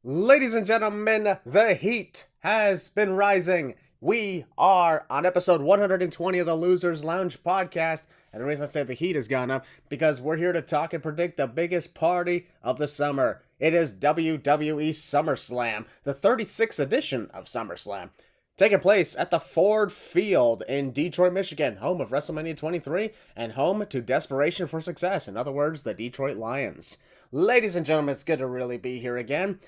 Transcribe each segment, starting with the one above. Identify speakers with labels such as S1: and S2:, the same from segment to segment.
S1: Ladies and gentlemen, the heat has been rising. We are on episode 120 of the Losers Lounge podcast. And the reason I say the heat has gone up, because we're here to talk and predict the biggest party of the summer. It is WWE SummerSlam, the 36th edition of SummerSlam, taking place at the Ford Field in Detroit, Michigan, home of WrestleMania 23 and home to Desperation for Success. In other words, the Detroit Lions. Ladies and gentlemen, it's good to really be here again.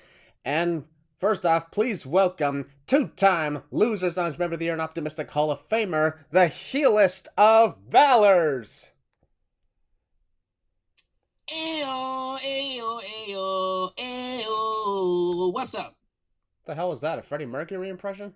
S1: And first off, please welcome two-time Losers Lounge Member of the Year and Optimistic Hall of Famer, the heelest of Balors.
S2: Ayo, ayo, ayo, ayo. What's up?
S1: What the hell was that, a Freddie Mercury impression?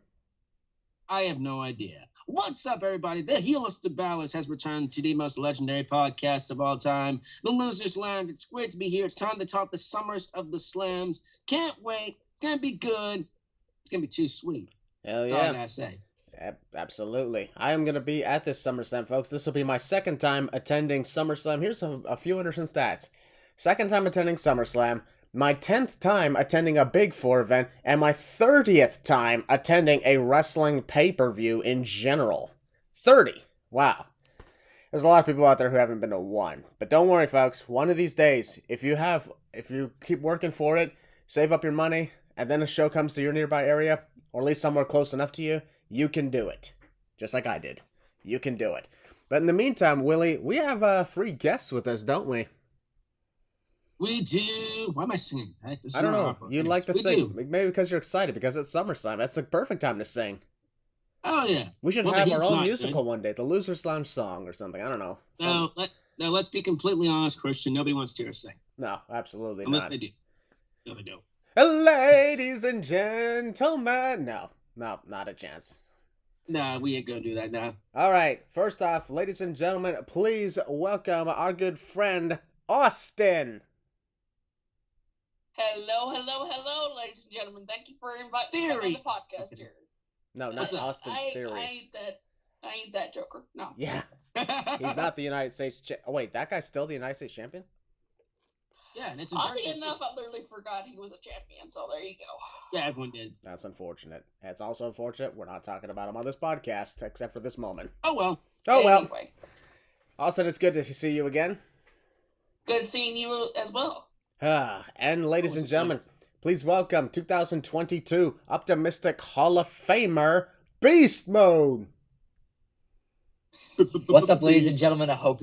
S2: I have no idea. What's up, everybody? The heelest of Balors has returned to the most legendary podcast of all time, the Losers Lounge. It's great to be here. It's time to talk the summers of the slams. Can't wait. It's going to be good. It's going to be too sweet.
S1: Hell yeah.
S2: That's all I gotta say.
S1: Absolutely. I am going to be at this SummerSlam, folks. This will be my second time attending SummerSlam. Here's a few interesting stats. Second time attending SummerSlam, my 10th time attending a Big Four event, and my 30th time attending a wrestling pay-per-view in general. 30. Wow. There's a lot of people out there who haven't been to one. But don't worry, folks. One of these days, if you keep working for it, save up your money, and then a show comes to your nearby area, or at least somewhere close enough to you, you can do it. Just like I did. You can do it. But in the meantime, Willie, we have 3 guests with us, don't we?
S2: We do. Why am I singing?
S1: I don't know. You'd like to sing.
S2: Do.
S1: Maybe because you're excited, because it's SummerSlam. That's the perfect time to sing.
S2: Oh, yeah.
S1: We should have our own musical one day. The Losers Lounge song or something. I don't know.
S2: No, let's be completely honest, Christian. Nobody wants to hear us sing.
S1: No, absolutely
S2: Unless
S1: not.
S2: they do. No, they don't.
S1: Ladies and gentlemen. No, not a chance.
S2: Nah, we ain't gonna do that now.
S1: All right. First off, ladies and gentlemen, please welcome our good friend, Austin.
S3: Hello, ladies and gentlemen. Thank you for inviting me on the podcast here.
S1: No, not Austin Theory.
S3: I ain't that Joker. No.
S1: Yeah. He's not the United States Oh, wait, that guy's still the United States champion?
S2: Yeah, and it's
S3: oddly enough, I literally forgot he was a champion, so there you go.
S2: Yeah, everyone did.
S1: That's unfortunate. It's also unfortunate we're not talking about him on this podcast, except for this moment.
S2: Oh, well.
S3: Anyway.
S1: Austin, it's good to see you again.
S3: Good seeing you as well.
S1: And ladies and gentlemen, please welcome 2022 Optimistic Hall of Famer, BeastMode.
S4: What's up, ladies and gentlemen? I hope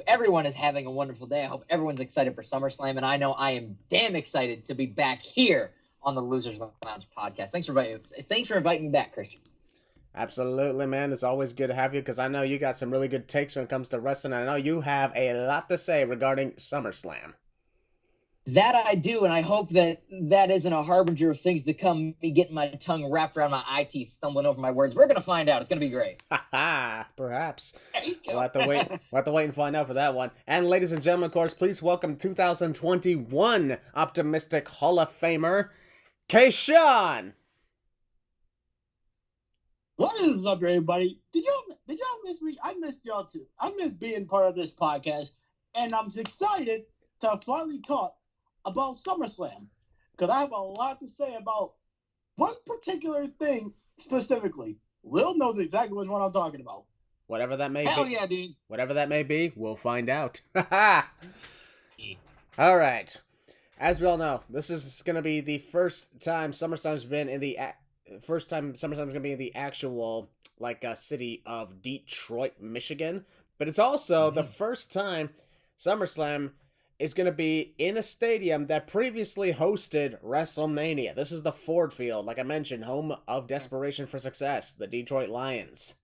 S4: everyone is having a wonderful day. I hope everyone's excited for SummerSlam, and I know I am damn excited to be back here on the Losers Lounge podcast. Thanks for inviting me back, Christian.
S1: Absolutely, man. It's always good to have you, because I know you got some really good takes when it comes to wrestling. I know you have a lot to say regarding SummerSlam.
S4: That I do, and I hope that isn't a harbinger of things to come, me getting my tongue wrapped around my eye teeth, stumbling over my words. We're going to find out. It's going to be great.
S1: Perhaps.
S3: There you go.
S1: We'll have to wait and find out for that one. And ladies and gentlemen, of course, please welcome 2021 Optimistic Hall of Famer, Keshawn.
S5: What is up, everybody? Did y'all miss me? I missed y'all too. I missed being part of this podcast, and I'm excited to finally talk about SummerSlam, because I have a lot to say about one particular thing specifically. Will knows exactly which one I'm talking about.
S1: Whatever that may
S2: Hell
S1: be.
S2: yeah, dude.
S1: Whatever that may be, we'll find out. All right. As we all know, this is going to be the first time SummerSlam's been in the actual city of Detroit, Michigan. But it's also the first time SummerSlam is going to be in a stadium that previously hosted WrestleMania. This is the Ford Field, like I mentioned, home of Desperation for Success, the Detroit Lions.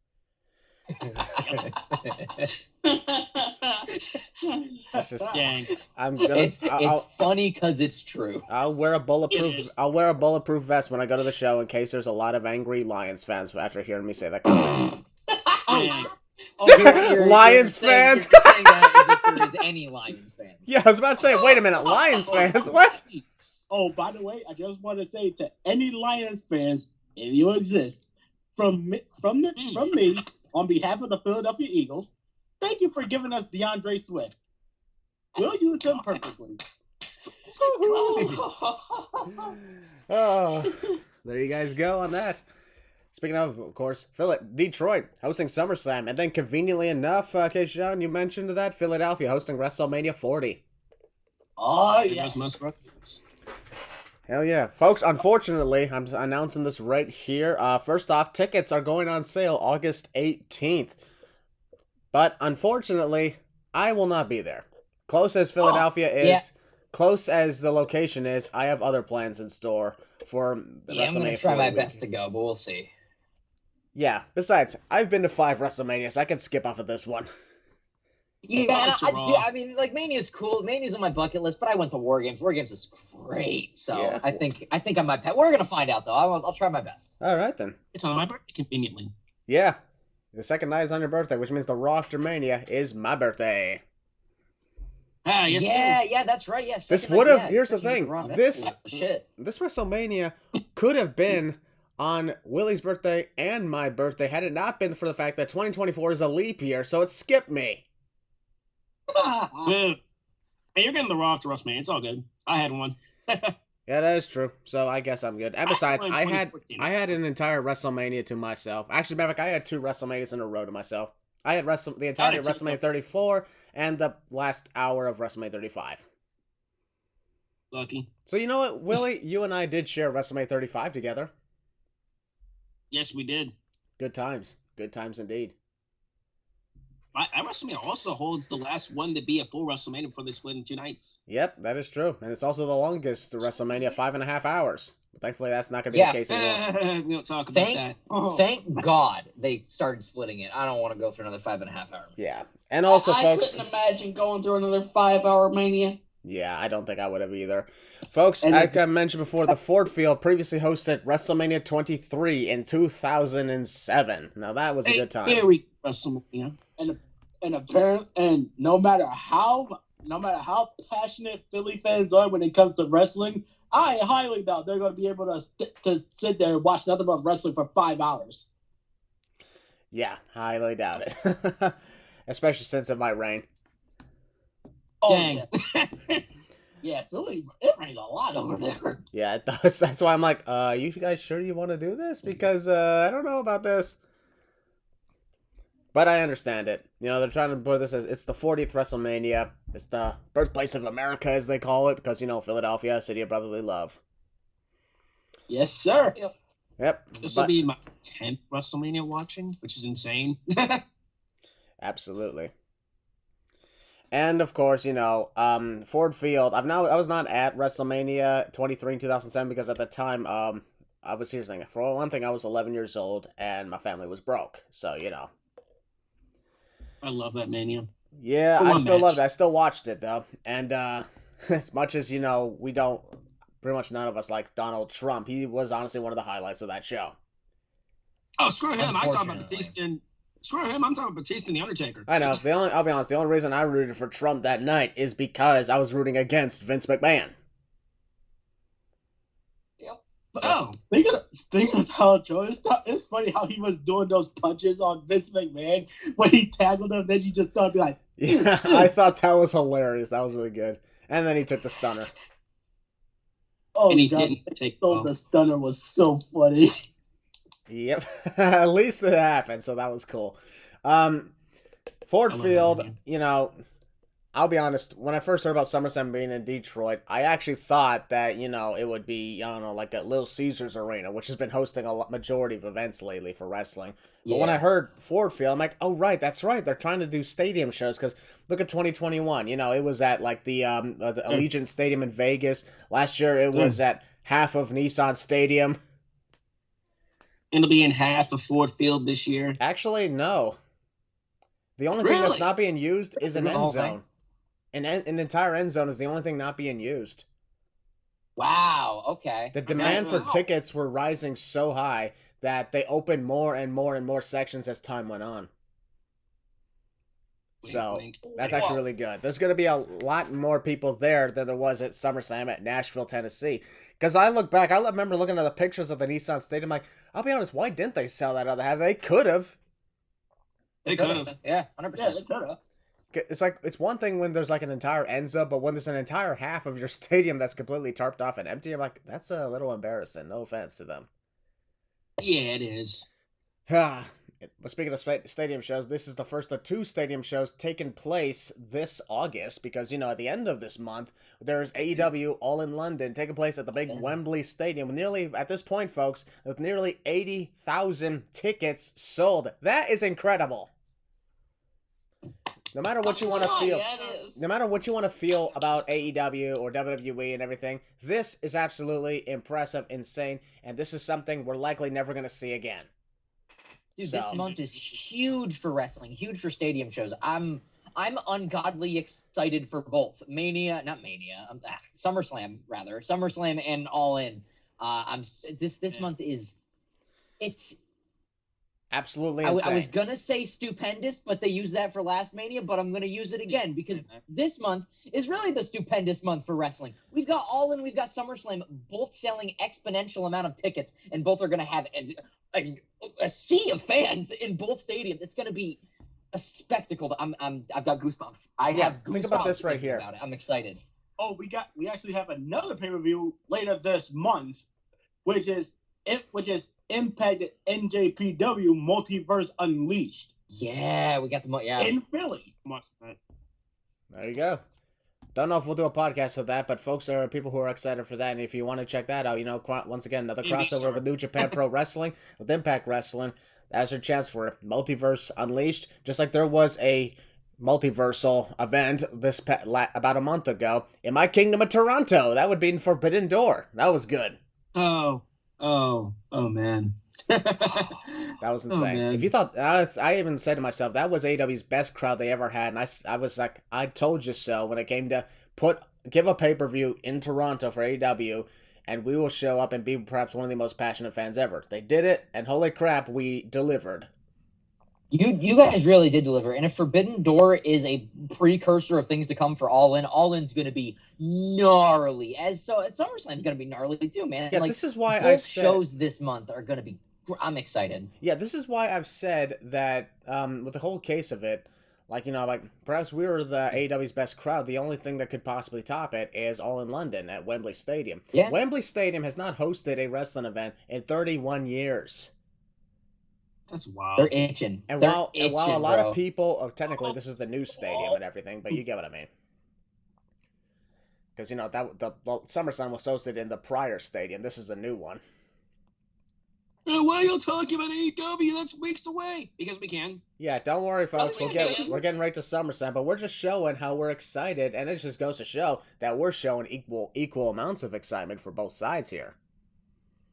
S2: That's just gang.
S4: It's funny because it's true.
S1: I'll wear a bulletproof vest when I go to the show in case there's a lot of angry Lions fans after hearing me say that comment. Lions fans.
S4: You're saying that as if there is any Lions fans.
S1: Yeah, I was about to say, wait a minute, Lions fans? What?
S5: Oh, by the way, I just want to say to any Lions fans, if you exist, from me, on behalf of the Philadelphia Eagles, thank you for giving us DeAndre Swift. We'll use him perfectly.
S1: Oh, there you guys go on that. Speaking of course, Detroit hosting SummerSlam, and then conveniently enough, Keshawn, you mentioned that Philadelphia hosting WrestleMania 40.
S5: Oh, yes.
S1: Hell yeah. Folks, unfortunately, I'm announcing this right here. First off, tickets are going on sale August 18th. But unfortunately, I will not be there. Close as Philadelphia is, close as the location is, I have other plans in store for the WrestleMania.
S4: I'm going to try my best to go, but we'll see.
S1: Yeah, besides, I've been to 5 WrestleManias. I can skip off of this one.
S4: Yeah, I mean, like, Mania's cool. Mania's on my bucket list, but I went to War Games. War Games is great, so yeah. I think I might. We're gonna find out, though. I'll try my best.
S1: All right then.
S2: It's on my birthday, conveniently.
S1: Yeah, the second night is on your birthday, which means the Raw after Mania is my birthday.
S2: Ah, yes.
S4: Yeah, that's right. Yes.
S1: This would have. Here's the thing. This WrestleMania could have been on Willie's birthday and my birthday had it not been for the fact that 2024 is a leap year, so it skipped me.
S2: Hey, you're getting the Raw after WrestleMania. It's all good. I had one.
S1: Yeah, that is true. So I guess I'm good. And besides, I had an entire WrestleMania to myself. Actually, matter of fact, I had 2 WrestleManias in a row to myself. I had the entirety of WrestleMania 34 and the last hour of WrestleMania 35.
S2: Lucky.
S1: So you know what, Willie? You and I did share WrestleMania 35 together.
S2: Yes, we did.
S1: Good times. Good times indeed.
S2: WrestleMania also holds the last one to be a full WrestleMania before they split in 2 nights.
S1: Yep, that is true. And it's also the longest WrestleMania, 5.5 hours. But thankfully, that's not going to be the case anymore.
S2: We don't talk about that.
S4: Thank God they started splitting it. I don't want to go through another 5.5 hours.
S1: Yeah. And also, folks...
S3: I couldn't imagine going through another 5-hour Mania.
S1: Yeah, I don't think I would have either. Folks, like I mentioned before, the Ford Field previously hosted WrestleMania 23 in 2007. Now, that was a good time.
S2: Very WrestleMania.
S5: And no matter how passionate Philly fans are when it comes to wrestling, I highly doubt they're going to be able to sit there and watch nothing but wrestling for 5 hours.
S1: Yeah, highly doubt it. Especially since it might rain.
S5: Oh,
S2: dang.
S5: Yeah, Philly, it rains a lot over there.
S1: Yeah, it does. That's why I'm like, you guys sure you want to do this? Because I don't know about this. But I understand it. You know, they're trying to put this as it's the 40th WrestleMania. It's the birthplace of America, as they call it, because, you know, Philadelphia, city of brotherly love.
S5: Yes, sir.
S1: Yep.
S2: This will be my 10th WrestleMania watching, which is insane.
S1: Absolutely. And of course, you know, Ford Field. I was not at WrestleMania 23 in 2007 because at the time, I was here's the thing. For one thing, I was 11 years old and my family was broke. So, you know.
S2: I love that Mania.
S1: Yeah, I still loved it. I still watched it though. And as much as, you know, pretty much none of us like Donald Trump, he was honestly one of the highlights of that show.
S2: Oh, screw him. I'm talking about Batista and I'm talking about Batista and The Undertaker.
S1: I know. I'll be honest, the only reason I rooted for Trump that night is because I was rooting against Vince McMahon.
S2: Oh,
S5: speaking of how Joe, it's funny how he was doing those punches on Vince McMahon when he tackled him. Then you just started be like,
S1: yeah, I thought that was hilarious. That was really good. And then he took the stunner.
S5: Oh,
S2: and he didn't take
S5: the stunner was so funny.
S1: Yep, at least it happened, so that was cool. Ford Field, you know. I'll be honest, when I first heard about SummerSlam being in Detroit, I actually thought that, you know, it would be, I don't know, like a Little Caesars Arena, which has been hosting a majority of events lately for wrestling. But when I heard Ford Field, I'm like, oh, right, that's right. They're trying to do stadium shows, because look at 2021. You know, it was at, like, the Allegiant Stadium in Vegas. Last year, it was at half of Nissan Stadium.
S2: It'll be in half of Ford Field this year.
S1: Actually, no. The only thing that's not being used is an end zone. An entire end zone is the only thing not being used.
S4: Wow, okay.
S1: The demand for tickets were rising so high that they opened more and more and more sections as time went on. So, that's actually really good. There's going to be a lot more people there than there was at SummerSlam at Nashville, Tennessee. Because I look back, I remember looking at the pictures of the Nissan Stadium, like, I'll be honest, why didn't they sell that other half? They could have.
S2: They could have.
S4: Yeah, 100%.
S5: Yeah, they could have.
S1: It's like, it's one thing when there's like an entire Enza, but when there's an entire half of your stadium that's completely tarped off and empty, I'm like, that's a little embarrassing. No offense to them.
S2: Yeah, it is.
S1: But speaking of stadium shows, this is the first of 2 stadium shows taking place this August because, at the end of this month, there's AEW All in London taking place at the big Wembley Stadium with nearly, at this point, folks, with nearly 80,000 tickets sold. That is incredible. No matter what you want to feel, no matter what you want to feel about AEW or WWE and everything, this is absolutely impressive, insane, and this is something we're likely never going to see again.
S4: Dude, this month is huge for wrestling, huge for stadium shows. I'm ungodly excited for both SummerSlam and All In. This month is
S1: absolutely
S4: insane. I was gonna say stupendous, but they used that for last Mania, but I'm gonna use it again because this month is really the stupendous month for wrestling. We've got All In, we've got SummerSlam, both selling exponential amount of tickets, and both are gonna have a sea of fans in both stadiums. It's gonna be a spectacle. I've got goosebumps. I have goosebumps.
S1: Think about this right here.
S4: I'm excited.
S5: Oh, we actually have another pay-per-view later this month, which is Impact NJPW Multiverse Unleashed.
S4: Yeah, we got
S5: in Philly.
S1: There you go. Don't know if we'll do a podcast of that, but folks are people who are excited for that. And if you want to check that out, once again, another crossover with New Japan Pro Wrestling, with Impact Wrestling. That's your chance for Multiverse Unleashed. Just like there was a multiversal event about a month ago in my Kingdom of Toronto. That would be in Forbidden Door. That was good.
S2: Oh, man.
S1: That was insane. If you thought, I even said to myself, that was AEW's best crowd they ever had. And I was like, I told you so when it came to give a pay-per-view in Toronto for AEW, and we will show up and be perhaps one of the most passionate fans ever. They did it, and holy crap, we delivered.
S4: You guys really did deliver. And if Forbidden Door is a precursor of things to come for All In, All In's going to be gnarly. SummerSlam's going to be gnarly too, man.
S1: Yeah, this is why
S4: both shows this month are going to be. I'm excited.
S1: Yeah, this is why I've said that with the whole case of it, perhaps we were the AEW's best crowd. The only thing that could possibly top it is All in London at Wembley Stadium.
S4: Yeah.
S1: Wembley Stadium has not hosted a wrestling event in 31 years.
S2: That's wild.
S4: They're itching.
S1: And while a lot of people, technically this is the new stadium and everything, but you get what I mean. Because the SummerSlam was hosted in the prior stadium. This is a new one.
S2: Why are you talking about AEW? That's weeks away. Because we can.
S1: Yeah, don't worry, folks. We're getting right to SummerSlam, but we're just showing how we're excited, and it just goes to show that we're showing equal amounts of excitement for both sides here.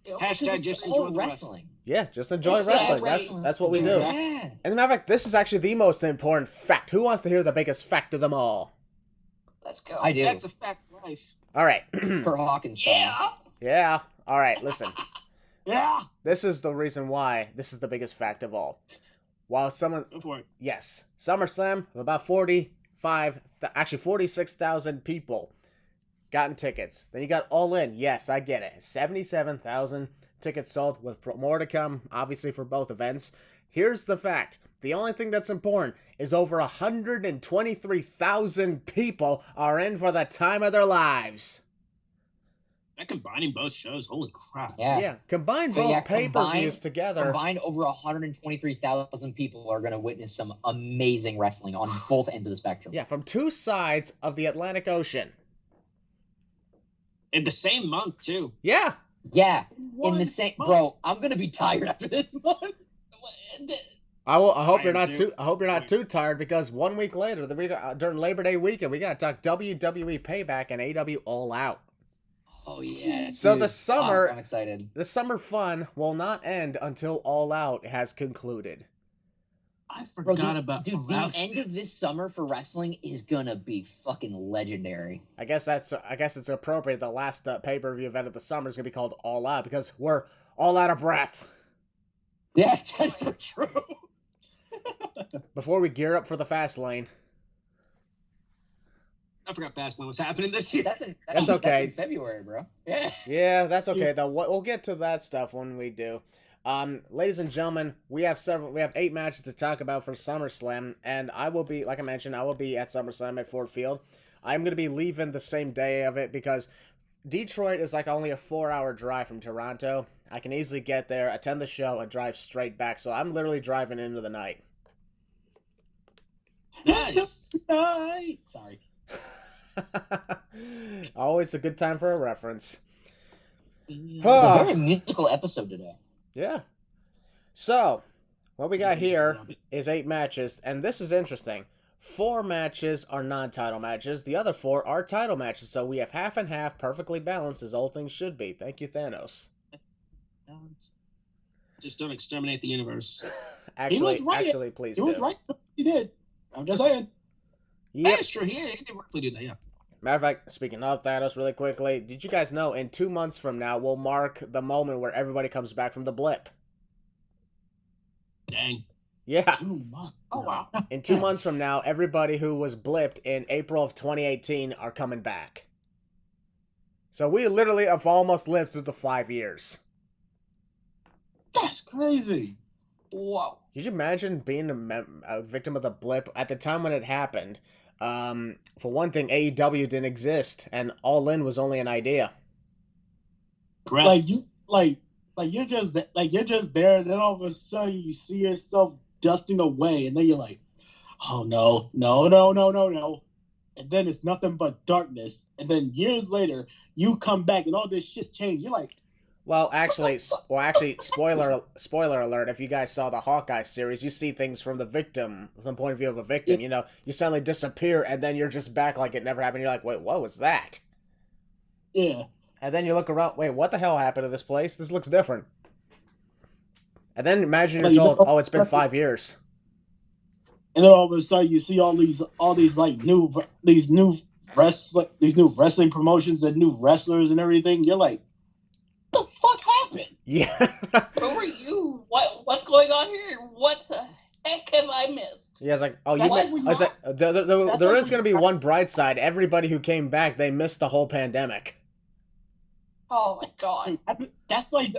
S2: Hashtag just enjoy the wrestling.
S1: Yeah, just enjoy wrestling. That's what we do.
S4: Yeah.
S1: And as a matter of fact, this is actually the most important fact. Who wants to hear the biggest fact of them all?
S3: Let's go.
S4: I do.
S2: That's a fact of life.
S1: All right.
S4: For Hawkins.
S1: Yeah. All right, listen.
S5: Yeah.
S1: This is the reason why this is the biggest fact of all. While yes, SummerSlam, about 46,000 people gotten tickets. Then you got All In. Yes, I get it. 77,000 tickets sold with more to come, obviously, for both events. Here's the fact. The only thing that's important is over 123,000 people are in for the time of their lives.
S2: That combining both shows, holy crap.
S1: Yeah. Combine both pay-per-views together.
S4: Combined, over 123,000 people are going to witness some amazing wrestling on both ends of the spectrum.
S1: Yeah, from two sides of the Atlantic Ocean.
S2: In the same month, too.
S1: Yeah.
S4: Yeah. In the same... Bro, I'm going to be tired after this month.
S1: I hope you're not too tired, because 1 week later, during Labor Day weekend, we got to talk WWE Payback and AEW All Out.
S4: Oh yeah.
S1: So
S4: dude.
S1: the summer,
S4: I'm excited.
S1: The summer fun will not end until All Out has concluded.
S2: I forgot about
S4: the end of this summer for wrestling is gonna be fucking legendary.
S1: I guess it's appropriate. The last pay-per-view event of the summer is gonna be called All Out, because we're all out of breath.
S4: Yeah, that's for true.
S1: Before we gear up for the fast lane.
S2: I forgot Fastlane was happening this year.
S1: That's okay.
S4: That's in February, bro. Yeah.
S1: Yeah, that's okay though. We'll get to that stuff when we do. Ladies and gentlemen, we have 8 matches to talk about for SummerSlam, and I will be, like I mentioned, I will be at SummerSlam at Ford Field. I'm going to be leaving the same day of it because Detroit is like only a 4-hour drive from Toronto. I can easily get there, attend the show, and drive straight back, so I'm literally driving into the night.
S2: Nice.
S5: Sorry.
S1: Always a good time for a reference.
S4: It's a very musical episode today.
S1: Yeah. So, what we got here is 8 matches, and this is interesting. 4 matches are non-title matches. The other 4 are title matches, so we have half and half, perfectly balanced, as all things should be. Thank you, Thanos.
S2: Just don't exterminate the universe.
S1: Actually, please do.
S5: He was right. He did. I'm just saying.
S1: Yep.
S2: Yeah, sure. He did roughly do that, yeah.
S1: Matter of fact, speaking of Thanos, really quickly, did you guys know in 2 months from now, we'll mark the moment where everybody comes back from the blip?
S2: Dang.
S1: Yeah.
S5: 2 months.
S3: Oh, wow.
S1: In 2 months from now, everybody who was blipped in April of 2018 are coming back. So we literally have almost lived through the 5 years.
S5: That's crazy.
S3: Wow.
S1: Could you imagine being a victim of the blip at the time when it happened? For one thing, AEW didn't exist, and All In was only an idea.
S2: Correct.
S5: You're just there, and then all of a sudden you see yourself dusting away, and then you're like, oh no, and then it's nothing but darkness, and then years later you come back and all this shit's changed. You're like,
S1: Well, actually, spoiler alert, if you guys saw the Hawkeye series, you see things from the point of view of a victim. You know, you suddenly disappear, and then you're just back like it never happened. You're like, wait, what was that?
S5: yeah.
S1: And then you look around, wait, what the hell happened to this place? This looks different. And then imagine you're told, oh, it's been 5 years.
S5: And then all of a sudden you see all these new wrestling promotions and new wrestlers and everything. You're like, what the fuck happened?
S1: Yeah.
S3: Who are you? What's going on here? What the heck have I missed?
S1: Yeah, it's like, oh,
S5: That's
S1: you
S5: like
S1: meant, there is going to be one bright side. Everybody who came back, they missed the whole pandemic.
S3: Oh my god.
S5: That's like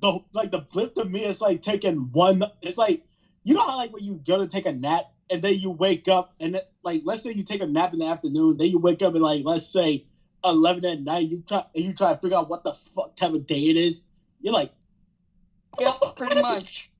S5: the blip to me. It's like taking one. It's like, you know how like when you go to take a nap and then you wake up and let's say you take a nap in the afternoon, then you wake up and let's say 11 at night, you try to figure out what the fuck type of day it is. You're like,
S3: Yeah, pretty much.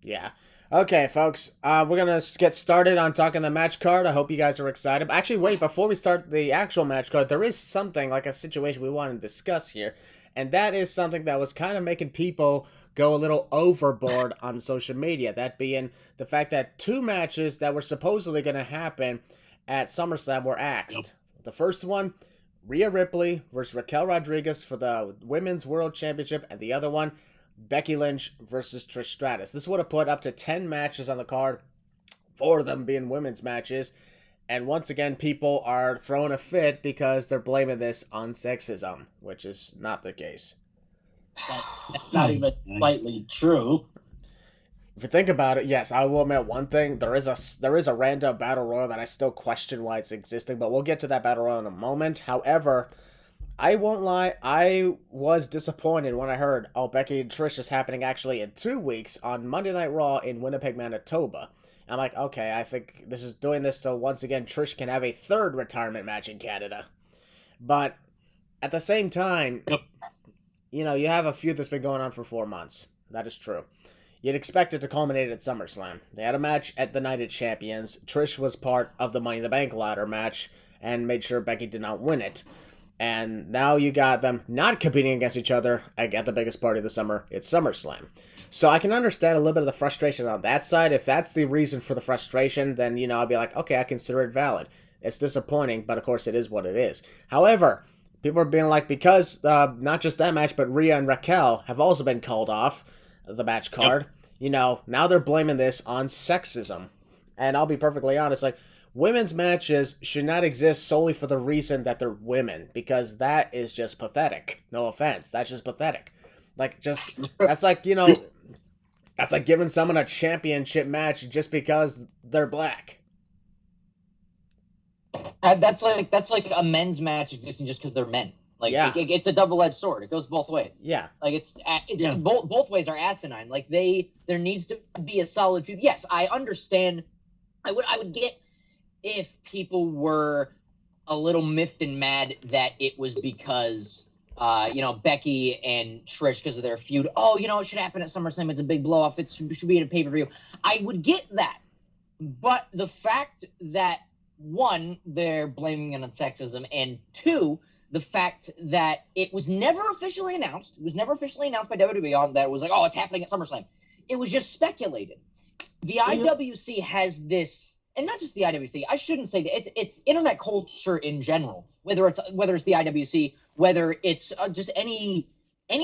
S1: Yeah. Okay, folks, we're going to get started on talking the match card. I hope you guys are excited. Actually, wait, before we start the actual match card, there is something, like a situation we want to discuss here, and that is something that was kind of making people go a little overboard on social media, that being the fact that 2 matches that were supposedly going to happen at SummerSlam were axed. Yep. The first one, Rhea Ripley versus Raquel Rodriguez for the Women's World Championship, and the other one, Becky Lynch versus Trish Stratus. This would have put up to 10 matches on the card, 4 of them being women's matches. And once again, people are throwing a fit because they're blaming this on sexism, which is not the case.
S5: That's not even slightly true.
S1: If you think about it, yes, I will admit one thing. There is a random battle royal that I still question why it's existing, but we'll get to that battle royal in a moment. However, I won't lie, I was disappointed when I heard, oh, Becky and Trish is happening actually in 2 weeks on Monday Night Raw in Winnipeg, Manitoba. I'm like, okay, I think this is doing this so once again Trish can have a 3rd retirement match in Canada. But at the same time, you know, you have a feud that's been going on for 4 months. That is true. You'd expect it to culminate at SummerSlam. They had a match at the Night of Champions. Trish was part of the Money in the Bank ladder match and made sure Becky did not win it. And now you got them not competing against each other at the biggest party of the summer. It's SummerSlam. So I can understand a little bit of the frustration on that side. If that's the reason for the frustration, then, you know, I'll be like, okay, I consider it valid. It's disappointing, but of course it is what it is. However, people are being like, because not just that match, but Rhea and Raquel have also been called off the match card. Yep. You know, now they're blaming this on sexism. And I'll be perfectly honest, like, women's matches should not exist solely for the reason that they're women, because that is just pathetic. No offense, that's just pathetic. Like, that's like, you know, that's like giving someone a championship match just because they're black.
S4: That's like a men's match existing just because they're men. Like,
S1: Yeah.
S4: it's a double-edged sword. It goes both ways.
S1: Yeah.
S4: Like, both ways are asinine. Like, there needs to be a solid feud. Yes, I understand. I would get if people were a little miffed and mad that it was because, Becky and Trish, because of their feud. Oh, it should happen at SummerSlam. It's a big blow-off. It should be at a pay-per-view. I would get that. But the fact that, one, they're blaming it on sexism, and two, the fact that it was never officially announced. It was never officially announced by WWE on that it was like, oh, it's happening at SummerSlam. It was just speculated. The IWC has this, and not just the IWC. I shouldn't say that. It's internet culture in general. Whether it's the IWC, whether it's just any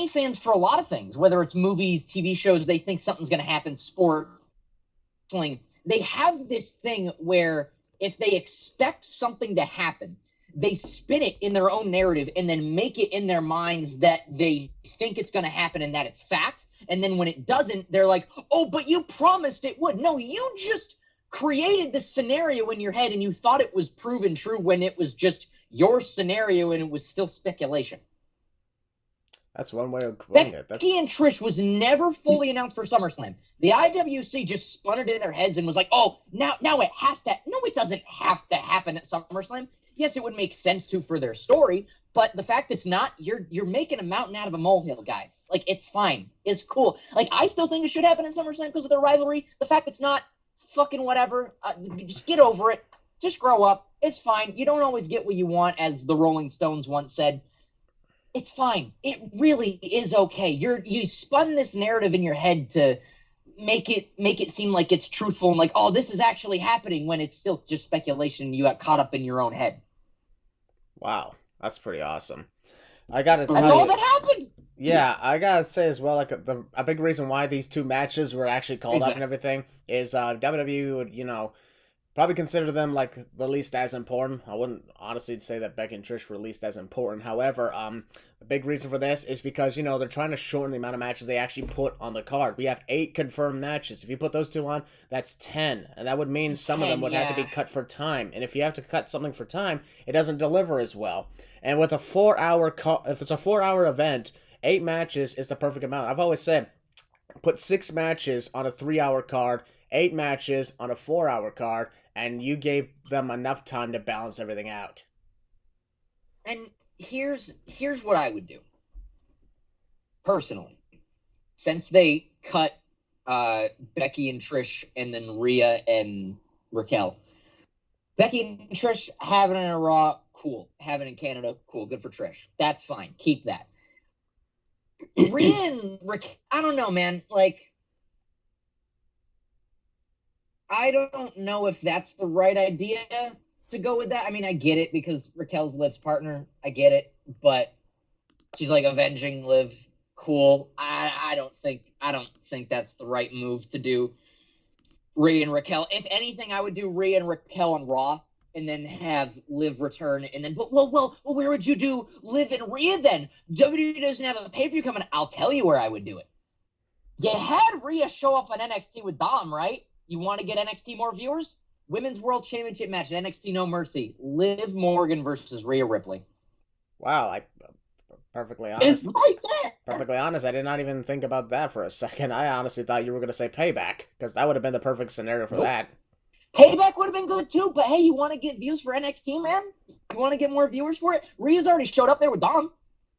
S4: fans for a lot of things. Whether it's movies, TV shows, they think something's going to happen. Sport, wrestling. They have this thing where if they expect something to happen, they spin it in their own narrative and then make it in their minds that they think it's going to happen and that it's fact. And then when it doesn't, they're like, oh, but you promised it would. No, you just created this scenario in your head and you thought it was proven true when it was just your scenario and it was still speculation.
S1: That's one way of putting it.
S4: Becky and Trish was never fully announced for SummerSlam. The IWC just spun it in their heads and was like, oh, now it has to. No, it doesn't have to happen at SummerSlam. Yes, it would make sense to for their story, but the fact it's not, you're making a mountain out of a molehill, guys. Like, it's fine. It's cool. Like, I still think it should happen at SummerSlam because of their rivalry. The fact it's not, fucking whatever. Just get over it. Just grow up. It's fine. You don't always get what you want, as the Rolling Stones once said. It's fine. It really is okay. You spun this narrative in your head to make it seem like it's truthful and like, oh, this is actually happening, when it's still just speculation. You got caught up in your own head.
S1: Wow, that's pretty awesome. I gotta tell
S4: That's
S1: you,
S4: all that happened.
S1: Yeah, I gotta say as well, like a big reason why these two matches were actually called up and everything is WWE would, probably consider them like the least as important. I wouldn't honestly say that Becky and Trish were least as important. However, the big reason for this is because, they're trying to shorten the amount of matches they actually put on the card. We have 8 confirmed matches. If you put those 2 on, that's 10. And that would mean some of them would have to be cut for time. And if you have to cut something for time, it doesn't deliver as well. And with a 4-hour if it's a 4-hour event, 8 matches is the perfect amount. I've always said, put 6 matches on a 3-hour card, 8 matches on a 4-hour card, and you gave them enough time to balance everything out.
S4: And here's what I would do. Personally, since they cut Becky and Trish and then Rhea and Raquel. Becky and Trish having it in a Raw, cool. Having it in Canada, cool. Good for Trish. That's fine. Keep that. Rhea and Raquel, I don't know, man. Like, I don't know if that's the right idea to go with that. I mean, I get it because Raquel's Liv's partner. I get it, but she's like avenging Liv. Cool. I don't think that's the right move to do. Rhea and Raquel. If anything, I would do Rhea and Raquel on Raw and then have Liv return. And then, well, where would you do Liv and Rhea then? WWE doesn't have a pay-per-view coming. I'll tell you where I would do it. You had Rhea show up on NXT with Dom, right? You want to get NXT more viewers? Women's World Championship match, NXT No Mercy. Liv Morgan versus Rhea Ripley.
S1: Wow, perfectly honest.
S5: It's right there.
S1: Perfectly honest, I did not even think about that for a second. I honestly thought you were going to say Payback, because that would have been the perfect scenario for that.
S4: Payback would have been good too, but hey, you want to get views for NXT, man? You want to get more viewers for it? Rhea's already showed up there with Dom.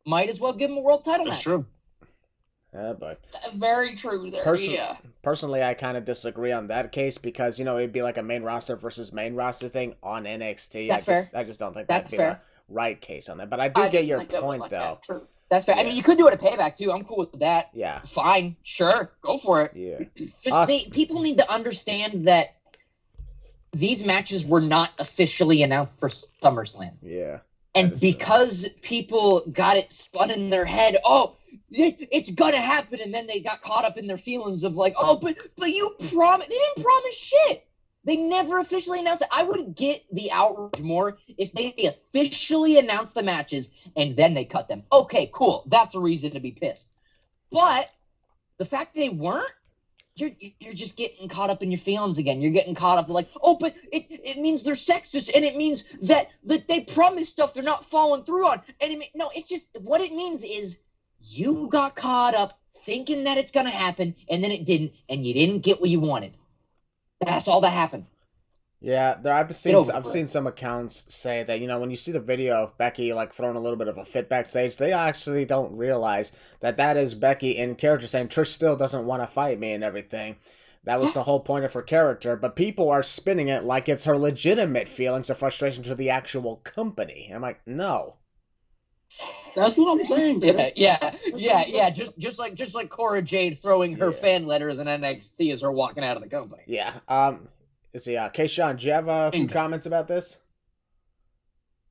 S4: Might as well give him a world title match.
S2: That's true.
S1: Yeah, but
S3: Very true there.
S1: Personally, I kind of disagree on that case because, it'd be like a main roster versus main roster thing on NXT. I just don't think that'd be the right case on that. But I do get your point, though.
S4: That's fair. Yeah. I mean, you could do it at Payback, too. I'm cool with that.
S1: Yeah.
S4: Fine. Sure. Go for it.
S1: Yeah.
S4: People need to understand that these matches were not officially announced for SummerSlam.
S1: Yeah.
S4: And because people got it spun in their head, it's gonna happen, and then they got caught up in their feelings of like, but you promised. They didn't promise shit. They never officially announced it. I would get the outrage more if they officially announced the matches and then they cut them. Okay, cool. That's a reason to be pissed. But the fact they weren't, you're just getting caught up in your feelings again. You're getting caught up like, oh, but it means they're sexist, and it means that they promise stuff they're not following through on. And no, it's just what it means is you got caught up thinking that it's gonna happen, and then it didn't, and you didn't get what you wanted. That's all that happened.
S1: Yeah, I've seen some accounts say that, when you see the video of Becky like throwing a little bit of a fit backstage, they actually don't realize that is Becky in character saying Trish still doesn't want to fight me and everything. That was the whole point of her character, but people are spinning it like it's her legitimate feelings of frustration to the actual company. I'm like, no.
S5: That's what I'm saying.
S4: Yeah. Just like Cora Jade throwing her fan letters in NXT as her walking out of the company.
S1: Yeah. Let's see. Keshawn, do you have a few comments about this?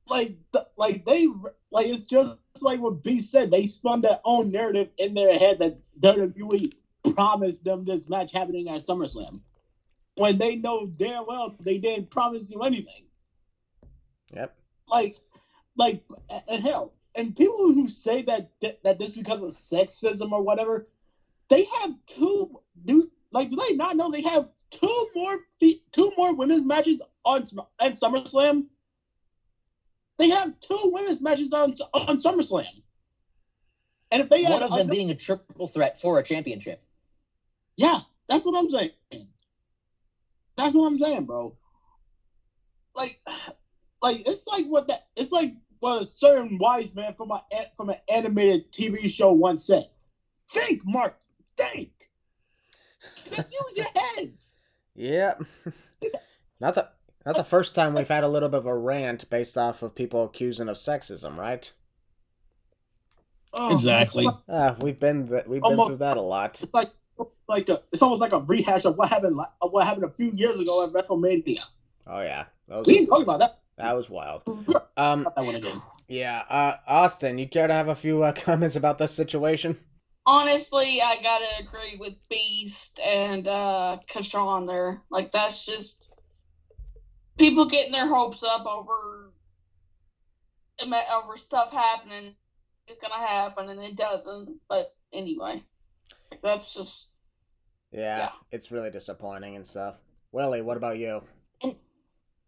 S5: It's just like what B said. They spun their own narrative in their head that WWE promised them this match happening at SummerSlam, when they know damn well they didn't promise you anything.
S1: Yep.
S5: And hell, and people who say that this is because of sexism or whatever, they have do they not know they have two more women's matches on SummerSlam? They have two women's matches on SummerSlam. And if they
S4: one of them being a triple threat for a championship.
S5: Yeah, that's what I'm saying. That's what I'm saying, bro. It's like what a certain wise man from an animated TV show once said. Think, Mark. Think. Use your heads.
S1: Yeah. Not the first time we've had a little bit of a rant based off of people accusing of sexism, right?
S2: Exactly.
S1: We've been through that a lot.
S5: It's almost like a rehash of what happened a few years ago at WrestleMania.
S1: Oh yeah,
S5: we didn't talk about that.
S1: That was wild.
S5: That one again.
S1: Yeah. Austin, you care to have a few comments about this situation?
S3: Honestly, I gotta agree with Beast and Keshawn there. Like, that's just people getting their hopes up over stuff happening. It's gonna happen, and it doesn't. But anyway, that's just
S1: yeah. It's really disappointing and stuff. Willie, what about you?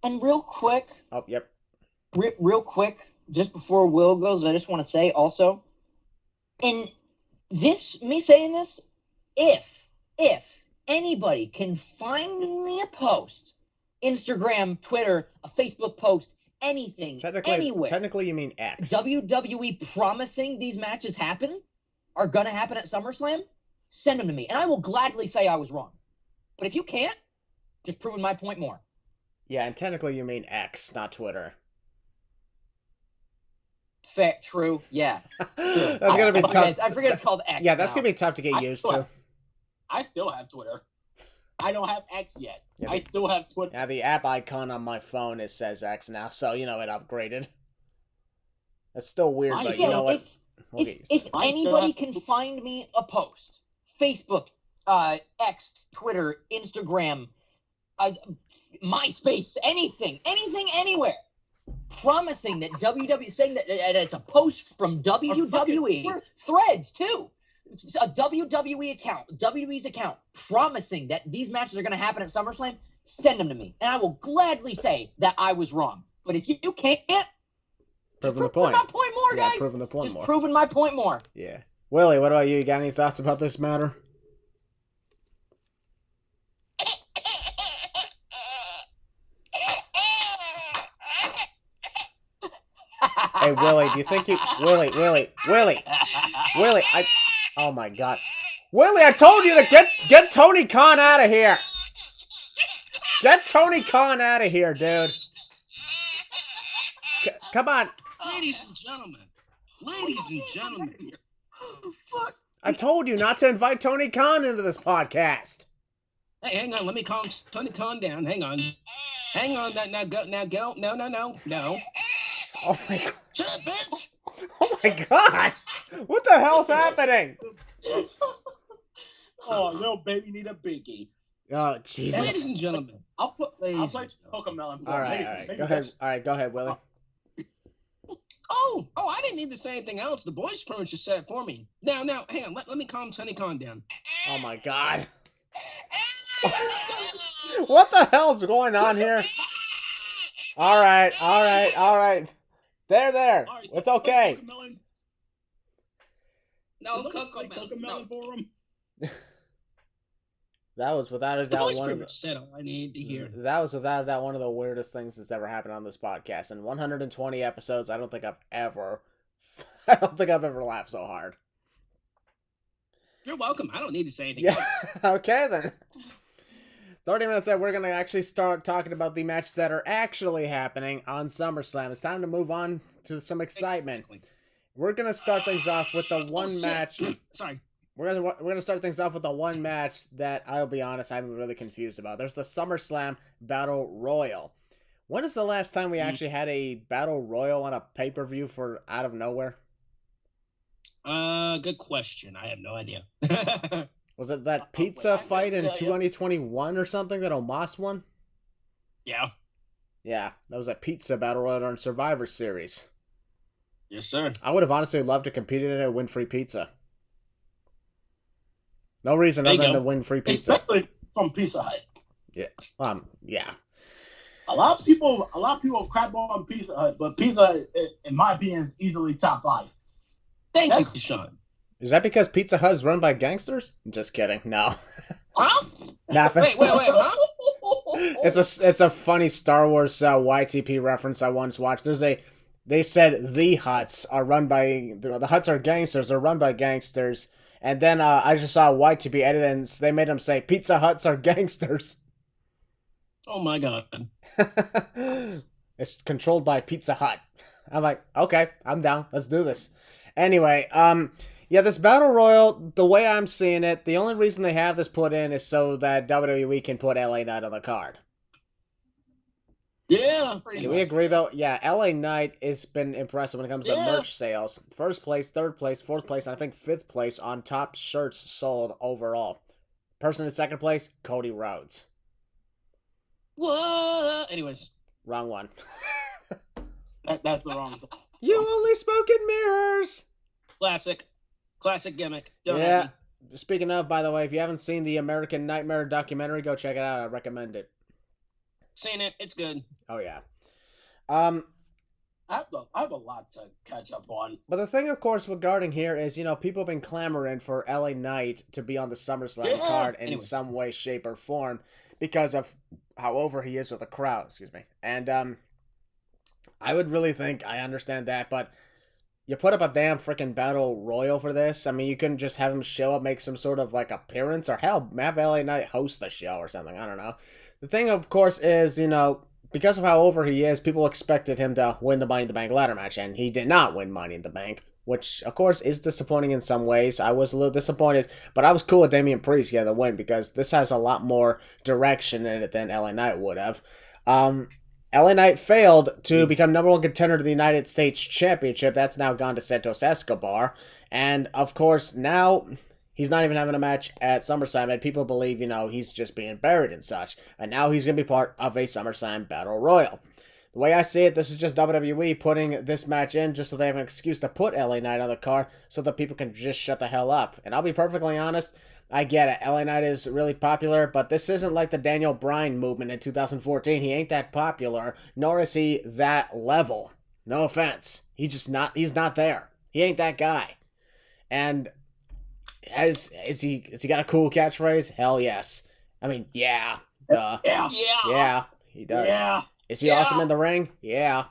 S4: And real quick.
S1: Oh, yep.
S4: Real quick, just before Will goes, I just want to say also, and me saying this, if anybody can find me a post, Instagram, Twitter, a Facebook post, anything, anywhere.
S1: Technically, you mean X.
S4: WWE promising these matches are going to happen at SummerSlam, send them to me. And I will gladly say I was wrong. But if you can't, just proving my point more.
S1: Yeah, and technically you mean X, not Twitter.
S4: Fair, true, yeah. True.
S1: That's going to be tough.
S4: I forget it's called X.
S1: Yeah, that's going to be tough to get used to.
S5: I still have Twitter. I don't have X yet. Yeah, I still have Twitter.
S1: Yeah, the app icon on my phone says X now, so it upgraded. That's still weird, but you know what?
S4: If anybody can find me a post, Facebook, X, Twitter, Instagram, MySpace, anything, anywhere, promising that WWE, saying that it's a post from WWE, Threads too, a WWE account, WWE's account, promising that these matches are going to happen at SummerSlam, send them to me, and I will gladly say that I was wrong. But if you can't,
S1: proving the point.
S4: My point more, guys.
S1: Yeah, proving the point
S4: just
S1: more.
S4: Proving my point more.
S1: Yeah. Willie, what about you? You got any thoughts about this matter? Hey, Willie, do you think you... Willie, oh my God. Willie, I told you to get Tony Khan out of here. Get Tony Khan out of here, dude. Come on.
S2: Ladies and gentlemen.
S1: I told you not to invite Tony Khan into this podcast.
S2: Hey, hang on. Let me calm Tony Khan down. Hang on. Now go. No.
S1: Oh my God.
S2: Shut up, bitch.
S1: Oh my God. What the hell's happening?
S5: Oh, little baby need a biggie.
S1: Oh, Jesus.
S2: Ladies and gentlemen.
S5: I'll play Pokemon.
S1: All right. Go ahead, Willie.
S2: Oh, I didn't need to say anything else. The boys pretty much just said it for me. Now, hang on. Let me calm Tony Khan down.
S1: Oh my God. What the hell's going on here? All right. There.
S5: All right,
S1: It's okay.
S5: Cocomelon.
S3: No,
S5: Is that like
S3: Cocomelon. No.
S5: Cocomelon for him?
S1: That was without a
S2: The
S1: doubt
S2: voice
S1: one
S2: pretty
S1: of
S2: much said all I needed to hear.
S1: that was without a doubt one of the weirdest things that's ever happened on this podcast. In 120 episodes, I don't think I've ever laughed so hard.
S2: You're welcome. I don't need to say anything
S1: Yeah.
S2: else.
S1: Okay then. 30 minutes in, we're going to actually start talking about the matches that are actually happening on SummerSlam. It's time to move on to some excitement. We're going to start things off with the one match.
S2: Sorry.
S1: We're gonna start things off with the one match that, I'll be honest, I'm really confused about. There's the SummerSlam Battle Royal. When is the last time we actually had a Battle Royal on a pay-per-view for out of nowhere?
S2: Good question. I have no idea.
S1: Was it that pizza
S3: I
S1: fight in
S3: couldn't tell you.
S1: 2021 or something that Omos won?
S2: Yeah.
S1: Yeah, that was a pizza Battle Royal on Survivor Series.
S2: Yes, sir.
S1: I would have honestly loved to compete in it and win free pizza. No reason
S2: There you
S1: other than
S2: go.
S1: to win free pizza.
S5: Especially from Pizza Hut.
S1: Yeah.
S5: A lot of people crap on Pizza Hut, but Pizza Hut, in my opinion, is easily top 5.
S2: Thank you, Keshawn.
S1: Is that because Pizza Hut is run by gangsters? Just kidding. No.
S2: Huh?
S1: Nothing.
S2: Wait, huh?
S1: It's a funny Star Wars YTP reference I once watched. They said the Huts are run by the Huts are gangsters. They're run by gangsters, and then I just saw YTP edit and they made them say Pizza Huts are gangsters.
S2: Oh my god.
S1: It's controlled by Pizza Hut. I'm like, okay, I'm down. Let's do this. Anyway, yeah, this Battle Royal, the way I'm seeing it, the only reason they have this put in is so that WWE can put LA Knight on the card.
S2: Yeah.
S1: Can we agree, though? Yeah, LA Knight has been impressive when it comes to merch sales. First place, third place, fourth place, and I think fifth place on top shirts sold overall. Person in second place, Cody Rhodes.
S2: What? Anyways.
S1: Wrong one.
S5: That's the wrong side.
S1: You only spoke in mirrors!
S2: Classic gimmick. Don't
S1: Yeah.
S2: hate me.
S1: Speaking of, by the way, if you haven't seen the American Nightmare documentary, go check it out. I recommend it.
S2: Seen it. It's good.
S1: Oh, yeah.
S5: I have a lot to catch up on.
S1: But the thing, of course, regarding here is, people have been clamoring for LA Knight to be on the SummerSlam card in some way, shape, or form because of how over he is with the crowd. Excuse me. And I would really think I understand that, but you put up a damn freaking Battle Royal for this. I mean, you couldn't just have him show up, make some sort of, appearance, or hell, have LA Knight host the show or something. I don't know. The thing, of course, is, because of how over he is, people expected him to win the Money in the Bank ladder match, and he did not win Money in the Bank, which, of course, is disappointing in some ways. I was a little disappointed, but I was cool with Damian Priest getting the win, because this has a lot more direction in it than LA Knight would have. LA Knight failed to become number one contender to the United States Championship. That's now gone to Santos Escobar, and, of course, now he's not even having a match at SummerSlam, and people believe, he's just being buried and such. And now he's going to be part of a SummerSlam Battle Royal. The way I see it, this is just WWE putting this match in just so they have an excuse to put LA Knight on the card so that people can just shut the hell up. And I'll be perfectly honest, I get it. LA Knight is really popular, but this isn't like the Daniel Bryan movement in 2014. He ain't that popular, nor is he that level. No offense. He's not there. He ain't that guy. And is he got a cool catchphrase? Hell yes. I mean, yeah. Duh.
S5: Yeah.
S1: Yeah, he does.
S5: Yeah.
S1: Is he awesome in the ring? Yeah.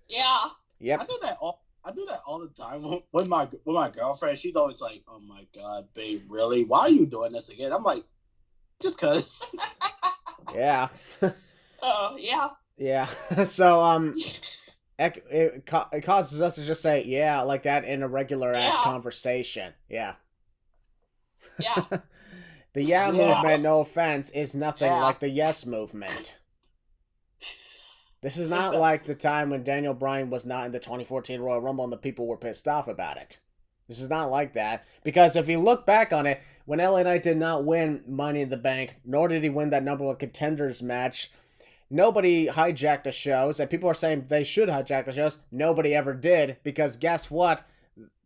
S3: Yeah.
S1: Yep.
S5: I do that all the time with my girlfriend. She's always like, "Oh my god, babe, really? Why are you doing this again?" I'm like, "Just cause."
S1: Yeah.
S3: Yeah.
S1: Yeah. So it causes us to just say yeah like that in a regular ass conversation. Yeah.
S3: Yeah.
S1: The movement, no offense, is nothing like the yes movement. This is not like the time when Daniel Bryan was not in the 2014 Royal Rumble and the people were pissed off about it. This is not like that. Because if you look back on it, when LA Knight did not win Money in the Bank, nor did he win that number one contenders match, nobody hijacked the shows, and people are saying they should hijack the shows. Nobody ever did, because guess what?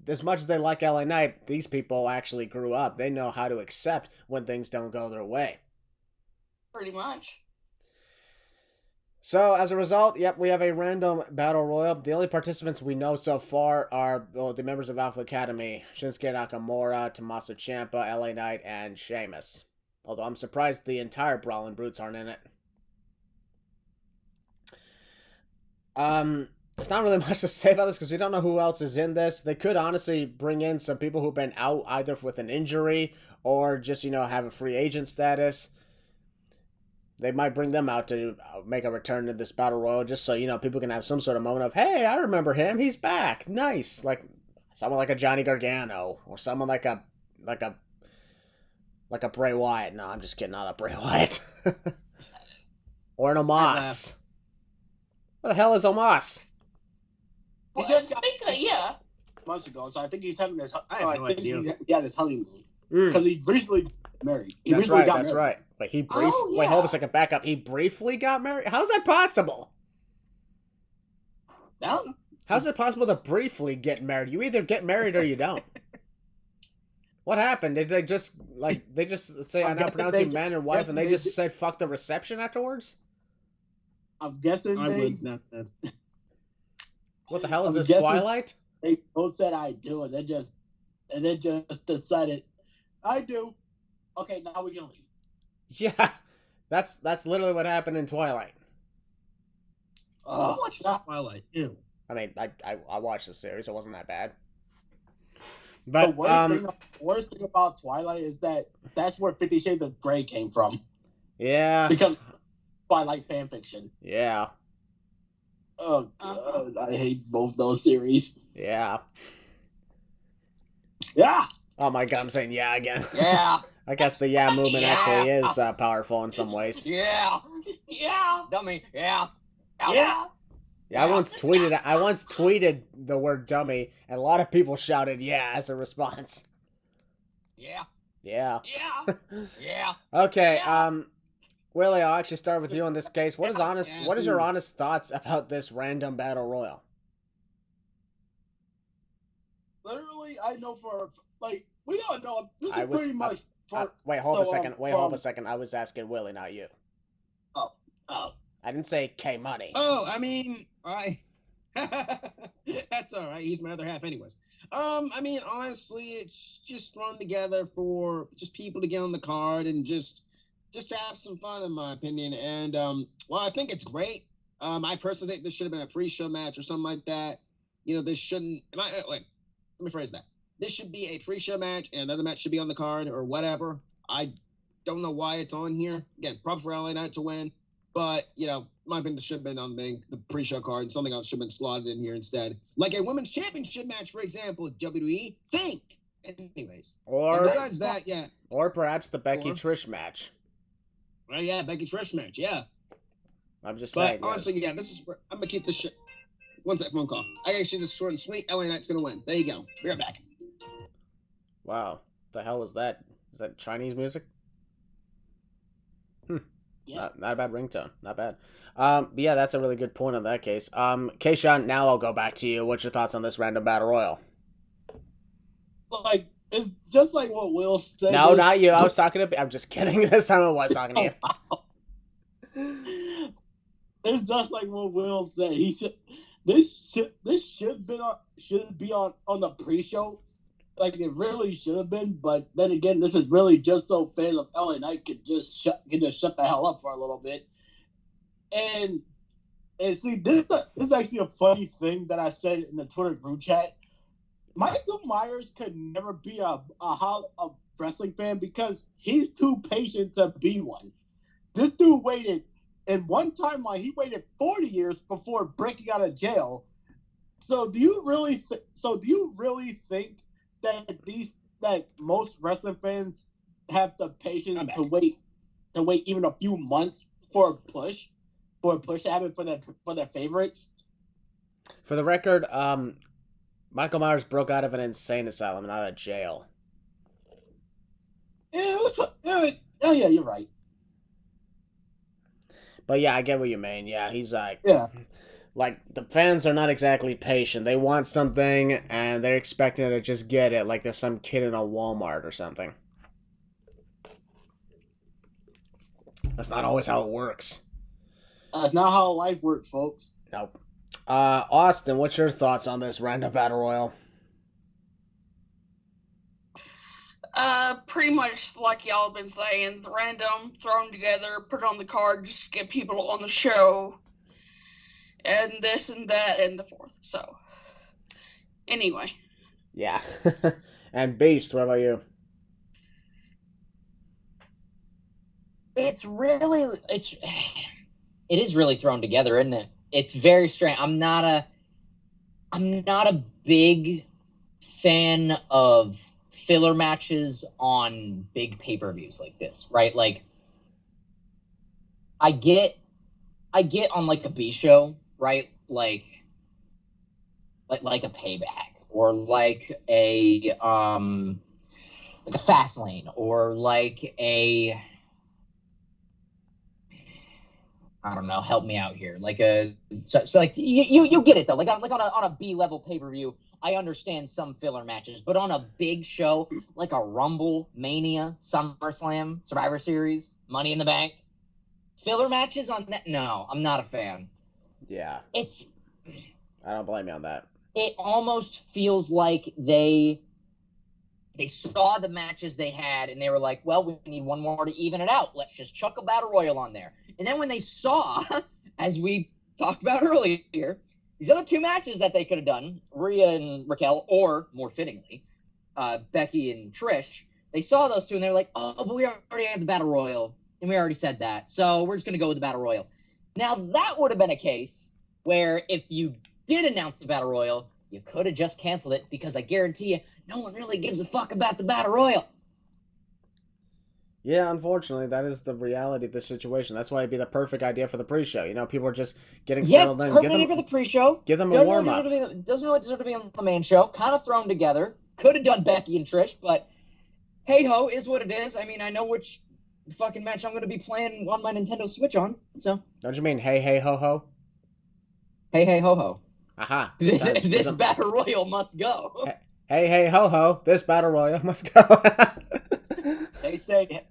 S1: As much as they like LA Knight, these people actually grew up. They know how to accept when things don't go their way.
S3: Pretty much.
S1: So, as a result, yep, we have a random battle royal. The only participants we know so far are the members of Alpha Academy: Shinsuke Nakamura, Tommaso Ciampa, LA Knight, and Sheamus. Although I'm surprised the entire Brawling Brutes aren't in it. There's not really much to say about this because we don't know who else is in this. They could honestly bring in some people who've been out either with an injury or just, have a free agent status. They might bring them out to make a return to this battle royal just so, people can have some sort of moment of, hey, I remember him. He's back. Nice. Like someone like a Johnny Gargano or someone like a Bray Wyatt. No, I'm just kidding. Not a Bray Wyatt. Or an Omos. What the hell is Omos?
S3: Well, speaking of, yeah.
S5: Months ago, so I think he's having his.
S2: I have no idea.
S5: He had his honeymoon because he recently married.
S1: That's right. Wait, wait, hold a second. Back up. He briefly got married. How's that possible?
S5: No.
S1: How's it possible to briefly get married? You either get married or you don't. What happened? Did they just say I'm not pronouncing man and wife, and they just said fuck the reception afterwards?
S5: I'm guessing
S1: What the hell is this, Twilight?
S5: They both said I do, and then just decided I do. Okay, now we can leave.
S1: Yeah, that's literally what happened in Twilight.
S2: I watched Twilight. Ew.
S1: I mean, I watched the series. It wasn't that bad. But
S5: the worst thing about Twilight is that's where 50 Shades of Grey came from.
S1: Yeah.
S5: Because Twilight fanfiction.
S1: Yeah.
S5: Oh God, I hate both those series.
S1: Yeah.
S5: Yeah.
S1: Oh my God, I'm saying yeah again.
S4: Yeah.
S1: I guess the yeah movement actually is powerful in some ways.
S4: Yeah.
S3: Yeah.
S4: Dummy. Yeah.
S3: Yeah.
S1: Yeah, I once tweeted the word dummy, and a lot of people shouted yeah as a response.
S4: Yeah.
S1: Yeah.
S3: Yeah.
S4: Yeah.
S1: Okay,
S3: Yeah.
S1: Willie, I'll actually start with you in this case. What is your honest thoughts about this random battle royal?
S5: Literally, I know we all know this is pretty much.
S1: Wait, hold a second. I was asking Willie, not you.
S5: Oh.
S1: I didn't say K Money.
S2: Oh, I mean, that's all right. He's my other half, anyways. I mean, honestly, it's just thrown together for just people to get on the card and just to have some fun, in my opinion. And well, I think it's great. I personally think this should have been a pre-show match or something like that. This shouldn't. Wait, let me phrase that. This should be a pre-show match, and another match should be on the card or whatever. I don't know why it's on here. Again, probably for LA Knight to win. But, my opinion, this should have been on the pre-show card, and something else should have been slotted in here instead. Like a women's championship match, for example, WWE. Think. Anyways.
S1: Or
S2: besides that, yeah.
S1: Or perhaps the Becky Trish match.
S2: Well, yeah, Becky Trish match, yeah.
S1: I'm just saying.
S2: But honestly, yeah, I'm going to keep this shit. One sec, phone call. I actually just short and sweet. LA Knight's going to win. There you go. Be right back.
S1: Wow. The hell was that? Is that Chinese music?
S5: Yeah.
S1: Not a bad ringtone. Not bad. But yeah, that's a really good point in that case. Keshawn, now I'll go back to you. What's your thoughts on this random battle royal?
S5: It's just like what Will said.
S1: No, not you. I was talking to. I'm just kidding. This time I was talking to
S5: you. It's just like what Will said. He should. This should be on the pre-show. Like it really should have been, but then again, this is really just so fans of LA Knight could just shut the hell up for a little bit. And see, this is actually a funny thing that I said in the Twitter group chat. Michael Myers could never be a wrestling fan because he's too patient to be one. This dude waited, and one timeline he waited 40 years before breaking out of jail. So do you really think that most wrestling fans have the patience to wait even a few months for a push to happen for their favorites?
S1: For the record, Michael Myers broke out of an insane asylum, not a jail.
S5: Yeah, you're right.
S1: But yeah, I get what you mean. Yeah, he's like,
S5: yeah.
S1: Like, the fans are not exactly patient. They want something, and they're expecting to just get it, like there's some kid in a Walmart or something. That's not always how it works.
S5: That's not how life works, folks.
S1: Nope. Austin, what's your thoughts on this random battle royal?
S3: Pretty much like y'all have been saying, random, thrown together, put on the card just to get people on the show, and this and that and the fourth. So, anyway.
S1: Yeah. And Beast, what about you?
S4: It is really thrown together, isn't it? It's very strange. I'm not a big fan of filler matches on big pay-per-views like this, right? Like, I get on like a B show, right? Like a Payback, or like a Fastlane, or like a, I don't know, help me out here. Like so like you get it though. Like on a B level pay-per-view, I understand some filler matches, but on a big show like a Rumble, Mania, SummerSlam, Survivor Series, Money in the Bank, filler matches on that, no, I'm not a fan.
S1: Yeah.
S4: I
S1: don't blame you on that.
S4: It almost feels like they saw the matches they had and they were like, well, we need one more to even it out. Let's just chuck a battle royal on there. And then when they saw, as we talked about earlier, these other two matches that they could have done, Rhea and Raquel, or more fittingly, Becky and Trish, they saw those two and they're like, oh, but we already had the battle royal and we already said that. So we're just going to go with the battle royal. Now that would have been a case where if you did announce the battle royal, you could have just canceled it, because I guarantee you, no one really gives a fuck about the battle royal.
S1: Yeah, unfortunately, that is the reality of the situation. That's why it'd be the perfect idea for the pre-show. You know, people are just getting settled in.
S4: Perfect idea for the pre-show.
S1: Give them a warm-up.
S4: Doesn't really deserve to be on the main show. Kind of thrown together. Could have done Becky and Trish, but hey-ho, is what it is. I mean, I know which fucking match I'm going to be playing on my Nintendo Switch on, so.
S1: Don't you mean hey-hey-ho-ho?
S4: Hey-hey-ho-ho.
S1: Aha.
S4: This battle royal must go.
S1: Hey-hey-ho-ho, this battle royal must go.
S5: They say,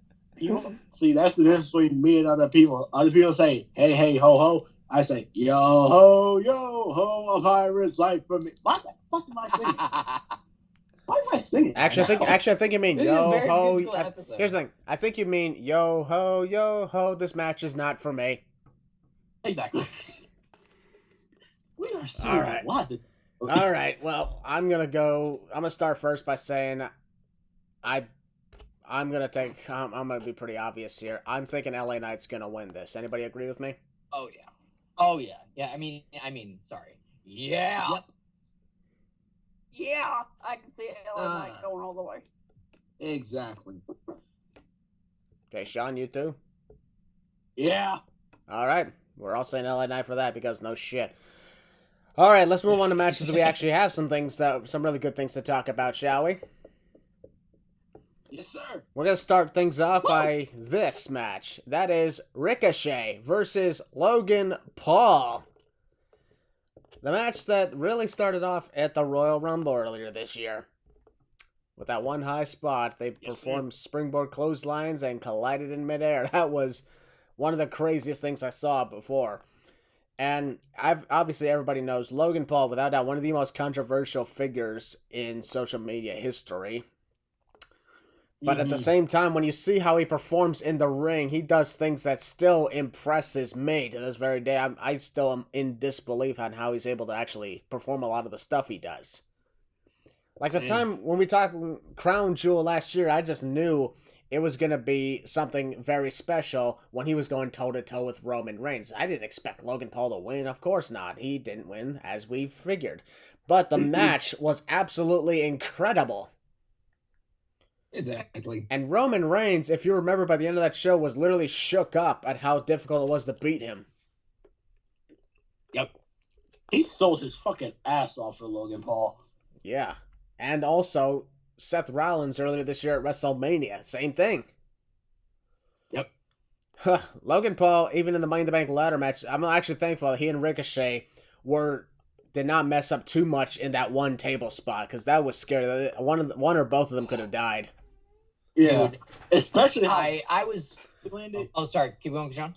S5: see, that's the difference between me and other people. Other people say, hey, hey, ho, ho. I say, yo, ho, a pirate's life for me. What the fuck am I singing? Why am I singing?
S1: Actually, I think you mean yo, ho. Here's the thing. I think you mean yo, ho, this match is not for me.
S5: Exactly. We are singing
S1: all right.
S5: a lot.
S1: All right, well, I'm going to start first by saying I'm going to be pretty obvious here. I'm thinking LA Knight's going to win this. Anybody agree with me?
S4: Oh, yeah. Yeah, I mean, sorry. Yeah.
S5: Yep.
S3: Yeah, I can see LA Knight going all the way.
S2: Exactly.
S1: Okay, Sean, you too?
S5: Yeah.
S1: All right. We're all saying LA Knight for that because no shit. All right, let's move on to matches. We actually have some really good things to talk about, shall we?
S5: Yes, sir.
S1: We're going to start things off by this match. That is Ricochet versus Logan Paul. The match that really started off at the Royal Rumble earlier this year. With that one high spot, they performed springboard clotheslines and collided in midair. That was one of the craziest things I saw before. And obviously everybody knows Logan Paul, without doubt, one of the most controversial figures in social media history. But at the same time, when you see how he performs in the ring, he does things that still impresses me to this very day. I still am in disbelief on how he's able to actually perform a lot of the stuff he does. Like the time when we talked Crown Jewel last year, I just knew it was going to be something very special when he was going toe-to-toe with Roman Reigns. I didn't expect Logan Paul to win. Of course not. He didn't win, as we figured. But the match was absolutely incredible.
S2: Exactly.
S1: And Roman Reigns, if you remember by the end of that show, was literally shook up at how difficult it was to beat him.
S5: Yep. He sold his fucking ass off for Logan Paul.
S1: Yeah. And also, Seth Rollins earlier this year at WrestleMania. Same thing.
S5: Yep.
S1: Logan Paul, even in the Money in the Bank ladder match, I'm actually thankful that he and Ricochet did not mess up too much in that one table spot, because that was scary. One or both of them could have died.
S5: Yeah. Especially how...
S4: I was
S5: landed.
S4: Oh, sorry. Keep going, Keshawn.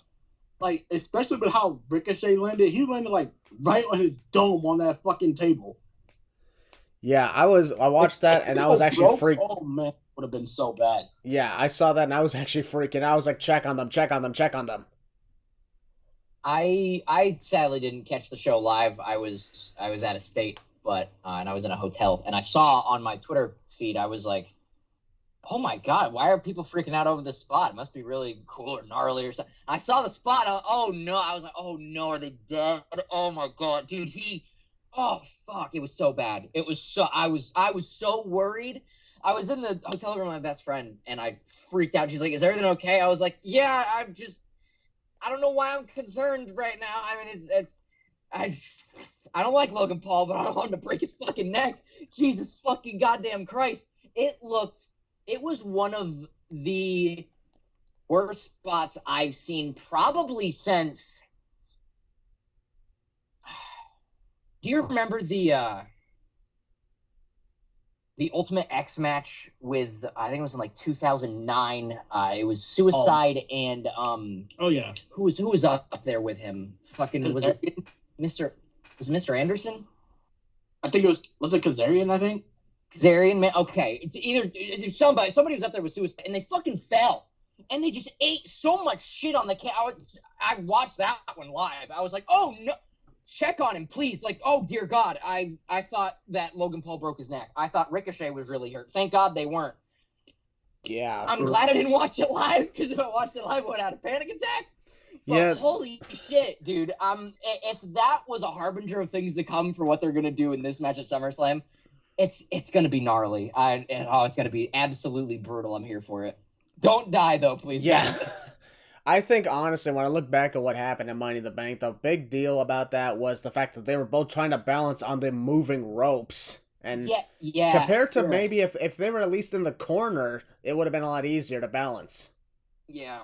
S5: Like, especially with how Ricochet landed, he landed like right on his dome on that fucking table.
S1: Yeah, I watched that and I was actually freaked.
S5: Oh man, would have been so bad.
S1: Yeah, I saw that and I was actually freaking. I was like, check on them, check on them, check on them.
S4: I sadly didn't catch the show live. I was out of state, but and I was in a hotel, and I saw on my Twitter feed, I was like, oh my God, why are people freaking out over this spot? It must be really cool or gnarly or something. I saw the spot. Oh no, I was like, oh no, are they dead? Oh my God, dude, oh fuck, it was so bad. It was so I was so worried. I was in the hotel room with my best friend, and I freaked out. She's like, is everything okay? I was like, yeah, I don't know why I'm concerned right now. I mean, I don't like Logan Paul, but I don't want him to break his fucking neck. Jesus fucking goddamn Christ. It was one of the worst spots I've seen probably since. Do you remember the Ultimate X match with, I think it was in like 2009. It was Suicide and
S5: Oh yeah.
S4: Who was up there with him? Fucking was it Mr. Anderson?
S5: I think it was it Kazarian, I think?
S4: Kazarian, man. Okay. Either somebody was up there with Suicide, and they fucking fell. And they just ate so much shit on the I watched that one live. I was like, oh no. Check on him, please. Like, oh dear God, I thought that Logan Paul broke his neck. I thought Ricochet was really hurt. Thank God they weren't.
S1: Yeah.
S4: I'm glad I didn't watch it live, because if I watched it live, I would have had a panic attack. But
S1: Yeah.
S4: holy shit, dude. If that was a harbinger of things to come for what they're gonna do in this match at SummerSlam, it's gonna be gnarly. It's gonna be absolutely brutal. I'm here for it. Don't die though, please.
S1: Yeah.
S4: guys.
S1: I think, honestly, when I look back at what happened in Money in the Bank, the big deal about that was the fact that they were both trying to balance on the moving ropes. And
S4: yeah.
S1: compared to maybe if they were at least in the corner, it would have been a lot easier to balance.
S4: Yeah.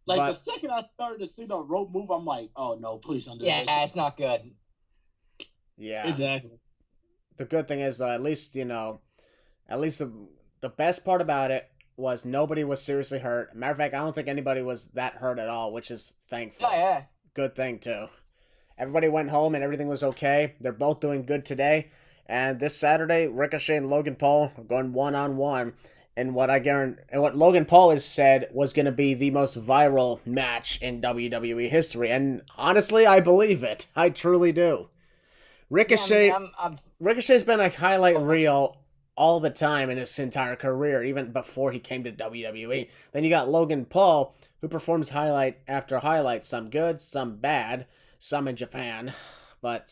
S5: Like, the second I started to see the rope move, I'm like, oh no, please don't do this.
S4: Yeah, it's not good.
S1: Yeah.
S5: Exactly.
S1: The good thing is, at least the best part about it was nobody was seriously hurt. Matter of fact, I don't think anybody was that hurt at all, which is thankful.
S4: Yeah.
S1: Good thing, too. Everybody went home and everything was okay. They're both doing good today. And this Saturday, Ricochet and Logan Paul are going one-on-one. And what Logan Paul has said was going to be the most viral match in WWE history. And honestly, I believe it. I truly do. Ricochet, Ricochet's been a highlight reel all the time in his entire career, even before he came to WWE. Then you got Logan Paul, who performs highlight after highlight, some good, some bad, some in Japan, but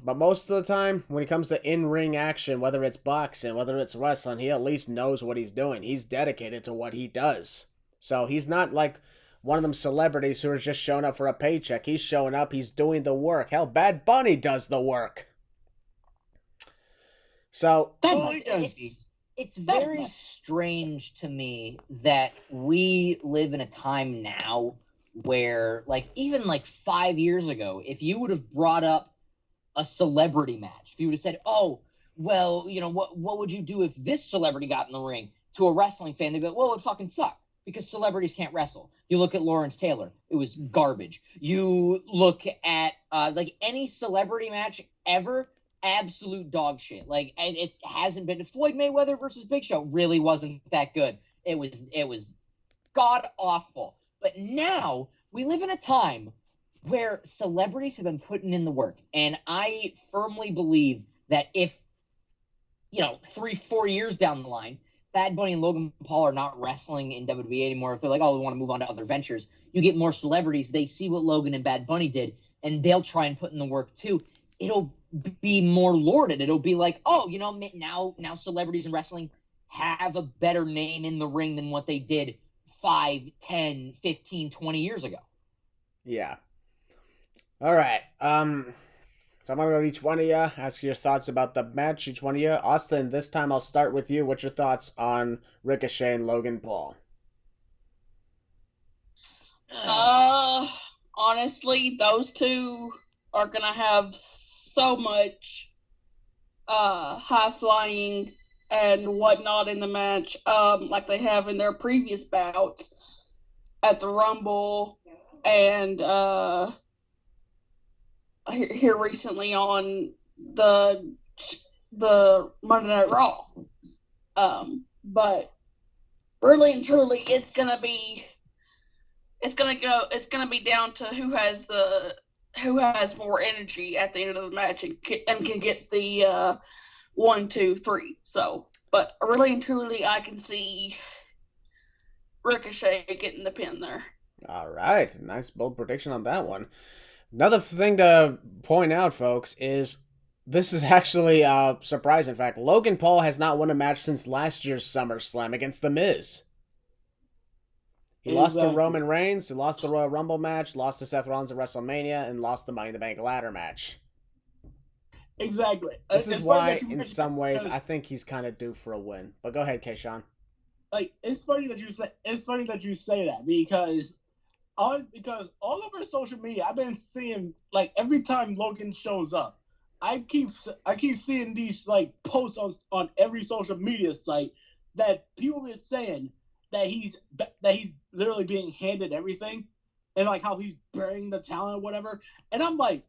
S1: most of the time, when it comes to in-ring action, whether it's boxing, whether it's wrestling, he at least knows what he's doing. He's dedicated to what he does. So he's not like one of them celebrities who are just showing up for a paycheck. He's showing up, he's doing the work. Hell, Bad Bunny does the work. So
S4: it's very strange to me that we live in a time now where, like, even like 5 years ago, if you would have brought up a celebrity match, if you would have said, oh, well, what would you do if this celebrity got in the ring, to a wrestling fan, they'd be like, well, it would fucking suck, because celebrities can't wrestle. You look at Lawrence Taylor, it was garbage. You look at like any celebrity match ever, absolute dog shit. Like, it hasn't been. Floyd Mayweather versus Big Show really wasn't that good. It was god awful. But now we live in a time where celebrities have been putting in the work, and I firmly believe that if 3-4 years down the line, Bad Bunny and Logan Paul are not wrestling in WWE anymore, if they're like, oh, we want to move on to other ventures, you get more celebrities. They see what Logan and Bad Bunny did, and they'll try and put in the work too. It'll be more lauded. It'll be like, oh, now celebrities in wrestling have a better name in the ring than what they did 5, 10, 15, 20 years ago.
S1: Yeah. All right. So I'm going to go to each one of you, ask your thoughts about the match, each one of you. Austin, this time I'll start with you. What's your thoughts on Ricochet and Logan Paul?
S3: Honestly, those two are going to have so much high flying and whatnot in the match, like they have in their previous bouts. at the Rumble and here recently on the Monday Night Raw. But really and truly, it's gonna be down to who has more energy at the end of the match and can get the 1, 2, 3. So, but really and truly, I can see Ricochet getting the pin there.
S1: All right, nice bold prediction on that one. Another thing to point out, folks, is this is actually a surprise. In fact, Logan Paul has not won a match since last year's SummerSlam against The Miz. He lost to Roman Reigns, he lost the Royal Rumble match, lost to Seth Rollins at WrestleMania, and lost the Money in the Bank ladder match.
S5: Exactly.
S1: This is why, in some ways, I think he's kind of due for a win. But go ahead, Keshawn.
S5: Like, it's funny that you say that because all over social media, I've been seeing, like, every time Logan shows up, I keep seeing these, like, posts on every social media site that people are saying that he's literally being handed everything, and like how he's burying the talent or whatever. And I'm like,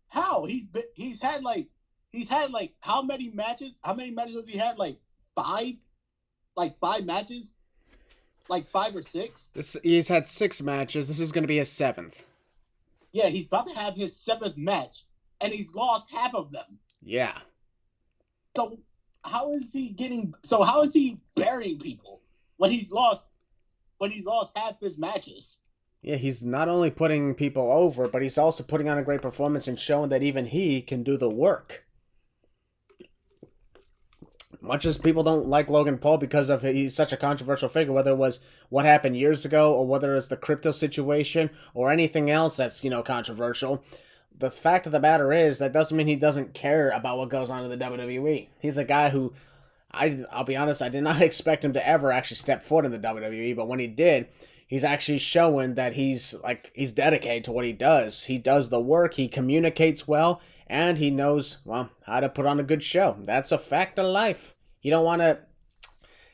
S5: how he's had how many matches? How many matches has he had? Like five matches, like 5 or 6.
S1: He's had 6 matches. This is going to be his 7th.
S5: Yeah, he's about to have his 7th match, and he's lost half of them.
S1: Yeah.
S5: So how is he burying people when he's lost half his matches?
S1: Yeah, he's not only putting people over, but he's also putting on a great performance and showing that even he can do the work. Much as people don't like Logan Paul because of he's such a controversial figure, whether it was what happened years ago or whether it's the crypto situation or anything else that's, controversial, the fact of the matter is that doesn't mean he doesn't care about what goes on in the WWE. He's a guy who, I'll be honest, I did not expect him to ever actually step foot in the WWE, but when he did, he's actually showing that he's dedicated to what he does. He does the work, he communicates well, and he knows, how to put on a good show. That's a fact of life. You don't want to...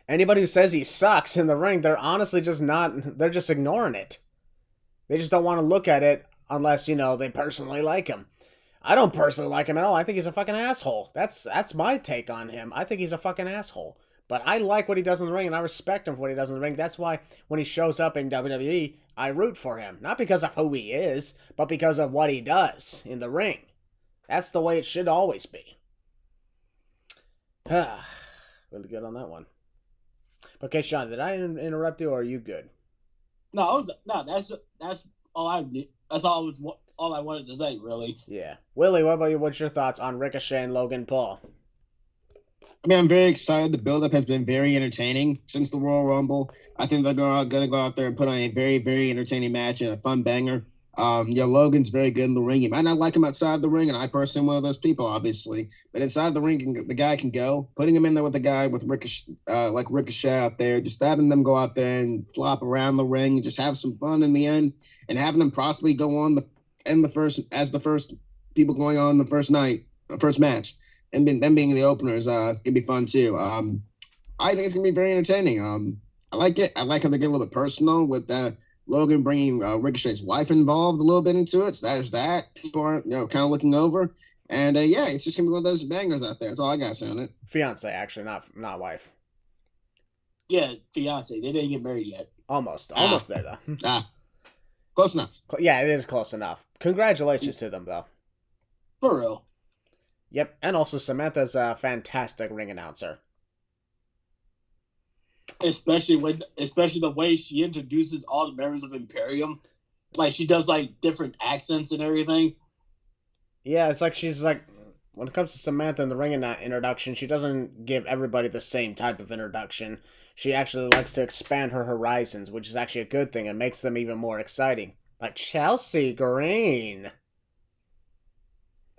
S1: Anybody who says he sucks in the ring, they're honestly just not... They're just ignoring it. They just don't want to look at it unless, they personally like him. I don't personally like him at all. I think he's a fucking asshole. That's my take on him. I think he's a fucking asshole. But I like what he does in the ring, and I respect him for what he does in the ring. That's why when he shows up in WWE, I root for him. Not because of who he is, but because of what he does in the ring. That's the way it should always be. Really good on that one. Okay, Sean, did I interrupt you, or are you good?
S5: No, that's all I need. That's all I wanted to say, really.
S1: Yeah. Willie, what about you? What's your thoughts on Ricochet and Logan Paul?
S2: I mean, I'm very excited. The build-up has been very entertaining since the Royal Rumble. I think they're going to go out there and put on a very, very entertaining match and a fun banger. Logan's very good in the ring. You might not like him outside the ring, and I personally am one of those people, obviously. But inside the ring, the guy can go. Putting him in there with a guy with Ricochet out there, just having them go out there and flop around the ring, just have some fun in the end, and having them possibly go on the first people going on the first match, and them being the openers, can be fun too. I think it's gonna be very entertaining. I like it. I like how they get a little bit personal with Logan bringing Ricochet's wife involved a little bit into it. So there's that. People are kind of looking over, and it's just gonna be one of those bangers out there. That's all I got to say on it.
S1: Fiance, actually, not wife.
S5: Yeah, fiance. They didn't get married yet.
S1: Almost there though.
S2: Close enough.
S1: Yeah, it is close enough. Congratulations to them though.
S5: For real.
S1: Yep, and also Samantha's a fantastic ring announcer.
S5: Especially the way she introduces all the members of Imperium, like she does like different accents and everything.
S1: Yeah, it's like she's like, when it comes to Samantha in the ring introduction, she doesn't give everybody the same type of introduction. She actually likes to expand her horizons, which is actually a good thing and makes them even more exciting. Like Chelsea Green.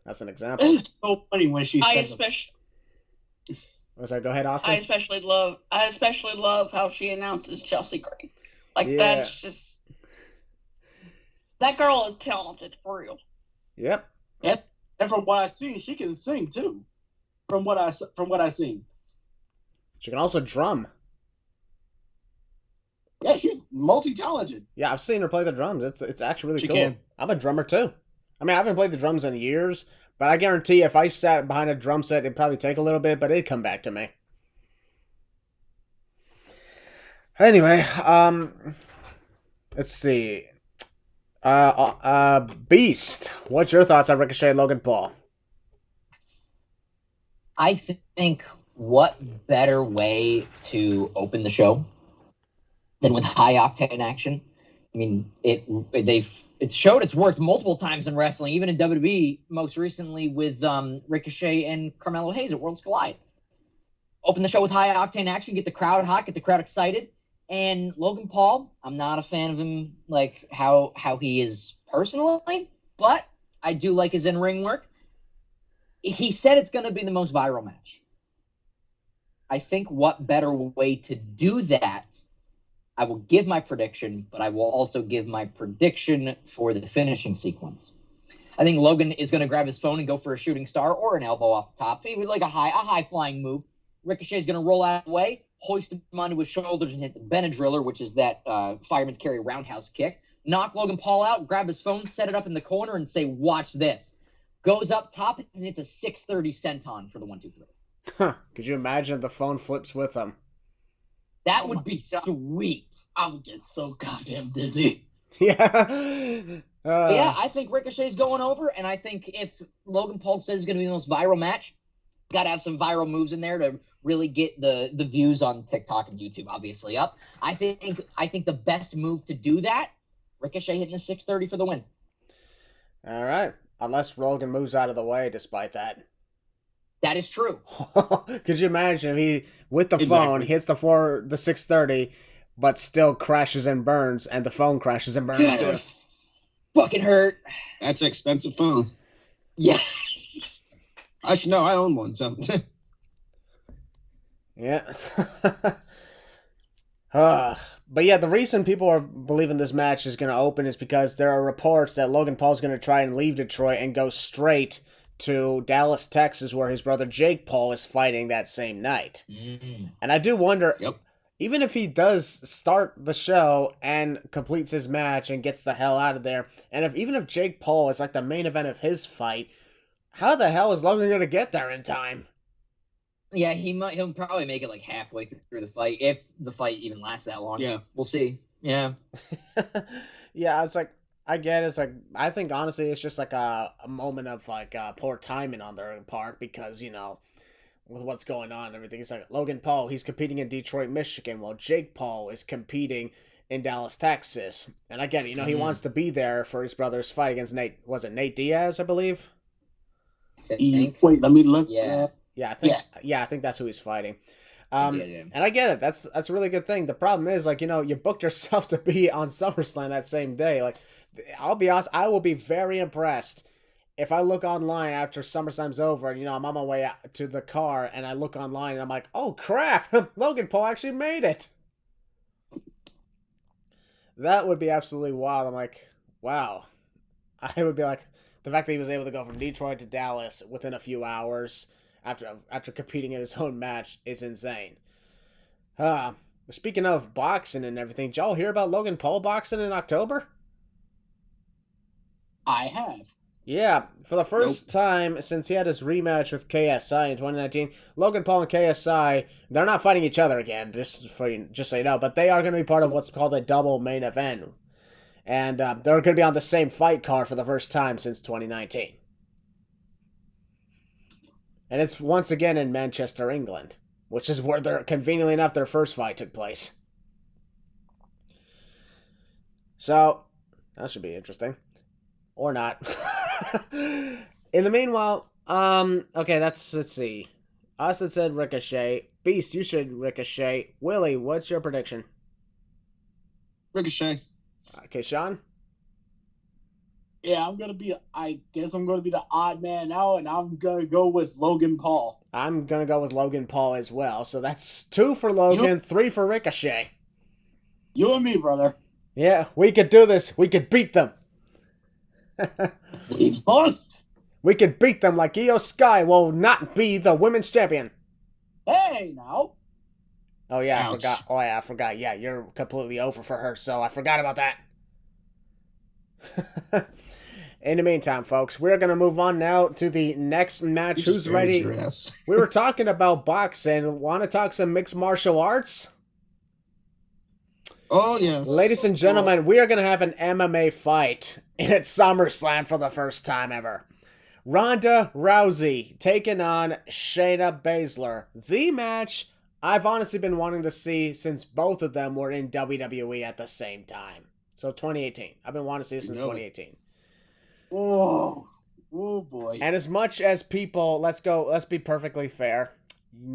S1: That's an example.
S5: It's so funny when she says
S1: Sorry, go ahead, Austin.
S3: I especially love how she announces Chelsea Green. That's just, that girl is talented for real.
S1: Yep.
S5: Yep. And from what I've seen, she can sing too. From what I've seen.
S1: She can also drum.
S5: Yeah, she's multi-talented.
S1: Yeah, I've seen her play the drums. It's actually really
S2: She
S1: cool.
S2: can.
S1: I'm a drummer too. I mean, I haven't played the drums in years, but I guarantee if I sat behind a drum set, it'd probably take a little bit, but it'd come back to me. Anyway, let's see. Beast, what's your thoughts on Ricochet and Logan Paul?
S4: I think what better way to open the show than with high octane action? I mean, it showed it's worked multiple times in wrestling, even in WWE, most recently with Ricochet and Carmelo Hayes at Worlds Collide. Open the show with high octane action, get the crowd hot, get the crowd excited. And Logan Paul, I'm not a fan of him, like how he is personally, but I do like his in-ring work. He said it's going to be the most viral match. I think what better way to do that? I will give my prediction, but I will also give my prediction for the finishing sequence. I think Logan is going to grab his phone and go for a shooting star or an elbow off the top. Maybe like a high flying move. Ricochet is going to roll out of the way, hoist him onto his shoulders and hit the Benadryller, which is that fireman's carry roundhouse kick. Knock Logan Paul out, grab his phone, set it up in the corner, and say, "Watch this." Goes up top and hits a 630 senton for the 1-2-3.
S1: Huh. Could you imagine if the phone flips with him?
S4: That would be sweet.
S5: I would get so goddamn dizzy.
S1: Yeah.
S4: Yeah, I think Ricochet's going over, and I think if Logan Paul says it's going to be the most viral match, got to have some viral moves in there to really get the views on TikTok and YouTube, obviously, up. I think the best move to do that, Ricochet hitting a 630 for the win.
S1: All right. Unless Logan moves out of the way despite that.
S4: That is true.
S1: Could you imagine if he, with the phone, hits the 630, but still crashes and burns, and the phone crashes and burns
S4: That
S1: too?
S4: would fucking hurt.
S2: That's an expensive phone.
S4: Yeah.
S2: I should know. I own one, so.
S1: Yeah. But yeah, the reason people are believing this match is going to open is because there are reports that Logan Paul's going to try and leave Detroit and go straight to Dallas, Texas, where his brother Jake Paul is fighting that same night.
S4: Mm.
S1: And I do wonder,
S2: Yep.
S1: even if he does start the show and completes his match and gets the hell out of there, and even if Jake Paul is like the main event of his fight, how the hell is Logan going to get there in time?
S4: Yeah, he'll probably make it like halfway through the fight, if the fight even lasts that long.
S2: Yeah.
S4: We'll see. Yeah.
S1: Yeah, it's like, I get it. It's like, I think honestly it's just like a moment of like poor timing on their part because, you know, with what's going on and everything. It's like Logan Paul, he's competing in Detroit, Michigan, while Jake Paul is competing in Dallas, Texas. And again, you know, he wants to be there for his brother's fight against Nate Diaz, I believe?
S4: I think.
S5: Wait, let me look.
S4: Yeah.
S1: Yeah, I think
S5: Yes.
S1: I think that's who he's fighting.
S4: Yeah.
S1: And I get it. That's a really good thing. The problem is, like, you know, you booked yourself to be on SummerSlam that same day. Like, I'll be honest, I will be very impressed if I look online after SummerSlam's over and, you know, I'm on my way out to the car and I look online and I'm like, oh crap, Logan Paul actually made it. That would be absolutely wild. I'm like, wow. I would be like, the fact that he was able to go from Detroit to Dallas within a few hours after competing in his own match is insane. Speaking of boxing and everything, did y'all hear about Logan Paul boxing in October?
S5: I have.
S1: Yeah, for the first time since he had his rematch with KSI in 2019, Logan Paul and KSI, they're not fighting each other again, just so you know, but they are going to be part of what's called a double main event. And they're going to be on the same fight card for the first time since 2019. And it's once again in Manchester, England, which is where, conveniently enough, their first fight took place. So, that should be interesting. Or not. In the meanwhile, okay, let's see. Austin said Ricochet. Beast, you said Ricochet. Willie, what's your prediction?
S2: Ricochet.
S1: Okay, Sean?
S5: Yeah, I guess I'm gonna be the odd man out, and I'm gonna go with Logan Paul.
S1: I'm going to go with Logan Paul as well. So that's 2 for Logan, 3 for Ricochet.
S5: You and me, brother.
S1: Yeah, we could do this. We could beat them.
S5: We must.
S1: We could beat them like Io Sky will not be the women's champion.
S5: Hey, now.
S1: Oh yeah, I
S2: Ouch.
S1: forgot. Oh yeah, I forgot. Yeah, you're completely over for her, so I forgot about that. In the meantime, folks, we're gonna move on now to the next match.
S2: You just
S1: Who's
S2: buried
S1: ready?
S2: your ass.
S1: We were talking about boxing. Want to talk some mixed martial arts?
S2: Oh yes.
S1: Ladies and gentlemen, we are going to have an MMA fight at SummerSlam for the first time ever. Ronda Rousey taking on Shayna Baszler. The match I've honestly been wanting to see since both of them were in WWE at the same time. So 2018. I've been wanting to see it since 2018.
S5: Oh boy.
S1: And as much as people, let's be perfectly fair.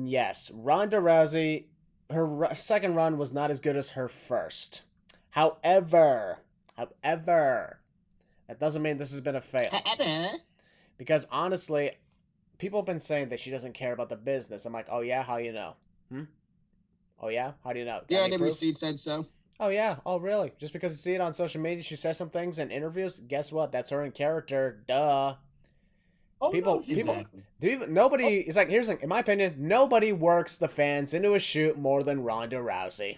S1: Yes, Ronda Rousey, her second run was not as good as her first. However, that doesn't mean this has been a fail. Because honestly, people have been saying that she doesn't care about the business. I'm like, oh yeah, how you know? Oh yeah, how do you know?
S2: Yeah, WC said so.
S1: Oh yeah, oh really? Just because you see it on social media, she says some things in interviews. Guess what? That's her in character. Duh. Nobody. It's like, here's the thing. In my opinion, nobody works the fans into a shoot more than Ronda Rousey.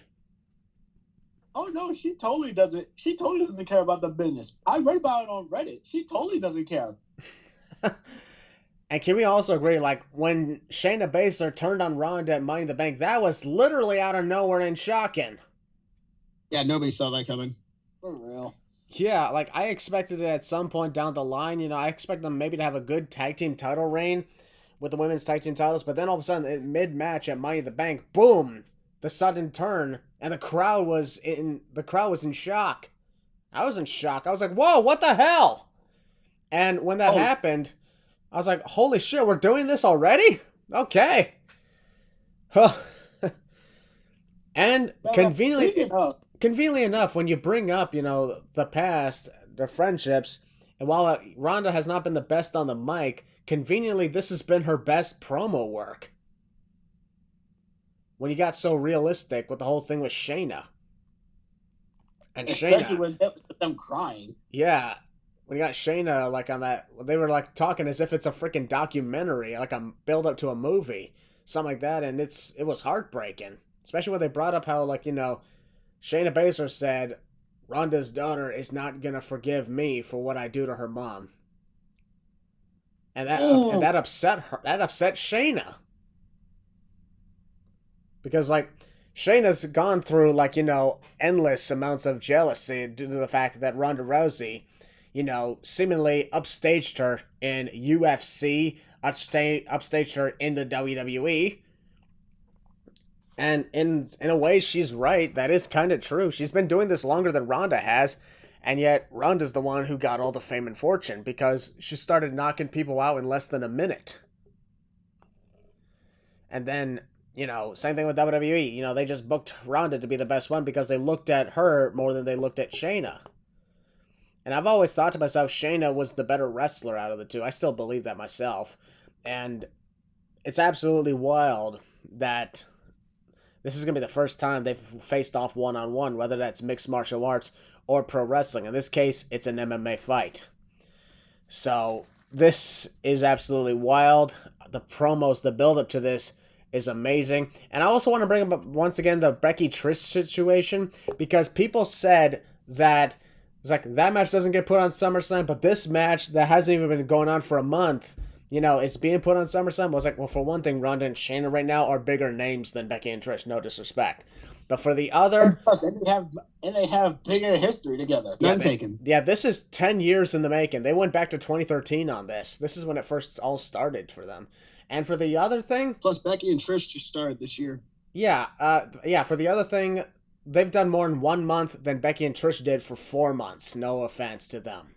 S5: Oh no, she totally doesn't. She totally doesn't care about the business. I read about it on Reddit. She totally doesn't care.
S1: And can we also agree, like, when Shayna Baszler turned on Ronda at Money in the Bank, that was literally out of nowhere and shocking.
S2: Yeah, nobody saw that coming.
S5: For real.
S1: Yeah, like, I expected it at some point down the line. You know, I expect them maybe to have a good tag team title reign with the women's tag team titles, but then all of a sudden, mid-match at Money in the Bank, boom, the sudden turn, and the crowd was in shock. I was in shock. I was like, whoa, what the hell? And when that happened, I was like, holy shit, we're doing this already? Okay. Huh. And conveniently enough, when you bring up, you know, the past, the friendships, and while Ronda has not been the best on the mic, conveniently, this has been her best promo work. When you got so realistic with the whole thing with Shayna. And
S5: especially
S1: Shayna.
S5: with them crying.
S1: Yeah. When you got Shayna, like, on that, they were, like, talking as if it's a freaking documentary, like a build-up to a movie, something like that, and it was heartbreaking. Especially when they brought up how, like, you know, Shayna Baszler said, Ronda's daughter is not gonna forgive me for what I do to her mom. And that upset her. That upset Shayna. Because, like, Shayna's gone through, like, you know, endless amounts of jealousy due to the fact that Ronda Rousey, you know, seemingly upstaged her in UFC, upstaged her in the WWE. And in a way, she's right. That is kind of true. She's been doing this longer than Ronda has, and yet Ronda's the one who got all the fame and fortune because she started knocking people out in less than a minute. And then, you know, same thing with WWE. You know, they just booked Ronda to be the best one because they looked at her more than they looked at Shayna. And I've always thought to myself, Shayna was the better wrestler out of the two. I still believe that myself. And it's absolutely wild that this is going to be the first time they've faced off one-on-one, whether that's mixed martial arts or pro wrestling. In this case, it's an MMA fight. So this is absolutely wild. The promos, the build-up to this is amazing. And I also want to bring up, once again, the Becky Trish situation, because people said that it's like, that match doesn't get put on SummerSlam, but this match that hasn't even been going on for a month, you know, is being put on SummerSlam. I was like, well, for one thing, Ronda and Shayna right now are bigger names than Becky and Trish, no disrespect. But for the other...
S5: And they have bigger history together.
S2: None taken.
S1: Yeah, this is 10 years in the making. They went back to 2013 on this. This is when it first all started for them. And for the other thing...
S2: Plus, Becky and Trish just started this year.
S1: Yeah, for the other thing, they've done more in 1 month than Becky and Trish did for 4 months. No offense to them.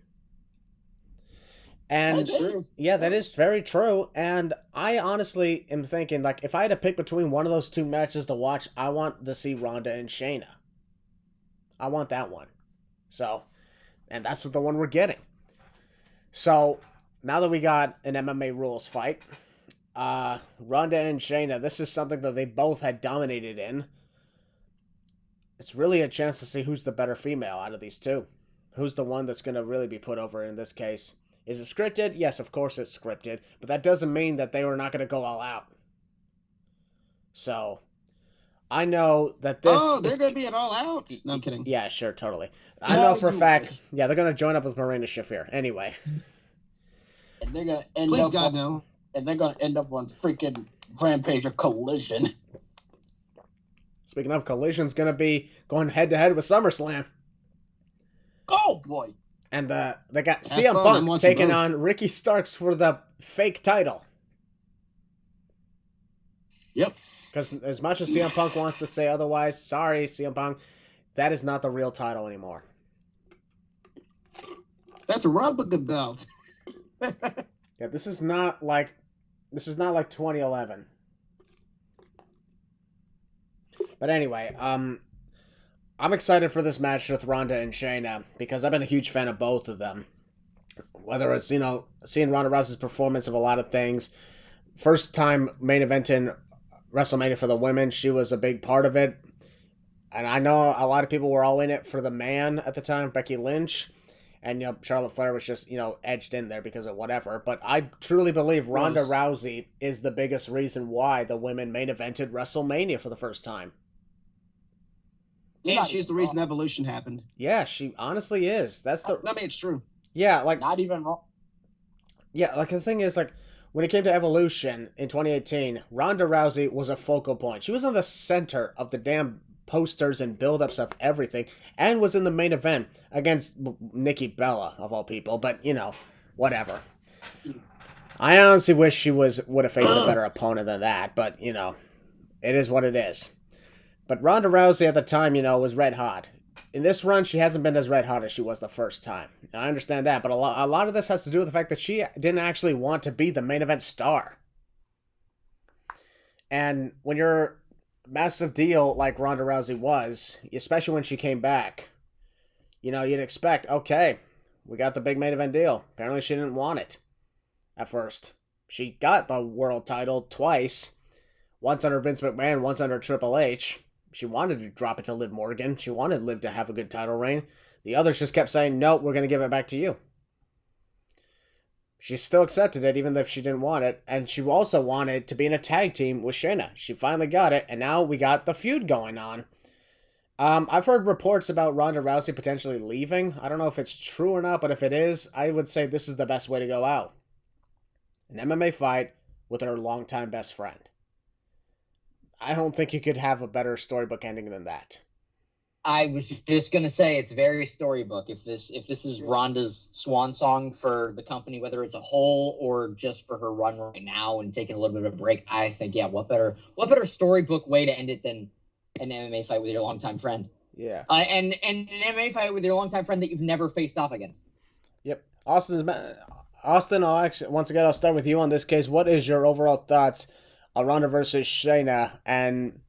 S1: And
S2: that's true.
S1: Yeah, that is very true. And I honestly am thinking, like, if I had to pick between one of those two matches to watch, I want to see Ronda and Shayna. I want that one. So, and that's what the one we're getting. So, now that we got an MMA rules fight, Ronda and Shayna, this is something that they both had dominated in. It's really a chance to see who's the better female out of these two. Who's the one that's going to really be put over in this case. Is it scripted? Yes, of course it's scripted. But that doesn't mean that they were not going to go all out. So, I know that this.
S2: Oh, they're going to be at All Out? No, I'm kidding.
S1: Yeah, sure, totally. I know for a fact. Yeah, they're gonna join up with Marina Shafir. Anyway.
S5: And they're gonna end
S2: Please
S5: up
S2: God
S5: on,
S2: no.
S5: And they're gonna end up on freaking Rampage or Collision.
S1: Speaking of, Collision's gonna be going head to head with SummerSlam.
S5: Oh boy!
S1: And they got
S2: Have
S1: CM
S2: fun, I'm
S1: Punk
S2: watching
S1: taking
S2: both.
S1: on Ricky Starks for the fake title.
S2: Yep.
S1: Because as much as CM Punk wants to say otherwise, sorry, CM Punk, that is not the real title anymore.
S2: That's a replica belt.
S1: Yeah, this is not like 2011. But anyway, I'm excited for this match with Ronda and Shayna because I've been a huge fan of both of them. Whether it's, seeing Ronda Rousey's performance of a lot of things. First time main event in WrestleMania for the women, she was a big part of it. And I know a lot of people were all in it for the man at the time, Becky Lynch. And, Charlotte Flair was just, edged in there because of whatever. But I truly believe Ronda Rousey is the biggest reason why the women main evented WrestleMania for the first time.
S2: And she's the reason Evolution happened.
S1: Yeah, she honestly is. That's the...
S2: I mean, it's true.
S1: Yeah, like...
S5: Not even wrong.
S1: Yeah, like, the thing is, like, when it came to Evolution in 2018, Ronda Rousey was a focal point. She was in the center of the damn posters and build-ups of everything, and was in the main event against Nikki Bella, of all people, but, whatever. I honestly wish she would have faced a better opponent than that, but, it is what it is. But Ronda Rousey at the time, was red hot. In this run, she hasn't been as red hot as she was the first time. And I understand that, but a lot of this has to do with the fact that she didn't actually want to be the main event star. And when you're massive deal like Ronda Rousey was, especially when she came back, you'd expect, okay, we got the big main event deal. Apparently she didn't want it at first. She got the world title twice, once under Vince McMahon, once under Triple H. She wanted to drop it to Liv Morgan. She wanted Liv to have a good title reign. The others just kept saying, nope, we're going to give it back to you. She still accepted it, even if she didn't want it. And she also wanted to be in a tag team with Shayna. She finally got it, and now we got the feud going on. I've heard reports about Ronda Rousey potentially leaving. I don't know if it's true or not, but if it is, I would say this is the best way to go out. An MMA fight with her longtime best friend. I don't think you could have a better storybook ending than that.
S4: I was just gonna say it's very storybook. If this is Ronda's swan song for the company, whether it's a whole or just for her run right now and taking a little bit of a break, I think what better storybook way to end it than an MMA fight with your longtime friend?
S1: Yeah.
S4: And an MMA fight with your longtime friend that you've never faced off against.
S1: Yep. Austin, I'll start with you on this case. What is your overall thoughts on Ronda versus Shayna, and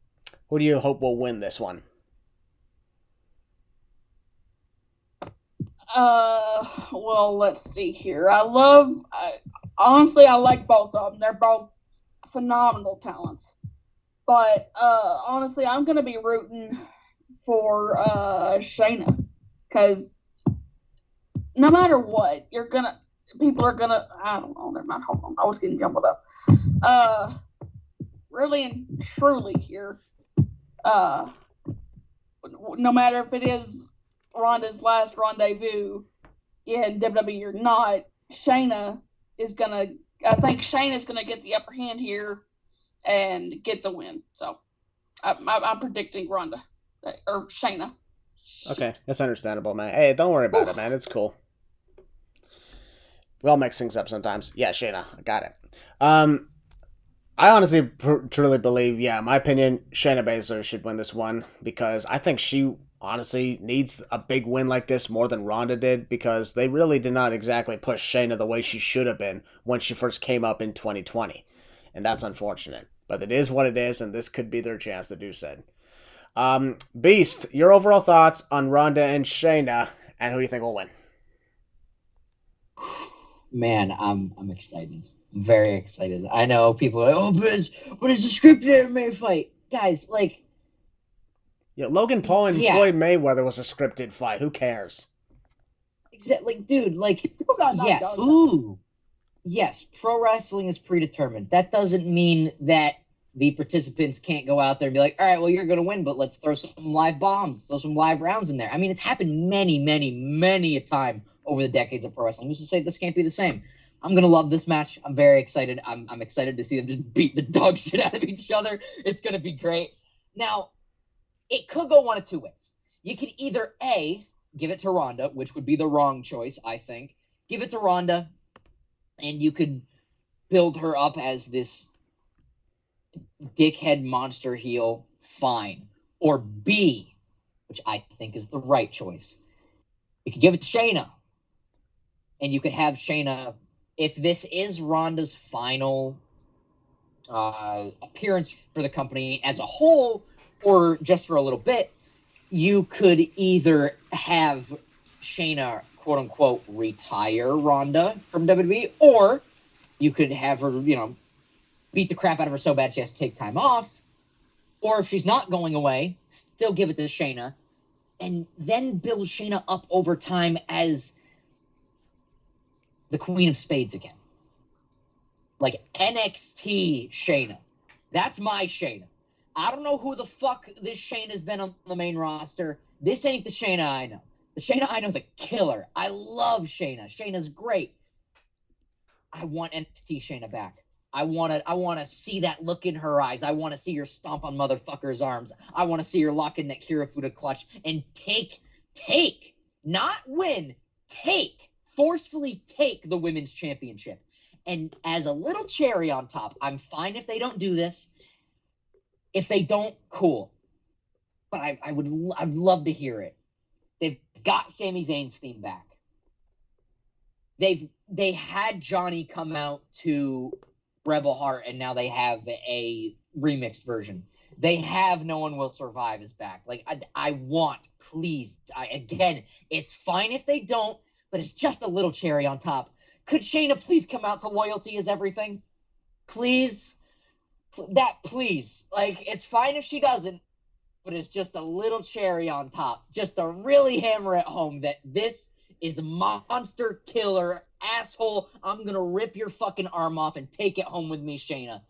S1: who do you hope will win this one?
S3: Well, let's see here. Honestly, I like both of them. They're both phenomenal talents. But, honestly, I'm going to be rooting for, Shayna. Because no matter what, people are going to, I don't know, never mind, hold on. I was getting jumbled up. Really and truly here, no matter if it is Ronda's last rendezvous in WWE or not, I think Shayna's gonna get the upper hand here and get the win. So I'm predicting Ronda or Shayna.
S1: Okay, that's understandable, man. Hey, don't worry about it, man. It's cool. We all mix things up sometimes. Yeah, Shayna, I got it. I honestly truly believe, my opinion, Shayna Baszler should win this one because I think she honestly needs a big win like this more than Ronda did because they really did not exactly push Shayna the way she should have been when she first came up in 2020. And that's unfortunate. But it is what it is, and this could be their chance to do so. Beast, your overall thoughts on Ronda and Shayna, and who you think will win?
S4: Man, I'm excited. I'm very excited. I know people are like, but it's a scripted MMA fight. Guys, like...
S1: Yeah, Logan Paul and Floyd Mayweather was a scripted fight. Who cares?
S4: Exactly, dude, like...
S5: Yes.
S2: Ooh.
S4: Yes, pro wrestling is predetermined. That doesn't mean that the participants can't go out there and be like, all right, well, you're going to win, but let's throw some live bombs, throw some live rounds in there. I mean, it's happened many a time over the decades of pro wrestling. Who's to say this can't be the same? I'm going to love this match. I'm very excited. I'm excited to see them just beat the dog shit out of each other. It's going to be great. Now, it could go one of two ways. You could either A, give it to Ronda, which would be the wrong choice, I think. Give it to Ronda, and you could build her up as this dickhead monster heel, fine. Or B, which I think is the right choice. You could give it to Shayna, and you could have Shayna, if this is Ronda's final appearance for the company as a whole, or just for a little bit, you could either have Shayna, quote unquote, retire Ronda from WWE, or you could have her, beat the crap out of her so bad she has to take time off. Or if she's not going away, still give it to Shayna, and then build Shayna up over time as the Queen of Spades again. Like NXT Shayna. That's my Shayna. I don't know who the fuck this Shayna's been on the main roster. This ain't the Shayna I know. The Shayna I know is a killer. I love Shayna. Shayna's great. I want NXT Shayna back. I want to see that look in her eyes. I want to see her stomp on motherfuckers' arms. I want to see her lock in that Kirifuda clutch and take, not win, forcefully take the women's championship. And as a little cherry on top, I'm fine if they don't do this. If they don't, cool. But I'd love to hear it. They've got Sami Zayn's theme back. They had Johnny come out to Rebel Heart, and now they have a remixed version. They have No One Will Survive is back. Like, I want, please, again, it's fine if they don't, but it's just a little cherry on top. Could Shayna please come out to Loyalty is Everything? Please? Please. Like, it's fine if she doesn't, but it's just a little cherry on top. Just to really hammer it home that this is a monster killer asshole. I'm going to rip your fucking arm off and take it home with me, Shayna.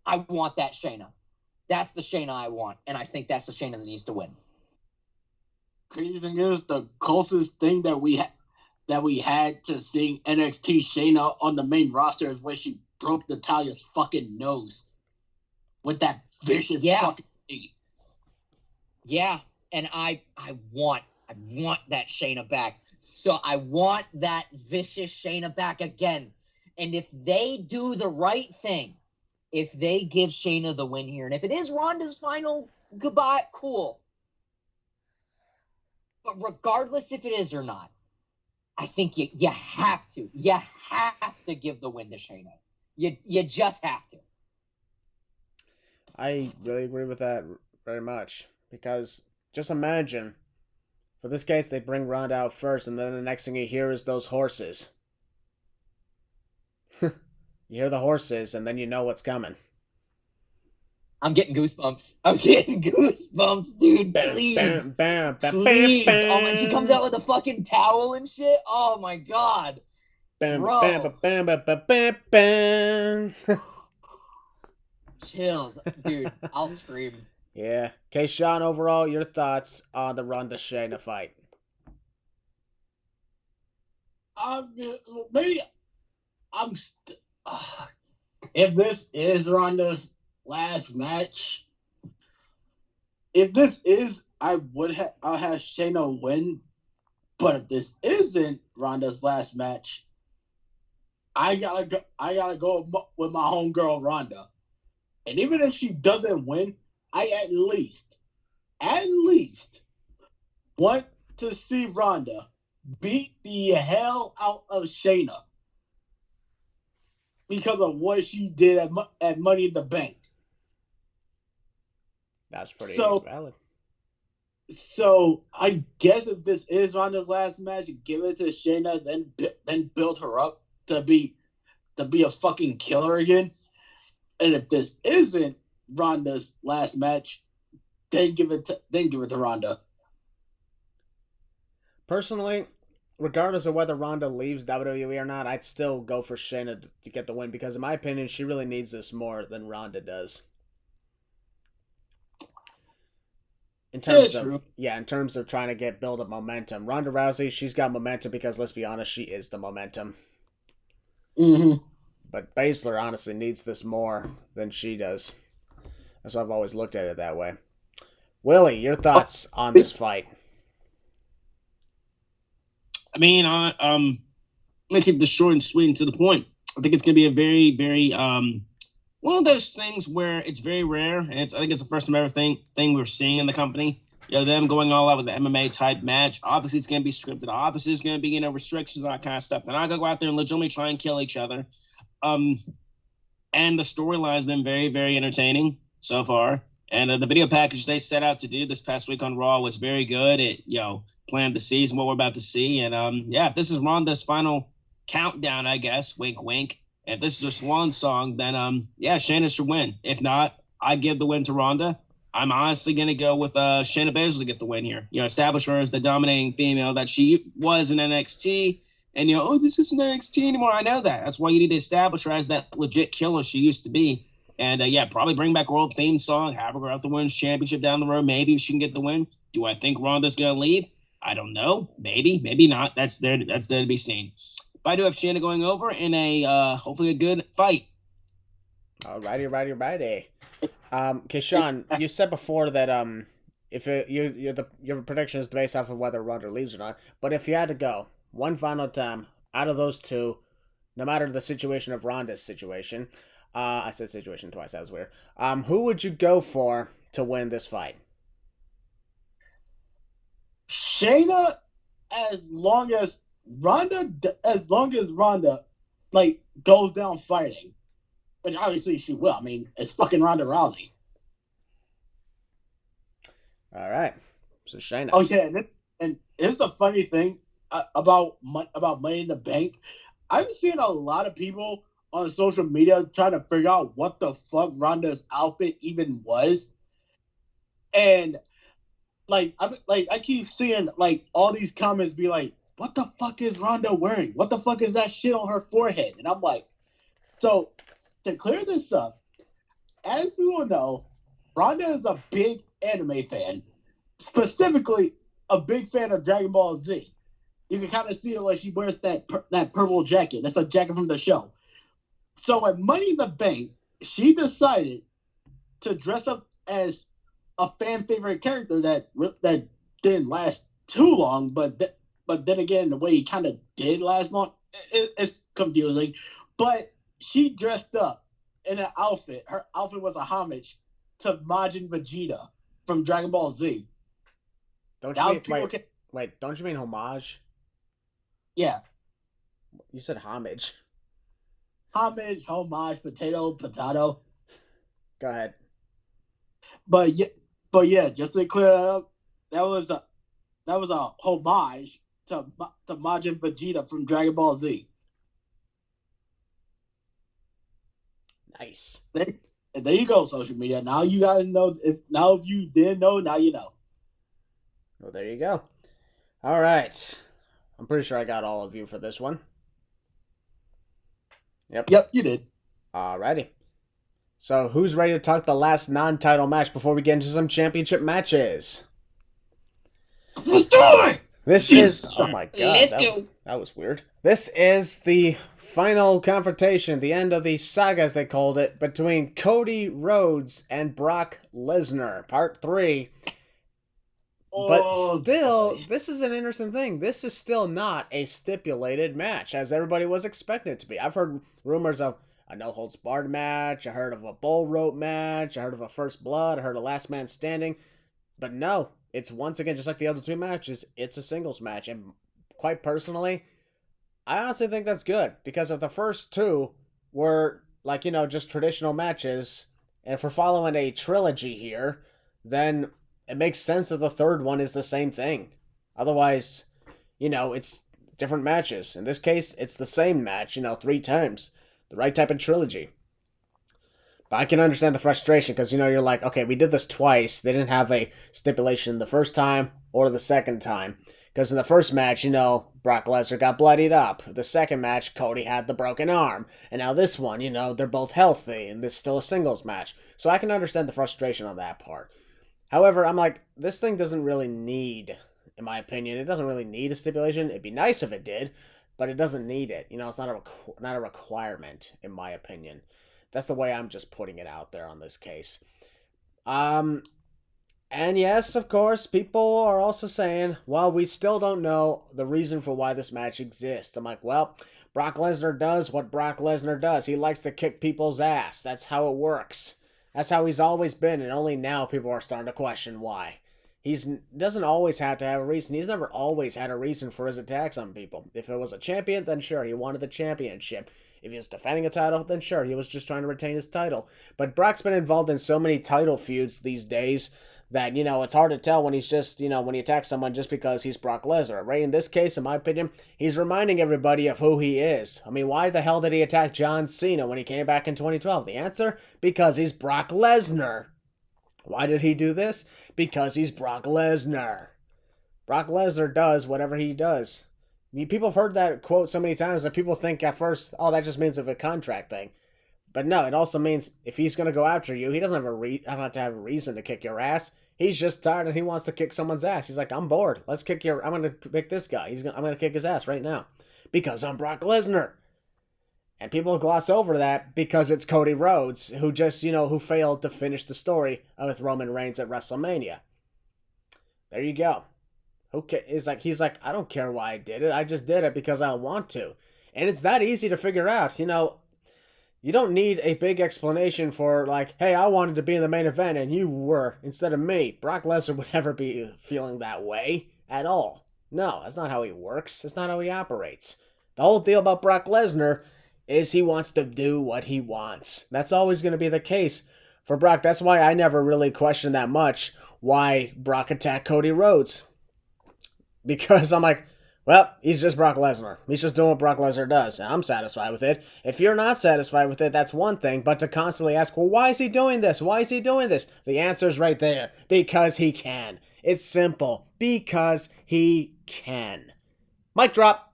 S4: I want that Shayna. That's the Shayna I want, and I think that's the Shayna that needs to win.
S5: Crazy thing is, the closest thing that we had to seeing NXT Shayna on the main roster is when she broke Natalia's fucking nose with that vicious fucking knee.
S4: Yeah, and I want that Shayna back. So I want that vicious Shayna back again. And if they do the right thing, if they give Shayna the win here, and if it is Ronda's final goodbye, cool. But regardless if it is or not, I think you have to. You have to give the win to Shayna. You just have to.
S1: I really agree with that very much. Because just imagine, for this case, they bring Ronda out first, and then the next thing you hear is those horses. You hear the horses, and then you know what's coming.
S4: I'm getting goosebumps. Dude. Please. Please. Oh, and she comes out with a fucking towel and shit. Oh, my God. Bro. Chills. Dude, I'll scream.
S1: Yeah. Keshawn, overall, your thoughts on the Ronda Shayna fight?
S5: If this is Ronda's last match, I'll have Shayna win. But if this isn't Ronda's last match, I gotta go with my homegirl Ronda. And even if she doesn't win, I at least want to see Ronda beat the hell out of Shayna because of what she did at Money in the Bank.
S1: That's pretty valid.
S5: So I guess if this is Ronda's last match, give it to Shayna, then build her up to be a fucking killer again. And if this isn't Ronda's last match, then give it to Ronda.
S1: Personally, regardless of whether Ronda leaves WWE or not, I'd still go for Shayna to get the win because, in my opinion, she really needs this more than Ronda does. in terms
S5: Yeah,
S1: of
S5: true.
S1: in terms of trying to build up momentum. Ronda Rousey, she's got momentum because let's be honest, she is the momentum.
S5: Mm-hmm.
S1: But Baszler honestly needs this more than she does. That's why I've always looked at it that way. Willie, your thoughts on this fight?
S2: I mean, I'm gonna keep this short and sweet and to the point. I think it's gonna be a very, very one of those things where it's very rare, and I think it's the first time ever thing we're seeing in the company. Them going all out with the MMA type match. Obviously, it's gonna be scripted. Obviously, it's gonna be restrictions and all that kind of stuff. They're not gonna go out there and legitimately try and kill each other. And the storyline's been very, very entertaining so far. And the video package they set out to do this past week on Raw was very good. It, planted the seeds and what we're about to see. And if this is Ronda's final countdown, I guess, wink, wink. If this is her swan song, then Shayna should win. If not, I give the win to Ronda. I'm honestly gonna go with Shayna Baszler to get the win here. Establish her as the dominating female that she was in NXT. And this isn't NXT anymore. I know that. That's why you need to establish her as that legit killer she used to be. And probably bring back her old theme song, have her go out the women's championship down the road. Maybe she can get the win. Do I think Ronda's gonna leave? I don't know. Maybe, maybe not. That's there to be seen. But I do have Shayna going over in a hopefully a good fight.
S1: Alrighty. Keshawn, you said before that if your prediction is based off of whether Ronda leaves or not, but if you had to go one final time out of those two, no matter the situation of Ronda's situation, I said situation twice. That was weird. Who would you go for to win this fight?
S5: Shayna, as long as Ronda goes down fighting, which obviously she will. I mean, it's fucking Ronda Rousey.
S1: All right, so Shayna.
S5: Oh yeah, and it's the funny thing about Money in the Bank. I've seen a lot of people on social media trying to figure out what the fuck Ronda's outfit even was, and I keep seeing all these comments be like, "What the fuck is Ronda wearing? What the fuck is that shit on her forehead?" And I'm like, so to clear this up, as we all know, Ronda is a big anime fan, specifically a big fan of Dragon Ball Z. You can kind of see it when she wears that purple jacket. That's a jacket from the show. So at Money in the Bank, she decided to dress up as a fan favorite character that didn't last too long, but then again, the way he kind of did last long, it's confusing. But she dressed up in an outfit. Her outfit was a homage to Majin Vegeta from Dragon Ball Z.
S1: Don't you mean homage?
S5: Yeah.
S1: You said homage.
S5: Homage, potato.
S1: Go ahead.
S5: But yeah, just to clear that up, that was a homage to Majin Vegeta from Dragon Ball Z.
S1: Nice.
S5: There you go, social media. Now you guys know. If you didn't know, now you know.
S1: Well, there you go. All right. I'm pretty sure I got all of you for this one.
S5: Yep, you did.
S1: Alrighty. So, who's ready to talk the last non-title match before we get into some championship matches?
S5: Let's do it!
S1: This is... Oh my god.
S3: Let's go.
S1: That was weird. This is the final confrontation, the end of the saga, as they called it, between Cody Rhodes and Brock Lesnar. Part 3. But still, this is an interesting thing. This is still not a stipulated match, as everybody was expecting it to be. I've heard rumors of a no-holds-barred match. I heard of a bull rope match. I heard of a first blood. I heard a last man standing. But no, it's once again, just like the other two matches, it's a singles match. And quite personally, I honestly think that's good. Because if the first two were, just traditional matches, and if we're following a trilogy here, then it makes sense that the third one is the same thing. Otherwise, it's different matches. In this case, it's the same match, 3 times. The right type of trilogy. But I can understand the frustration because, you're like, okay, we did this twice. They didn't have a stipulation the first time or the second time. Because in the first match, Brock Lesnar got bloodied up. The second match, Cody had the broken arm. And now this one, they're both healthy and it's still a singles match. So I can understand the frustration on that part. However, I'm like, this thing doesn't really need, in my opinion, it doesn't really need a stipulation. It'd be nice if it did, but it doesn't need it. You know, it's not a requirement, in my opinion. That's the way I'm just putting it out there on this case. And yes, of course, people are also saying, well, we still don't know the reason for why this match exists. I'm like, well, Brock Lesnar does what Brock Lesnar does. He likes to kick people's ass. That's how it works. That's how he's always been, and only now people are starting to question why. He doesn't always have to have a reason. He's never always had a reason for his attacks on people. If it was a champion, then sure, he wanted the championship. If he was defending a title, then sure, he was just trying to retain his title. But Brock's been involved in so many title feuds these days that, it's hard to tell when he's just, when he attacks someone just because he's Brock Lesnar, right? In this case, in my opinion, he's reminding everybody of who he is. I mean, why the hell did he attack John Cena when he came back in 2012? The answer? Because he's Brock Lesnar. Why did he do this? Because he's Brock Lesnar. Brock Lesnar does whatever he does. People have heard that quote so many times that people think at first, oh, that just means of a contract thing. But no, it also means if he's going to go after you, he doesn't have to have a reason to kick your ass. He's just tired and he wants to kick someone's ass. He's like, I'm bored. I'm going to pick this guy. I'm going to kick his ass right now. Because I'm Brock Lesnar. And people gloss over that because it's Cody Rhodes, who just, who failed to finish the story with Roman Reigns at WrestleMania. There you go. He's like, I don't care why I did it. I just did it because I want to. And it's that easy to figure out. You don't need a big explanation for, like, hey, I wanted to be in the main event and you were instead of me. Brock Lesnar would never be feeling that way at all. No, that's not how he works. That's not how he operates. The whole deal about Brock Lesnar is he wants to do what he wants. That's always going to be the case for Brock. That's why I never really questioned that much why Brock attacked Cody Rhodes. Because I'm like, well, he's just Brock Lesnar. He's just doing what Brock Lesnar does, and I'm satisfied with it. If you're not satisfied with it, that's one thing, but to constantly ask, well, why is he doing this? Why is he doing this? The answer's right there. Because he can. It's simple. Because he can. Mic drop.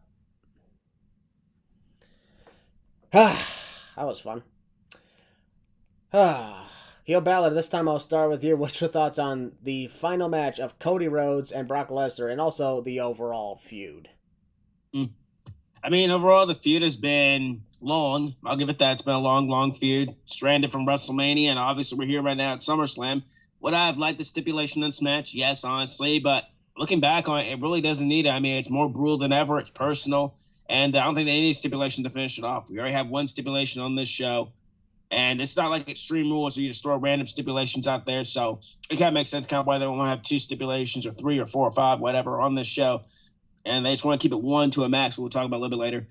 S1: That was fun. Heel Balor, this time I'll start with you. What's your thoughts on the final match of Cody Rhodes and Brock Lesnar, and also the overall feud?
S2: I mean, overall, the feud has been long. I'll give it that. It's been a long, long feud. Stranded from WrestleMania, and obviously we're here right now at SummerSlam. Would I have liked the stipulation in this match? Yes, honestly, but looking back on it, it really doesn't need it. I mean, it's more brutal than ever. It's personal, and I don't think they need stipulation to finish it off. We already have one stipulation on this show. And it's not like Extreme Rules where you just throw random stipulations out there. So it kind of makes sense kind of why they want to have two stipulations or three or four or five, whatever, on this show. And they just want to keep it one to a max. We'll talk about a little bit later.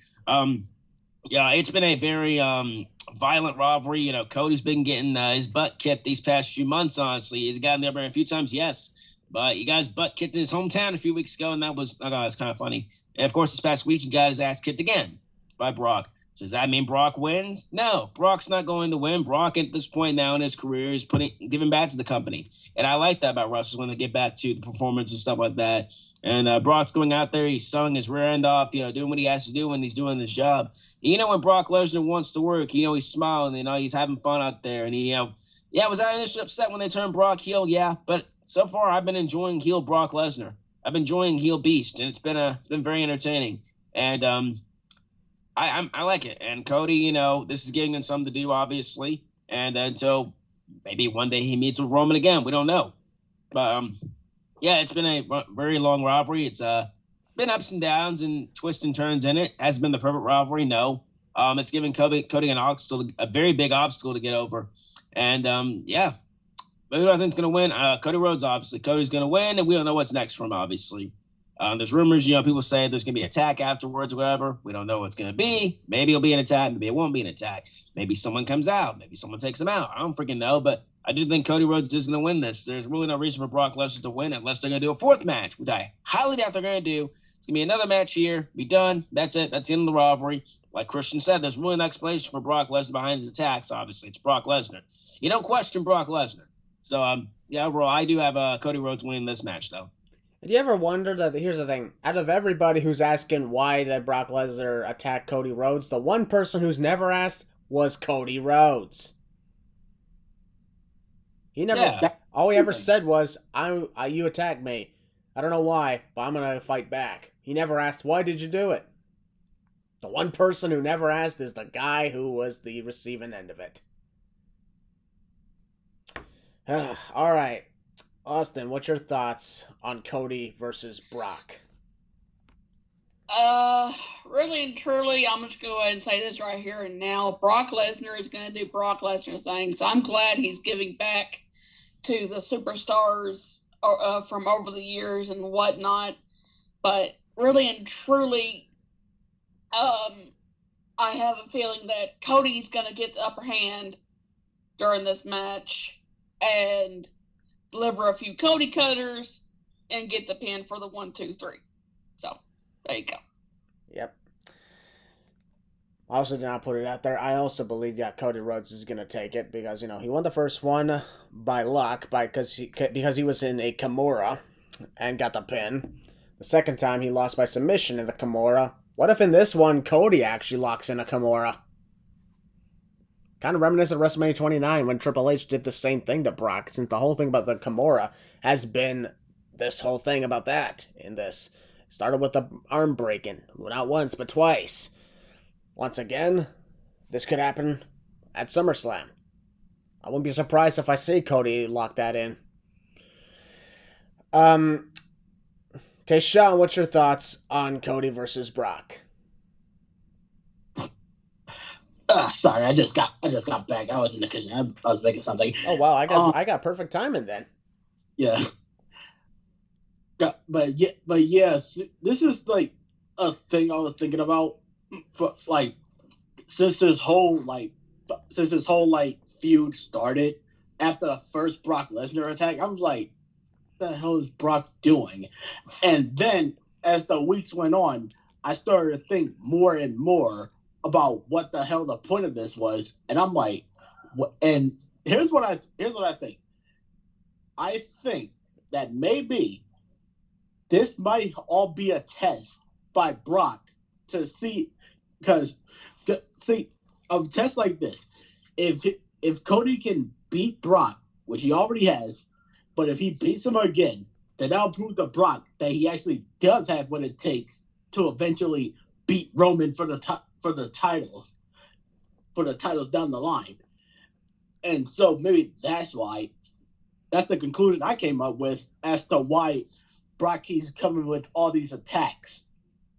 S2: Yeah, it's been a very violent rivalry. Cody's been getting his butt kicked these past few months, honestly. He's gotten there a few times, yes. But he got his butt kicked in his hometown a few weeks ago, and that was it's kind of funny. And, of course, this past week he got his ass kicked again by Brock. So does that mean Brock wins? No, Brock's not going to win. Brock at this point now in his career is giving back to the company. And I like that about wrestlers when they get back to the performance and stuff like that. And Brock's going out there, he's selling his rear end off, doing what he has to do when he's doing his job. When Brock Lesnar wants to work, he's smiling, he's having fun out there. And was I initially upset when they turned Brock heel? Yeah, but so far I've been enjoying heel Brock Lesnar. I've been enjoying heel Beast, and it's been very entertaining. And I like it. And Cody, this is giving him something to do, obviously. And until maybe one day he meets with Roman again. We don't know. But, it's been a very long rivalry. It's been ups and downs and twists and turns in it. Has it been the perfect rivalry? No. It's given Cody a very big obstacle to get over. And, But who I think is going to win? Cody Rhodes, obviously. Cody's going to win, and we don't know what's next for him, obviously. There's rumors, people say there's going to be an attack afterwards or whatever. We don't know what's going to be. Maybe it'll be an attack. Maybe it won't be an attack. Maybe someone comes out. Maybe someone takes him out. I don't freaking know, but I do think Cody Rhodes is going to win this. There's really no reason for Brock Lesnar to win unless they're going to do a fourth match, which I highly doubt they're going to do. It's going to be another match here. Be done. That's it. That's the end of the rivalry. Like Christian said, there's really no explanation for Brock Lesnar behind his attacks, obviously. It's Brock Lesnar. You don't question Brock Lesnar. So, overall, I do have Cody Rhodes winning this match, though.
S1: Do you ever wonder that, here's the thing, out of everybody who's asking why did Brock Lesnar attack Cody Rhodes, the one person who's never asked was Cody Rhodes. He never.
S5: Yeah.
S1: All he ever said was, you attacked me. I don't know why, but I'm going to fight back. He never asked, why did you do it? The one person who never asked is the guy who was the receiving end of it. All right. Austin, what's your thoughts on Cody versus Brock?
S3: Really and truly, I'm just going to go ahead and say this right here and now. Brock Lesnar is going to do Brock Lesnar things. I'm glad he's giving back to the superstars from over the years and whatnot. But really and truly, I have a feeling that Cody's going to get the upper hand during this match and deliver a few Cody cutters and get the pin for the 1, 2, 3. So, there you go.
S1: Yep. I also did not put it out there. I also believe, Cody Rhodes is going to take it because, he won the first one by luck because he was in a Kimura and got the pin. The second time he lost by submission in the Kimura. What if in this one, Cody actually locks in a Kimura? Kind of reminiscent of WrestleMania 29 when Triple H did the same thing to Brock, since the whole thing about the Kimura has been this whole thing about that in this. Started with the arm breaking, not once, but twice. Once again, this could happen at SummerSlam. I wouldn't be surprised if I see Cody lock that in. Okay, Sean, what's your thoughts on Cody versus Brock?
S5: Sorry, I just got back. I was in the kitchen. I was making something.
S1: Oh wow, I got perfect timing then.
S5: Yeah. But yes, this is like a thing I was thinking about for since this whole feud started after the first Brock Lesnar attack. I was like, what the hell is Brock doing? And then as the weeks went on, I started to think more and more about what the hell the point of this was, and I'm like, what? And here's what I think. I think that maybe this might all be a test by Brock to see, because a test like this, if Cody can beat Brock, which he already has, but if he beats him again, then that'll prove to Brock that he actually does have what it takes to eventually beat Roman for the titles down the line. And so maybe that's the conclusion I came up with as to why Brock keeps coming with all these attacks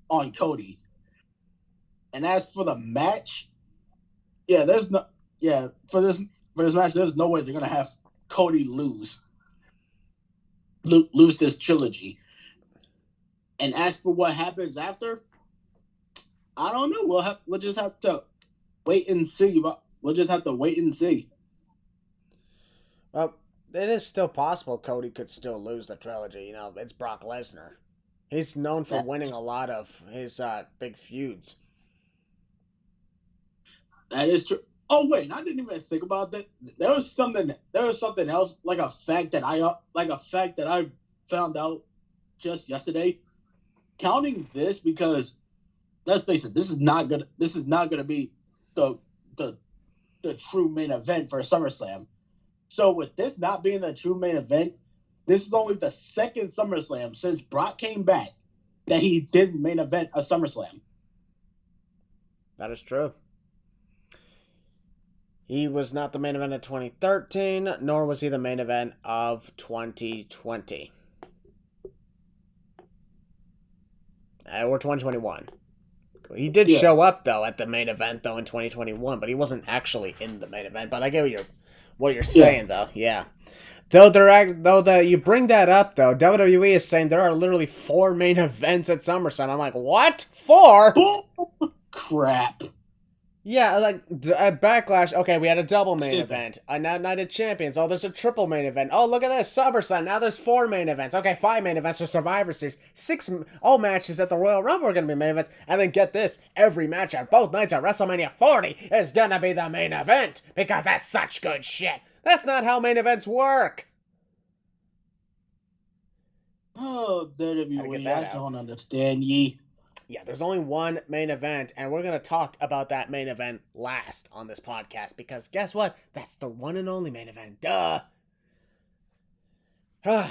S5: on Cody. And as for the match, for this match, there's no way they're gonna have Cody lose this trilogy. And as for what happens after, I don't know. We'll just have to wait and see. We'll just have to wait and see.
S1: Well, it is still possible Cody could still lose the trilogy. It's Brock Lesnar. He's known for winning a lot of his big feuds.
S5: That is true. Oh wait, I didn't even think about that. There was something else, like a fact that I found out just yesterday. Counting this, because let's face it, this is not gonna be the true main event for SummerSlam. So with this not being the true main event, this is only the second SummerSlam since Brock came back that he didn't main event a SummerSlam.
S1: That is true. He was not the main event of 2013, nor was he the main event of 2020. Or 2021. He did show up, though, at the main event, though, in 2021, but he wasn't actually in the main event. But I get what you're saying, though. Yeah. Though you bring that up, though, WWE is saying there are literally 4 main events at SummerSlam. I'm like, what? 4?
S5: Crap.
S1: Yeah, at Backlash, okay, we had a double main event. A Night of Champions. Oh, there's a triple main event. Oh, look at this, SummerSlam. Now there's 4 main events. Okay, 5 main events for Survivor Series. 6 matches at the Royal Rumble are going to be main events. And then get this, every match at both nights at WrestleMania 40 is going to be the main event. Because that's such good shit. That's not how main events work.
S5: Oh, WWE, I don't understand ye.
S1: Yeah, there's only one main event, and we're going to talk about that main event last on this podcast, because guess what? That's the one and only main event. Duh! But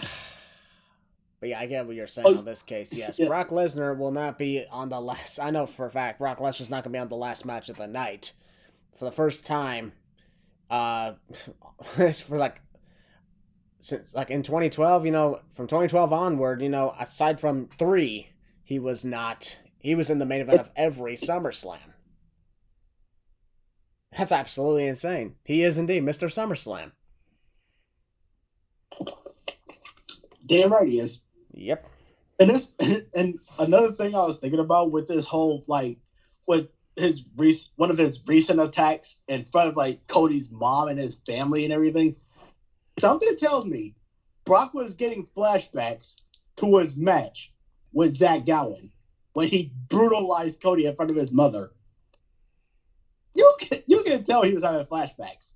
S1: yeah, I get what you're saying on this case. Yes,
S5: Yeah.
S1: Brock Lesnar will not be on the last. I know for a fact Brock Lesnar's not going to be on the last match of the night for the first time. For since in 2012, from 2012 onward, aside from 3, he was not. He was in the main event of every SummerSlam. That's absolutely insane. He is indeed Mr. SummerSlam.
S5: Damn right he is.
S1: Yep.
S5: And another thing I was thinking about with this whole with one of his recent attacks in front of Cody's mom and his family and everything, something tells me Brock was getting flashbacks to his match with Zach Gowen when he brutalized Cody in front of his mother. You can tell he was having flashbacks.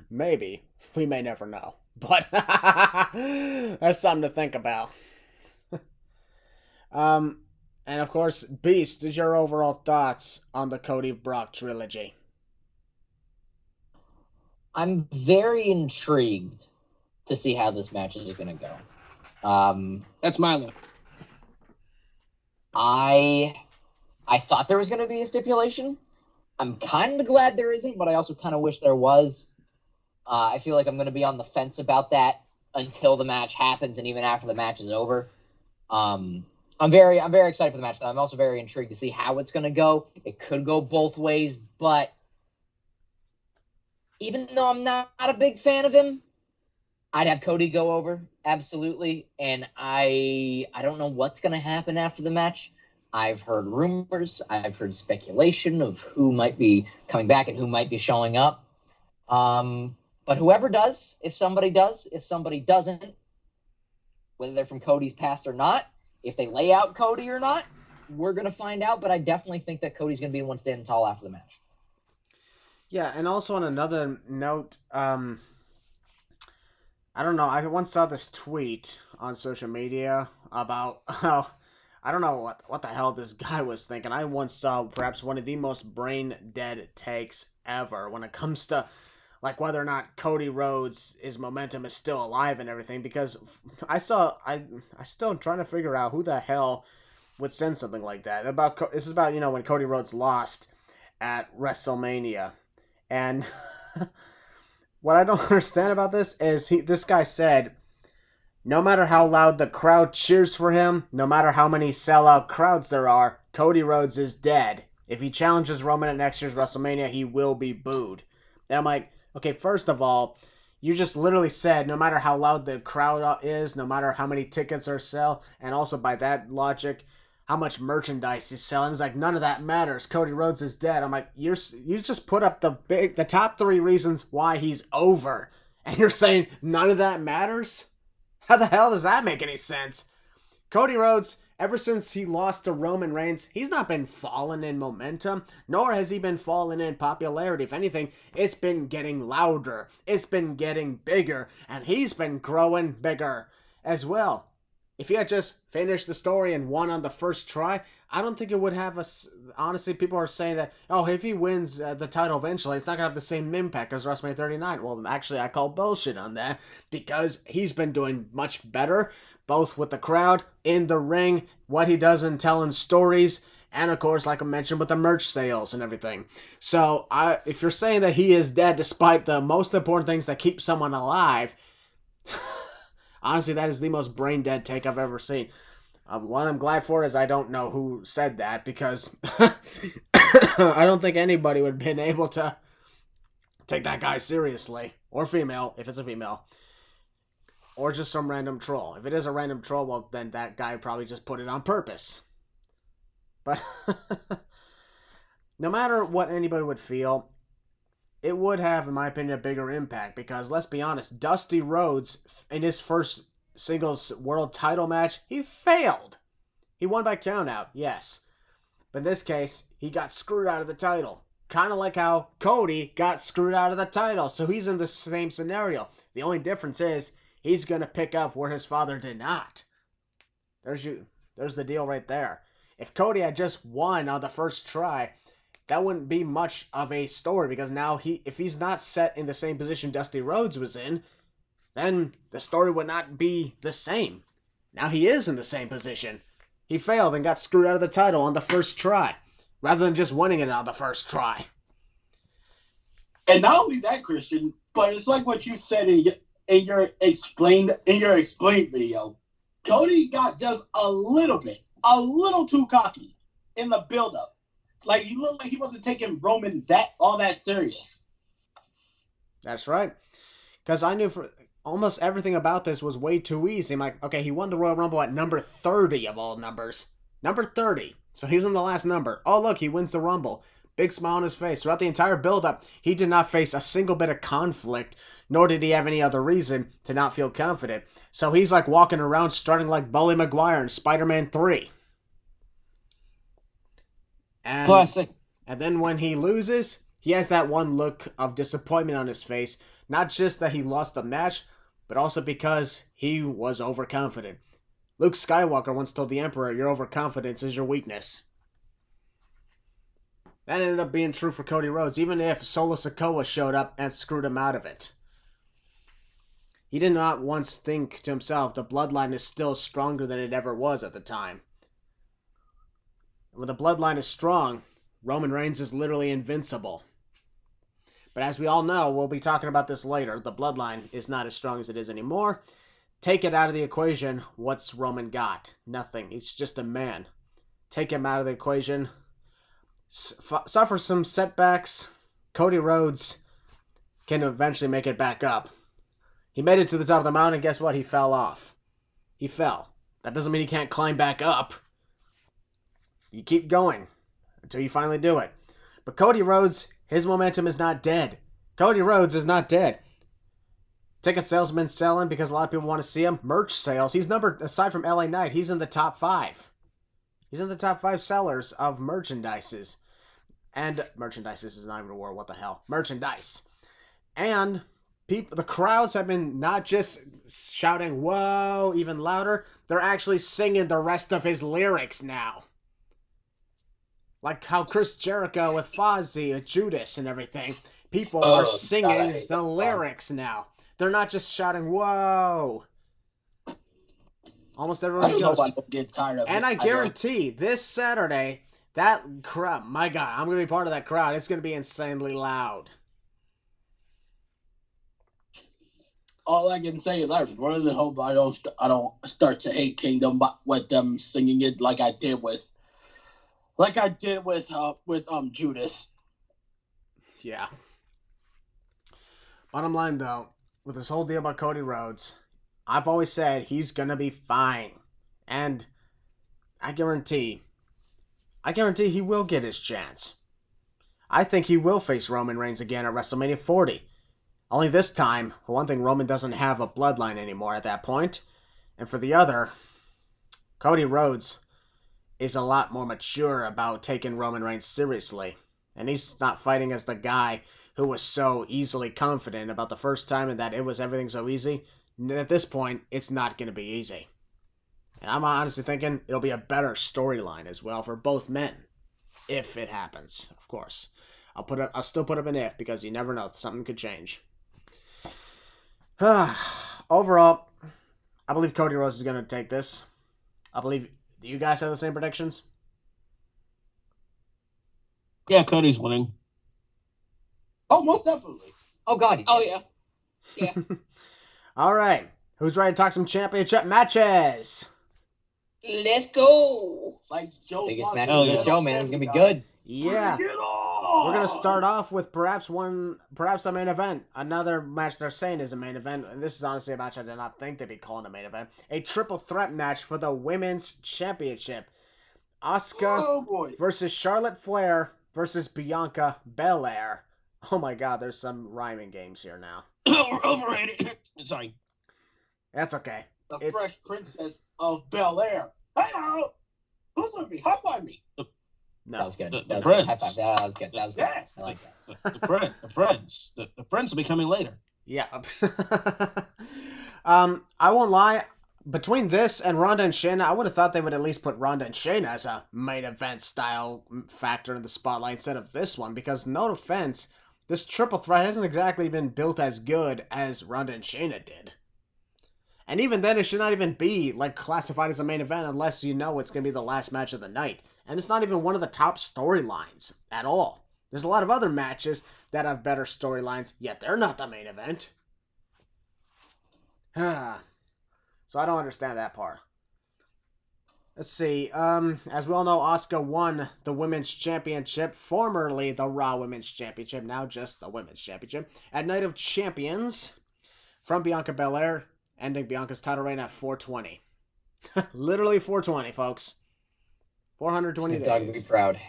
S1: Maybe. We may never know. But that's something to think about. And of course, Beast, is your overall thoughts on the Cody Brock trilogy?
S4: I'm very intrigued to see how this match is going to go.
S2: That's Milo.
S4: I thought there was going to be a stipulation. I'm kind of glad there isn't, but I also kind of wish there was. I feel like I'm going to be on the fence about that until the match happens and even after the match is over. I'm very excited for the match, though. I'm also very intrigued to see how it's going to go. It could go both ways, but even though I'm not a big fan of him, I'd have Cody go over, absolutely. And I don't know what's going to happen after the match. I've heard rumors. I've heard speculation of who might be coming back and who might be showing up. But whoever does, if somebody doesn't, whether they're from Cody's past or not, if they lay out Cody or not, we're going to find out. But I definitely think that Cody's going to be the one standing tall after the match.
S1: Yeah, and also on another note, I don't know. I once saw this tweet on social media about how, I don't know what the hell this guy was thinking. I once saw perhaps one of the most brain dead takes ever when it comes to whether or not Cody Rhodes, his momentum is still alive and everything, because I still trying to figure out who the hell would send something like that. This is about when Cody Rhodes lost at WrestleMania. And what I don't understand about this is this guy said, no matter how loud the crowd cheers for him, no matter how many sellout crowds there are, Cody Rhodes is dead. If he challenges Roman at next year's WrestleMania, he will be booed. And I'm like, okay, first of all, you just literally said no matter how loud the crowd is, no matter how many tickets are sell, and also by that logic, how much merchandise he's selling. It's like, none of that matters. Cody Rhodes is dead. I'm like, you just put up the top 3 reasons why he's over, and you're saying none of that matters? How the hell does that make any sense? Cody Rhodes, ever since he lost to Roman Reigns, he's not been falling in momentum, nor has he been falling in popularity. If anything, it's been getting louder, it's been getting bigger, and he's been growing bigger as well. If he had just finished the story and won on the first try, I don't think it would have honestly, people are saying that, if he wins the title eventually, it's not going to have the same impact as WrestleMania 39. Well, actually, I call bullshit on that, because he's been doing much better, both with the crowd, in the ring, what he does in telling stories, and of course, like I mentioned, with the merch sales and everything. So, if you're saying that he is dead despite the most important things that keep someone alive, honestly, that is the most brain dead take I've ever seen. What I'm glad for is I don't know who said that, because I don't think anybody would have been able to take that guy seriously. Or female, if it's a female. Or just some random troll. If it is a random troll, well, then that guy probably just put it on purpose. But no matter what anybody would feel, it would have, in my opinion, a bigger impact, because let's be honest, Dusty Rhodes, in his first singles world title match, he failed. He won by countout, yes. But in this case, he got screwed out of the title. Kind of like how Cody got screwed out of the title. So he's in the same scenario. The only difference is he's going to pick up where his father did not. There's the deal right there. If Cody had just won on the first try, that wouldn't be much of a story, because now if he's not set in the same position Dusty Rhodes was in, then the story would not be the same. Now he is in the same position. He failed and got screwed out of the title on the first try, rather than just winning it on the first try.
S5: And not only that, Christian, but it's like what you said in your explained video. Cody got just a little too cocky in the build-up. Like, he looked like he wasn't taking Roman all that serious.
S1: That's right. Because I knew for almost everything about this was way too easy. I'm like, okay, he won the Royal Rumble at number 30 of all numbers. Number 30. So he's in the last number. Oh, look, he wins the Rumble. Big smile on his face. Throughout the entire build-up, he did not face a single bit of conflict, nor did he have any other reason to not feel confident. So he's like walking around starting like Bully Maguire in Spider-Man 3.
S2: Classic.
S1: And then when he loses, he has that one look of disappointment on his face. Not just that he lost the match, but also because he was overconfident. Luke Skywalker once told the Emperor, your overconfidence is your weakness. That ended up being true for Cody Rhodes, even if Solo Sikoa showed up and screwed him out of it. He did not once think to himself, the bloodline is still stronger than it ever was at the time. When the bloodline is strong, Roman Reigns is literally invincible. But as we all know, we'll be talking about this later, the bloodline is not as strong as it is anymore. Take it out of the equation, what's Roman got? Nothing. He's just a man. Take him out of the equation, suffer some setbacks. Cody Rhodes can eventually make it back up. He made it to the top of the mountain, and guess what? He fell off. He fell. That doesn't mean he can't climb back up. You keep going until you finally do it. But Cody Rhodes, his momentum is not dead. Cody Rhodes is not dead. Ticket salesmen selling because a lot of people want to see him. Merch sales. He's numbered, aside from LA Knight, he's in the top 5. He's in the top 5 sellers of merchandises. And merchandises is not even a word. What the hell? Merchandise. And the crowds have been not just shouting, whoa, even louder. They're actually singing the rest of his lyrics now. Like how Chris Jericho with Fozzy, with Judas and everything. People are singing the lyrics now. They're not just shouting, whoa. Almost everyone goes.
S5: Get tired of
S1: and I guarantee this Saturday, that crowd, my God, I'm going to be part of that crowd. It's going to be insanely loud.
S5: All I can say is I really hope I don't start to hate Kingdom with them singing it like I did with Judas.
S1: Yeah. Bottom line though, with this whole deal about Cody Rhodes, I've always said he's gonna be fine, and I guarantee he will get his chance. I think he will face Roman Reigns again at WrestleMania 40. Only this time, for one thing, Roman doesn't have a bloodline anymore at that point. And for the other, Cody Rhodes is a lot more mature about taking Roman Reigns seriously. And he's not fighting as the guy who was so easily confident about the first time and that it was everything so easy. At this point, it's not going to be easy. And I'm honestly thinking it'll be a better storyline as well for both men. If it happens, of course. I'll still put up an if because you never know. Something could change. Overall, I believe Cody Rhodes is going to take this. I believe... Do you guys have the same predictions?
S2: Yeah, Cody's winning.
S5: Oh, most definitely.
S4: Oh, God.
S3: Oh, yeah. Yeah.
S1: All right. Who's ready to talk some championship matches?
S3: Let's go.
S5: Like Joe
S4: Biggest match of the show, man. It's going to be good.
S1: Yeah. We're going to start off with perhaps a main event. Another match they're saying is a main event. And this is honestly a match I did not think they'd be calling a main event. A triple threat match for the Women's Championship. Asuka versus Charlotte Flair versus Bianca Belair. Oh my God, there's some rhyming games here now.
S2: Overrated. Sorry.
S1: That's okay.
S5: The Fresh Princess of Bel-Air. Hello! Who's with me? Hop on me.
S1: No.
S4: That was good.
S2: The
S4: That was
S2: Prince.
S4: good. High five. That was good. That was good.
S5: Yes.
S4: I like that.
S2: The Prince. The Prince will be coming later.
S1: Yeah. I won't lie. Between this and Ronda and Shayna, I would have thought they would at least put Ronda and Shayna as a main event style factor in the spotlight instead of this one, because no offense, this triple threat hasn't exactly been built as good as Ronda and Shayna did. And even then, it should not even be like classified as a main event unless you know it's going to be the last match of the night. And it's not even one of the top storylines at all. There's a lot of other matches that have better storylines, yet they're not the main event. So I don't understand that part. Let's see. As we all know, Asuka won the Women's Championship, formerly the Raw Women's Championship, now just the Women's Championship, at Night of Champions from Bianca Belair, ending Bianca's title reign at 420. Literally 420, folks. 420 days.
S4: Dog would be proud.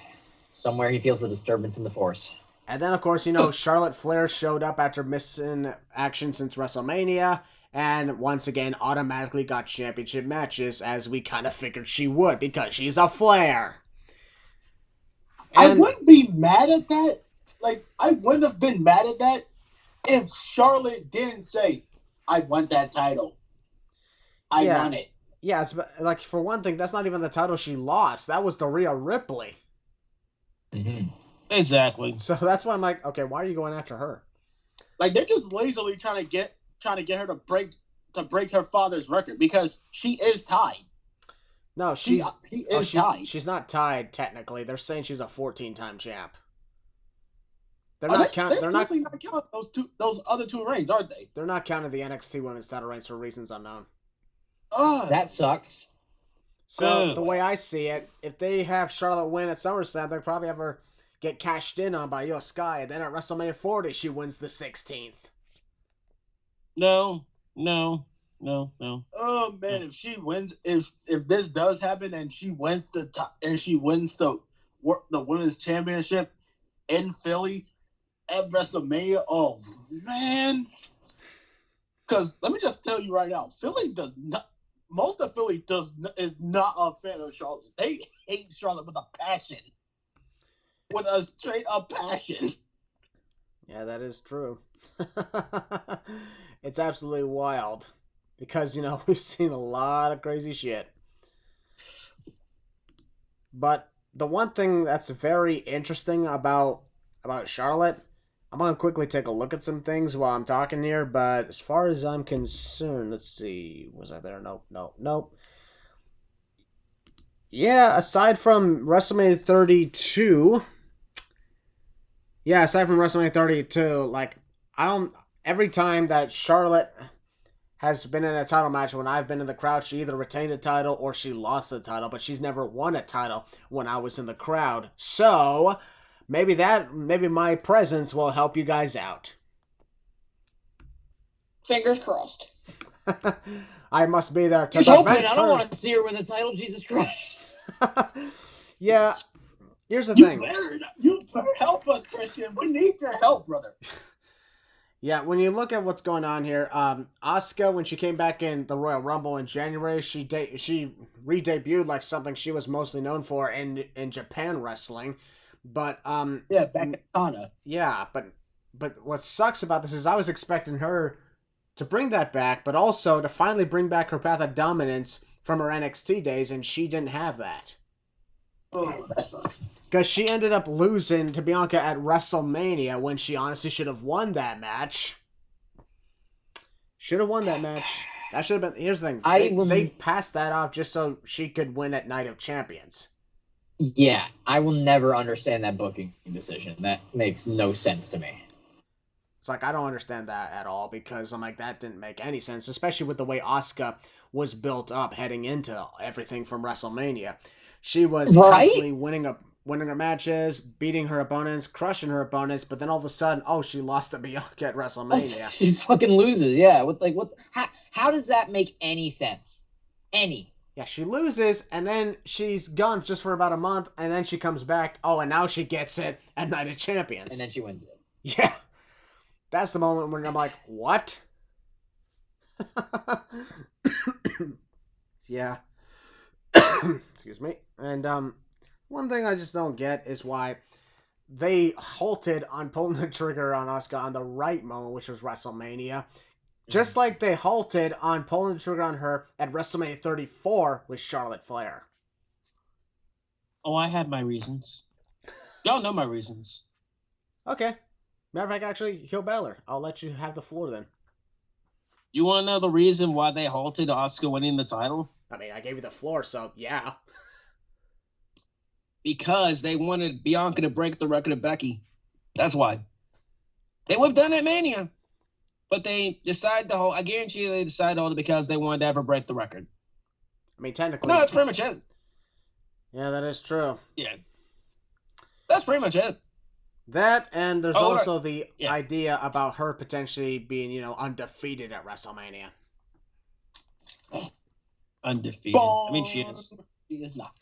S4: Somewhere he feels a disturbance in the force.
S1: And then, of course, you know, Charlotte Flair showed up after missing action since WrestleMania, and once again automatically got championship matches, as we kind of figured she would, because she's a Flair.
S5: I wouldn't be mad at that. Like, I wouldn't have been mad at that if Charlotte didn't say, I want that title. I want it.
S1: Yeah, it's, like, for one thing, that's not even the title she lost. That was the Rhea Ripley.
S2: Mm-hmm. Exactly.
S1: So that's why I'm like, okay, why are you going after her?
S5: Like, they're just lazily trying to get her to break her father's record, because she is tied.
S1: No, she is
S5: tied.
S1: She's not tied technically. They're saying she's a 14-time champ. They're not counting
S5: those other two reigns, aren't they?
S1: They're not counting the NXT Women's title reigns for reasons unknown.
S4: That sucks.
S1: So the way I see it, if they have Charlotte win at SummerSlam, they'll probably have her get cashed in on by Io Sky, and then at WrestleMania 40, she wins the 16th.
S2: No.
S5: Oh man, if she wins, if this does happen and she wins the women's championship in Philly at WrestleMania, oh man. Because let me just tell you right now, most of Philly is not a fan of Charlotte. They hate Charlotte with a passion. With a straight up passion.
S1: Yeah, that is true. It's absolutely wild. Because, you know, we've seen a lot of crazy shit. But the one thing that's very interesting about Charlotte, I'm going to quickly take a look at some things while I'm talking here, but as far as I'm concerned, let's see, was I there? Nope. Yeah, aside from WrestleMania 32, like, every time that Charlotte has been in a title match, when I've been in the crowd, she either retained a title or she lost the title, but she's never won a title when I was in the crowd. So maybe my presence will help you guys out.
S3: Fingers crossed.
S1: I must be there to
S4: He's
S1: prevent
S4: hoping.
S1: her.
S4: I don't want to see her win the title. Jesus Christ.
S1: Yeah. Here's the thing.
S5: You better help us, Christian. We need your help, brother.
S1: Yeah, when you look at what's going on here, Asuka, when she came back in the Royal Rumble in January, she re-debuted like something she was mostly known for in Japan wrestling. But
S5: back at Kana.
S1: Yeah, but what sucks about this is I was expecting her to bring that back, but also to finally bring back her path of dominance from her NXT days, and she didn't have that.
S5: Oh, that sucks.
S1: Because she ended up losing to Bianca at WrestleMania when she honestly should have won that match. Should have won that match. That should have been... Here's the thing. They passed that off just so she could win at Night of Champions.
S4: Yeah, I will never understand that booking decision. That makes no sense to me.
S1: It's like, I don't understand that at all, because I'm like, that didn't make any sense, especially with the way Asuka was built up heading into everything from WrestleMania. She was constantly winning her matches, beating her opponents, crushing her opponents, but then all of a sudden, she lost to Bianca at WrestleMania.
S4: She fucking loses, yeah. How does that make any sense?
S1: Yeah, she loses, and then she's gone just for about a month, and then she comes back. And now she gets it at Night of Champions.
S4: And then she wins it.
S1: Yeah. That's the moment when I'm like, what? Yeah. Excuse me. And one thing I just don't get is why they halted on pulling the trigger on Asuka on the right moment, which was WrestleMania. Just like they halted on pulling the trigger on her at WrestleMania 34 with Charlotte Flair.
S2: Oh, I had my reasons. Y'all know my reasons.
S1: Okay. Matter of fact, actually, Heel Balor. I'll let you have the floor then.
S2: You want to know the reason why they halted Asuka winning the title?
S1: I mean, I gave you the floor, so yeah.
S2: Because they wanted Bianca to break the record of Becky. That's why. They would have done it at Mania. But they decided to hold. I guarantee you they decided to hold it because they wanted to have her break the record.
S1: I mean, technically.
S2: No, that's pretty much it.
S1: Yeah, that is true.
S2: Yeah. That's pretty much it.
S1: That, and there's also
S2: right.
S1: the idea about her potentially being, undefeated at WrestleMania.
S2: Undefeated.
S5: Bong.
S2: I mean, she is.
S5: She is not.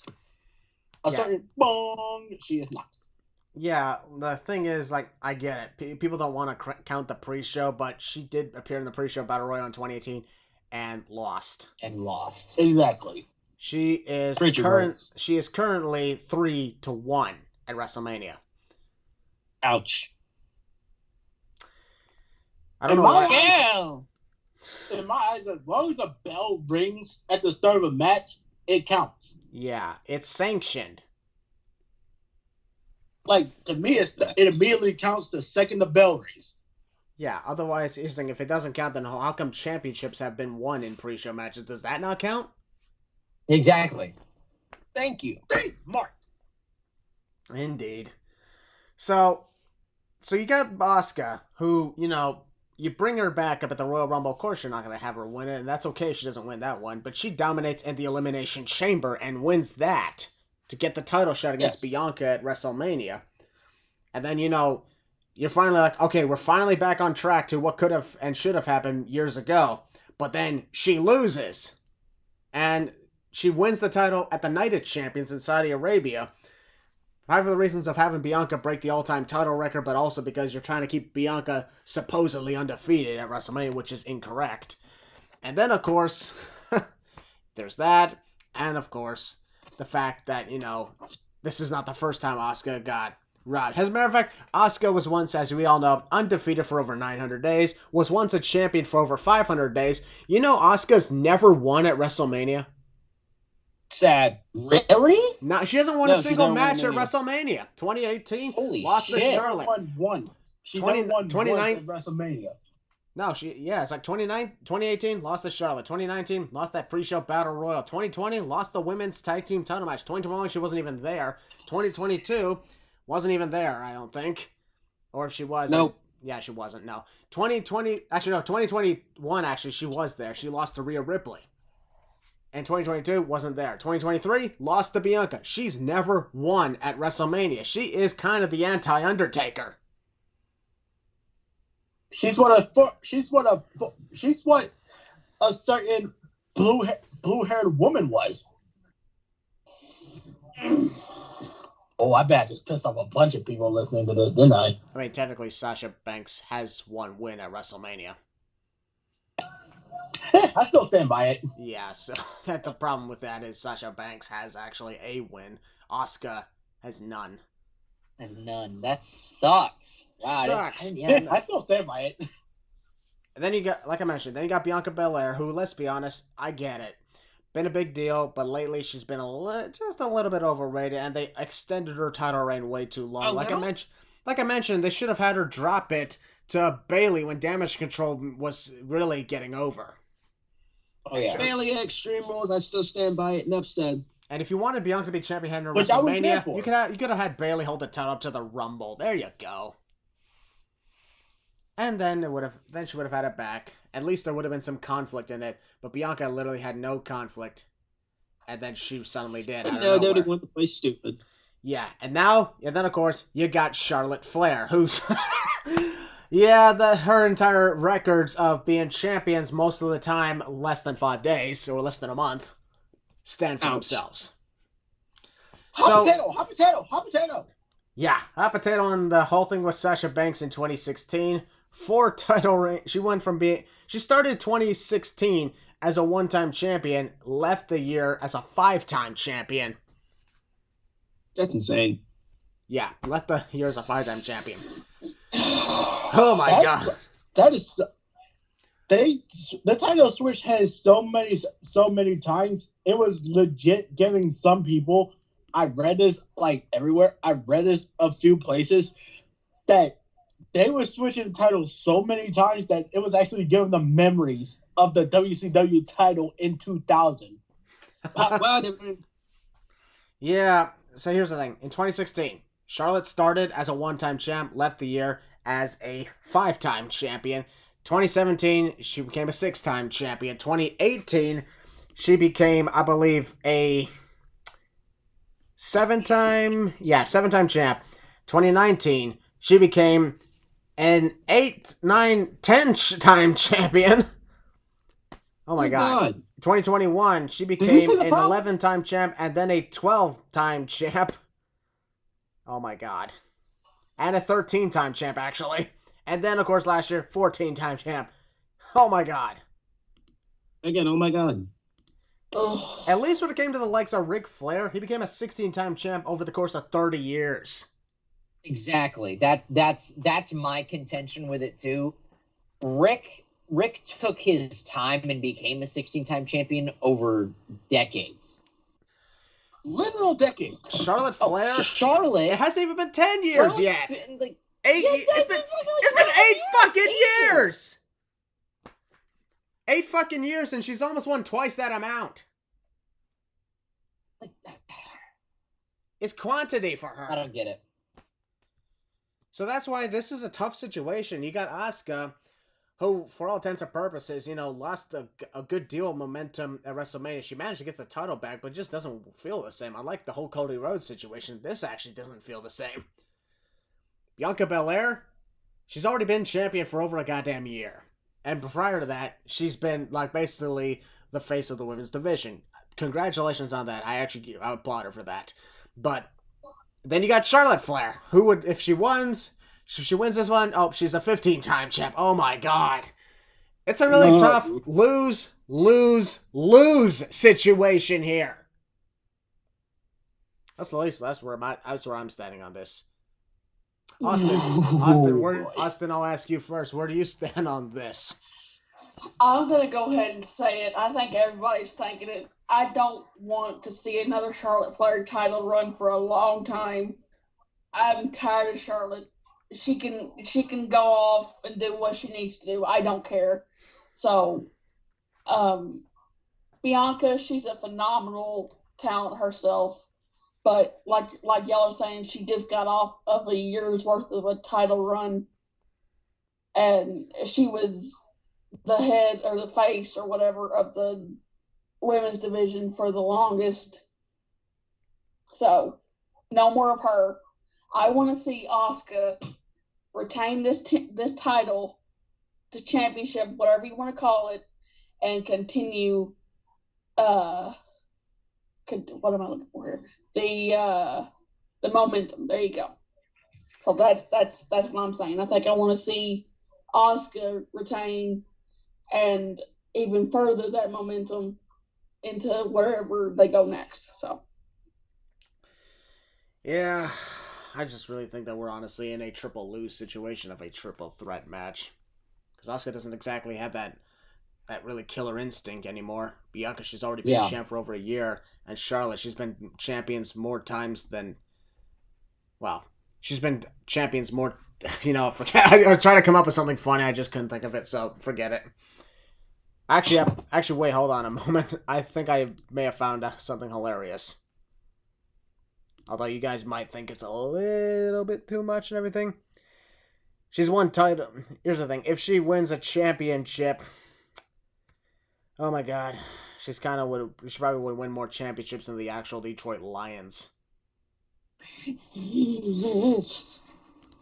S5: She is not.
S1: Yeah, the thing is, I get it. People don't want to count the pre-show, but she did appear in the pre-show Battle Royal in 2018 and lost.
S5: Exactly.
S1: She is She is currently 3-1 at WrestleMania.
S2: Ouch.
S1: I don't know why.
S5: In my eyes, as long as the bell rings at the start of a match, it counts.
S1: Yeah, it's sanctioned.
S5: Like, to me, it immediately counts the second the bell rings.
S1: Yeah, otherwise, here's the thing, if it doesn't count, then how come championships have been won in pre-show matches? Does that not count?
S4: Exactly.
S2: Thank you.
S5: Thank Mark.
S1: Indeed. So you got Asuka, who, you bring her back up at the Royal Rumble. Of course, you're not going to have her win it, and that's okay if she doesn't win that one. But she dominates in the Elimination Chamber and wins that to get the title shot against Bianca at WrestleMania. And then, you're finally like, okay, we're finally back on track to what could have and should have happened years ago. But then she loses. And she wins the title at the Night of Champions in Saudi Arabia. Not for the reasons of having Bianca break the all-time title record, but also because you're trying to keep Bianca supposedly undefeated at WrestleMania, which is incorrect. And then, of course, there's that. And, of course, the fact that, this is not the first time Asuka got robbed. As a matter of fact, Asuka was once, as we all know, undefeated for over 900 days, was once a champion for over 500 days. Asuka's never won at WrestleMania.
S2: Sad.
S4: Really?
S1: No, she hasn't won a single match at WrestleMania. 2018,
S4: Holy
S1: lost
S4: shit.
S1: to Charlotte.
S5: She won once. She
S1: 29
S5: won once at WrestleMania.
S1: No, it's like 2018, lost to Charlotte. 2019, lost that pre-show Battle Royal. 2020, lost the women's tag team title match. 2021, she wasn't even there. 2022, wasn't even there, I don't think. Or if she was.
S2: Nope.
S1: Yeah, she wasn't, no. 2021, actually, she was there. She lost to Rhea Ripley. And 2022, wasn't there. 2023, lost to Bianca. She's never won at WrestleMania. She is kind of the anti-Undertaker.
S5: She's what a certain blue-haired woman was. Oh, I bet I just pissed off a bunch of people listening to this, didn't I?
S1: I mean, technically, Sasha Banks has one win at WrestleMania.
S5: I still stand by it.
S1: Yeah, so the problem with that is Sasha Banks has actually a win. Asuka has none.
S4: That sucks. Wow,
S1: Sucks.
S5: I still stand by it.
S1: And then you got, like I mentioned, then you got Bianca Belair, who, let's be honest, I get it. Been a big deal, but lately she's been just a little bit overrated, and they extended her title reign way too long. Like I mentioned, they should have had her drop it to Bayley when Damage Control was really getting over.
S4: Oh, yeah.
S2: Bayley at Extreme Rules, I still stand by it. Enough said.
S1: And if you wanted Bianca to be champion heading to
S5: But that was
S1: WrestleMania,
S5: for
S1: you could have had Bayley hold the title up to the Rumble. There you go. And then she would have had it back. At least there would have been some conflict in it. But Bianca literally had no conflict. And then she suddenly did.
S2: No, they would want to play stupid.
S1: Yeah, and then of course you got Charlotte Flair, who's her entire records of being champions most of the time less than 5 days or less than a month stand for themselves.
S5: Hot potato.
S1: Yeah, hot potato on the whole thing with Sasha Banks in 2016. 4 title reigns. She started 2016 as a one-time champion, left the year as a 5-time champion.
S2: That's insane.
S1: Yeah, left the year as a 5-time champion. Oh my god.
S5: That is the title switch has so many times. It was legit giving some people, I read this like everywhere. I read this a few places that they were switching the titles so many times that it was actually giving them memories of the WCW title in 2000.
S1: Yeah, so here's the thing. In 2016, Charlotte started as a one-time champ, left the year as a five-time champion. 2017, she became a six-time champion. 2018, she became, I believe, a seven-time champ. 2019, she became an 8, 9, 10-time champion. Oh my God. 2021, she became an 11-time champ and then a 12-time champ. Oh my God. And a 13-time champ, actually. And then, of course, last year, 14-time champ. Oh my God.
S2: Again, oh my God.
S3: Ugh.
S1: At least when it came to the likes of Ric Flair, he became a 16-time champ over the course of 30 years.
S4: Exactly. That's my contention with it too. Rick took his time and became a 16-time champion over decades.
S5: Literal decades.
S1: Charlotte Flair?
S4: Charlotte.
S1: It hasn't even been 10 years yet.
S4: Been, like,
S1: 8 years. It's been 8 fucking years. 8 fucking years, and she's almost won twice that amount. It's quantity for her.
S4: I don't get it.
S1: So that's why this is a tough situation. You got Asuka, who, for all intents and purposes, lost a good deal of momentum at WrestleMania. She managed to get the title back, but it just doesn't feel the same. I like the whole Cody Rhodes situation. This actually doesn't feel the same. Bianca Belair, she's already been champion for over a goddamn year. And prior to that, she's been, basically the face of the women's division. Congratulations on that. I applaud her for that. But then you got Charlotte Flair, who would, if she wins this one, she's a 15-time champ. Oh my God. It's a really tough lose situation here. That's where I'm standing on this. Austin, I'll ask you first. Where do you stand on this?
S3: I'm going to go ahead and say it. I think everybody's thinking it. I don't want to see another Charlotte Flair title run for a long time. I'm tired of Charlotte. She can go off and do what she needs to do. I don't care. So, Bianca, she's a phenomenal talent herself. But like y'all are saying, she just got off of a year's worth of a title run. And she was the head or the face or whatever of the women's division for the longest. So, no more of her. I want to see Asuka retain this title, the championship, whatever you want to call it, and continue. What am I looking for here? The momentum. There you go. So that's what I'm saying. I think I want to see Asuka retain and even further that momentum into wherever they go next. So.
S1: Yeah. I just really think that we're honestly in a triple lose situation of a triple threat match. Because Asuka doesn't exactly have that really killer instinct anymore. Bianca, she's already been champ for over a year. And Charlotte, she's been champions more times than... Well, she's been champions more... I was trying to come up with something funny. I just couldn't think of it, so forget it. Actually, wait, hold on a moment. I think I may have found something hilarious. Although you guys might think it's a little bit too much and everything. She's won title. Here's the thing. If she wins a championship... Oh my God. She probably would win more championships than the actual Detroit Lions.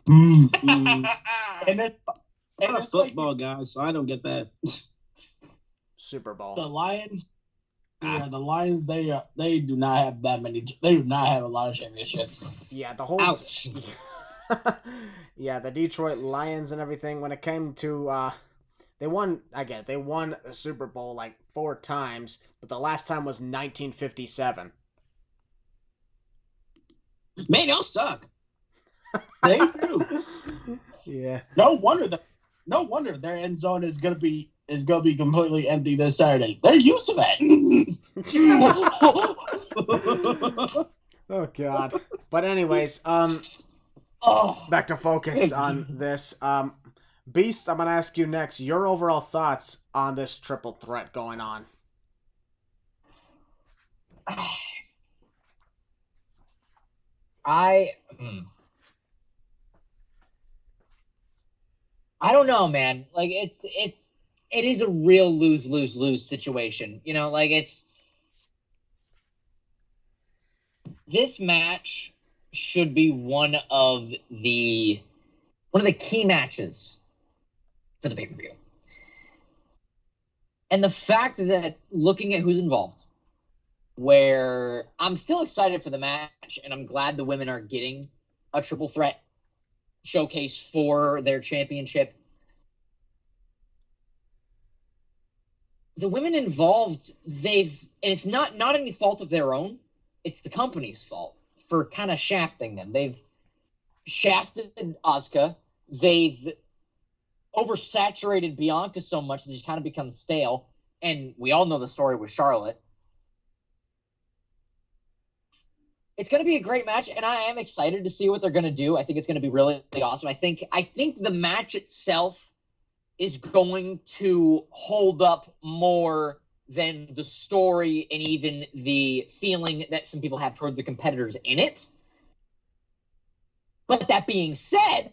S2: I'm a football guy, so I don't get that.
S1: Super Bowl.
S5: The Lions... Yeah, the Lions, they do not have that many. They do not have a lot of championships.
S1: Yeah, the whole...
S2: Ouch.
S1: Yeah, the Detroit Lions and everything, when it came to... They won the Super Bowl 4 times, but the last time was 1957.
S2: Man, y'all suck.
S5: They do.
S1: Yeah.
S5: No wonder their end zone is gonna be completely empty this Saturday. They're used to that.
S1: Oh God. But anyways, back to focus on this. Beast, I'm going to ask you next. Your overall thoughts on this triple threat going on?
S4: I don't know, man. Like it is a real lose situation. You know, like this match should be one of the key matches for the pay-per-view. And the fact that looking at who's involved, where I'm still excited for the match and I'm glad the women are getting a triple threat showcase for their championship. The women involved, and it's not any fault of their own, it's the company's fault for kind of shafting them. They've shafted Asuka. They've oversaturated Bianca so much that she's kind of become stale. And we all know the story with Charlotte. It's going to be a great match, and I am excited to see what they're going to do. I think it's going to be really awesome. I think the match itself is going to hold up more than the story and even the feeling that some people have toward the competitors in it. But that being said,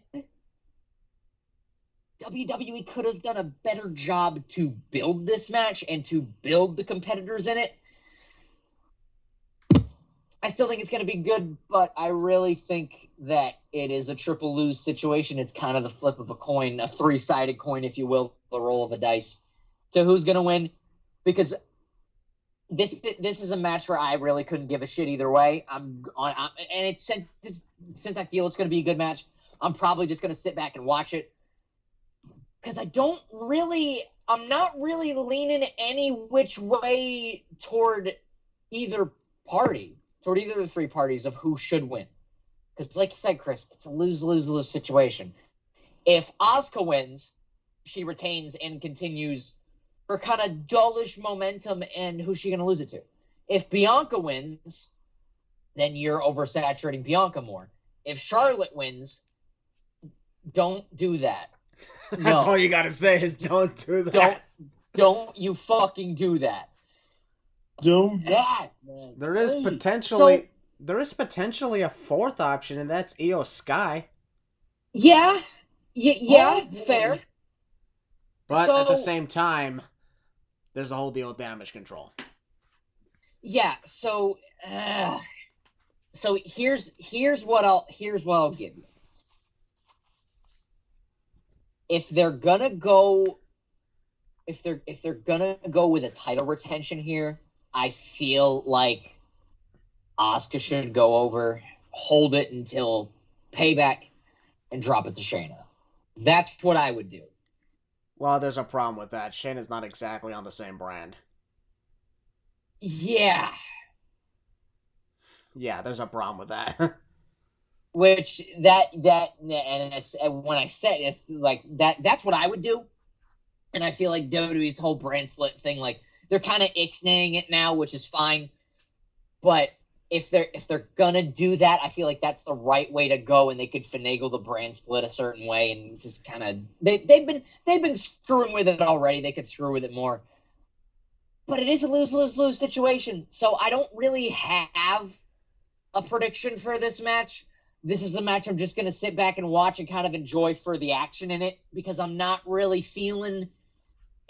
S4: WWE could have done a better job to build this match and to build the competitors in it. I still think it's going to be good, but I really think that it is a triple lose situation. It's kind of the flip of a coin, a three-sided coin, if you will, the roll of a dice to who's going to win. Because this is a match where I really couldn't give a shit either way. And since I feel it's going to be a good match, I'm probably just going to sit back and watch it. Because I'm not really leaning any which way toward either party. Toward either of the three parties of who should win. Because like you said, Chris, it's a lose-lose-lose situation. If Asuka wins, she retains and continues her kind of dullish momentum, and who's she going to lose it to? If Bianca wins, then you're oversaturating Bianca more. If Charlotte wins, don't do that.
S1: That's all you got to say is don't do that.
S4: Don't you fucking do that.
S5: Do that, man.
S1: There is potentially a fourth option, and that's Io Sky.
S4: Yeah, fair.
S1: But at the same time, there's a whole deal with damage control.
S4: Yeah. So here's what I'll give you. If they're gonna go with a title retention here, I feel like Asuka should go over, hold it until Payback, and drop it to Shayna. That's what I would do.
S1: Well, there's a problem with that. Shayna's not exactly on the same brand.
S4: Yeah.
S1: Yeah, there's a problem with that.
S4: Which and when I said it's like that's what I would do. And I feel like WWE's whole brand split thing, like, they're kind of ixnaying it now, which is fine. But if they're gonna do that, I feel like that's the right way to go, and they could finagle the brand split a certain way and just kind of they've been screwing with it already. They could screw with it more. But it is a lose-lose-lose situation, so I don't really have a prediction for this match. This is a match I'm just gonna sit back and watch and kind of enjoy for the action in it, because I'm not really feeling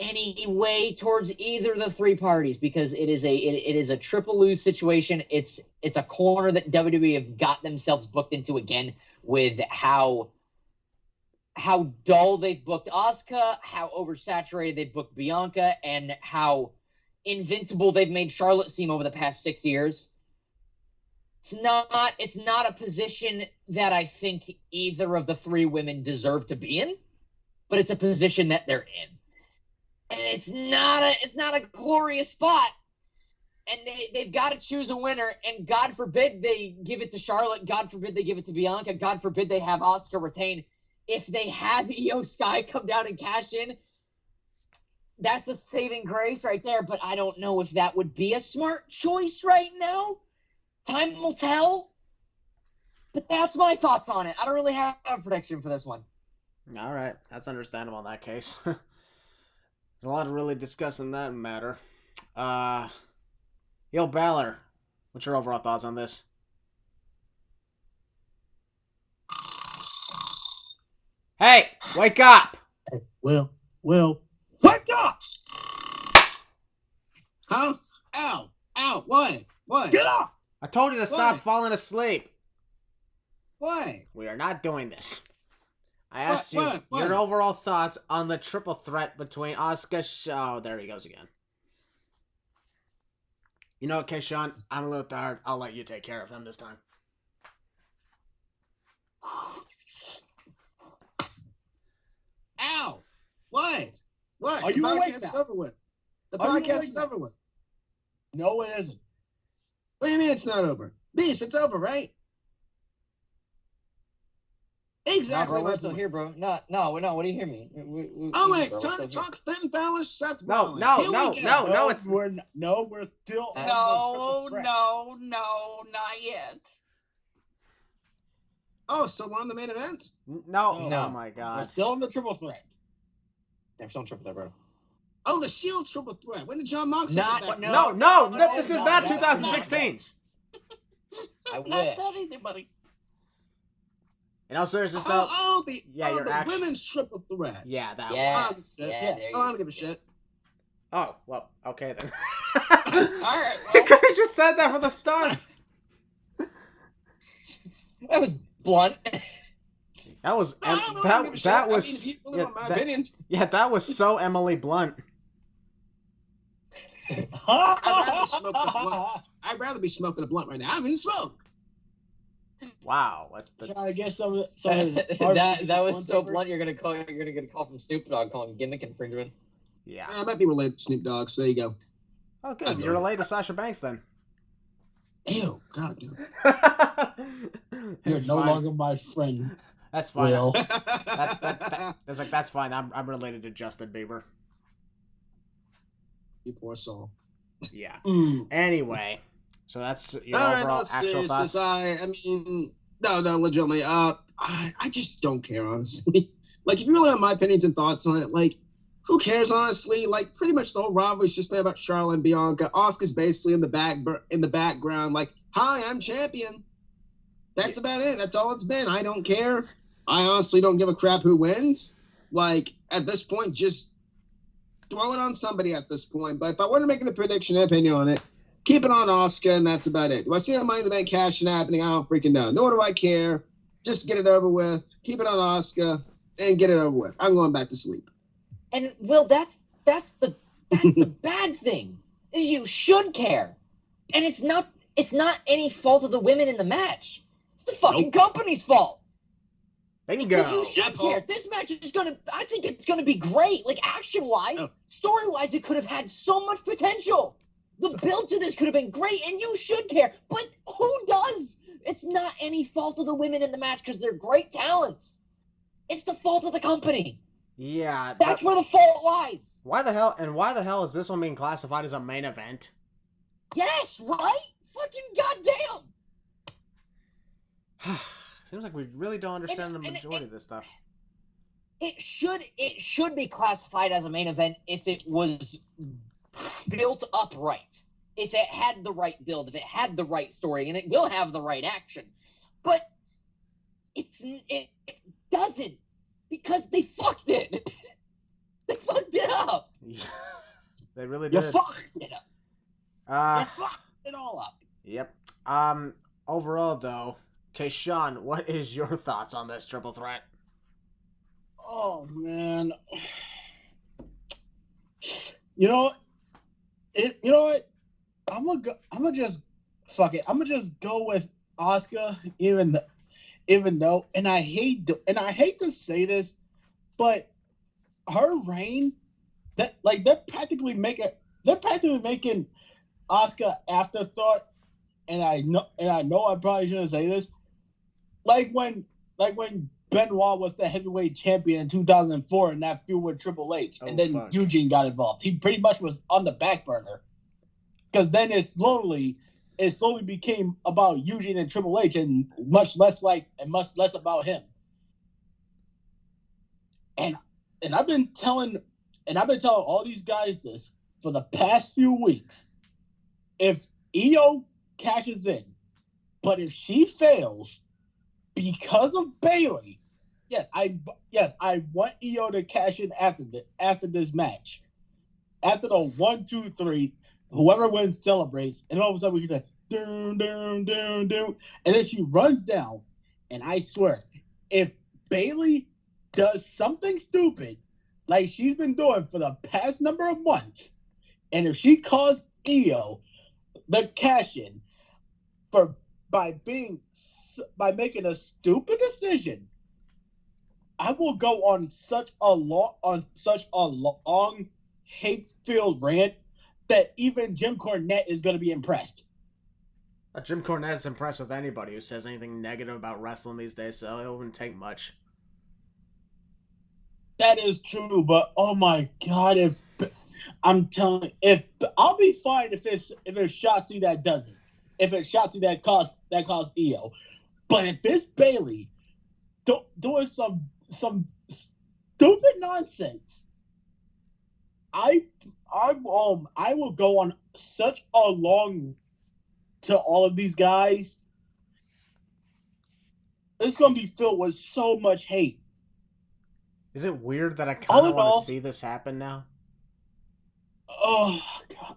S4: any way towards either of the three parties, because it is a triple lose situation. It's a corner that WWE have got themselves booked into again, with how dull they've booked Asuka, how oversaturated they've booked Bianca, and how invincible they've made Charlotte seem over the past 6 years. It's not a position that I think either of the three women deserve to be in, but it's a position that they're in. And it's not a glorious spot. And they've got to choose a winner. And God forbid they give it to Charlotte. God forbid they give it to Bianca. God forbid they have Asuka retain. If they have Io Sky come down and cash in, that's the saving grace right there. But I don't know if that would be a smart choice right now. Time will tell. That's my thoughts on it. I don't really have a prediction for this one.
S1: All right, that's understandable in that case. There's a lot to really discuss in that matter. Yo, Balor, what's your overall thoughts on this? Hey, wake up!
S5: Will, wake up!
S2: Huh? Ow! What?
S5: Get up!
S1: I told you to stop
S2: What?
S1: falling asleep.
S2: What?
S1: We are not doing this. I asked
S2: What?
S1: you your overall thoughts on the triple threat between Asuka. Oh, there he goes again. You know what, Keshawn? I'm a little tired. I'll let you take care of him this time.
S2: Ow! What?
S5: Are you
S2: the
S5: awake
S2: podcast is
S5: now?
S2: over with. The
S5: Are you
S2: podcast
S5: awake
S2: is
S5: now?
S2: over with.
S5: No, it isn't.
S2: What do you mean it's not over? Beast, it's over, right?
S4: No,
S2: Exactly.
S4: bro,
S2: my
S4: we're still
S2: point.
S4: here, bro. No. What do you hear me?
S2: Oh,
S4: we're
S2: wait, it's
S4: still
S2: time to
S4: here.
S2: talk Finn Balor, Seth
S1: No,
S2: Rollins.
S1: no,
S2: Here
S1: no,
S2: we go.
S1: no. it's-
S5: we're still on the
S3: No,
S5: triple threat.
S3: no, not yet.
S2: Oh, so we're on the main event?
S1: No.
S4: No.
S1: Oh my
S5: We're
S1: god.
S5: still on the triple threat.
S4: There's no triple there, bro.
S2: Oh, the Shield triple threat. When did John Moxley
S4: Not-
S2: get back?
S1: No,
S4: no,
S1: this is
S4: no,
S1: not
S4: no,
S1: 2016.
S4: I
S3: Not
S4: wish.
S3: that either, buddy.
S1: In all seriousness, though,
S2: Yeah,
S1: your
S2: the
S1: action-
S2: women's triple threat.
S1: yeah, that
S4: Yeah.
S2: I don't give a shit.
S4: Yeah, there you
S2: I don't give a shit.
S1: Oh, well, okay then.
S3: Alright,
S1: You
S3: well,
S1: could have just said that from the start.
S4: That was blunt.
S1: That was
S2: No, I don't give a shit.
S1: that
S2: I mean,
S1: was
S2: if you really want my opinion.
S1: that was so Emily Blunt.
S2: I'd rather be smoking a blunt right now. I'm in smoke.
S1: Wow, what the?
S5: Trying to get some of
S4: that was so blunt. You're gonna get a call from Snoop Dogg calling gimmick infringement.
S1: Yeah.
S2: I might be related to Snoop Dogg, so there you go.
S1: Oh,
S2: I
S1: good.
S2: know.
S1: You're related to Sasha Banks then.
S2: Ew, God, no.
S5: You're
S1: It's
S5: no
S1: fine.
S5: longer my friend.
S1: That's fine.
S5: Will.
S1: That's fine. I'm related to Justin Bieber.
S2: You poor soul.
S1: Yeah.
S5: Mm.
S1: Anyway, so that's your
S2: All right,
S1: overall
S2: no,
S1: actual thoughts.
S2: seriousness, I mean, no, legitimately. I just don't care, honestly. Like, if you really want my opinions and thoughts on it, like, who cares, honestly? Like, pretty much the whole rivalry's just been about Charlotte and Bianca. Asuka's basically in the background, like, hi, I'm champion. That's about it. That's all it's been. I don't care. I honestly don't give a crap who wins. Like, at this point, just throw it on somebody at this point. But if I were to make a prediction and opinion on it, keep it on Asuka, and that's about it. Do I see a Money in the Bank cashing happening? I don't freaking know. Nor do I care. Just get it over with. Keep it on Asuka, and get it over with. I'm going back to sleep.
S4: And Will, that's the bad thing. Is you should care, and it's not any fault of the women in the match. It's the fucking company's fault. Because
S1: Bingo.
S4: you should care. This match is I think it's gonna be great. Like action wise,
S2: Oh.
S4: story wise, it could have had so much potential. The build to this could have been great, and you should care. But who does? It's not any fault of the women in the match because they're great talents. It's the fault of the company.
S1: Yeah.
S4: That's where the fault lies.
S1: Why the hell is this one being classified as a main event?
S4: Yes, right? Fucking goddamn.
S1: Seems like we really don't understand the
S4: And-
S1: majority of this stuff.
S4: It should be classified as a main event if it was built up right. If it had the right build, if it had the right story, and it will have the right action. But it doesn't, because they fucked it. They fucked it up.
S1: They really
S5: You
S1: did.
S5: fucked it up.
S1: Uh,
S5: You fucked it all up.
S1: yep. Overall though, Keshawn, what is your thoughts on this triple threat?
S5: Oh man. You know what? I'm gonna just fuck it. I'm gonna just go with Asuka, even though, and I hate to say this, but her reign, they're practically making Asuka afterthought, and I know I probably shouldn't say this, like when Benoit was the heavyweight champion in 2004 in that feud with Triple H, and then
S1: fuck.
S5: Eugene got involved. He pretty much was on the back burner. Because then it slowly it slowly became about Eugene and Triple H, and much less about him. And I've been telling all these guys this for the past few weeks. If Io cashes in, but if she fails because of Bayley, yes, I want Io to cash in after this match. After the 1, 2, 3, whoever wins celebrates, and all of a sudden we hear the doom, doom, doom, doom, and then she runs down. And I swear, if Bayley does something stupid like she's been doing for the past number of months, and if she caused Io the cash in by making a stupid decision, I will go on such a long hate-filled rant that even Jim Cornette is going to be impressed.
S1: Jim Cornette's impressed with anybody who says anything negative about wrestling these days, so it wouldn't take much.
S5: That is true, but oh my God, if I'll be fine if it's Shotzi that does it. If it's Shotzi that caused Io. But if it's Bayley doing some stupid nonsense, I will go on such a long to all of these guys. It's gonna be filled with so much hate.
S1: Is it weird that I kind of want to see this happen now?
S5: Oh God!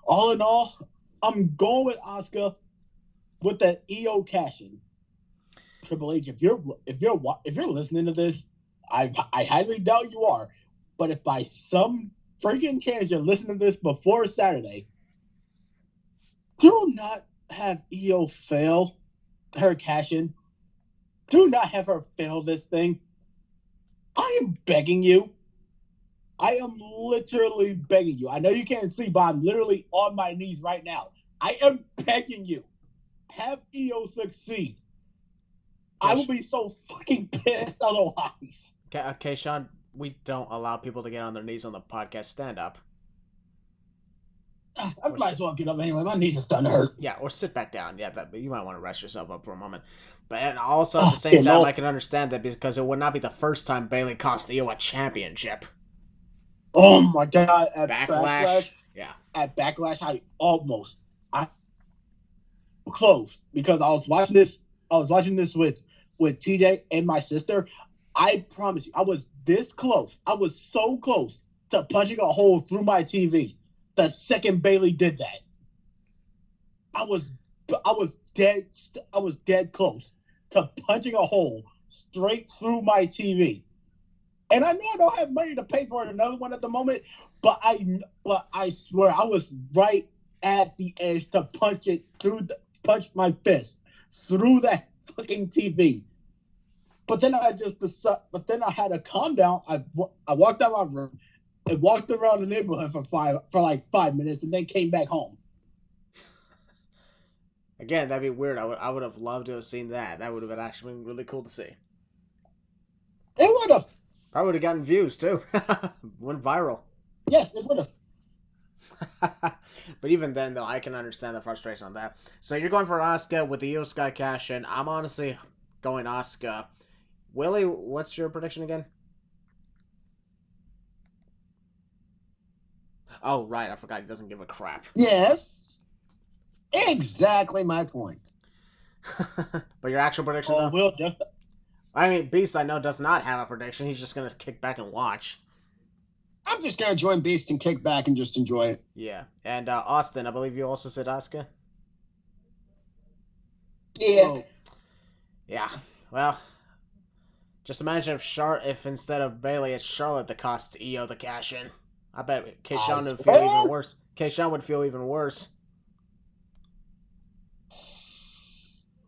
S5: All in all, I'm going with Asuka with that Io cashing. Triple H, if you're listening to this, I highly doubt you are. But if by some freaking chance you're listening to this before Saturday, do not have Io fail her cash in. Do not have her fail this thing. I am begging you. I am literally begging you. I know you can't see, but I'm literally on my knees right now. I am begging you. Have Io succeed. I will be so fucking pissed otherwise.
S1: Okay, Sean, we don't allow people to get on their knees on the podcast. Stand up.
S5: I might as well get up anyway. My knees are starting to hurt.
S1: Yeah, or sit back down. Yeah, you might want to rest yourself up for a moment. But also at the same time, I can understand that because it would not be the first time Bayley cost Io a championship.
S5: Oh my God! At
S1: Backlash, yeah.
S5: At Backlash, I close because I was watching this. I was watching this with TJ and my sister. I promise you, I was this close. I was so close to punching a hole through my TV the second Bayley did that. I was dead close to punching a hole straight through my TV. And I know I don't have money to pay for another one at the moment, but I swear I was right at the edge to punch my fist through that fucking TV. But then I had to calm down. I walked out my room and walked around the neighborhood for like 5 minutes, and then came back home.
S1: Again, that'd be weird. I would have loved to have seen that. That would have actually been really cool to see.
S5: It would have.
S1: Probably would have gotten views too. Went viral.
S5: Yes, it would have.
S1: But even then, though, I can understand the frustration on that. So you're going for Asuka with the Io Sky cash in. I'm honestly going Asuka. Willie, what's your prediction again? Oh, right. I forgot. He doesn't give a crap.
S2: Yes. Exactly my point.
S1: But your actual prediction, though?
S5: Will just...
S1: I mean, Beast, I know, does not have a prediction. He's just going to kick back and watch.
S2: I'm just going to join Beast and kick back and just enjoy it.
S1: Yeah. And Austin, I believe you also said Asuka?
S3: Yeah.
S5: Oh.
S1: Yeah. Well, just imagine if instead of Bayley, it's Charlotte that costs Io the cash in. I bet Keshawn would feel even worse. Keshawn would feel even worse.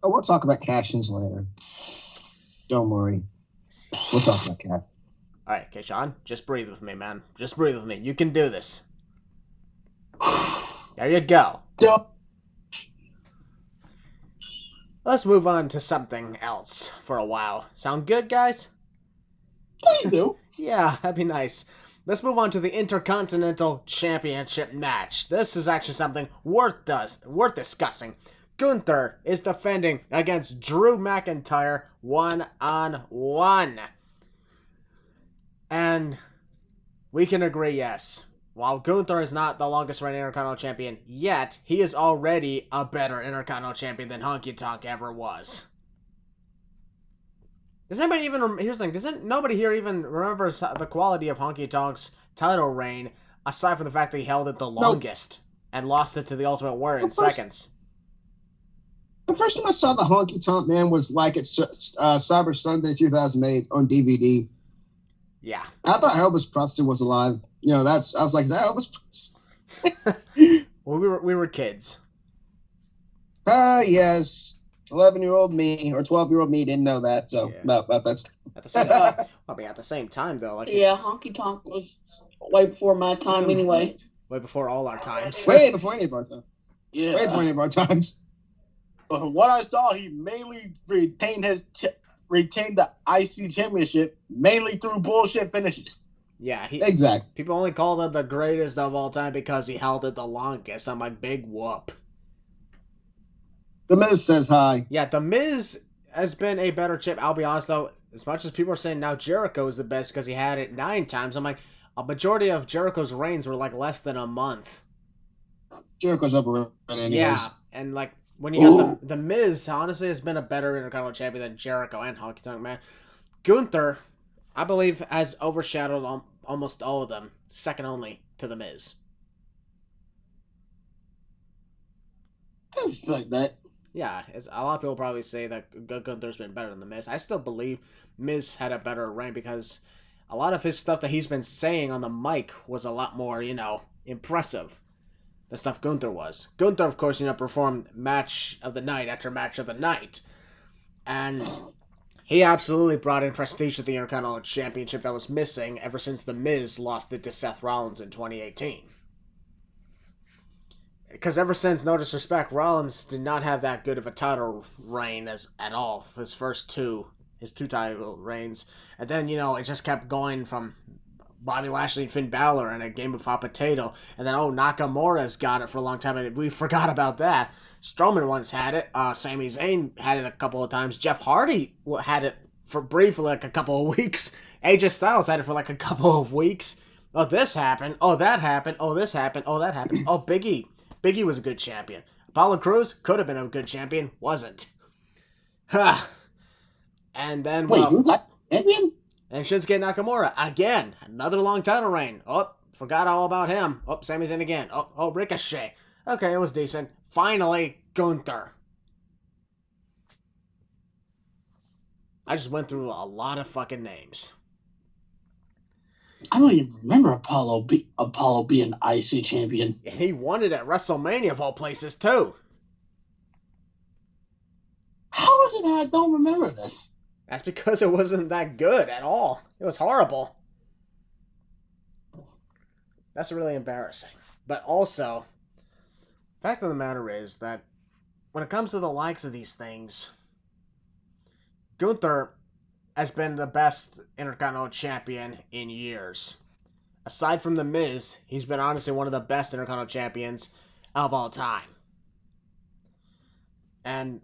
S2: Oh, we'll talk about cash-ins later. Don't worry. We'll talk about cash.
S1: All right, Keshawn, just breathe with me, man. Just breathe with me. You can do this. There you go.
S5: Yep.
S1: Let's move on to something else for a while. Sound good, guys?
S5: Please do.
S1: Yeah, that'd be nice. let's move on to the Intercontinental Championship match. This is actually something worth discussing. Gunther is defending against Drew McIntyre 1-on-1. And we can agree, yes. While Gunther is not the longest reigning Intercontinental Champion yet, he is already a better Intercontinental Champion than Honky Tonk ever was. Does anybody even... Here's the thing. Doesn't nobody here even remember the quality of Honky Tonk's title reign, aside from the fact that he held it the longest and lost it to the Ultimate Warrior in seconds?
S2: The first time I saw the Honky Tonk Man was like at Cyber Sunday 2008 on DVD.
S1: Yeah.
S2: I thought Elvis Presley was alive. I was like, is that Elvis Presley?
S1: Well, we were kids.
S2: Yes. 11-year-old me or 12-year-old me didn't know that. So
S1: Yeah.
S2: that's
S1: At the same time, at the same time though, like
S3: Yeah, Honky Tonk was way before my time anyway.
S1: way before all our times.
S2: way before any of our time.
S5: Yeah.
S2: Way before any of our times.
S5: But from what I saw, he mainly retained the IC championship mainly through bullshit finishes.
S1: Yeah,
S2: Exactly.
S1: people only called him the greatest of all time because he held it the longest. I'm like, big whoop.
S2: The Miz says hi.
S1: Yeah, The Miz has been a better champ. I'll be honest though, as much as people are saying now Jericho is the best because he had it 9 times, I'm like, a majority of Jericho's reigns were like less than a month.
S2: Jericho's overrated anyways.
S1: Yeah, and like when you got the Miz, honestly, has been a better Intercontinental Champion than Jericho and Honky Tonk Man. Gunther, I believe, has overshadowed almost all of them, second only to the Miz.
S5: I respect that.
S1: Yeah, a lot of people probably say that Gunther's been better than the Miz. I still believe Miz had a better reign because a lot of his stuff that he's been saying on the mic was a lot more, impressive. The stuff Gunther was. Gunther, of course, performed match of the night after match of the night. And he absolutely brought in prestige to the Intercontinental Championship that was missing ever since The Miz lost it to Seth Rollins in 2018. Because ever since, no disrespect, Rollins did not have that good of a title reign at all. His two title reigns. And then, it just kept going from Bobby Lashley and Finn Balor and a game of hot potato. And then, Nakamura's got it for a long time, and we forgot about that. Strowman once had it. Sami Zayn had it a couple of times. Jeff Hardy had it for briefly, like a couple of weeks. AJ Styles had it for like a couple of weeks. Oh, this happened. Oh, that happened. Oh, this happened. Oh, that happened. Oh, Biggie was a good champion. Apollo Crews could have been a good champion. Wasn't. Ha. And then,
S5: Wait, who's that champion?
S1: And Shinsuke Nakamura, again, another long title reign. Oh, forgot all about him. Oh, Sami Zayn again. Oh, Ricochet. Okay, it was decent. Finally, Gunther. I just went through a lot of fucking names.
S5: I don't even remember Apollo being IC champion.
S1: And he won it at WrestleMania of all places, too.
S5: How is it that I don't remember this?
S1: That's because it wasn't that good at all. It was horrible. That's really embarrassing. But also, the fact of the matter is that when it comes to the likes of these things, Gunther has been the best Intercontinental Champion in years. Aside from The Miz, he's been honestly one of the best Intercontinental Champions of all time. And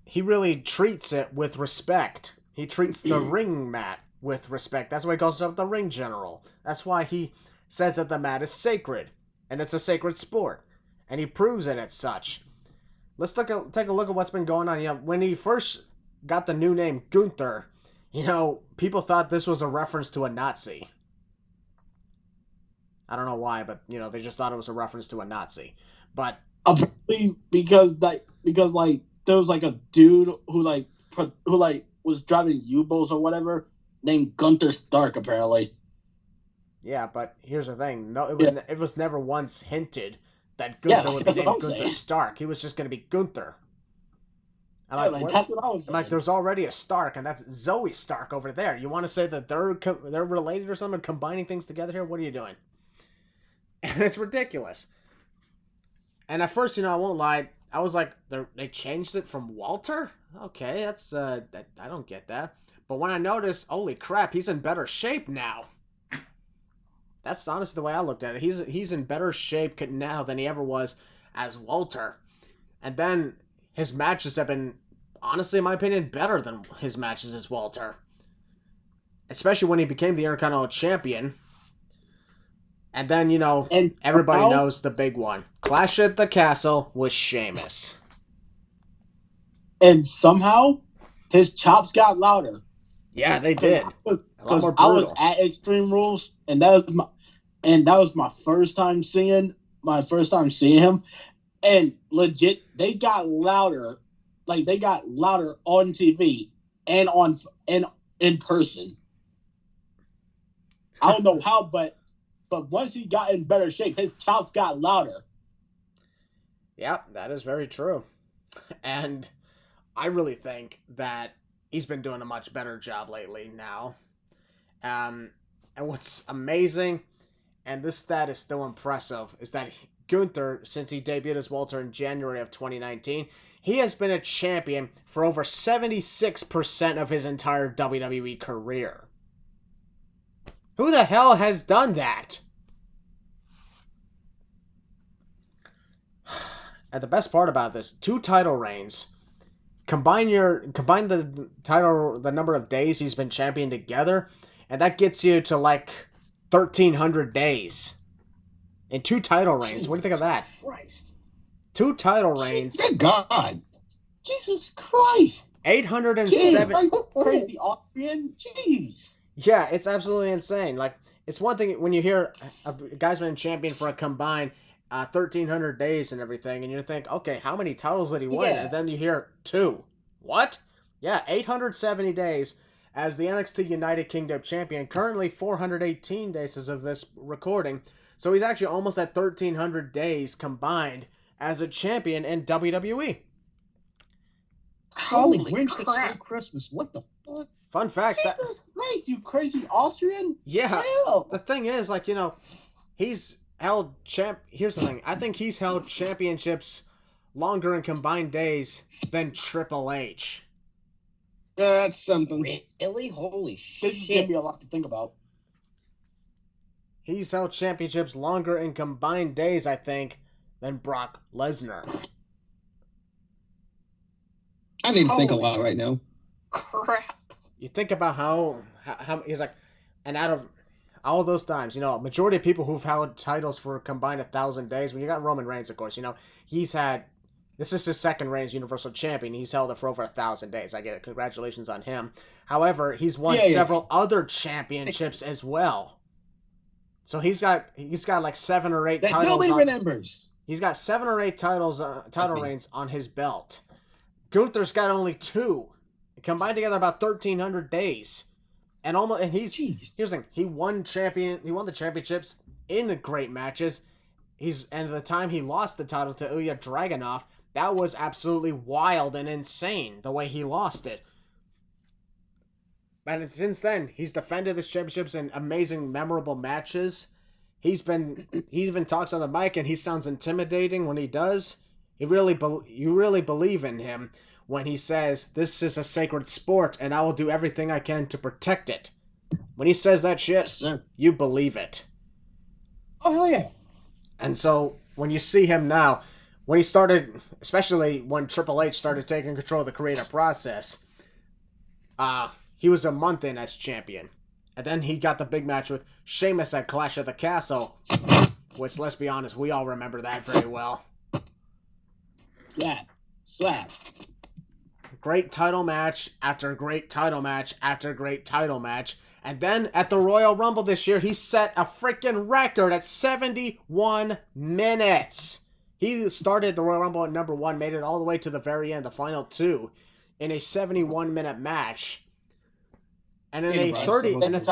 S1: he really treats it with respect. He treats the ring mat with respect. That's why he calls himself the Ring General. That's why he says that the mat is sacred. And it's a sacred sport. And he proves it as such. Let's take a look at what's been going on. When he first got the new name Gunther, people thought this was a reference to a Nazi. I don't know why, but they just thought it was a reference to a Nazi. But
S5: apparently because there was like a dude who was driving U-boats or whatever named Gunther Stark apparently.
S1: Yeah, but here's the thing. No, it was never once hinted that Gunther would be named Gunther Stark. He was just going to be Gunther.
S5: That's what I was saying.
S1: I'm like, there's already a Stark, and that's Zoe Stark over there. You want to say that they're related or something, combining things together here? What are you doing? And it's ridiculous. And at first, I won't lie, I was like, they changed it from Walter? Okay, that's, I don't get that. But when I noticed, holy crap, he's in better shape now. That's honestly the way I looked at it. He's in better shape now than he ever was as Walter. And then his matches have been, honestly, in my opinion, better than his matches as Walter. Especially when he became the Intercontinental Champion. And then,
S5: And
S1: everybody
S5: somehow-
S1: knows the big one. Clash at the Castle with Sheamus.
S5: And somehow, his chops got louder.
S1: Yeah, they did.
S5: Because
S1: A lot more
S5: I was
S1: brutal.
S5: at Extreme Rules, and that was my first time seeing him, and legit, they got louder, like they got louder on TV and in person. I don't know how, but once he got in better shape, his chops got louder.
S1: Yep, that is very true. And I really think that he's been doing a much better job lately now. And what's amazing, and this stat is still impressive, is that Gunther, since he debuted as Walter in January of 2019, he has been a champion for over 76% of his entire WWE career. Who the hell has done that? And the best part about this, 2 title reigns. Combine the title, the number of days he's been champion together, and that gets you to like 1,300 days. In 2 title reigns. What do you think of that?
S5: Christ.
S1: 2 title reigns.
S2: Good God.
S5: Jesus Christ.
S1: 807.
S5: Like crazy Austrian. Jeez.
S1: Yeah, it's absolutely insane. Like, it's one thing when you hear a guy's been champion for a combined 1,300 days and everything, and you think, okay, how many titles did he win?
S4: Yeah.
S1: And then you hear 2. What? Yeah, 870 days as the NXT United Kingdom champion. Currently 418 days as of this recording. So he's actually almost at 1,300 days combined as a champion in WWE.
S2: Holy
S3: Holy
S2: Grinch that
S3: crap.
S2: stole Christmas. What the fuck?
S1: Fun fact, that
S5: Jesus Christ, you crazy Austrian.
S1: yeah,
S5: Hell.
S1: the thing is, like, he's held here's the thing. I think he's held championships longer in combined days than Triple H.
S2: That's something.
S4: Really? Holy
S5: This is giving
S4: shit.
S5: me a lot to think about.
S1: He's held championships longer in combined days, I think, than Brock Lesnar.
S2: I need to think a
S3: Holy
S2: lot right now.
S3: Crap.
S1: You think about how he's like, and out of all those times, a majority of people who've held titles for combined 1,000 days, when you got Roman Reigns, of course, he's had, this is his second reign as Universal Champion. He's held it for over 1,000 days. I get it. Congratulations on him. However, he's won several other championships as well. So he's got like 7 or 8
S2: That
S1: titles.
S2: nobody remembers.
S1: He's got 7 or 8 title reigns on his belt. Gunther's got only 2. Combined together about 1,300 days. And he's
S2: Jeez.
S1: here's the thing, he won the championships in great matches. And the time he lost the title to Ilya Dragunov, that was absolutely wild and insane the way he lost it. And since then, he's defended his championships in amazing, memorable matches. He even talks on the mic, and he sounds intimidating when he does. You really believe in him when he says, "This is a sacred sport, and I will do everything I can to protect it." When he says that shit,
S2: Yes, sir.
S1: you believe it.
S5: Oh hell yeah.
S1: And so when you see him now, when he started, especially when Triple H started taking control of the creative process, he was a month in as champion. And then he got the big match with Sheamus at Clash at the Castle, which, let's be honest, we all remember that very well.
S5: Slap.
S1: Great title match after great title match after great title match. And then at the Royal Rumble this year, he set a freaking record at 71 minutes. He started the Royal Rumble at number 1, made it all the way to the very end, the final 2, in a 71-minute match. And in a 30,
S2: And
S1: at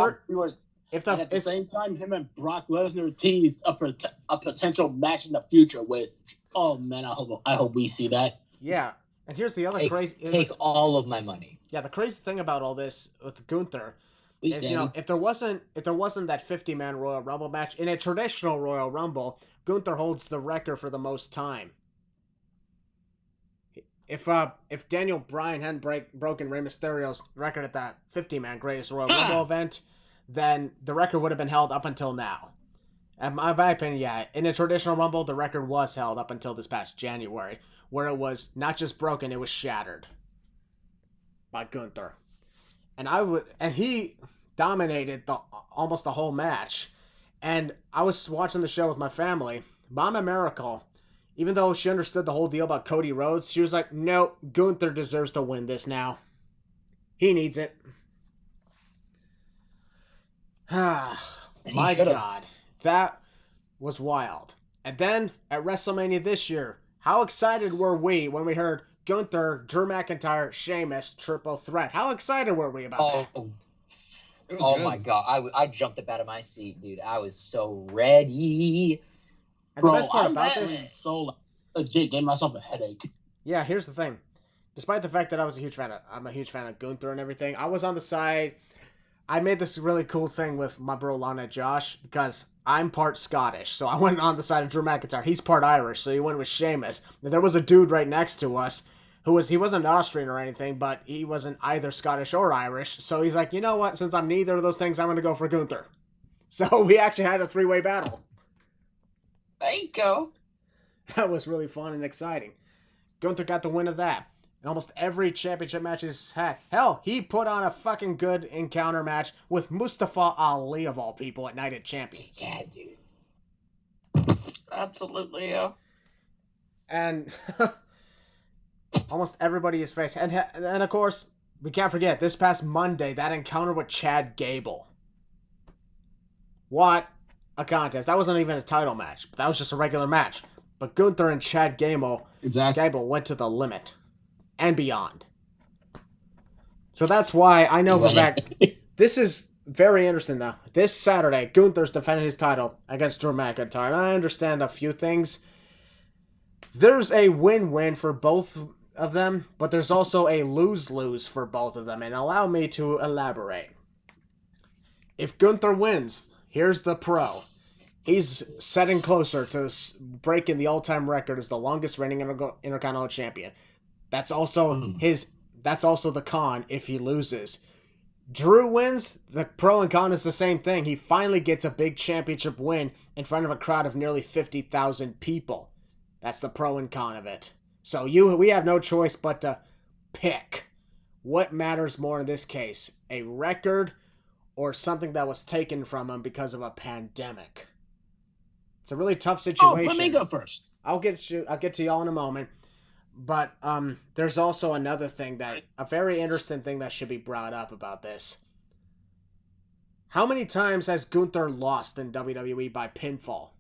S5: the same time, him and Brock Lesnar teased a potential match in the future with. Oh man, I hope we see that.
S1: yeah. And here's the other crazy.
S4: Take all of my money.
S1: Yeah, the crazy thing about all this with Gunther
S2: Please,
S1: is,
S2: Danny.
S1: if there wasn't that 50-man Royal Rumble match in a traditional Royal Rumble, Gunther holds the record for the most time. If Daniel Bryan hadn't broken Rey Mysterio's record at that 50-man Greatest Royal Rumble event, then the record would have been held up until now. In my opinion, yeah. In the traditional Rumble, the record was held up until this past January, where it was not just broken, it was shattered by Gunther. And he dominated almost the whole match. And I was watching the show with my family. Mama Maracle, even though she understood the whole deal about Cody Rhodes, she was like, no, Gunther deserves to win this now. He needs it. My God. That was wild. And then at WrestleMania this year, how excited were we when we heard Gunther, Drew McIntyre, Sheamus, triple threat? How excited were we about that?
S4: Oh my God. I jumped up out of my seat, dude. I was so ready.
S1: And the best part about this...
S5: so legit, gave myself a headache.
S1: Yeah, here's the thing. Despite the fact that I'm a huge fan of Gunther and everything, I was on the side... I made this really cool thing with my bro Lana Josh, because I'm part Scottish, so I went on the side of Drew McIntyre. He's part Irish, so he went with Sheamus. And there was a dude right next to us he wasn't Austrian or anything, but he wasn't either Scottish or Irish. So he's like, you know what? Since I'm neither of those things, I'm going to go for Gunther. So we actually had a 3-way battle.
S3: There you go.
S1: That was really fun and exciting. Gunther got the win of that. And almost every championship match he's had. Hell, he put on a fucking good encounter match with Mustafa Ali, of all people, at Night of Champions.
S4: Yeah, dude.
S3: Absolutely, yeah.
S1: And almost everybody is facing. And of course, we can't forget, this past Monday, that encounter with Chad Gable. What a contest. That wasn't even a title match. That was just a regular match. But Gunther and Chad Gable went to the limit and beyond. So that's why I know for a fact, this is very interesting though. This Saturday, Gunther's defending his title against Drew McIntyre. And I understand a few things. There's a win-win for both of them, but there's also a lose-lose for both of them. And allow me to elaborate. If Gunther wins, here's the pro. He's setting closer to breaking the all-time record as the longest reigning Intercontinental Champion. That's also That's also the con if he loses. Drew wins. The pro and con is the same thing. He finally gets a big championship win in front of a crowd of nearly 50,000 people. That's the pro and con of it. So we have no choice but to pick what matters more in this case: a record or something that was taken from him because of a pandemic. It's a really tough situation.
S2: Oh, let me go first.
S1: I'll get to y'all in a moment. But there's also another thing a very interesting thing that should be brought up about this. How many times has Gunther lost in WWE by pinfall?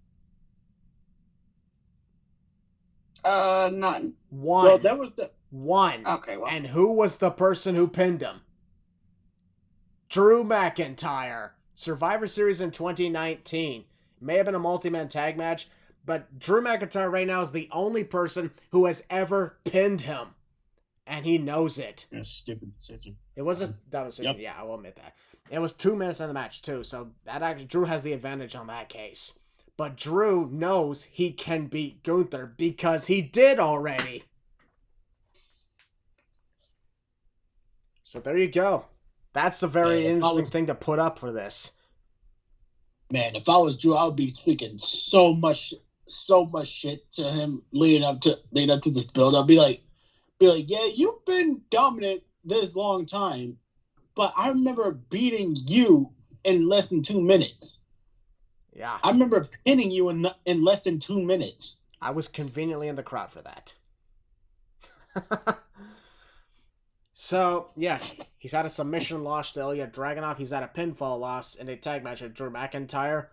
S3: None.
S1: One.
S5: Well, that was the
S1: One.
S3: Okay, well.
S1: And who was the person who pinned him? Drew McIntyre. Survivor Series in 2019. May have been a multi-man tag match, but Drew McIntyre right now is the only person who has ever pinned him. And he knows it.
S2: A stupid decision.
S1: It was a dumb decision,
S2: Yep.
S1: yeah, I will admit that. It was 2 minutes in the match, too, so that actually Drew has the advantage on that case. But Drew knows he can beat Gunther because he did already. So there you go. That's a very interesting thing to put up for this.
S5: Man, if I was Drew, I would be speaking so much shit to him leading up to this build. I'd be like, yeah, you've been dominant this long time, but I remember beating you in less than 2 minutes.
S1: Yeah.
S5: I remember pinning you in less than 2 minutes.
S1: I was conveniently in the crowd for that. So, yeah, he's had a submission loss to Ilya Dragunov. He's had a pinfall loss in a tag match with Drew McIntyre.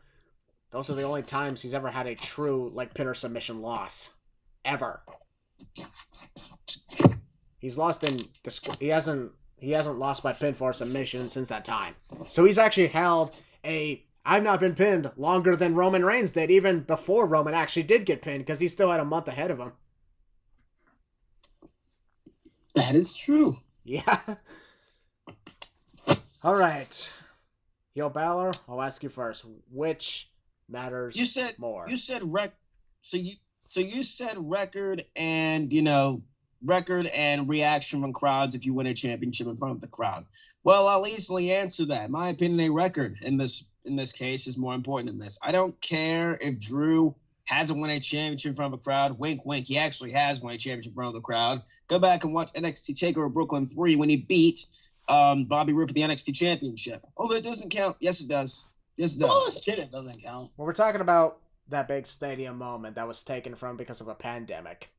S1: Those are the only times he's ever had a true, pin or submission loss. Ever. He's lost he hasn't lost by pinfall or submission since that time. So he's actually held I've not been pinned longer than Roman Reigns did, even before Roman actually did get pinned, because he still had a month ahead of him.
S5: That is true.
S1: Yeah. All right. Yo, Balor, I'll ask you first. Which matters more?
S2: You said So you said record and record and reaction from crowds if you win a championship in front of the crowd. Well, I'll easily answer that. In my opinion, a record in this in this case is more important than this. I don't care if Drew hasn't won a championship in front of a crowd. Wink, wink. He actually has won a championship in front of the crowd. Go back and watch NXT TakeOver Brooklyn 3 when he beat Bobby Roode for the NXT Championship. Oh, that doesn't count. Yes, it does. Yes, it does.
S5: Oh, shit, it doesn't count.
S1: Well, we're talking about that big stadium moment that was taken from because of a pandemic.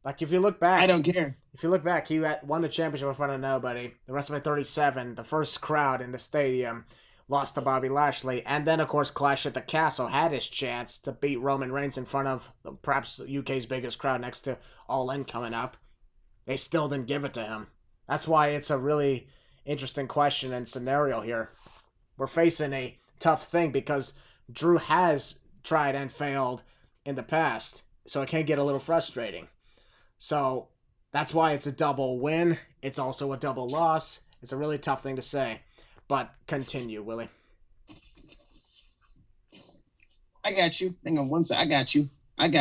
S1: Like, if you look back...
S2: I don't care.
S1: If you look back, he won the championship in front of nobody. The WrestleMania 37, the first crowd in the stadium, lost to Bobby Lashley. And then, of course, Clash at the Castle had his chance to beat Roman Reigns in front of perhaps UK's biggest crowd next to All In coming up. They still didn't give it to him. That's why it's a really interesting question and scenario here. We're facing a tough thing because Drew has tried and failed in the past, so it can get a little frustrating. So that's why it's a double win. It's also a double loss. It's a really tough thing to say. But continue, Willie.
S2: I got you. Hang on one sec. I got you. 1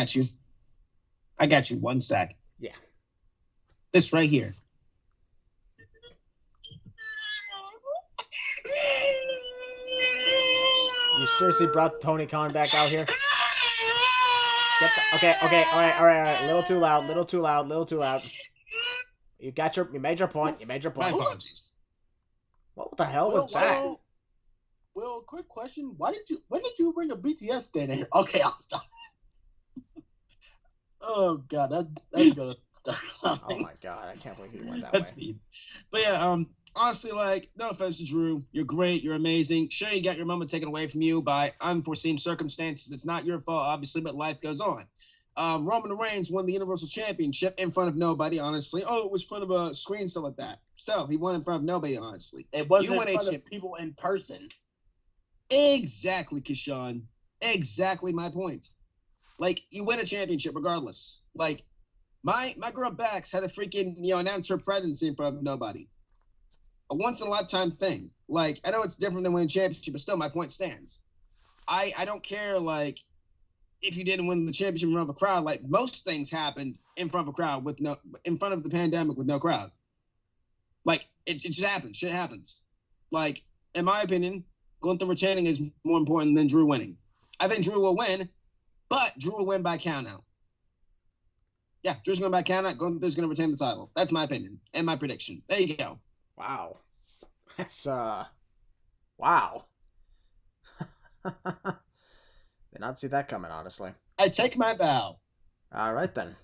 S2: sec.
S1: Yeah.
S2: This right here.
S1: You seriously brought Tony Khan back out here? Okay, all right. Little too loud. You made your point.
S2: My apologies.
S1: What the hell was that?
S5: Well, quick question. When did you bring a BTS stand in here? Okay, I'll stop. Oh, God, that's gonna start.
S1: Oh, my God, I can't believe he went that
S2: That's
S1: way.
S2: mean. But yeah, honestly, like, no offense to Drew. You're great. You're amazing. Sure, you got your moment taken away from you by unforeseen circumstances. It's not your fault, obviously, but life goes on. Roman Reigns won the Universal Championship in front of nobody, honestly. Oh, it was in front of a screen, stuff like that. Still, he won in front of nobody, honestly.
S5: It wasn't in front of people in person.
S2: Exactly, Keshawn. Exactly my point. Like, you win a championship regardless. Like, my girl Bex had a freaking, announce her presence in front of nobody. A once-in-a-lifetime thing. Like, I know it's different than winning a championship, but still, my point stands. I don't care, like, if you didn't win the championship in front of a crowd. Like, most things happened in front of a crowd in front of the pandemic with no crowd. Like, it just happens. Shit happens. Like, in my opinion, Gunther retaining is more important than Drew winning. I think Drew will win, but Drew will win by countout. Yeah, Drew's going by countout. Gunther's going to retain the title. That's my opinion and my prediction. There you go.
S1: Wow. That's, wow. Did not see that coming, honestly.
S2: I take my bow.
S1: All right, then.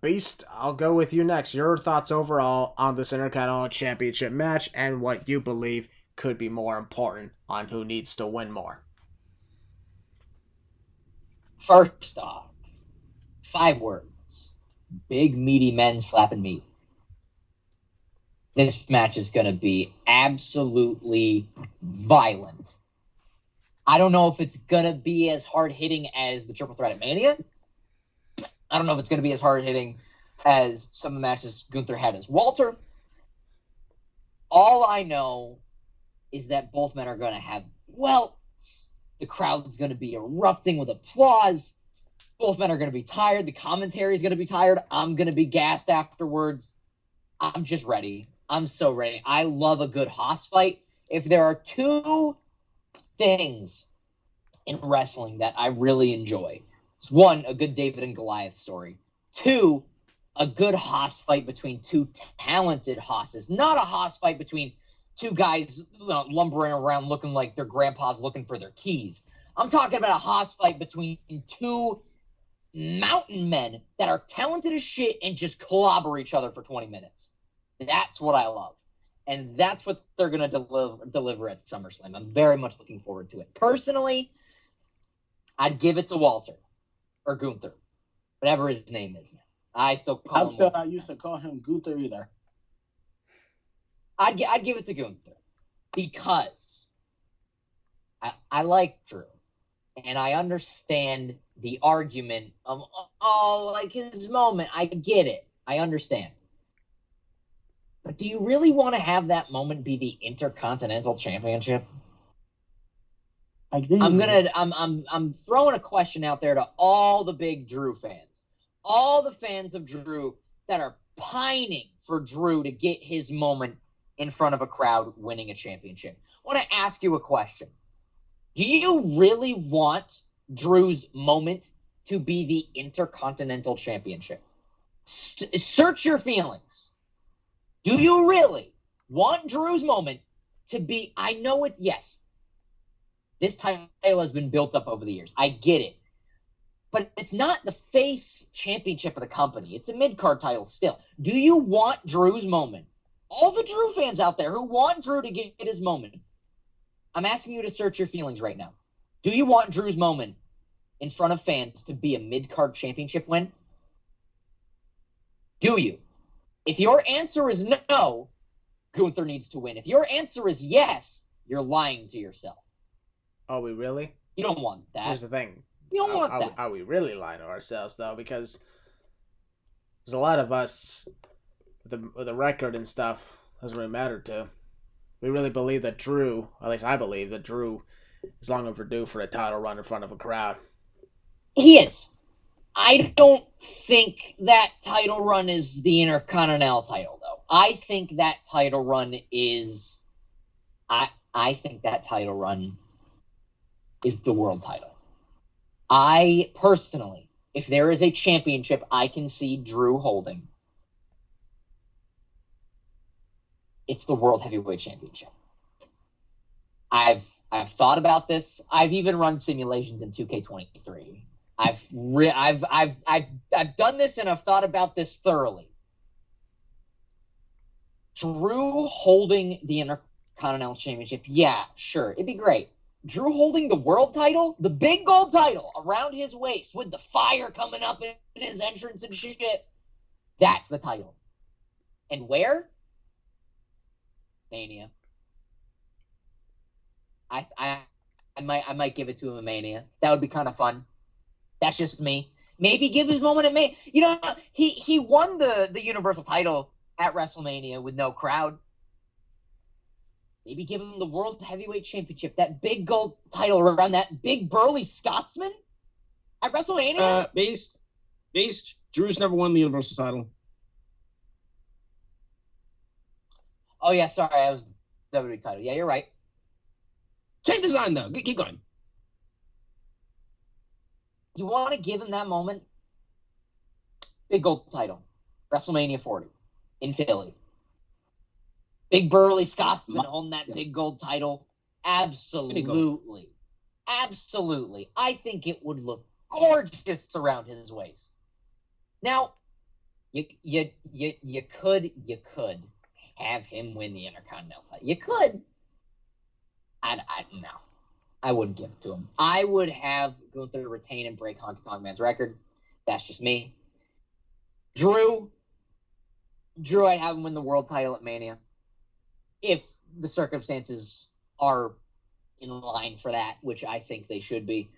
S1: Beast, I'll go with you next. Your thoughts overall on this Intercontinental Championship match and what you believe could be more important on who needs to win more.
S4: First off, 5 words. Big, meaty men slapping meat. This match is going to be absolutely violent. I don't know if it's going to be as hard-hitting as the Triple Threat at Mania. I don't know if it's going to be as hard-hitting as some of the matches Gunther had as Walter. All I know is that both men are going to have welts. The crowd's going to be erupting with applause. Both men are going to be tired. The commentary is going to be tired. I'm going to be gassed afterwards. I'm just ready. I'm so ready. I love a good hoss fight. If there are 2 things in wrestling that I really enjoy, it's 1, a good David and Goliath story. 2, a good hoss fight between 2 talented hosses. Not a hoss fight between 2 guys lumbering around looking like their grandpas looking for their keys. I'm talking about a hoss fight between 2 mountain men that are talented as shit and just clobber each other for 20 minutes. That's what I love. And that's what they're going to deliver at SummerSlam. I'm very much looking forward to it. Personally, I'd give it to Walter or Gunther, whatever his name is now. I still call him
S5: I'm still
S4: Walter.
S5: not used to call him Gunther either.
S4: I'd give it to Gunther because I like Drew, and I understand the argument of, like his moment. I get it. I understand. But do you really want to have that moment be the Intercontinental Championship?
S5: I think
S4: I'm throwing a question out there to all the big Drew fans, all the fans of Drew that are pining for Drew to get his moment in front of a crowd winning a championship. I want to ask you a question. Do you really want Drew's moment to be the Intercontinental Championship? Search your feelings. Do you really want Drew's moment to be, I know it, yes, this title has been built up over the years. I get it. But it's not the face championship of the company. It's a mid-card title still. Do you want Drew's moment? All the Drew fans out there who want Drew to get his moment, I'm asking you to search your feelings right now. Do you want Drew's moment in front of fans to be a mid-card championship win? Do you? If your answer is no, Gunther needs to win. If your answer is yes, you're lying to yourself.
S1: Are we really?
S4: You don't want that.
S1: Here's the thing.
S4: You don't want that.
S1: Are we really lying to ourselves, though? Because there's a lot of us with a record and stuff doesn't really matter to. We really believe that Drew, at least I believe that Drew is long overdue for a title run in front of a crowd.
S4: He is. I don't think that title run is the Intercontinental title, though. I think that title run is... I think that title run is the world title. I, personally, if there is a championship I can see Drew holding, it's the World Heavyweight Championship. I've thought about this. I've even run simulations in 2K23. I've done this and I've thought about this thoroughly. Drew holding the Intercontinental Championship, yeah, sure, it'd be great. Drew holding the world title, the big gold title around his waist with the fire coming up in his entrance and shit, that's the title. And where? Mania. I might give it to him in Mania. That would be kind of fun. That's just me. Maybe give his moment at Mania. You know, he won the Universal title at WrestleMania with no crowd. Maybe give him the World Heavyweight Championship, that big gold title around that big burly Scotsman at WrestleMania.
S2: Beast. Drew's never won the Universal title.
S4: Oh yeah, sorry, that was the WWE title. Yeah, you're right.
S2: Same design though. Keep going.
S4: You want to give him that moment? Big gold title, WrestleMania 40 in Philly. Big burly Scotsman holding that big gold title. Absolutely. Absolutely. I think it would look gorgeous around his waist. Now, you could have him win the Intercontinental title. You could. No. I wouldn't give it to him. I would have Gunther retain and break Honky Tonk Man's record. That's just me. Drew, I'd have him win the world title at Mania. If the circumstances are in line for that, which I think they should be.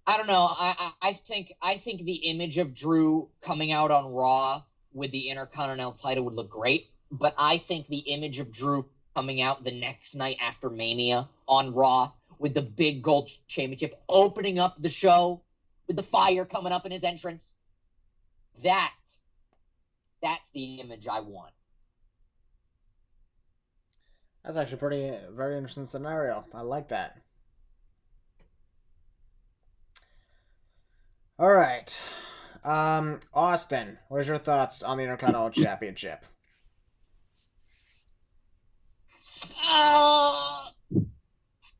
S4: I don't know. I think the image of Drew coming out on Raw with the Intercontinental title would look great, but I think the image of Drew coming out the next night after Mania on Raw with the big gold championship opening up the show with the fire coming up in his entrance, that's the image I want.
S1: That's actually very interesting scenario. I like that. All right. Austin, what are your thoughts on the Intercontinental Championship?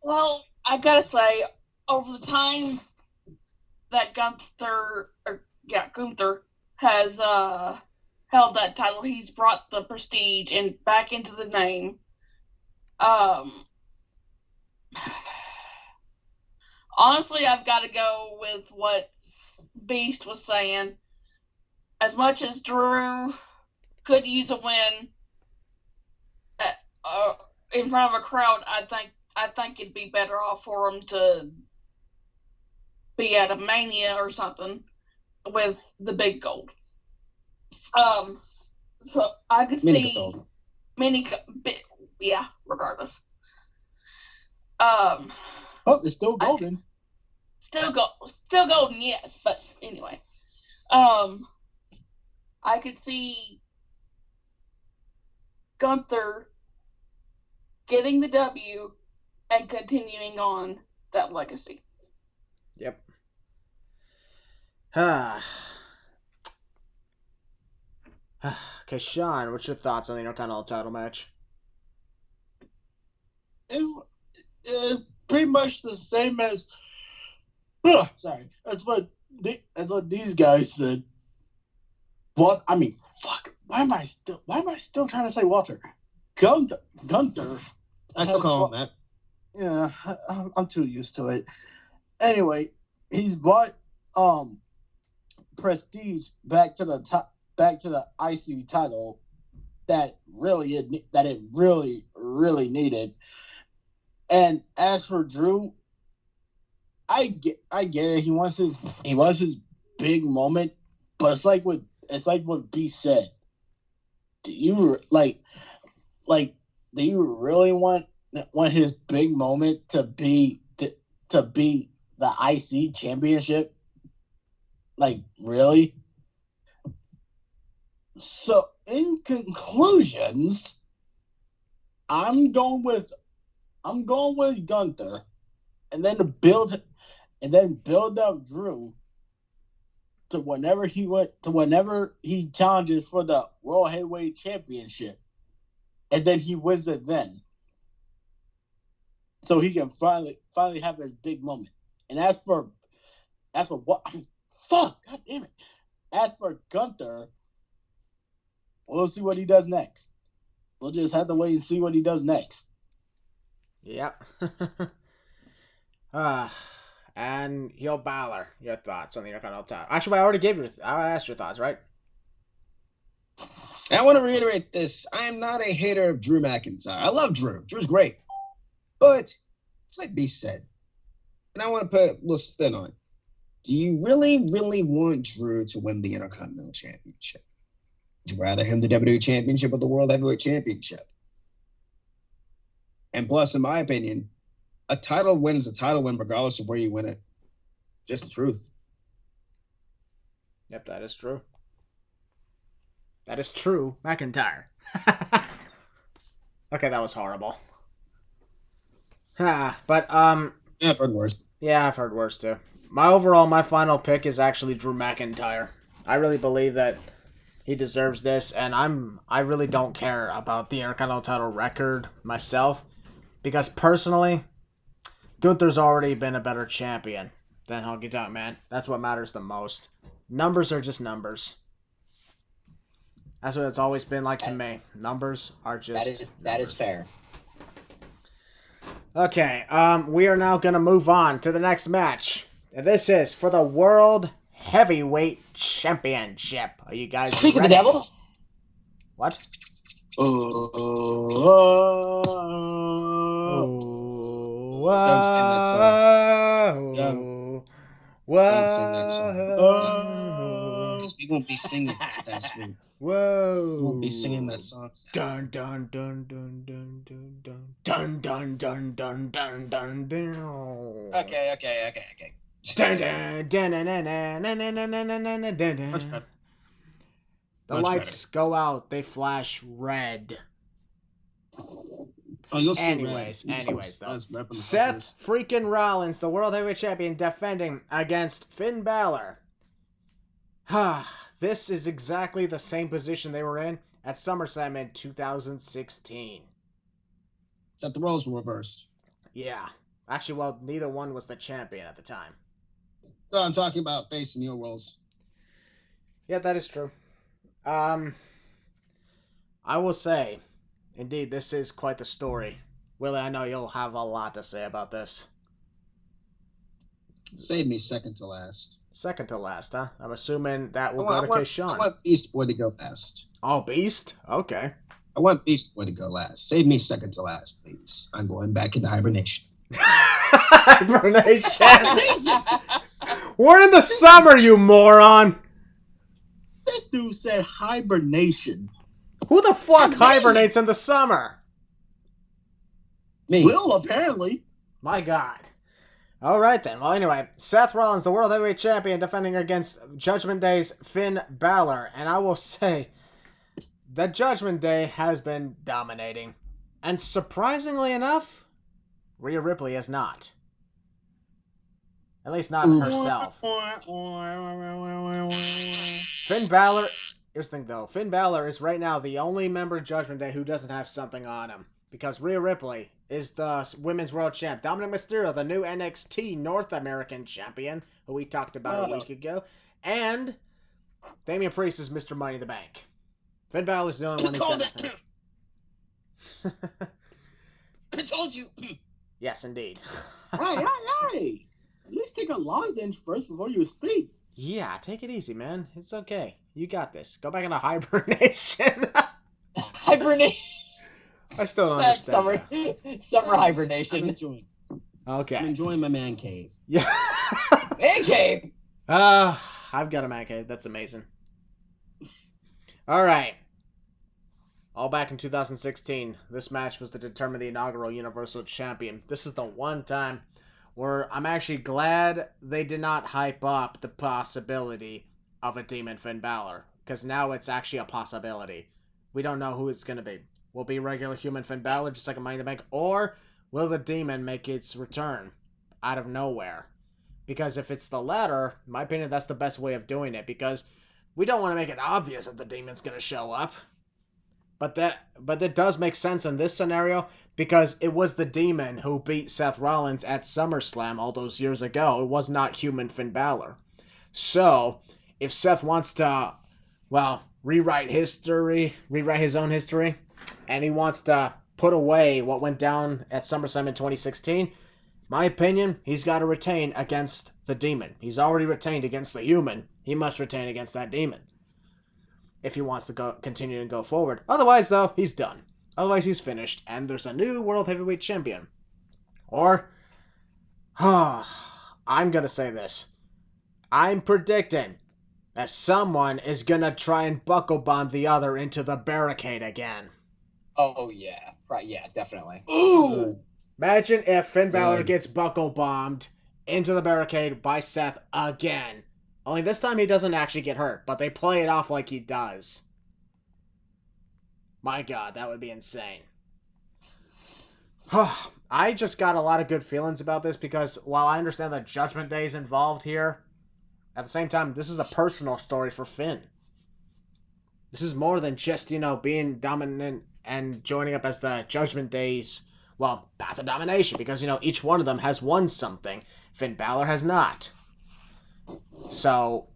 S3: Well, I gotta say, over the time that Gunther has held that title, he's brought the prestige and back into the name. Honestly, I've got to go with what Beast was saying. As much as Drew could use a win in front of a crowd, I think it'd be better off for him to be at a Mania or something with the big gold. So I could see regardless.
S5: Oh, it's still golden.
S3: Still golden, yes. But anyway, I could see Gunther getting the W and continuing on that legacy.
S1: Yep. Keshawn, what's your thoughts on the Intercontinental title match?
S5: It's pretty much the same as. Sorry, that's what these guys said. What I mean, fuck. Why am I still trying to say Walter? Gunther.
S2: I still call him that.
S5: Yeah, I'm too used to it. Anyway, he's brought prestige back to the IC title that it really needed. And as for Drew, I get it. He wants his big moment, but it's like what B said. Do you do you really want his big moment to be the IC championship? Like, really? So, in conclusions, I'm going with Gunther, and then build up Drew to whenever he challenges for the World Heavyweight Championship, and then he wins it then, so he can finally have his big moment. And as for what, fuck, god damn it. As for Gunther, we'll see what he does next. We'll just have to wait and see what he does next.
S1: Yep. And Balor, your thoughts on the Intercontinental title? Actually, I asked your thoughts, right?
S2: I want to reiterate this. I am not a hater of Drew McIntyre. I love Drew. Drew's great. But it's like B said, and I want to put a little spin on it. Do you really, really want Drew to win the Intercontinental Championship? Would you rather him the WWE Championship or the World Heavyweight Championship? And plus, in my opinion, a title win is a title win regardless of where you win it. Just the truth.
S1: Yep, that is true. That is true, McIntyre. Okay, that was horrible. But
S2: Yeah, I've heard worse.
S1: Yeah, I've heard worse too. My final pick is actually Drew McIntyre. I really believe that he deserves this, and I really don't care about the Intercontinental title record myself, because personally, Gunther's already been a better champion than Honky Tonk Man. That's what matters the most. Numbers are just numbers. That's what it's always been like to me. Numbers are just
S4: that is fair.
S1: Okay, we are now going to move on to the next match. And this is for the World Heavyweight Championship. Are you guys
S4: Speak
S1: ready?
S4: of the devil.
S1: What?
S2: Don't sing that song. Don't sing that song. Because we won't be singing that week.
S1: Whoa.
S2: We won't be singing that song.
S1: Dun dun dun dun dun dun dun dun dun dun dun dun dun.
S2: Okay.
S1: Dun dun dun dun dun dun dun dun dun dun.
S2: Much better.
S1: The lights go out. They flash red.
S2: Oh, you'll see
S1: Anyways,
S2: red.
S1: though. Seth freaking Rollins, the World Heavyweight Champion, defending against Finn Balor. This is exactly the same position they were in at SummerSlam in 2016.
S2: Except the roles were reversed.
S1: Yeah. Actually, well, neither one was the champion at the time.
S2: No, I'm talking about facing your roles.
S1: Yeah, that is true. I will say, indeed, this is quite the story. Willie, I know you'll have a lot to say about this.
S2: Save me second to last.
S1: Second to last, huh? I'm assuming that will go to Keshawn.
S2: I want Beast Boy to go last.
S1: Oh, Beast? Okay.
S2: I want Beast Boy to go last. Save me second to last, please. I'm going back into hibernation.
S1: Hibernation? We're in the summer, you moron!
S5: This dude said hibernation.
S1: Who the fuck hibernates in the summer?
S2: Me.
S5: Will, apparently.
S1: My God. All right, then. Well, anyway, Seth Rollins, the World Heavyweight Champion, defending against Judgment Day's Finn Balor. And I will say that Judgment Day has been dominating. And surprisingly enough, Rhea Ripley is not. At least not herself. Finn Balor... Here's the thing, though. Finn Balor is right now the only member of Judgment Day who doesn't have something on him. Because Rhea Ripley is the Women's World Champ. Dominic Mysterio, the new NXT North American Champion, who we talked about a week ago. And Damian Priest is Mr. Money in the Bank. Finn Balor's the only one who's got anything.
S2: I told you.
S1: Yes, indeed.
S5: Hey. At least take a lozenge first before you speak.
S1: Yeah, take it easy, man. It's okay. You got this. Go back into hibernation.
S4: Hibernation.
S1: I still don't understand.
S4: Summer hibernation.
S1: Okay.
S2: I'm enjoying my man cave.
S1: Yeah.
S4: Man cave.
S1: I've got a man cave. That's amazing. All right. All back in 2016, this match was to determine the inaugural Universal Champion. This is the one time where I'm actually glad they did not hype up the possibility of a Demon Finn Balor, because now it's actually a possibility. We don't know who it's going to be. Will it be regular human Finn Balor, just like a Money in the Bank, or will the Demon make its return out of nowhere? Because if it's the latter, in my opinion, that's the best way of doing it, because we don't want to make it obvious that the Demon's going to show up. But that does make sense in this scenario, because it was the Demon who beat Seth Rollins at SummerSlam all those years ago. It was not human Finn Balor. So, if Seth wants to, well, rewrite his own history, and he wants to put away what went down at SummerSlam in 2016, my opinion, he's got to retain against the Demon. He's already retained against the human. He must retain against that Demon if he wants to continue to go forward. Otherwise, though, he's done. Otherwise, he's finished, and there's a new World Heavyweight Champion. Or, I'm going to say this. I'm predicting that someone is going to try and buckle bomb the other into the barricade again.
S4: Oh, yeah. Right, yeah, definitely.
S2: Ooh!
S1: Imagine if Finn Balor gets buckle bombed into the barricade by Seth again. Only this time he doesn't actually get hurt, but they play it off like he does. My God, that would be insane. I just got a lot of good feelings about this because while I understand that Judgment Day is involved here, at the same time, this is a personal story for Finn. This is more than just, being dominant and joining up as the Judgment Day's, Path of Domination, because, each one of them has won something. Finn Balor has not. So,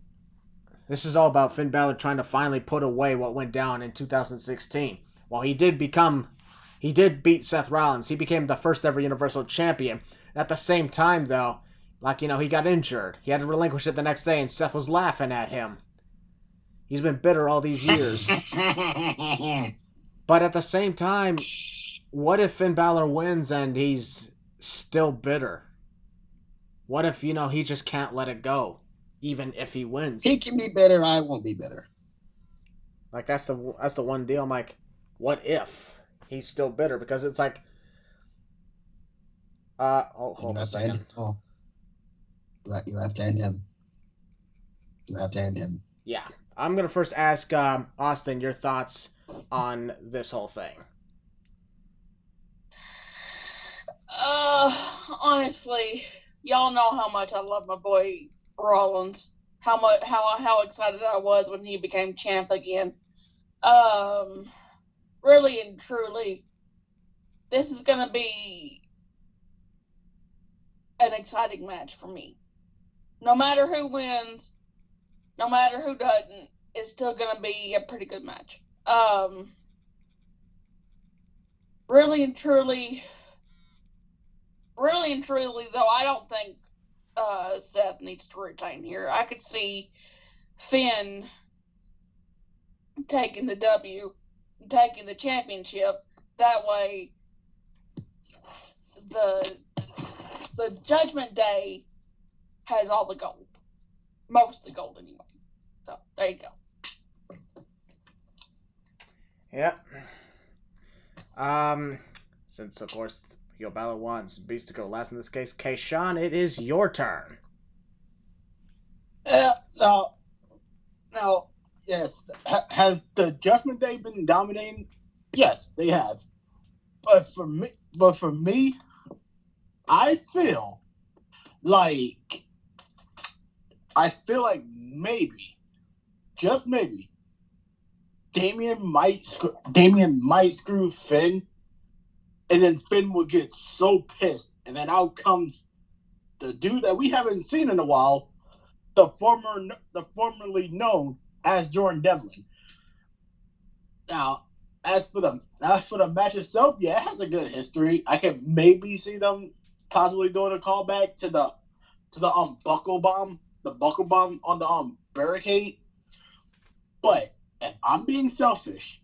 S1: this is all about Finn Balor trying to finally put away what went down in 2016. While he did beat Seth Rollins. He became the first ever Universal Champion. At the same time, though, he got injured. He had to relinquish it the next day, and Seth was laughing at him. He's been bitter all these years. But at the same time, what if Finn Balor wins and he's still bitter? What if, he just can't let it go, even if he wins?
S2: He can be better, I won't be better.
S1: That's the one deal. I'm like, what if he's still bitter? Because it's like, hold on a second.
S2: You have to end him. You have to end him.
S1: Yeah. I'm going to first ask Austin your thoughts on this whole thing.
S3: Honestly, y'all know how much I love my boy Rollins. How excited I was when he became champ again. Really and truly, this is gonna be an exciting match for me. No matter who wins, no matter who doesn't, it's still gonna be a pretty good match. Really and truly, though, I don't think Seth needs to retain here. I could see Finn taking the championship. That way, the Judgment Day has all the gold. Most of the gold, anyway. So, there you go.
S1: Yep. Since, of course, Yo, Balor wants Beast to go last in this case. Keshawn, it is your turn.
S5: Now, yes. Has the Judgment Day been dominating? Yes, they have. But for me, I feel like maybe, just maybe, Damian might screw Finn, and then Finn will get so pissed, and then out comes the dude that we haven't seen in a while, the formerly known as Jordan Devlin. Now, as for the match itself, yeah, it has a good history. I can maybe see them possibly doing a callback to the buckle bomb on the barricade. But if I'm being selfish,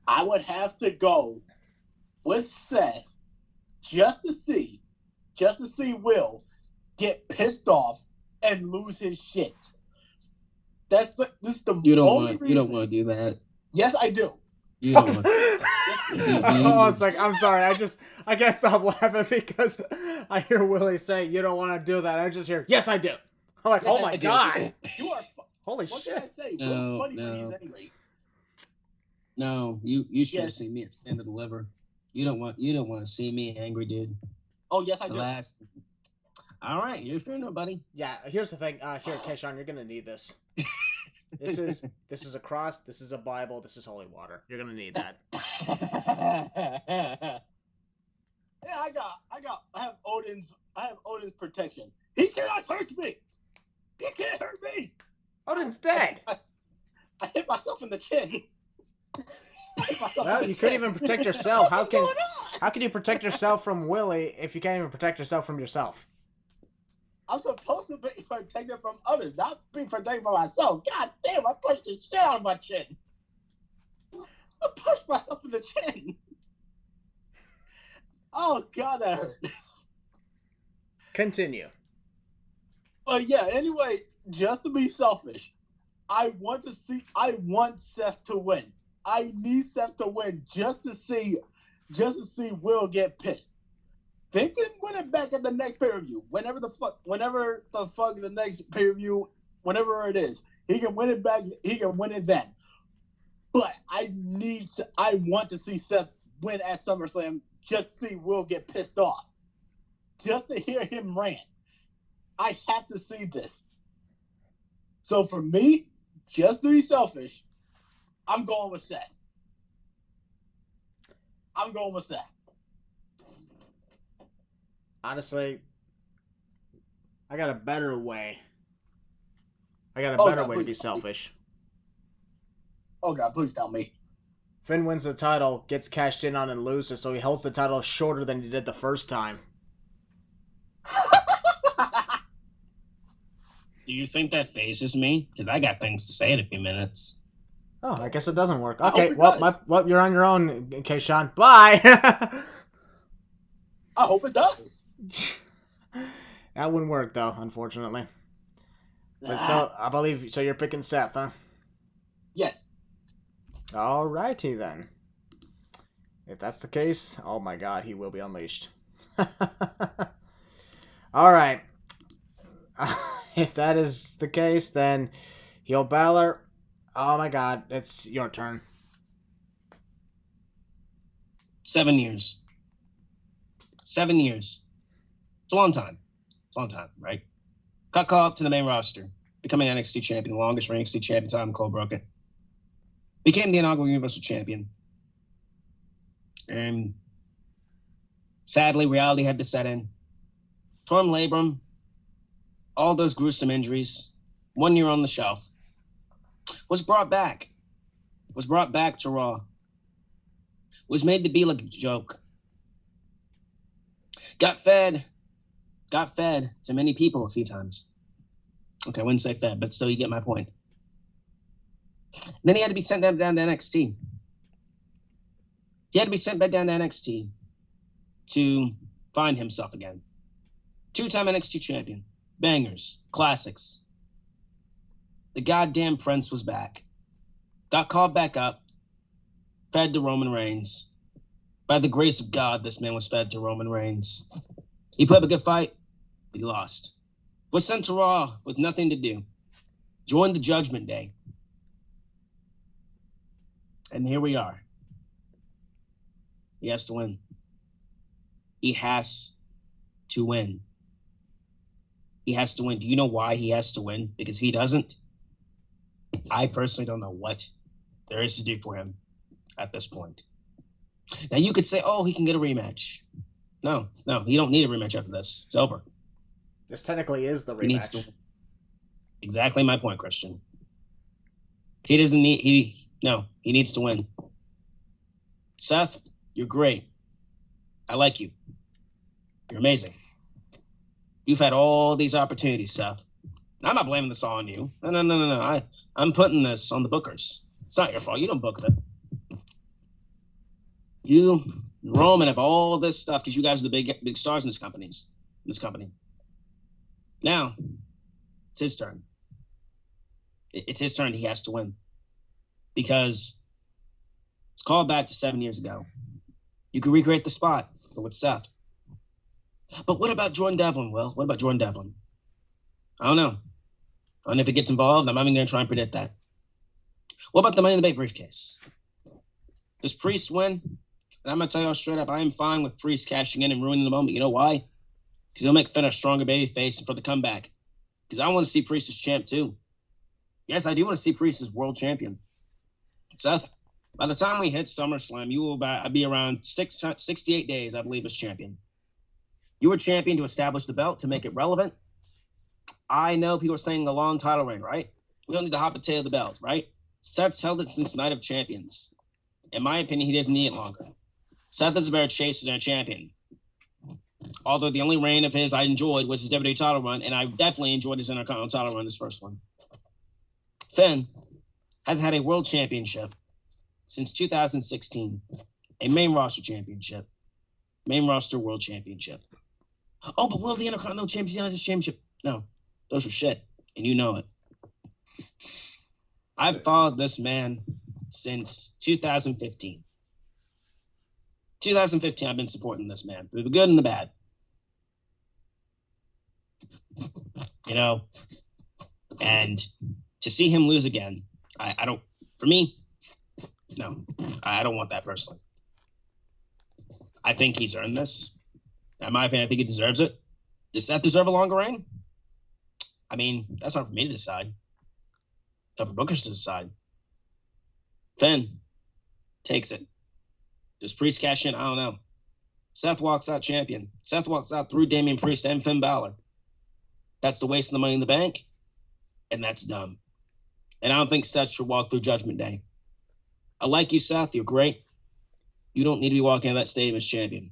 S5: I would have to go with Seth just to see Will get pissed off and lose his shit. This is the only reason.
S2: You don't want to do that.
S5: Yes, I do.
S2: You don't want.
S1: Oh, it's like, I'm sorry. I can't stop laughing because I hear Willie say, "You don't want to do that." I just hear, "Yes, I do." I'm like, "Oh my god!"
S5: You are.
S1: Holy
S5: what
S1: shit!
S5: Can I say? Will's funny when he's angry.
S2: No, you should have seen me at Stand and Deliver. You don't want to see me angry, dude.
S5: Oh yes,
S2: I do. All right, you're fair enough, buddy.
S1: Yeah, here's the thing. Here, Keshawn, you're gonna need this. This is a cross. This is a Bible. This is holy water. You're gonna need that.
S5: Yeah, I have Odin's protection. He cannot hurt me. He can't hurt me.
S1: Odin's dead.
S5: I hit myself in the chin.
S1: Well, you couldn't even protect yourself. How can you protect yourself from Willie if you can't even protect yourself from yourself?
S5: I'm supposed to be protected from others, not be protected from myself. God damn, I punched the shit out of my chin. I punched myself in the chin. Oh God, that hurt.
S1: Continue.
S5: But yeah, anyway, just to be selfish, I want Seth to win. I need Seth to win just to see Will get pissed. They can win it back at the next pay-per-view. Whenever the fuck the next pay-per-view, whenever it is, he can win it back. He can win it then. But I want to see Seth win at SummerSlam. Just to see Will get pissed off. Just to hear him rant. I have to see this. So for me, just to be selfish, I'm going with Seth.
S1: Honestly, I got a better way. To be selfish.
S5: Oh God, please tell me.
S1: Finn wins the title, gets cashed in on and loses, so he holds the title shorter than he did the first time.
S2: Do you think that phases me? Because I got things to say in a few minutes.
S1: Oh, I guess it doesn't work. Okay, well, you're on your own, Keshawn. Bye!
S5: I hope it does.
S1: That wouldn't work, though, unfortunately. But so, I believe, so you're picking Seth, huh?
S5: Yes.
S1: Alrighty, then. If that's the case, oh my god, he will be unleashed. Alright. If that is the case, then Yo Balor, oh my god, it's your turn.
S2: 7 years. 7 years. It's a long time. Right? Got called up to the main roster, becoming NXT champion, the longest reigning NXT champion time Cole broke it. Became the inaugural Universal Champion. And sadly, reality had to set in. Torn labrum, all those gruesome injuries, 1 year on the shelf. Was brought back to Raw. Was made to be like a joke. Got fed to many people a few times. Okay, I wouldn't say fed, but still you get my point. Then he had to be sent down to NXT. He had to be sent back down to NXT to find himself again. 2-time NXT champion. Bangers. Classics. The goddamn Prince was back. Got called back up. Fed to Roman Reigns. By the grace of God, this man was fed to Roman Reigns. He put up a good fight, but he lost. Was sent to Raw with nothing to do. Joined the Judgment Day. And here we are. He has to win. He has to win. He has to win. Do you know why he has to win? Because if he doesn't, I personally don't know what there is to do for him at this point. Now you could say, oh, he can get a rematch. No, he don't need a rematch after this. It's over.
S1: This technically is the rematch.
S2: He needs to. Exactly my point, Christian. He doesn't need. He needs to win. Seth, you're great. I like you. You're amazing. You've had all these opportunities, Seth. I'm not blaming this all on you. No. I'm putting this on the bookers. It's not your fault. You don't book them. You and Roman have all this stuff because you guys are the big stars in this company. Now, it's his turn. It's his turn. He has to win. Because it's called back to 7 years ago. You can recreate the spot, but with Seth. But what about Jordan Devlin, Will? What about Jordan Devlin? I don't know. I don't know if it gets involved. I'm not even going to try and predict that. What about the Money in the Bank briefcase? Does Priest win? And I'm going to tell y'all straight up, I am fine with Priest cashing in and ruining the moment. You know why? Because he'll make Finn a stronger babyface for the comeback. Because I want to see Priest as champ too. Yes, I do want to see Priest as world champion. Seth, by the time we hit SummerSlam, you will be around 68 days, I believe, as champion. You were champion to establish the belt, to make it relevant. I know people are saying a long title reign, right? We don't need the hot potato of the belt, right? Seth's held it since Night of Champions. In my opinion, he doesn't need it longer. Seth is a better chaser than a champion. Although the only reign of his I enjoyed was his WWE title run, and I definitely enjoyed his Intercontinental title run, this first one. Finn has had a world championship since 2016, a main roster championship, main roster world championship. Oh, but will the Intercontinental Championship? No, those are shit, and you know it. I've followed this man since 2015. 2015, I've been supporting this man through the good and the bad. You know, and to see him lose again, I don't, for me, no, I don't want that personally. I think he's earned this. In my opinion, I think he deserves it. Does Seth deserve a longer reign? I mean, that's not for me to decide. It's up for bookers to decide. Finn takes it. Does Priest cash in? I don't know. Seth walks out champion. Seth walks out through Damian Priest and Finn Balor. That's the waste of the Money in the Bank, and that's dumb. And I don't think Seth should walk through Judgment Day. I like you, Seth. You're great. You don't need to be walking out of that stadium as champion.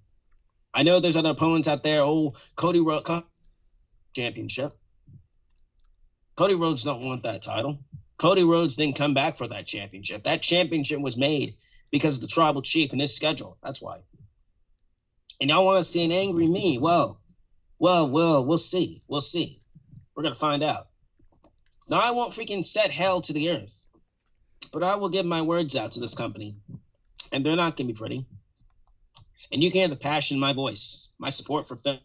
S2: I know there's other opponents out there. Oh, Cody Rhodes championship. Cody Rhodes don't want that title. Cody Rhodes didn't come back for that championship. That championship was made because of the tribal chief and his schedule. That's why. And y'all want to see an angry me? Well, we'll see. We'll see. We're going to find out. Now, I won't freaking set hell to the earth, but I will give my words out to this company, and they're not going to be pretty. And you can hear the passion in my voice, my support for Finn.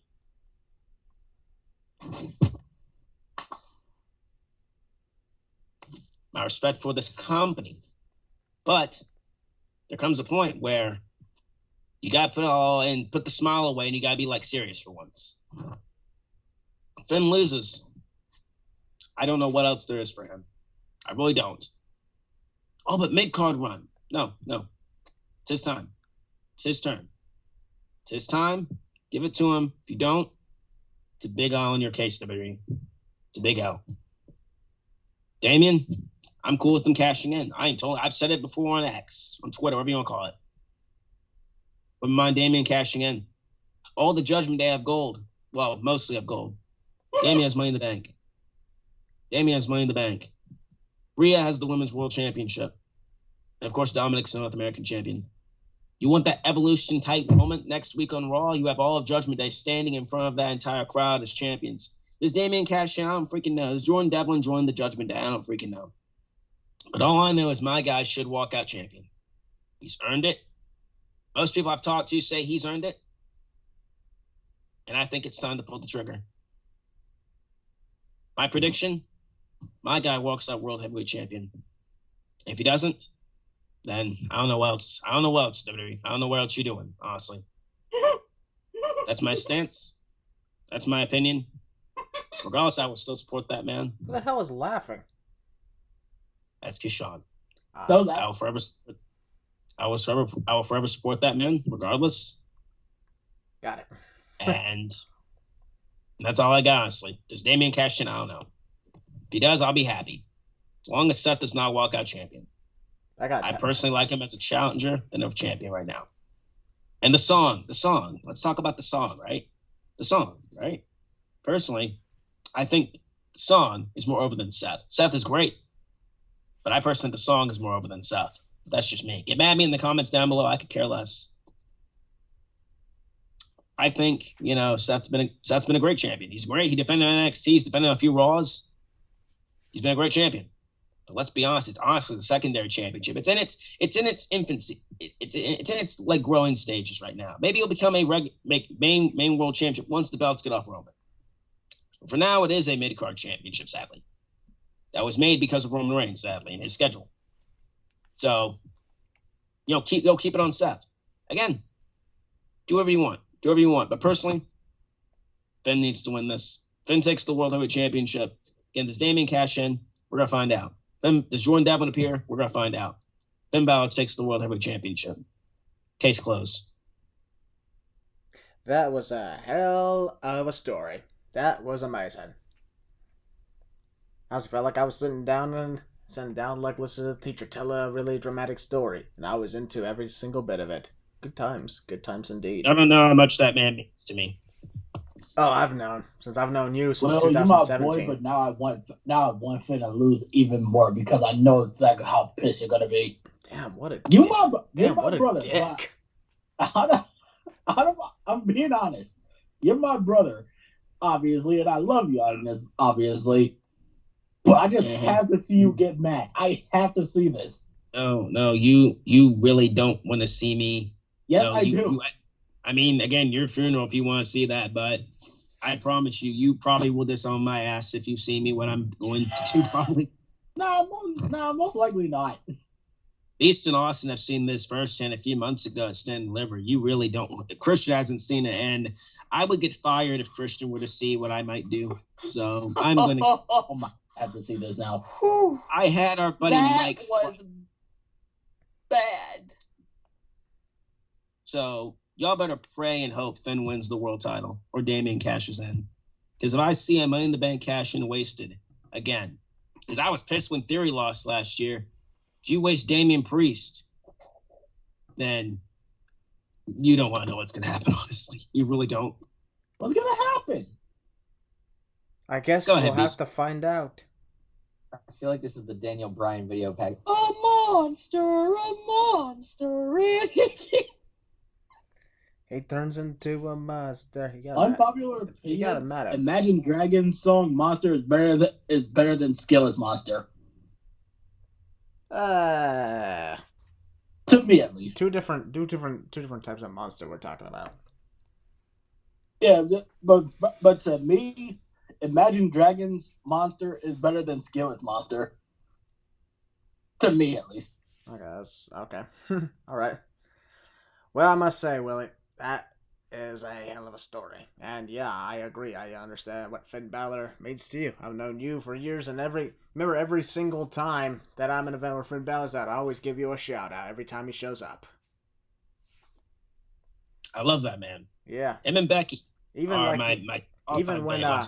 S2: My respect for this company. But there comes a point where you got to put the smile away, and you got to be like serious for once. Finn loses. I don't know what else there is for him. I really don't. Oh, but mid-card run. No. It's his time. It's his turn. It's his time. Give it to him. If you don't, it's a big L in your case, WWE. It's a big L. Damian, I'm cool with him cashing in. I've said it before on X, on Twitter, whatever you want to call it. Wouldn't mind Damian cashing in. All the Judgment Day have gold. Well, mostly have gold. Damian has Money in the Bank. Rhea has the Women's World Championship. And, of course, Dominic's the North American champion. You want that Evolution-type moment next week on Raw? You have all of Judgment Day standing in front of that entire crowd as champions. Does Damian cash in? I don't freaking know. Does Jordan Devlin join the Judgment Day? I don't freaking know. But all I know is my guy should walk out champion. He's earned it. Most people I've talked to say he's earned it. And I think it's time to pull the trigger. My prediction, my guy walks out World Heavyweight Champion. If he doesn't, then I don't know what else. I don't know what else, WWE. I don't know what else you're doing, honestly. That's my stance. That's my opinion. Regardless, I will still support that man.
S1: Who the hell is laughing?
S2: That's Keshawn.
S5: So
S2: I will forever support that man, regardless.
S1: Got it.
S2: And that's all I got, honestly. Does Damian cash in? I don't know. If he does, I'll be happy. As long as Seth does not walk out champion. I personally like him as a challenger than a champion right now. And the song. Let's talk about the song, right? The song, right? Personally, I think the song is more over than Seth. Seth is great, but I personally think the song is more over than Seth. That's just me. Get mad at me in the comments down below. I could care less. I think, Seth's been a great champion. He's great. He defended NXT. He's defended a few Raws. He's been a great champion. But let's be honest, it's honestly the secondary championship. It's in its infancy. It's in its like growing stages right now. Maybe it'll become a main world championship once the belts get off Roman. But for now, it is a mid-card championship, sadly. That was made because of Roman Reigns, sadly, in his schedule. So, keep it on Seth. Again, do whatever you want. Do whatever you want. But personally, Finn needs to win this. Finn takes the World Heavyweight Championship. Again, does Damian cash in? We're going to find out. Does Jordan Devlin appear? We're going to find out. Finn Balor takes the World Heavyweight Championship. Case closed.
S1: That was a hell of a story. That was amazing. I just felt like I was sitting down like listening to the teacher tell a really dramatic story, and I was into every single bit of it. Good times indeed.
S2: I don't know how much that man means to me.
S1: Oh, I've known you since
S5: well,
S1: 2017.
S5: You're my boy, but now I want Finn to lose even more because I know exactly how pissed you're gonna be.
S1: Damn, what a
S5: you're
S1: dick.
S5: my brother.
S1: Dick.
S5: I'm being honest. You're my brother, obviously, and I love you, obviously. But I just have to see you get mad. I have to see this.
S2: No, you really don't want to see me.
S5: Yes, I do.
S2: I mean, again, your funeral if you want to see that, but I promise you probably will disown my ass if you see me when I'm going to do probably.
S5: No, most likely not.
S2: Beast and Austin have seen this firsthand a few months ago at Stand and Deliver. You really don't. Christian hasn't seen it, and I would get fired if Christian were to see what I might do. So I'm going to.
S5: I have to see this now.
S2: I had our buddy Mike.
S3: That was bad.
S2: So y'all better pray and hope Finn wins the world title or Damian cashes in. Because if I see a Money in the Bank cash in wasted again, because I was pissed when Theory lost last year. If you waste Damian Priest, then you don't want to know what's going to happen, honestly. You really don't.
S5: What's going to happen?
S1: I guess we'll have to find out.
S4: I feel like this is the Daniel Bryan video pack. A monster.
S1: He turns into a monster.
S5: Unpopular opinion.
S1: You got him mad at him.
S5: Imagine Dragon's song "Monster" is better than Skillet's "Monster." To me, at least.
S1: Two different types of monster we're talking about.
S5: Yeah, but to me, Imagine Dragon's "Monster" is better than Skillet's "Monster." To me, at least.
S1: I guess. Okay. All right. Well, I must say, Willie, that is a hell of a story. And yeah, I agree. I understand what Finn Balor means to you. I've known you for years, and every single time that I'm in an event where Finn Balor's out, I always give you a shout out every time he shows up.
S2: I love that, man.
S1: Yeah.
S2: Him and Becky.
S1: Even
S2: are
S1: like even when if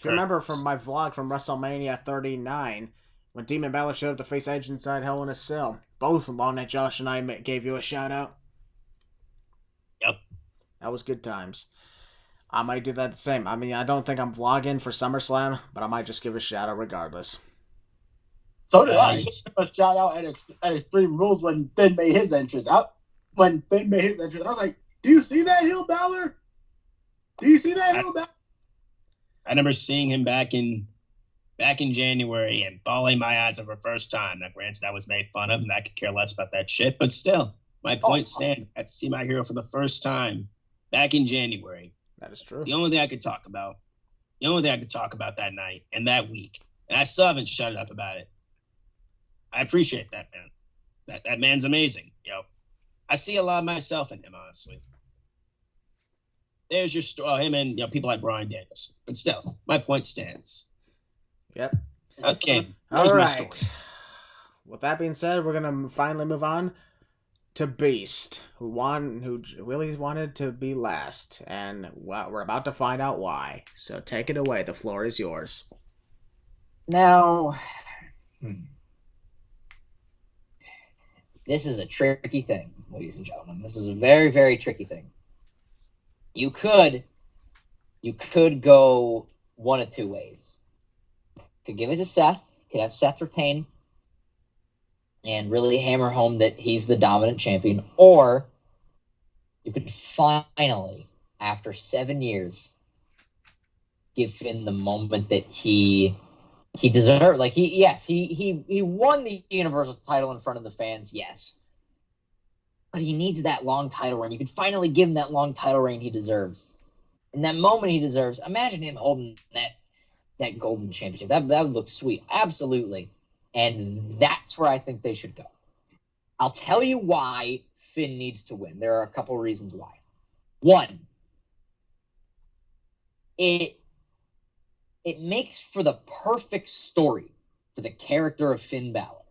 S1: you remember from my vlog from WrestleMania 39, when Demon Balor showed up to face Edge inside Hell in a Cell, both Long Night Josh and I gave you a shout out.
S2: Yep.
S1: That was good times. I might do that the same. I mean, I don't think I'm vlogging for SummerSlam, but I might just give a shout out regardless.
S5: So did I. Give a shout out at Extreme Rules when Finn made his entrance. I was like, "Do you see that heel, Balor? Do you see that heel, Balor?"
S2: I remember seeing him back in January and bawling my eyes over the first time. Now, granted, I was made fun of, and I could care less about that shit. But still, My point stands. I got to see my hero for the first time back in January.
S1: That is true.
S2: The only thing I could talk about that night and that week, and I still haven't shut up about it. I appreciate that, man. That man's amazing. I see a lot of myself in him, honestly. There's your story. Him and people like Bryan Danielson. But still, my point stands.
S1: Yep.
S2: Okay.
S1: All right. With that being said, we're gonna finally move on to Beast, who Willie's wanted to be last, and we're about to find out why. So take it away. The floor is yours.
S4: Now, this is a tricky thing, ladies and gentlemen. This is a very, very tricky thing. You could go one of two ways. You could give it to Seth. You could have Seth retain and really hammer home that he's the dominant champion. Or you could finally, after 7 years, give Finn the moment that he deserved. Like, he won the Universal title in front of the fans, yes. But he needs that long title reign. You could finally give him that long title reign he deserves. And that moment he deserves, imagine him holding that golden championship. That would look sweet. Absolutely. And that's where I think they should go. I'll tell you why Finn needs to win. There are a couple reasons why. One, it makes for the perfect story for the character of Finn Balor.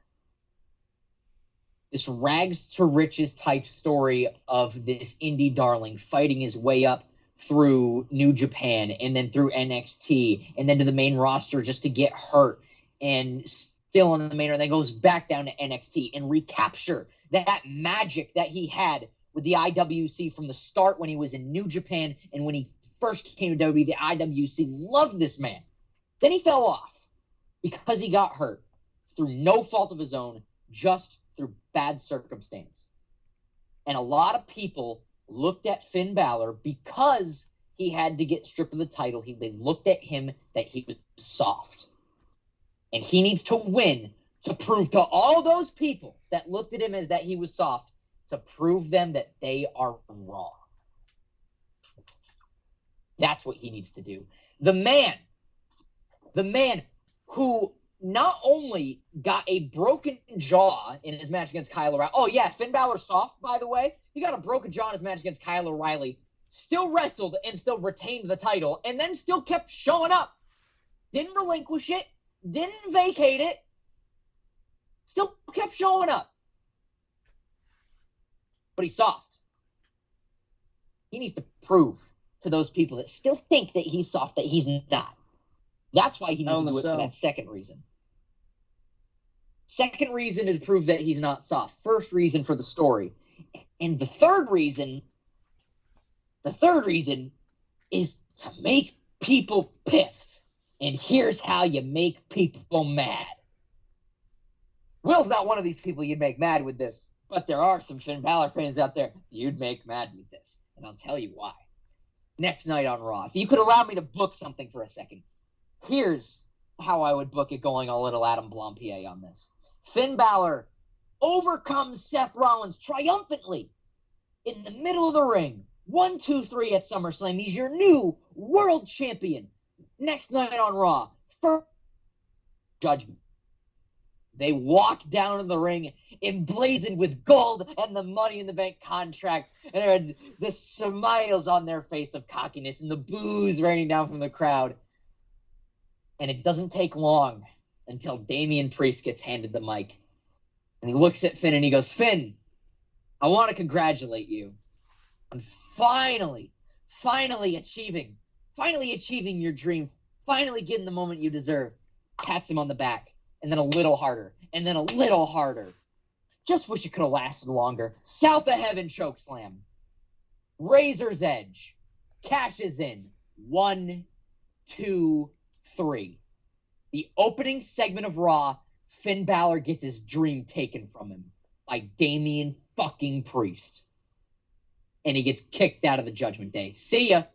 S4: This rags to riches type story of this indie darling fighting his way up through New Japan and then through NXT and then to the main roster just to get hurt and still on the main roster, and then goes back down to NXT and recapture that magic that he had with the IWC from the start when he was in New Japan and when he first came to WWE. The IWC loved this man. Then he fell off because he got hurt through no fault of his own, just through bad circumstance. And a lot of people looked at Finn Balor because he had to get stripped of the title. They looked at him that he was soft. And he needs to win to prove to all those people that looked at him as that he was soft, to prove them that they are wrong. That's what he needs to do. The man who not only got a broken jaw in his match against Kyle O'Reilly. Oh, yeah, Finn Balor soft, by the way. He got a broken jaw in his match against Kyle O'Reilly. Still wrestled and still retained the title and then still kept showing up. Didn't relinquish it. Didn't vacate it. Still kept showing up. But he's soft. He needs to prove to those people that still think that he's soft that he's not. That's why he needs to do it for that second reason. Second reason to prove that he's not soft. First reason for the story. And the third reason is to make people pissed. And here's how you make people mad. Will's not one of these people you'd make mad with this, but there are some Finn Balor fans out there you'd make mad with this. And I'll tell you why. Next night on Raw, if you could allow me to book something for a second, here's how I would book it, going a little Adam Blampied on this. Finn Balor overcomes Seth Rollins triumphantly in the middle of the ring. 1, 2, 3 at SummerSlam. He's your new world champion. Next night on Raw, first Judgment. They walk down in the ring emblazoned with gold and the Money in the Bank contract, and there are the smiles on their face of cockiness and the boos raining down from the crowd. And it doesn't take long until Damian Priest gets handed the mic. And he looks at Finn and he goes, Finn, I want to congratulate you on finally achieving your dream, finally getting the moment you deserve. Pats him on the back, and then a little harder, and then a little harder. Just wish it could have lasted longer. South of Heaven chokeslam. Razor's Edge. Cashes in. 1, 2, 3. The opening segment of Raw, Finn Balor gets his dream taken from him by Damian fucking Priest. And he gets kicked out of the Judgment Day. See ya.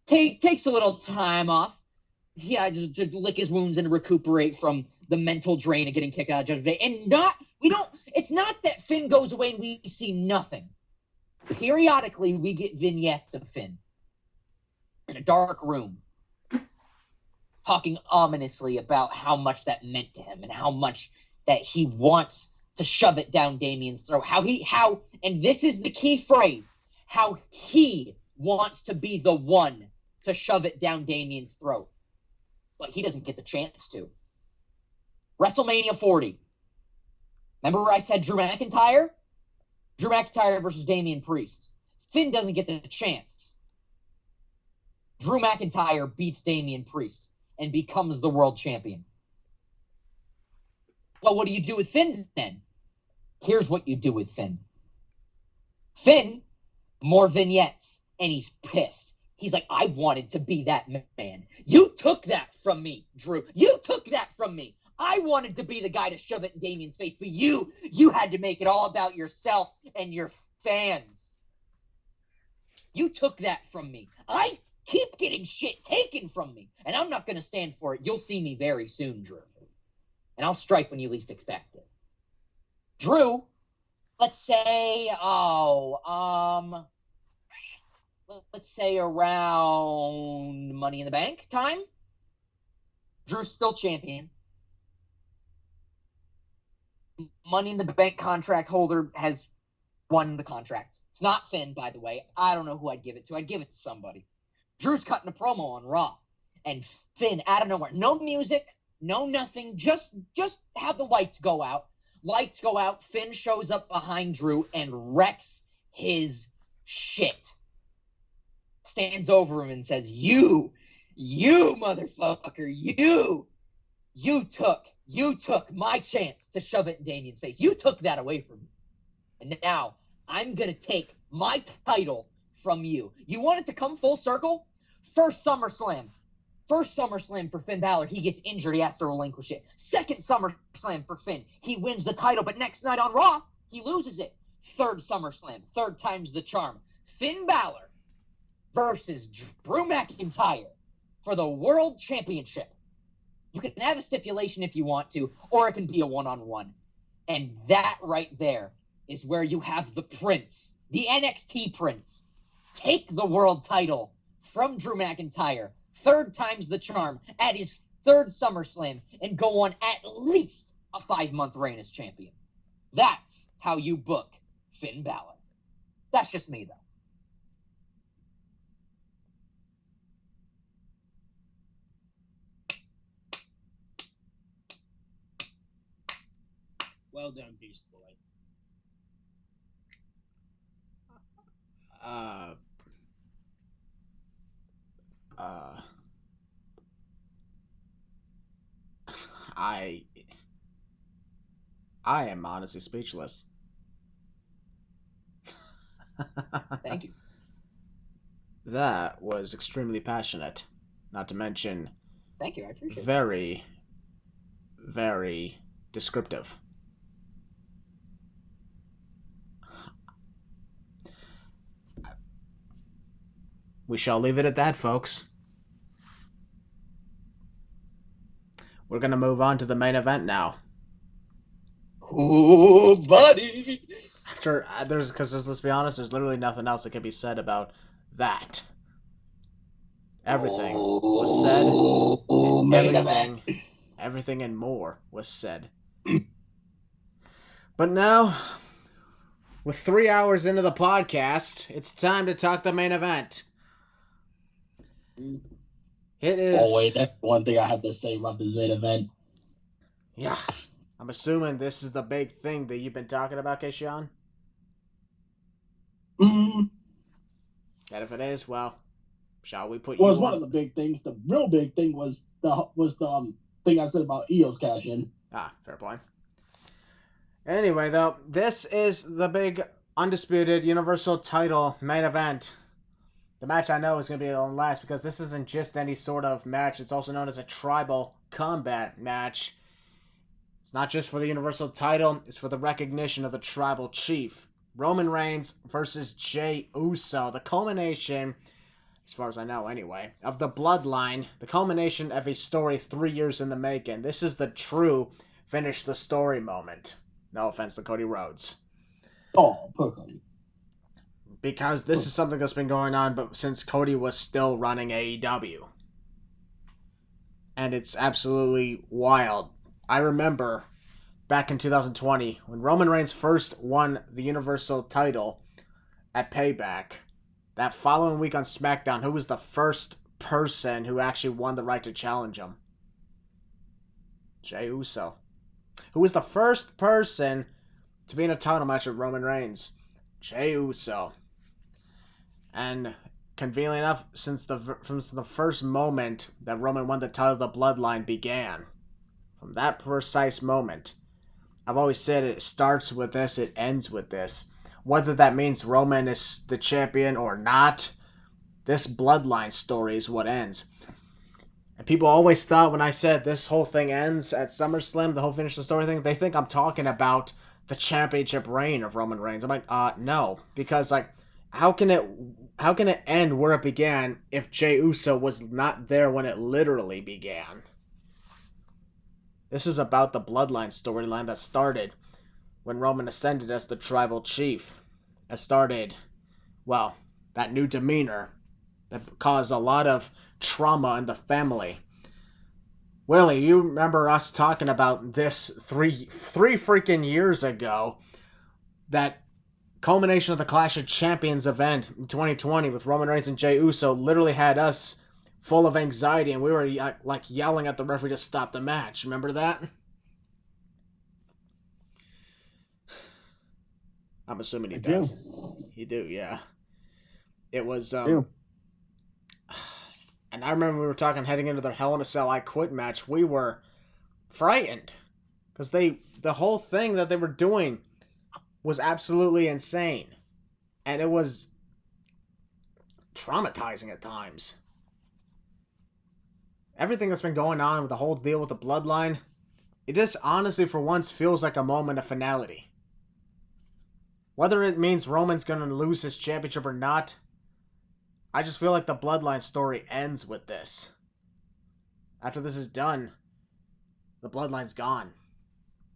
S4: Takes a little time off. Yeah, just to lick his wounds and recuperate from the mental drain of getting kicked out of Judgment Day. And it's not that Finn goes away and we see nothing. Periodically, we get vignettes of Finn in a dark room talking ominously about how much that meant to him and how much that he wants to shove it down Damien's throat. And this is the key phrase, how he wants to be the one to shove it down Damien's throat. But he doesn't get the chance to. WrestleMania 40. Remember where I said Drew McIntyre? Drew McIntyre versus Damian Priest. Finn doesn't get the chance. Drew McIntyre beats Damian Priest and becomes the world champion. Well, what do you do with Finn then? Here's what you do with Finn. Finn, more vignettes, and he's pissed. He's like, I wanted to be that man. You took that from me, Drew. You took that from me. I wanted to be the guy to shove it in Damien's face, but you had to make it all about yourself and your fans. You took that from me. I keep getting shit taken from me, and I'm not going to stand for it. You'll see me very soon, Drew. And I'll strike when you least expect it. Drew, let's say, let's say around Money in the Bank time. Drew's still champion. Money in the Bank contract holder has won the contract. It's not Finn, by the way. I don't know who I'd give it to. I'd give it to somebody. Drew's cutting a promo on Raw. And Finn, out of nowhere. No music, no nothing. Just have the lights go out. Lights go out. Finn shows up behind Drew and wrecks his shit. Stands over him and says, you motherfucker, you took my chance to shove it in Damien's face. You took that away from me. And now I'm going to take my title from you. You want it to come full circle? First SummerSlam for Finn Balor. He gets injured. He has to relinquish it. Second SummerSlam for Finn. He wins the title, but next night on Raw, he loses it. Third SummerSlam. Third time's the charm. Finn Balor versus Drew McIntyre for the World Championship. You can have a stipulation if you want to, or it can be a one-on-one. And that right there is where you have the Prince, the NXT Prince, take the world title from Drew McIntyre, third time's the charm, at his third SummerSlam, and go on at least a 5-month reign as champion. That's how you book Finn Balor. That's just me, though.
S2: Well done, Beast Boy.
S1: I am honestly speechless.
S4: Thank you.
S1: That was extremely passionate. Not to mention,
S4: Thank you. I appreciate it.
S1: very, very descriptive. We shall leave it at that, folks. We're going to move on to the main event now.
S4: Ooh, buddy.
S1: Sure, let's be honest, there's literally nothing else that can be said about that. Everything was said, and everything and more was said. But now, with 3 hours into the podcast, it's time to talk the main event. It is...
S5: Oh, wait, that's one thing I have to say about this main event.
S1: Yeah. I'm assuming this is the big thing that you've been talking about, Keshawn?
S5: Mm.
S1: And if it is, well, shall we put you on?
S5: Well, it's one of the big things. The real big thing was the thing I said about Io's cash in.
S1: Ah, fair point. Anyway, though, this is the big Undisputed Universal title main event. The match I know is going to be on last because this isn't just any sort of match. It's also known as a tribal combat match. It's not just for the Universal title. It's for the recognition of the tribal chief. Roman Reigns versus Jey Uso. The culmination as far as I know anyway, of the Bloodline, the culmination of a story 3 years in the making. This is the true finish the story moment. No offense to Cody Rhodes.
S5: Oh, poor Cody.
S1: Because this is something that's been going on but since Cody was still running AEW. And it's absolutely wild. I remember back in 2020 when Roman Reigns first won the Universal title at Payback. That following week on SmackDown, who was the first person who actually won the right to challenge him? Jey Uso. Who was the first person to be in a title match with Roman Reigns? Jey Uso. And conveniently enough, since the first moment that Roman won the title, the Bloodline began. From that precise moment, I've always said it starts with this, it ends with this. Whether that means Roman is the champion or not, this Bloodline story is what ends. And people always thought when I said this whole thing ends at SummerSlam, the whole finish the story thing, they think I'm talking about the championship reign of Roman Reigns. I'm like, no. Because, like, how can it end where it began if Jey Uso was not there when it literally began? This is about the Bloodline storyline that started when Roman ascended as the tribal chief. It started, well, that new demeanor that caused a lot of trauma in the family. Willie, you remember us talking about this three freaking years ago, that culmination of the Clash of Champions event in 2020 with Roman Reigns and Jey Uso literally had us full of anxiety, and we were like yelling at the referee to stop the match. Remember that? I'm assuming he does. You do, yeah. It was, and I remember we were talking heading into the Hell in a Cell I Quit match. We were frightened because the whole thing that they were doing was absolutely insane, and it was traumatizing at times. Everything that's been going on with the whole deal with the Bloodline, this honestly for once feels like a moment of finality. Whether it means Roman's going to lose his championship or not, I just feel like the Bloodline story ends with this. After this is done, the Bloodline's gone.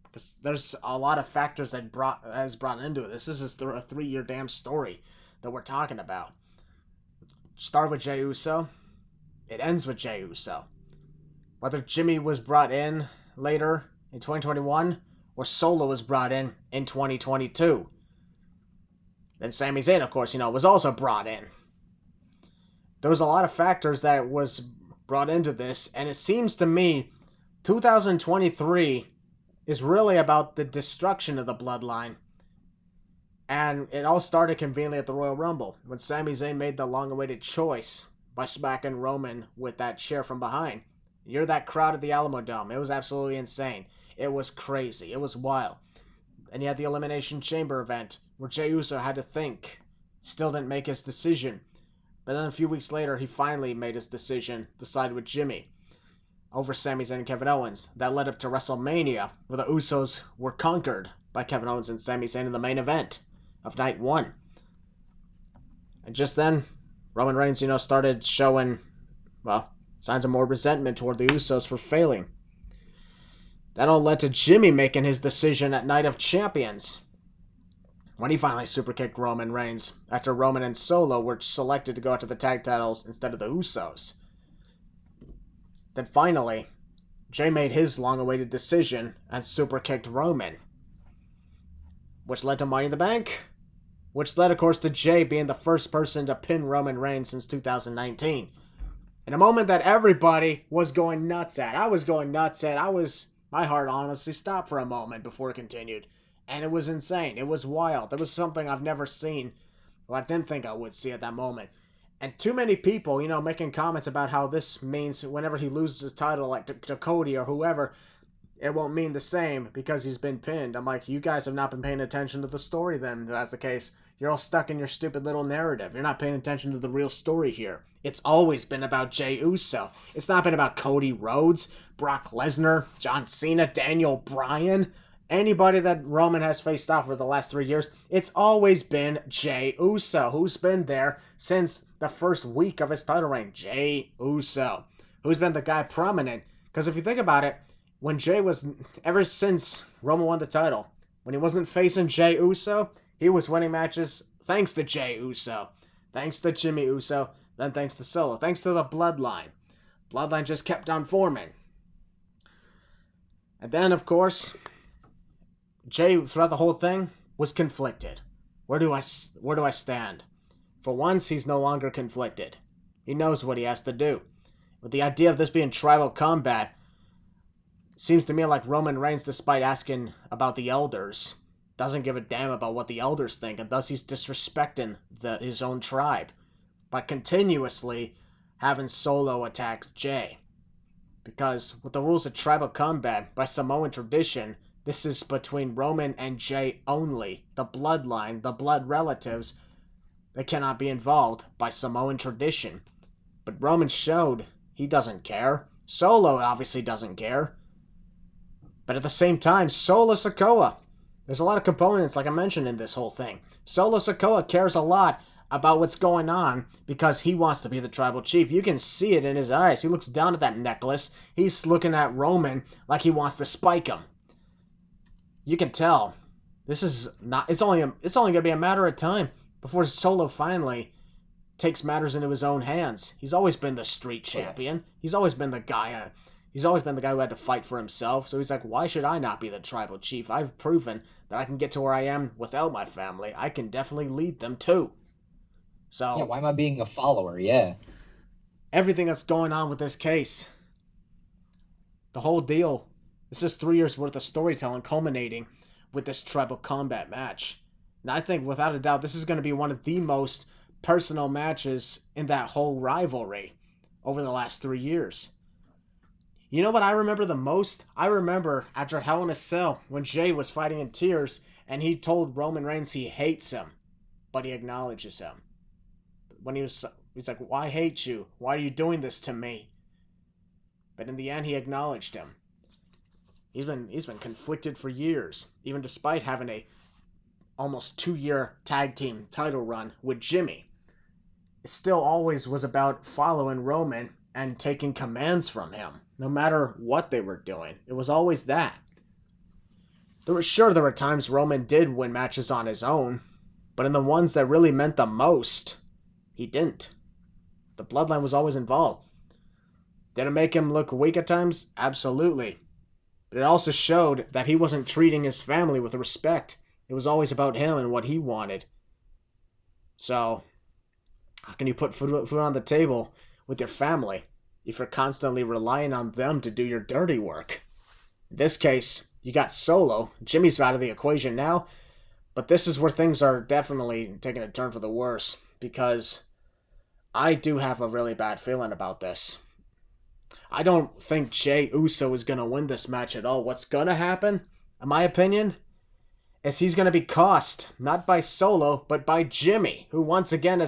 S1: Because there's a lot of factors that has brought into it. This is a 3-year damn story that we're talking about. Start with Jey Uso. It ends with Jey Uso. Whether Jimmy was brought in later in 2021 or Solo was brought in 2022. Then Sami Zayn, of course, was also brought in. There was a lot of factors that was brought into this, and it seems to me 2023 is really about the destruction of the Bloodline. And it all started conveniently at the Royal Rumble, when Sami Zayn made the long-awaited choice by smacking Roman with that chair from behind. You're that crowd at the Alamo Dome. It was absolutely insane. It was crazy. It was wild. And you had the Elimination Chamber event, where Jey Uso had to think. Still didn't make his decision. But then a few weeks later, he finally made his decision to side with Jimmy over Sami Zayn and Kevin Owens. That led up to WrestleMania, where the Usos were conquered by Kevin Owens and Sami Zayn in the main event of Night 1. And just then, Roman Reigns, started showing, signs of more resentment toward the Usos for failing. That all led to Jimmy making his decision at Night of Champions, when he finally superkicked Roman Reigns after Roman and Solo were selected to go after the tag titles instead of the Usos. Then finally, Jey made his long-awaited decision and superkicked Roman, which led to Money in the Bank, which led, of course, to Jey being the first person to pin Roman Reigns since 2019. In a moment that everybody was going nuts at. I was going nuts at. My heart honestly stopped for a moment before it continued. And it was insane. It was wild. It was something I've never seen. Well, I didn't think I would see at that moment. And too many people, making comments about how this means whenever he loses his title, like to Cody or whoever, it won't mean the same because he's been pinned. I'm like, you guys have not been paying attention to the story then, if that's the case. You're all stuck in your stupid little narrative. You're not paying attention to the real story here. It's always been about Jey Uso. It's not been about Cody Rhodes, Brock Lesnar, John Cena, Daniel Bryan. anybody that Roman has faced off for the last 3 years, it's always been Jey Uso, who's been there since the first week of his title reign. Jey Uso, who's been the guy prominent. Because if you think about it, when Jey was, ever since Roman won the title, when he wasn't facing Jey Uso, he was winning matches thanks to Jey Uso, thanks to Jimmy Uso, then thanks to Solo, thanks to the Bloodline. Bloodline just kept on forming. And then, of course, Jey, throughout the whole thing, was conflicted. Where do I stand? For once, he's no longer conflicted. He knows what he has to do. With the idea of this being tribal combat, seems to me like Roman Reigns, despite asking about the elders, doesn't give a damn about what the elders think, and thus he's disrespecting his own tribe by continuously having Solo attack Jey. Because with the rules of tribal combat, by Samoan tradition, this is between Roman and Jey only. The bloodline, the blood relatives, they cannot be involved by Samoan tradition. But Roman showed he doesn't care. Solo obviously doesn't care. But at the same time, Solo Sikoa, there's a lot of components, like I mentioned, in this whole thing. Solo Sikoa cares a lot about what's going on because he wants to be the tribal chief. You can see it in his eyes. He looks down at that necklace. He's looking at Roman like he wants to spike him. You can tell. This is not. It's only going to be a matter of time before Solo finally takes matters into his own hands. He's always been the street champion. He's always been the guy. He's always been the guy who had to fight for himself. So he's like, why should I not be the tribal chief? I've proven that I can get to where I am without my family. I can definitely lead them too. So
S4: yeah, why am I being a follower? Yeah.
S1: Everything that's going on with this case, the whole deal, this is 3 years worth of storytelling culminating with this tribal combat match. And I think without a doubt, this is going to be one of the most personal matches in that whole rivalry over the last 3 years. You know what I remember the most? I remember after Hell in a Cell when Jey was fighting in tears and he told Roman Reigns he hates him, but he acknowledges him. When he's like, why hate you? Why are you doing this to me? But in the end, he acknowledged him. He's been conflicted for years, even despite having a almost 2-year tag team title run with Jimmy. It still always was about following Roman and taking commands from him, no matter what they were doing. It was always that. There were times Roman did win matches on his own, but in the ones that really meant the most, he didn't. The bloodline was always involved. Did it make him look weak at times? Absolutely. But it also showed that he wasn't treating his family with respect. It was always about him and what he wanted. So, how can you put food on the table with your family if you're constantly relying on them to do your dirty work? In this case, you got Solo. Jimmy's out of the equation now. But this is where things are definitely taking a turn for the worse. Because I do have a really bad feeling about this. I don't think Jey Uso is going to win this match at all. What's going to happen, in my opinion, is he's going to be cost, not by Solo, but by Jimmy, who once again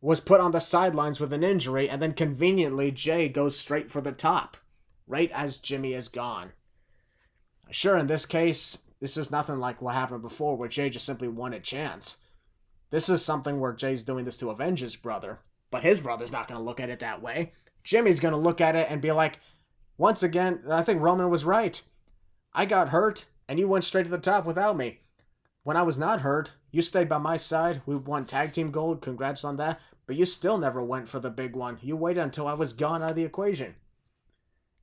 S1: was put on the sidelines with an injury, and then conveniently Jey goes straight for the top, right as Jimmy is gone. Sure, in this case, this is nothing like what happened before, where Jey just simply won a chance. This is something where Jay's doing this to avenge his brother, but his brother's not going to look at it that way. Jimmy's going to look at it and be like, once again, I think Roman was right. I got hurt, and you went straight to the top without me. When I was not hurt, you stayed by my side. We won tag team gold. Congrats on that. But you still never went for the big one. You waited until I was gone out of the equation.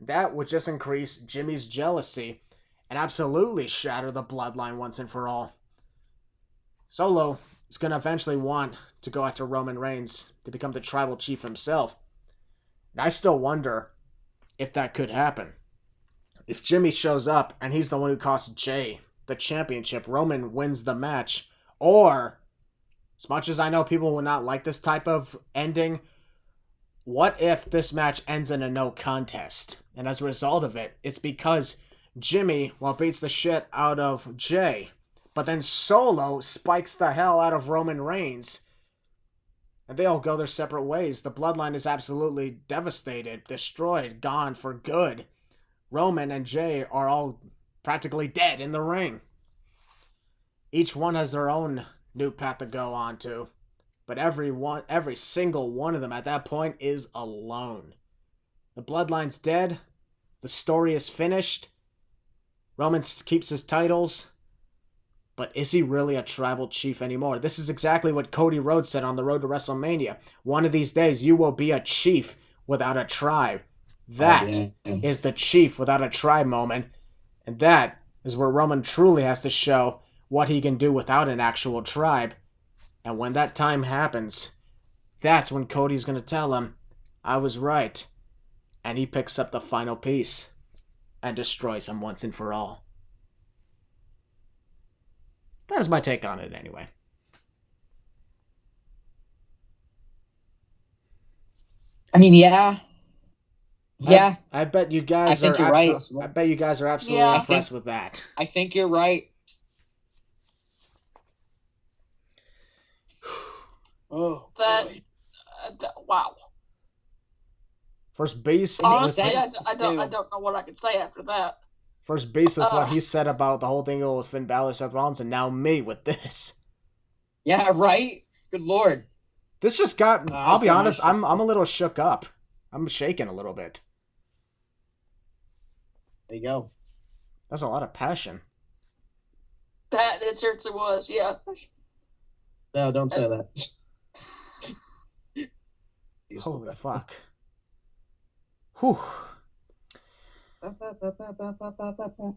S1: That would just increase Jimmy's jealousy and absolutely shatter the bloodline once and for all. Solo is going to eventually want to go after Roman Reigns to become the tribal chief himself. And I still wonder if that could happen. If Jimmy shows up and he's the one who costs Jey the championship, Roman wins the match, or, as much as I know people will not like this type of ending, what if this match ends in a no contest? And as a result of it, it's because Jimmy, beats the shit out of Jey, but then Solo spikes the hell out of Roman Reigns, and they all go their separate ways. The bloodline is absolutely devastated, destroyed, gone for good. Roman and Jey are all practically dead in the ring. Each one has their own new path to go on to, but every single one of them at that point is alone. The bloodline's dead. The story is finished. Roman keeps his titles. But is he really a tribal chief anymore? This is exactly what Cody Rhodes said on the road to WrestleMania. One of these days, you will be a chief without a tribe. That is the chief without a tribe moment. And that is where Roman truly has to show what he can do without an actual tribe. And when that time happens, that's when Cody's going to tell him, I was right. And he picks up the final piece and destroys him once and for all. That is my take on it anyway.
S4: I mean, yeah. Yeah.
S1: I bet you guys
S4: I think you're right.
S1: I bet you guys are absolutely impressed with that.
S4: I think you're right.
S5: Oh,
S3: wow.
S1: First base.
S3: Honestly, I don't know what I could say after that.
S1: First base with what he said about the whole thing with Finn Balor, Seth Rollins, and now me with this.
S4: Yeah, right? Good Lord.
S1: This just got, I'll be honest, I'm a little shook up. I'm shaking a little bit.
S5: There you go.
S1: That's a lot of passion.
S3: That it seriously was, yeah.
S2: No, don't say that.
S1: Holy fuck. Whew.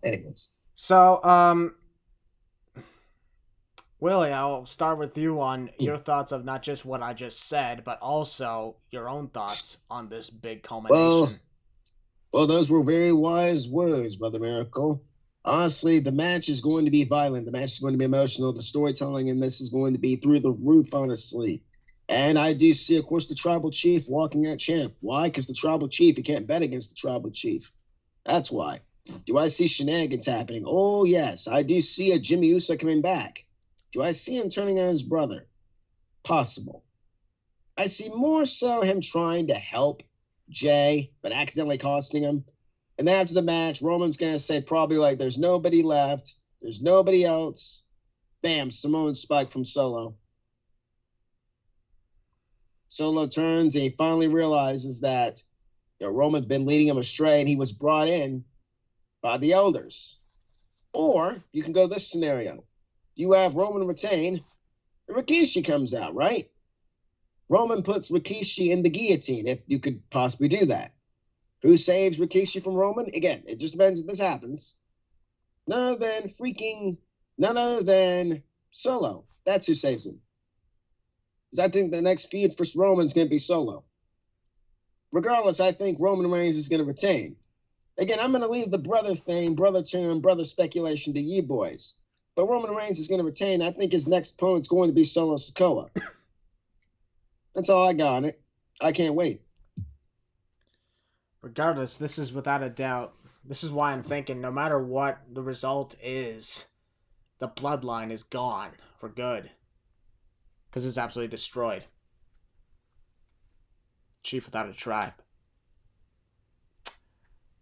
S2: Anyways.
S1: So, Willie, I'll start with you on your thoughts of not just what I just said, but also your own thoughts on this big culmination.
S2: Well, those were very wise words, Brother Maracle. Honestly, the match is going to be violent. The match is going to be emotional. The storytelling in this is going to be through the roof, honestly. And I do see, of course, the Tribal Chief walking out champ. Why? Because the Tribal Chief, you can't bet against the Tribal Chief. That's why. Do I see shenanigans happening? Oh, yes. I do see a Jimmy Uso coming back. Do I see him turning on his brother? Possible. I see more so him trying to help Jay, but accidentally costing him. And then after the match, Roman's going to say probably like, there's nobody left. There's nobody else. Bam, Samoan spike from Solo. Solo turns and he finally realizes that Roman's been leading him astray and he was brought in by the elders. Or you can go this scenario. You have Roman retain, and Rikishi comes out, right? Roman puts Rikishi in the guillotine, if you could possibly do that. Who saves Rikishi from Roman? Again, it just depends if this happens. None other than Solo. That's who saves him. Because I think the next feud for Roman is going to be Solo. Regardless, I think Roman Reigns is going to retain. Again, I'm going to leave the brother thing, brother term, brother speculation to you boys. But Roman Reigns is going to retain. I think his next opponent's going to be Solo Sikoa. That's all I got on it. I can't wait.
S1: Regardless, this is without a doubt. This is why I'm thinking no matter what the result is, the bloodline is gone for good. Because it's absolutely destroyed. Chief without a tribe.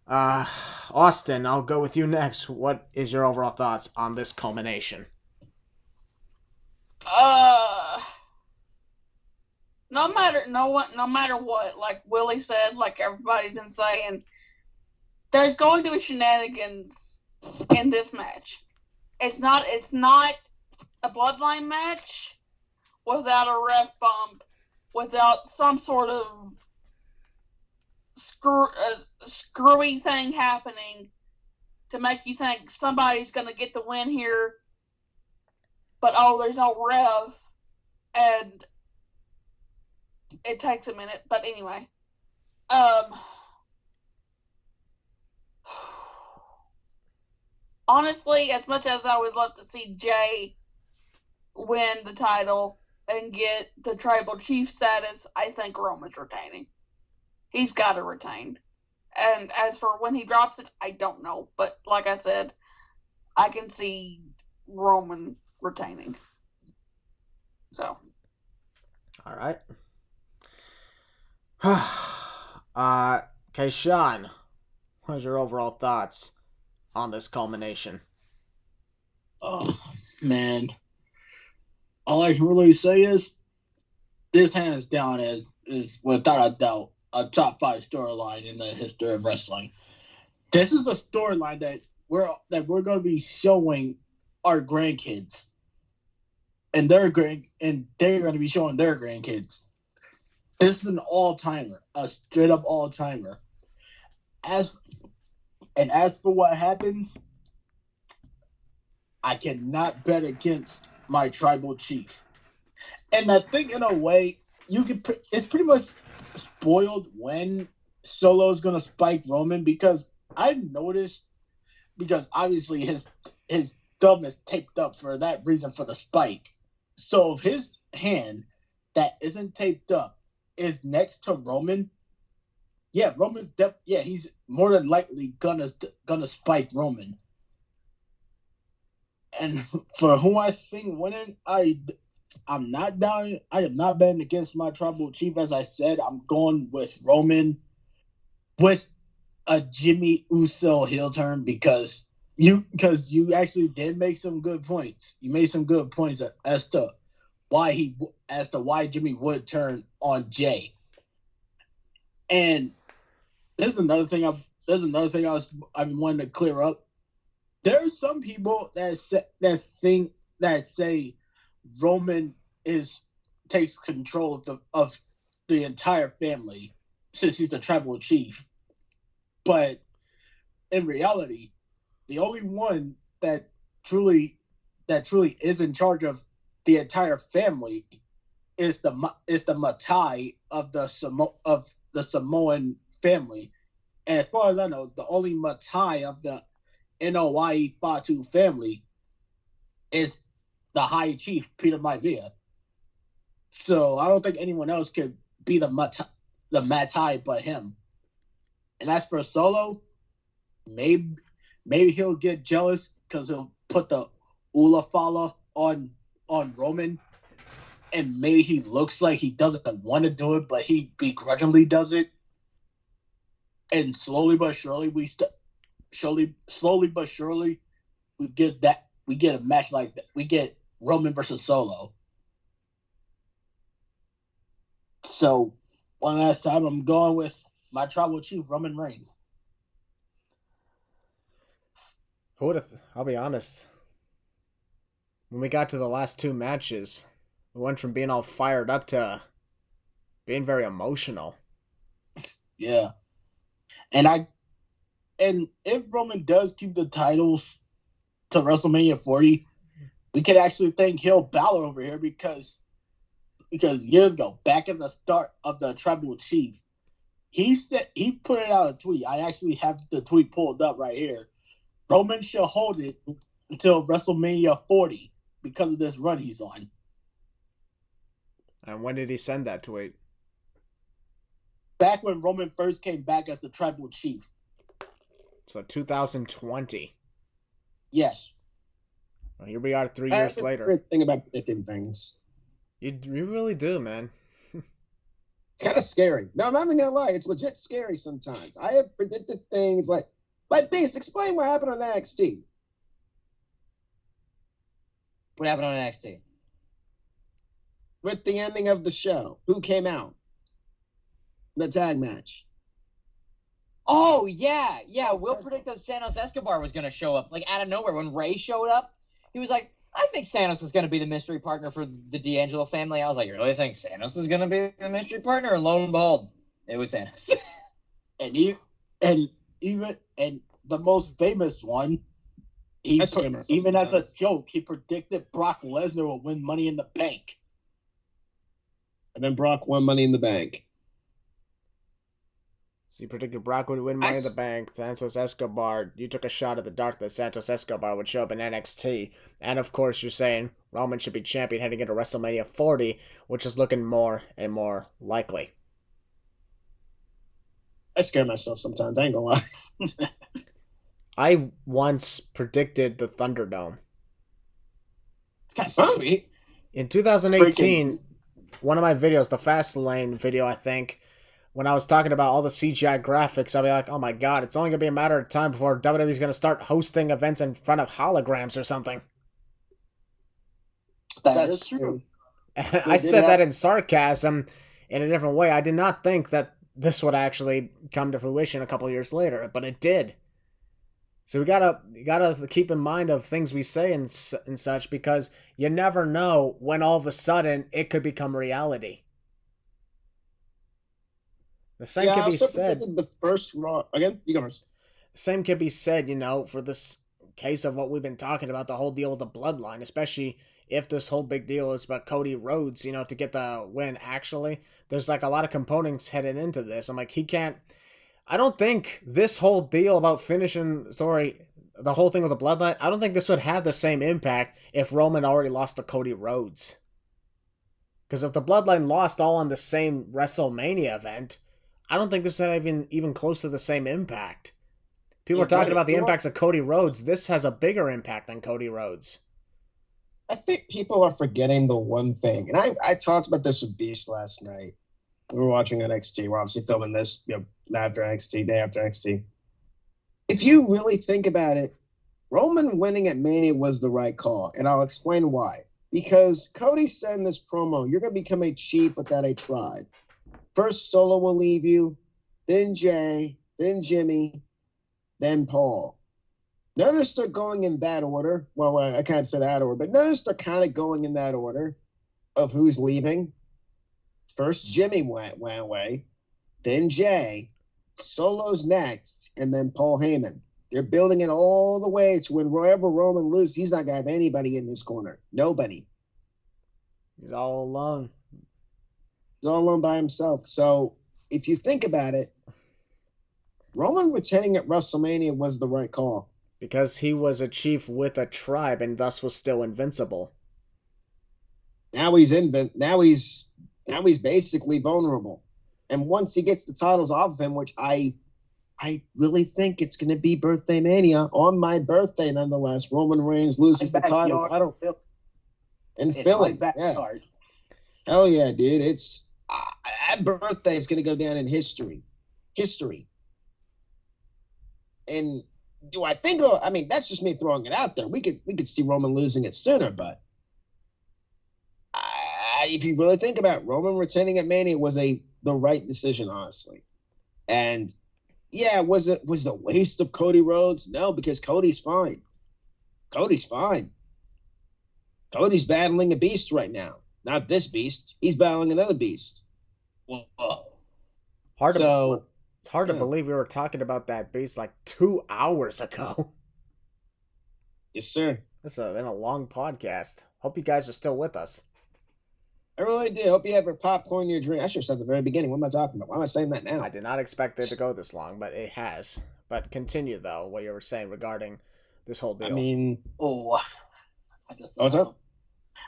S1: Austin, I'll go with you next. What is your overall thoughts on this culmination?
S3: No matter what, like Willie said, like everybody's been saying, there's going to be shenanigans in this match. It's not a bloodline match without a ref bump, without some sort of screwy thing happening to make you think somebody's going to get the win here, but there's no ref, and it takes a minute. But anyway, honestly, as much as I would love to see Jay win the title and get the tribal chief status, I think Roman's retaining. He's got to retain. And as for when he drops it, I don't know. But like I said, I can see Roman retaining. So.
S1: All right. Keshawn, what are your overall thoughts on this culmination?
S5: Oh, man. All I can really say is this hands down is without a doubt a top 5 storyline in the history of wrestling. This is a storyline that we're going to be showing our grandkids, and they're going to be showing their grandkids. This is an all-timer, a straight-up all-timer. As for what happens, I cannot bet against my tribal chief. And I think in a way, it's pretty much spoiled when Solo's going to spike Roman, because I've noticed, because obviously his thumb is taped up for that reason, for the spike. So if his hand that isn't taped up is next to Roman, yeah, he's more than likely gonna spike Roman. And for who I think winning, I am not betting against my tribal chief. As I said, I'm going with Roman with a Jimmy Uso heel turn, because you actually did make some good points. You made some good points as to why Jimmy would turn on Jay. And there's another thing I've been wanting to clear up. There's some people that say Roman takes control of the entire family since he's the tribal chief. But in reality, the only one that truly is in charge of the entire family is the Matai of the Samoan family. And as far as I know, the only Matai of the Noye Fatu family is the High Chief, Peter Maivia. So I don't think anyone else could be the Matai but him. And as for Solo, maybe he'll get jealous because he'll put the Ula Fala on Roman, and maybe he looks like he doesn't want to do it, but he begrudgingly does it. And slowly but surely, we get a match like that. We get Roman versus Solo. So one last time, I'm going with my tribal chief, Roman Reigns.
S1: I'll be honest. When we got to the last 2 matches, we went from being all fired up to being very emotional.
S5: Yeah. And if Roman does keep the titles to WrestleMania 40, we could actually thank Balor over here, because years ago, back at the start of the tribal chief, he put it out a tweet. I actually have the tweet pulled up right here. Roman should hold it until WrestleMania 40 because of this run he's on.
S1: And when did he send that tweet?
S5: Back when Roman first came back as the tribal chief.
S1: So 2020.
S5: Yes.
S1: Well, here we are 3 years later.
S2: Great thing about predicting things.
S1: You really do, man.
S2: It's kind of scary. No, I'm not even gonna lie. It's legit scary sometimes. I have predicted things like Beast, explain what happened on NXT.
S4: What happened on NXT?
S2: With the ending of the show. Who came out? The tag match.
S4: Oh, yeah. Will predicted Santos Escobar was going to show up, like, out of nowhere. When Ray showed up, he was like, I think Santos is going to be the mystery partner for the D'Angelo family. I was like, you really think Santos is going to be the mystery partner? And lo and behold, it was Santos.
S5: and the most famous one, even as a joke, he predicted Brock Lesnar will win Money in the Bank.
S2: And then Brock won Money in the Bank.
S1: So you predicted Brock would win Money in the Bank. Santos Escobar, you took a shot at the dark that Santos Escobar would show up in NXT. And of course, you're saying Roman should be champion heading into WrestleMania 40, which is looking more and more likely.
S2: I scare myself sometimes, I ain't gonna lie.
S1: I once predicted the Thunderdome.
S4: It's kind of sweet.
S1: In 2018, one of my videos, the Fastlane video, I think, when I was talking about all the CGI graphics, I'll be like, oh my god, it's only going to be a matter of time before WWE's going to start hosting events in front of holograms or something.
S2: That's true.
S1: I said that in sarcasm in a different way. I did not think that this would actually come to fruition a couple of years later, but it did. So we gotta keep in mind of things we say and such, because you never know when all of a sudden it could become reality. The same could be said.
S2: The first Raw again. You go first.
S1: Same could be said, for this case of what we've been talking about, the whole deal with the bloodline, especially if this whole big deal is about Cody Rhodes, to get the win. Actually, there's like a lot of components headed into this. I'm like, I don't think this whole deal about finishing the story, the whole thing with the bloodline, I don't think this would have the same impact if Roman already lost to Cody Rhodes. Because if the bloodline lost all on the same WrestleMania event, I don't think this had even close to the same impact. People are talking about the impacts of Cody Rhodes. This has a bigger impact than Cody Rhodes.
S2: I think people are forgetting the one thing, and I talked about this with Beast last night. We were watching NXT. We're obviously filming this after NXT, day after NXT. If you really think about it, Roman winning at Mania was the right call, and I'll explain why. Because Cody said in this promo, you're going to become a chief without a tribe. First, Solo will leave you, then Jay, then Jimmy, then Paul. Notice they're going in that order. Well, I can't say that order, but notice they're kind of going in that order of who's leaving. First, Jimmy went away, then Jay, Solo's next, and then Paul Heyman. They're building it all the way to whenever Roman loses, he's not going to have anybody in this corner. Nobody.
S1: He's all alone.
S2: He's all alone by himself. So if you think about it, Roman retaining at WrestleMania was the right call.
S1: Because he was a chief with a tribe and thus was still invincible.
S2: Now he's basically vulnerable. And once he gets the titles off of him, which I really think it's going to be Birthday Mania on my birthday, nonetheless. Roman Reigns loses the titles. I don't feel. And Philly, yeah. Hell yeah, dude! It's that birthday is going to go down in history. And do I think? I mean, that's just me throwing it out there. We could see Roman losing it sooner, but if you really think about it, Roman retaining at Mania was the right decision, honestly. And yeah, was it a waste of Cody Rhodes? No, because Cody's fine. Cody's battling a beast right now. Not this beast. He's battling another beast.
S1: Whoa. It's hard to believe we were talking about that beast like 2 hours ago.
S2: Yes, sir.
S1: This has been a long podcast. Hope you guys are still with us.
S2: I really did. Hope you have your popcorn in your drink. I should have said at the very beginning. What am I talking about? Why am I saying that now?
S1: I did not expect it to go this long, but it has. But continue, though, what you were saying regarding this whole deal.
S2: I mean...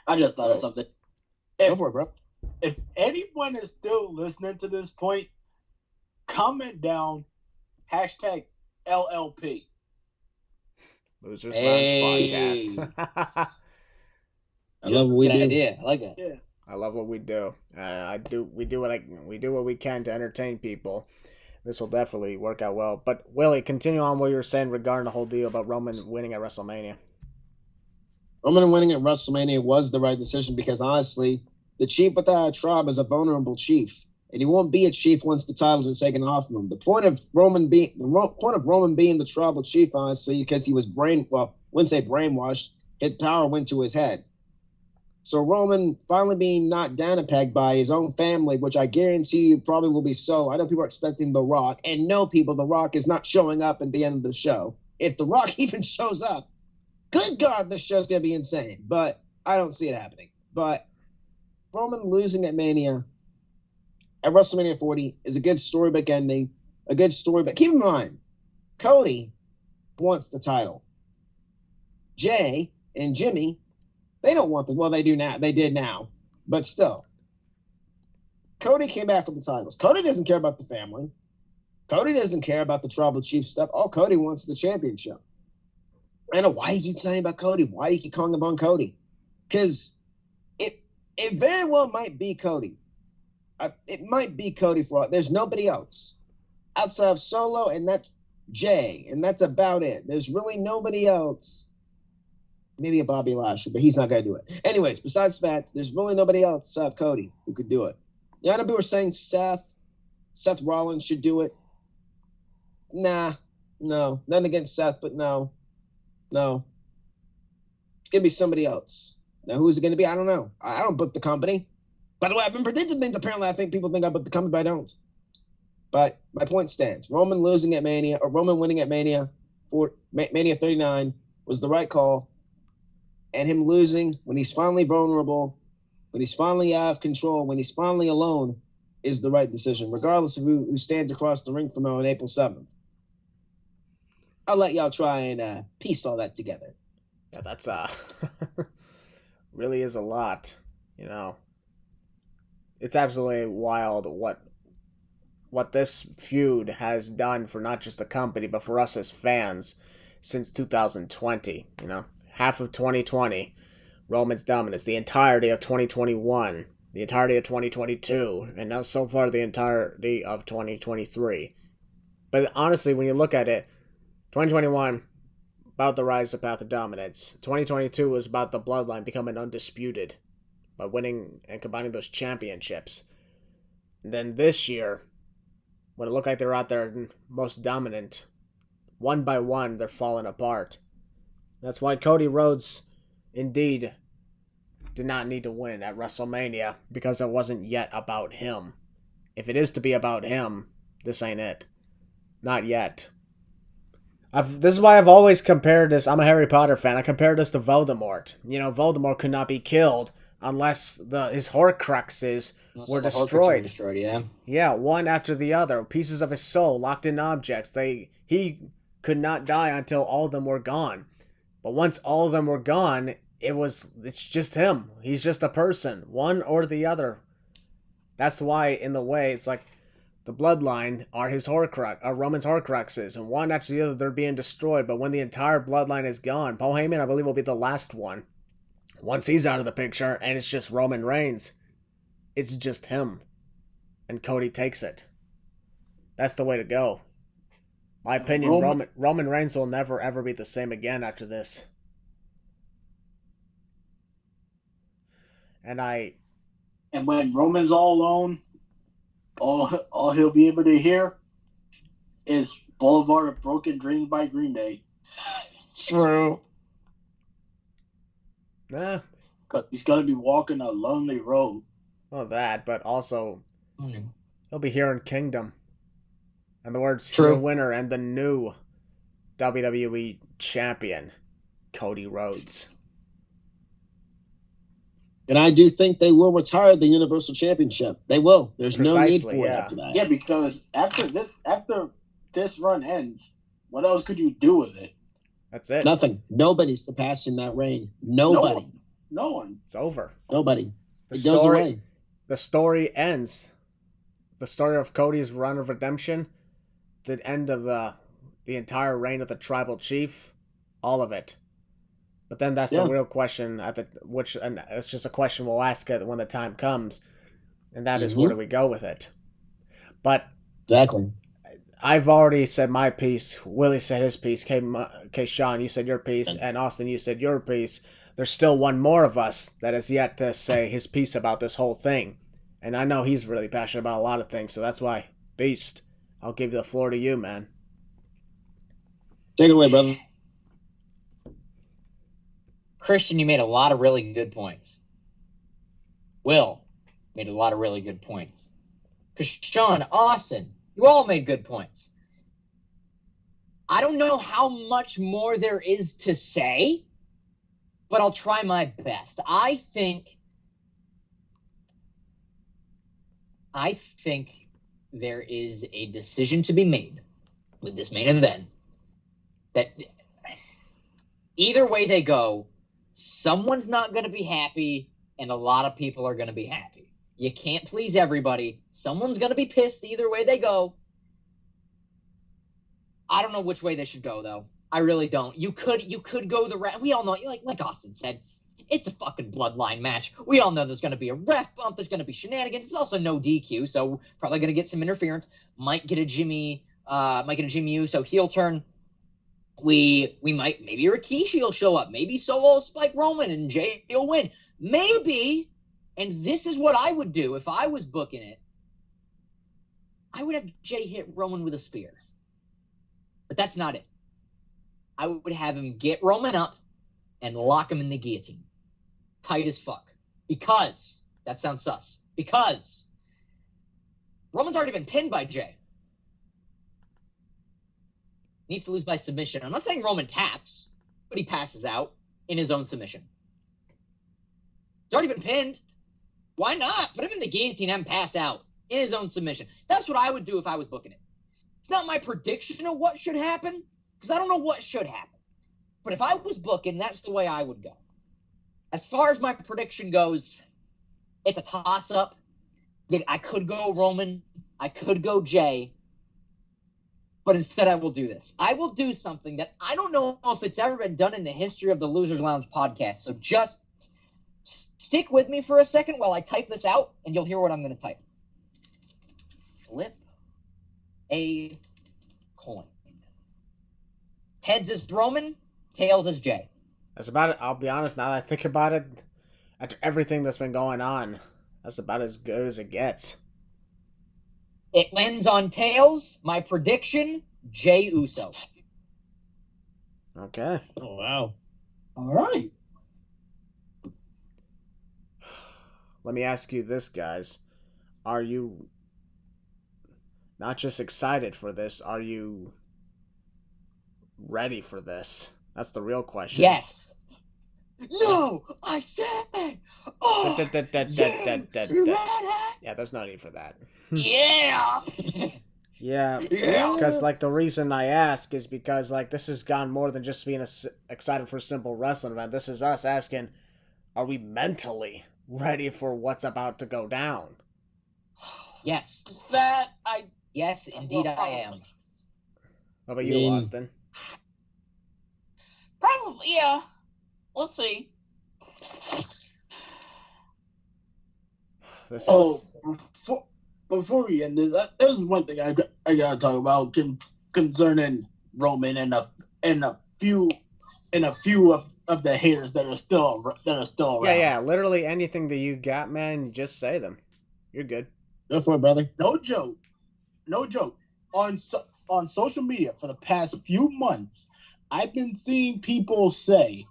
S5: I just thought of something.
S2: Go for it, bro.
S5: If anyone is still listening to this point, comment down #LLP.
S1: Losers Lounge Podcast.
S2: I love what we do.
S4: Idea. I like that.
S5: Yeah.
S1: I love what we do. We do what we can to entertain people. This will definitely work out well. But Willie, continue on what you were saying regarding the whole deal about Roman winning at WrestleMania.
S2: Roman winning at WrestleMania was the right decision because honestly, the chief without a tribe is a vulnerable chief, and he won't be a chief once the titles are taken off of him. The point of Roman being the tribal chief, honestly, because he was wouldn't say brainwashed. His power went to his head. So Roman finally being knocked down a peg by his own family, which I guarantee you probably will be so. I know people are expecting The Rock, and no people, The Rock is not showing up at the end of the show. If The Rock even shows up, good God, this show's going to be insane. But I don't see it happening. But Roman losing at Mania, at WrestleMania 40, is a good storybook ending. A good story, but keep in mind, Cody wants the title. Jay and Jimmy, they don't want they do now. They did now. But still. Cody came back for the titles. Cody doesn't care about the family. Cody doesn't care about the tribal chief stuff. All Cody wants is the championship. I don't know why you keep saying about Cody. Why do you keep calling upon Cody? Because it very well might be Cody. it might be Cody for all. There's nobody else outside of Solo, and that's Jay, and that's about it. There's really nobody else. Maybe a Bobby Lashley, but he's not going to do it. Anyways, besides that, there's really nobody else outside of Cody who could do it. Yeah, I know people were saying Seth Rollins should do it. Nah, no. Nothing against Seth, but no. It's going to be somebody else. Now, who is it going to be? I don't know. I don't book the company. By the way, I've been predicting things. Apparently, I think people think I book the company, but I don't. But my point stands. Roman winning at Mania for Mania 39 was the right call. And him losing when he's finally vulnerable, when he's finally out of control, when he's finally alone, is the right decision, regardless of who stands across the ring from him on April 7th. I'll let y'all try and piece all that together.
S1: Yeah, that's really is a lot, It's absolutely wild what this feud has done for not just the company, but for us as fans since 2020, Half of 2020, Roman's dominance, the entirety of 2021, the entirety of 2022, and now so far the entirety of 2023. But honestly, when you look at it, 2021, about the rise of Path of Dominance. 2022 was about the Bloodline becoming undisputed by winning and combining those championships. And then this year, when it looked like they were out there most dominant, one by one, they're falling apart. That's why Cody Rhodes, indeed, did not need to win at WrestleMania, because it wasn't yet about him. If it is to be about him, this ain't it. Not yet. This is why I've always compared this. I'm a Harry Potter fan. I compared this to Voldemort. Voldemort could not be killed unless his Horcruxes were destroyed. Yeah, one after the other. Pieces of his soul locked in objects. He could not die until all of them were gone. But once all of them were gone, it's just him. He's just a person, one or the other. That's why, in the way, it's like the Bloodline are Roman's Horcruxes, and one after the other they're being destroyed. But when the entire Bloodline is gone, Paul Heyman, I believe, will be the last one. Once he's out of the picture, and it's just Roman Reigns, it's just him, and Cody takes it. That's the way to go. My opinion, Roman Reigns will never ever be the same again after this. And
S5: when Roman's all alone, all he'll be able to hear is Boulevard of Broken Dreams by Green Day.
S4: True.
S1: Nah.
S5: Because he's going to be walking a lonely road.
S1: Well, that, but also he'll be hearing Kingdom. And the words,
S4: True.
S1: Your winner and the new WWE champion, Cody Rhodes.
S2: And I do think they will retire the Universal Championship. They will. There's no need for it after that.
S5: Yeah, because after this run ends, what else could you do with it?
S1: That's it.
S2: Nothing. Nobody's surpassing that reign. Nobody.
S5: No one.
S1: It's over.
S2: Nobody. It goes away.
S1: The story ends. The story of Cody's run of redemption, the end of the entire reign of the Tribal Chief, all of it. But then that's the real question, and it's just a question we'll ask it when the time comes, and that is where do we go with it? But
S2: exactly,
S1: I've already said my piece. Willie said his piece. Keshawn, you said your piece, and Austin, you said your piece. There's still one more of us that has yet to say his piece about this whole thing, and I know he's really passionate about a lot of things, so that's why, Beast, I'll give the floor to you, man.
S2: Take it away, brother.
S4: Christian, you made a lot of really good points. Will made a lot of really good points. Keshawn, Austin, you all made good points. I don't know how much more there is to say, but I'll try my best. I think there is a decision to be made with this main event that either way they go, someone's not going to be happy, and a lot of people are going to be happy. You can't please everybody. Someone's going to be pissed either way they go. I don't know which way they should go, though. I really don't. You could go we all know, like Austin said, It's a fucking bloodline match. We all know there's going to be a ref bump. There's going to be shenanigans. It's also no DQ, so probably going to get some interference. Might get a Jimmy Uso heel turn. We might, maybe Rikishi will show up. Maybe Solo will spike Roman and Jay will win. Maybe, and this is what I would do if I was booking it, I would have Jay hit Roman with a spear. But that's not it. I would have him get Roman up and lock him in the guillotine. Tight as fuck. Because, that sounds sus, because Roman's already been pinned by Jay. Needs to lose by submission. I'm not saying Roman taps, but he passes out in his own submission. He's already been pinned. Why not? Put him in the guillotine and pass out in his own submission. That's what I would do if I was booking it. It's not my prediction of what should happen, because I don't know what should happen. But if I was booking, that's the way I would go. As far as my prediction goes, it's a toss-up. I could go Roman. I could go Jay. But instead, I will do this. I will do something that I don't know if it's ever been done in the history of the Losers Lounge podcast. So just stick with me for a second while I type this out, and you'll hear what I'm going to type. Flip a coin. Heads is Roman, tails is Jay.
S1: That's about it. I'll be honest, now that I think about it, after everything that's been going on, that's about as good as it gets.
S4: It lands on tails. My prediction, Jay Uso.
S1: Okay.
S5: Oh, wow. All right.
S1: Let me ask you this, guys. Are you not just excited for this, are you ready for this? That's the real question.
S4: Yes. No, I said. Oh,
S1: yeah, there's no need for that.
S3: Yeah.
S1: Yeah, because like the reason I ask is because like this has gone more than just being excited for a simple wrestling event. This is us asking, are we mentally ready for what's about to go down?
S4: Yes.
S3: That
S4: Yes, indeed I am.
S1: What about you, Austin?
S3: probably, yeah. We'll see.
S1: This
S5: Oh,
S1: is...
S5: before we end this, there's one thing I gotta talk about concerning Roman and a few of the haters that are still around.
S1: Yeah, literally anything that you got, man, just say them. You're good.
S5: Go for it, brother. No joke. On social media for the past few months, I've been seeing people say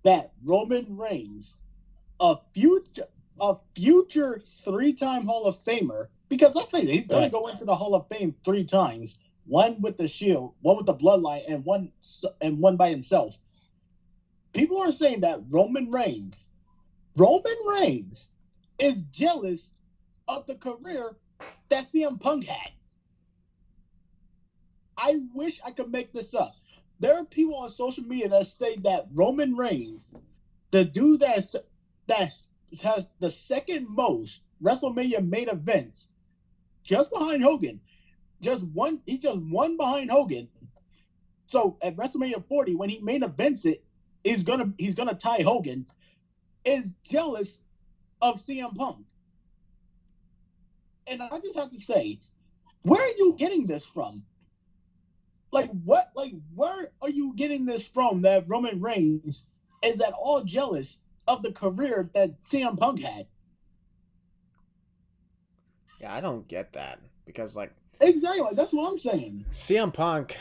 S5: that Roman Reigns, a future three-time Hall of Famer, because let's face it, he's going to go into the Hall of Fame 3 times, one with the Shield, one with the Bloodline, and one by himself. People are saying that Roman Reigns is jealous of the career that CM Punk had. I wish I could make this up. There are people on social media that say that Roman Reigns, the dude that has the second most WrestleMania main events, just behind Hogan, he's just one behind Hogan. So at WrestleMania 40, when he main events it, he's gonna tie Hogan, is jealous of CM Punk. And I just have to say, where are you getting this from? Where are you getting this from that Roman Reigns is at all jealous of the career that CM Punk had?
S1: Yeah, I don't get that. Because,
S5: Exactly, that's what I'm saying.
S1: CM Punk,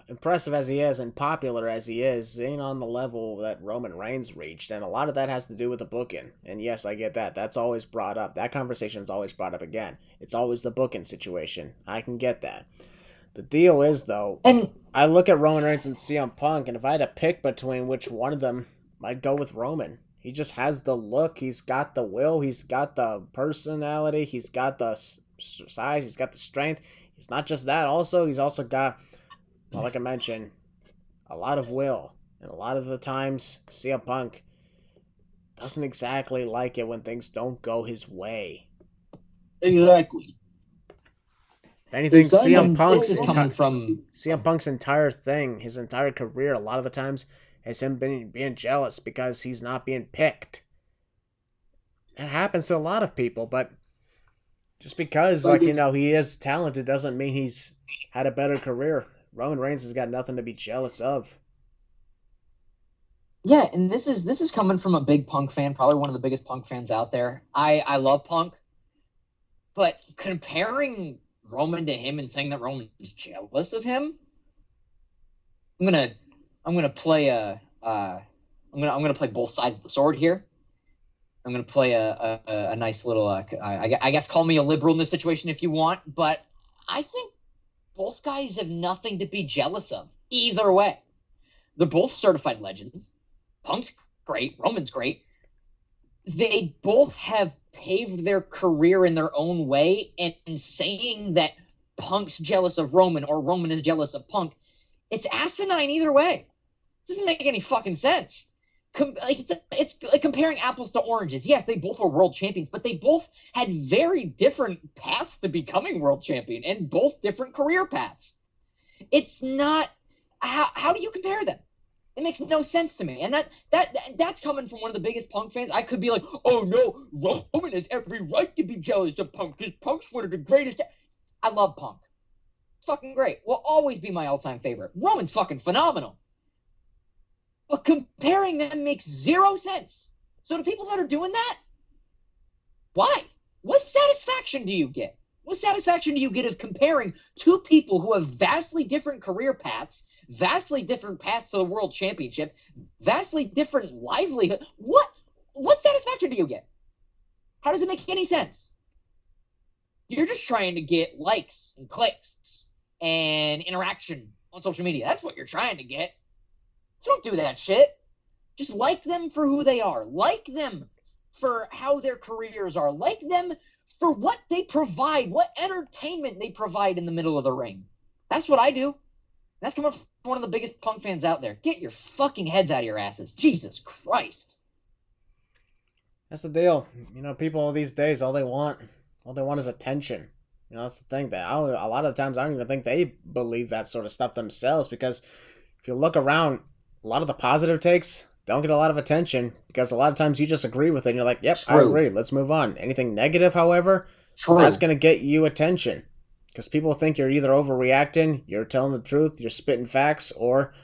S1: impressive as he is and popular as he is, ain't on the level that Roman Reigns reached. And a lot of that has to do with the booking. And yes, I get that. That's always brought up. That conversation is always brought up again. It's always the booking situation. I can get that. The deal is, though,
S4: And
S1: I look at Roman Reigns and CM Punk, and if I had to pick between which one of them, I'd go with Roman. He just has the look, he's got the will, he's got the personality, he's got the size, he's got the strength. He's not just that, also, he's also got, well, like I mentioned, a lot of will. And a lot of the times, CM Punk doesn't exactly like it when things don't go his way.
S5: Exactly.
S1: If anything, CM
S4: this is coming from
S1: Punk's entire thing, his entire career, a lot of the times as him being jealous because he's not being picked. That happens to a lot of people, but just because, he is talented doesn't mean he's had a better career. Roman Reigns has got nothing to be jealous of.
S4: Yeah, and this is coming from a big Punk fan, probably one of the biggest Punk fans out there. I love Punk, but comparing Roman to him and saying that Roman is jealous of him, I'm gonna play both sides of the sword here. I'm gonna play a nice little I guess call me a liberal in this situation if you want, but I think both guys have nothing to be jealous of either way. They're both certified legends. Punk's great. Roman's great. They both have paved their career in their own way, and saying that Punk's jealous of Roman or Roman is jealous of Punk, it's asinine either way. It doesn't make any fucking sense. It's like comparing apples to oranges. Yes, they both were world champions, but they both had very different paths to becoming world champion and both different career paths. It's not... How do you compare them? It makes no sense to me. And that's coming from one of the biggest Punk fans. I could be like, oh no, Roman has every right to be jealous of Punk because Punk's one of the greatest. I love Punk. It's fucking great. Will always be my all-time favorite. Roman's fucking phenomenal. But comparing them makes zero sense. So to people that are doing that, why? What satisfaction do you get? What satisfaction do you get of comparing two people who have vastly different career paths, vastly different paths to the world championship, vastly different livelihood? What satisfaction do you get? How does it make any sense? You're just trying to get likes and clicks and interaction on social media. That's what you're trying to get. So don't do that shit. Just like them for who they are. Like them for how their careers are. Like them for what they provide, what entertainment they provide in the middle of the ring. That's what I do. That's coming from one of the biggest Punk fans out there. Get your fucking heads out of your asses. Jesus Christ.
S1: That's the deal. People these days, all they want is attention. That's the thing. That a lot of the times I don't even think they believe that sort of stuff themselves, because if you look around, a lot of the positive takes don't get a lot of attention because a lot of times you just agree with it and you're like, yep, True. I agree. Let's move on. Anything negative, however, True. That's going to get you attention because people think you're either overreacting, you're telling the truth, you're spitting facts, or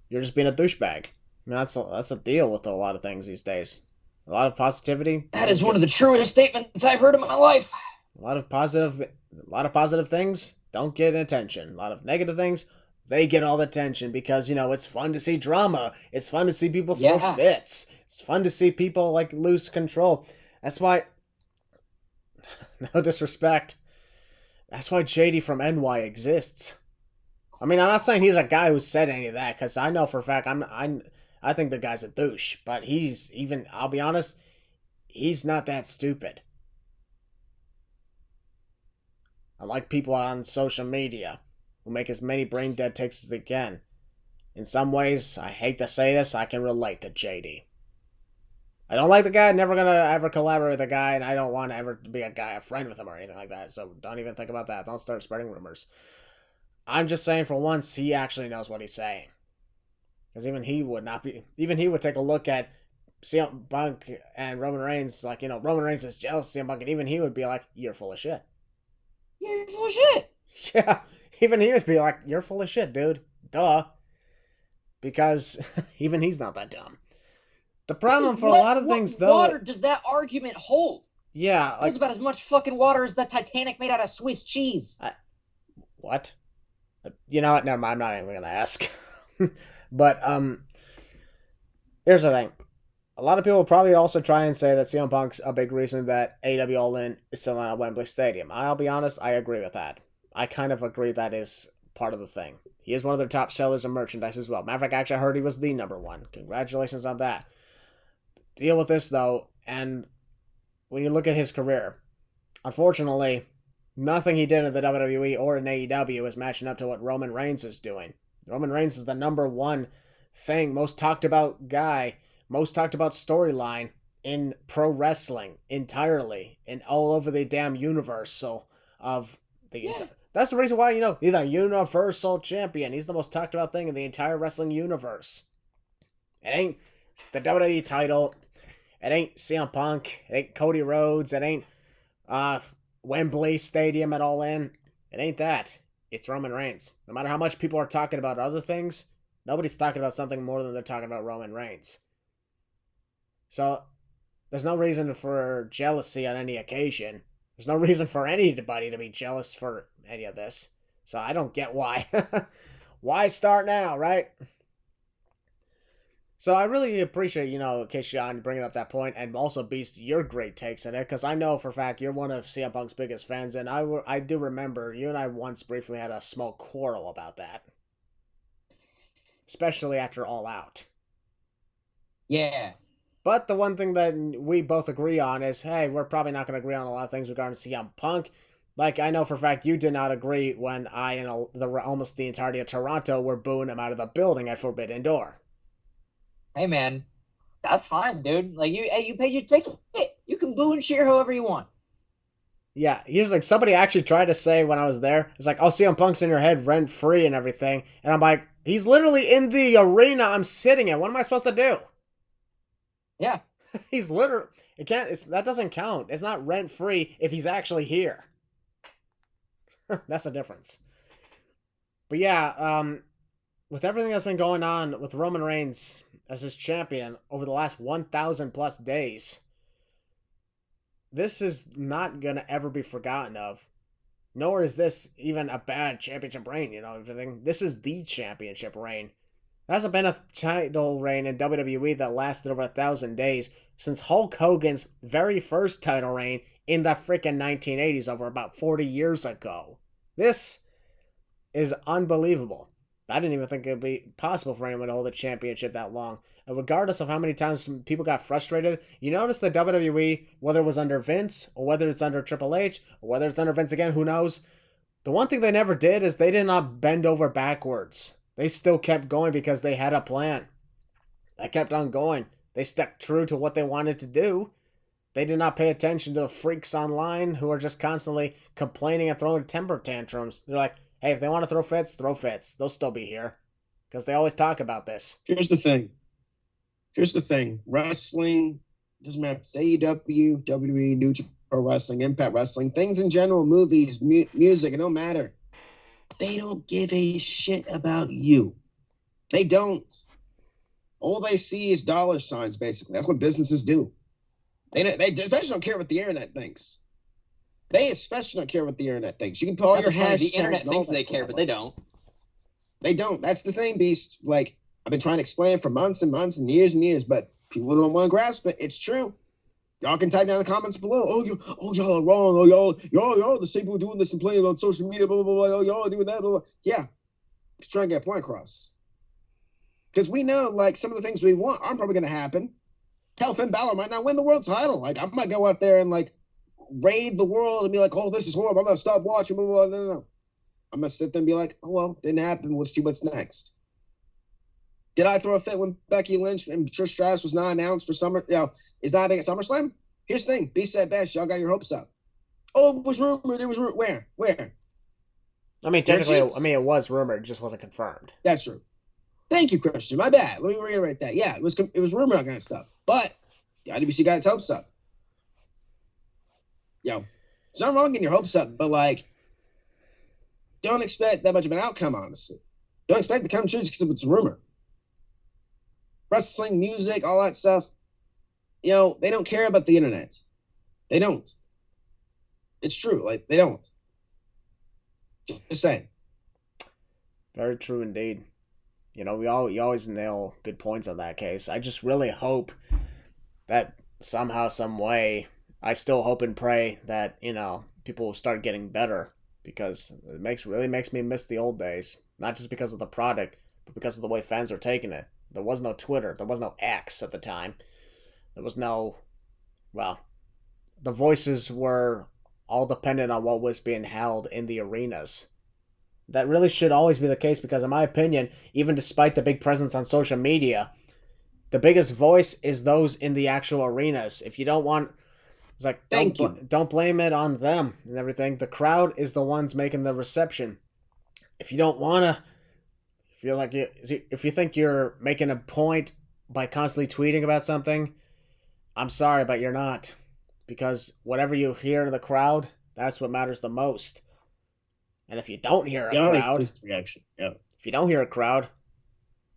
S1: you're just being a douchebag. That's a deal with a lot of things these days. A lot of positivity.
S4: That is one of the truest statements I've heard in my life.
S1: A lot of positive things don't get attention. A lot of negative things, they get all the attention because, it's fun to see drama. It's fun to see people throw fits. It's fun to see people, lose control. That's why, no disrespect, that's why JD from NY exists. I mean, I'm not saying he's a guy who said any of that, because I know for a fact, I think the guy's a douche. But I'll be honest, he's not that stupid. I like people on social media who make as many brain dead takes as they can. In some ways, I hate to say this, I can relate to JD. I don't like the guy, never gonna ever collaborate with the guy, and I don't want to ever be a friend with him or anything like that, so don't even think about that. Don't start spreading rumors. I'm just saying for once, he actually knows what he's saying. Because even he would take a look at CM Punk and Roman Reigns, Roman Reigns is jealous of CM Punk, and even he would be like, you're full of shit.
S4: You're full of shit.
S1: Yeah. Even he would be like, you're full of shit, dude. Duh. Because even he's not that dumb. The problem for a lot of things, though...
S4: What water does that argument hold?
S1: Yeah.
S4: It holds about as much fucking water as the Titanic made out of Swiss cheese.
S1: What? You know what? Never mind. I'm not even going to ask. But, here's the thing. A lot of people will probably also try and say that CM Punk's a big reason that AEW All In is still at Wembley Stadium. I'll be honest, I agree with that. I kind of agree that is part of the thing. He is one of their top sellers of merchandise as well. Matter of fact, actually, I heard he was the number one. Congratulations on that. Deal with this, though, and when you look at his career, unfortunately, nothing he did in the WWE or in AEW is matching up to what Roman Reigns is doing. Roman Reigns is the number one thing, most talked about guy, most talked about storyline in pro wrestling entirely, and all over the damn universal of the... That's the reason why, he's a universal champion. He's the most talked about thing in the entire wrestling universe. It ain't the WWE title. It ain't CM Punk. It ain't Cody Rhodes. It ain't Wembley Stadium at All In. It ain't that. It's Roman Reigns. No matter how much people are talking about other things, nobody's talking about something more than they're talking about Roman Reigns. So there's no reason for jealousy on any occasion. There's no reason for anybody to be jealous for any of this. So I don't get why. Why start now, right? So I really appreciate, Keshawn bringing up that point, and also Beast, your great takes on it, because I know for a fact you're one of CM Punk's biggest fans, and I do remember you and I once briefly had a small quarrel about that. Especially after All Out.
S4: Yeah.
S1: But the one thing that we both agree on is, hey, we're probably not going to agree on a lot of things regarding CM Punk. Like, I know for a fact you did not agree when I and almost the entirety of Toronto were booing him out of the building at Forbidden Door.
S4: Hey, man, that's fine, dude. Like, you paid your ticket. You can boo and cheer however you want.
S1: Yeah, here's like, somebody actually tried to say when I was there, it's like, oh, CM Punk's in your head rent-free and everything. And I'm like, he's literally in the arena I'm sitting in. What am I supposed to do?
S4: Yeah.
S1: He's literally, that doesn't count. It's not rent-free if he's actually here. That's the difference. But yeah, with everything that's been going on with Roman Reigns as his champion over the last 1,000 plus days, this is not going to ever be forgotten of. Nor is this even a bad championship reign, everything. This is the championship reign. There hasn't been a title reign in WWE that lasted over 1,000 days since Hulk Hogan's very first title reign in the freaking 1980s, over about 40 years ago. This is unbelievable. I didn't even think it would be possible for anyone to hold a championship that long. And regardless of how many times people got frustrated, you notice the WWE, whether it was under Vince, or whether it's under Triple H, or whether it's under Vince again, who knows? The one thing they never did is they did not bend over backwards. They still kept going because they had a plan. They kept on going. They stuck true to what they wanted to do. They did not pay attention to the freaks online who are just constantly complaining and throwing temper tantrums. They're like, hey, if they want to throw fits, throw fits. They'll still be here. Because they always talk about this.
S2: Here's the thing. Wrestling, doesn't matter if it's AEW, WWE, New Japan Pro Wrestling, Impact Wrestling, things in general, movies, music, it don't matter. They don't give a shit about you. They don't. All they see is dollar signs, basically. That's what businesses do. They especially don't care what the internet thinks. They especially don't care what the internet thinks. You can put all your hashtags.
S4: The internet thinks they care, but they don't.
S2: They don't. That's the thing, Beast. Like, I've been trying to explain for months and months and years, but people don't want to grasp it. It's true. Y'all can type down in the comments below. Y'all are wrong. Y'all the same people doing this and playing on social media, blah, blah, blah. Oh, y'all are doing that, blah, blah. Yeah. Just trying to get a point across. Because we know, like, some of the things we want aren't probably going to happen. Hell, Finn Balor might not win the world title. Like, I might go out there and, like, raid the world and be like, oh, this is horrible. I'm going to stop watching. Blah, blah, blah. No. I'm going to sit there and be like, oh, well, didn't happen. We'll see what's next. Did I throw a fit when Becky Lynch and Trish Stratus was not announced for is not having at SummerSlam? Here's the thing. Beast said best. Y'all got your hopes up. Oh, it was rumored. Where?
S1: I mean, technically, it was rumored. It just wasn't confirmed.
S2: That's true. Thank you, Christian. My bad. Let me reiterate that. Yeah, it was rumored on kind of stuff. But the IWC got its hopes up. There's nothing wrong getting your hopes up, but, like, don't expect that much of an outcome, honestly. Don't expect to come true just because it's a rumor. Wrestling, music, all that stuff, they don't care about the internet. They don't. It's true. Like, they don't. Just saying.
S1: Very true indeed. You always nail good points on that case. I just really hope that somehow, some way, I still hope and pray that, people will start getting better, because it really makes me miss the old days. Not just because of the product, but because of the way fans are taking it. There was no Twitter. There was no X at the time. There was no, the voices were all dependent on what was being held in the arenas. That really should always be the case, because in my opinion, even despite the big presence on social media, the biggest voice is those in the actual arenas. If you don't want, it's like, don't blame it on them and everything. The crowd is the ones making the reception. If you don't want to, if you think you're making a point by constantly tweeting about something, I'm sorry, but you're not. Because whatever you hear in the crowd, that's what matters the most. And if you don't hear a crowd,
S2: reaction. Yeah.
S1: if you don't hear a crowd,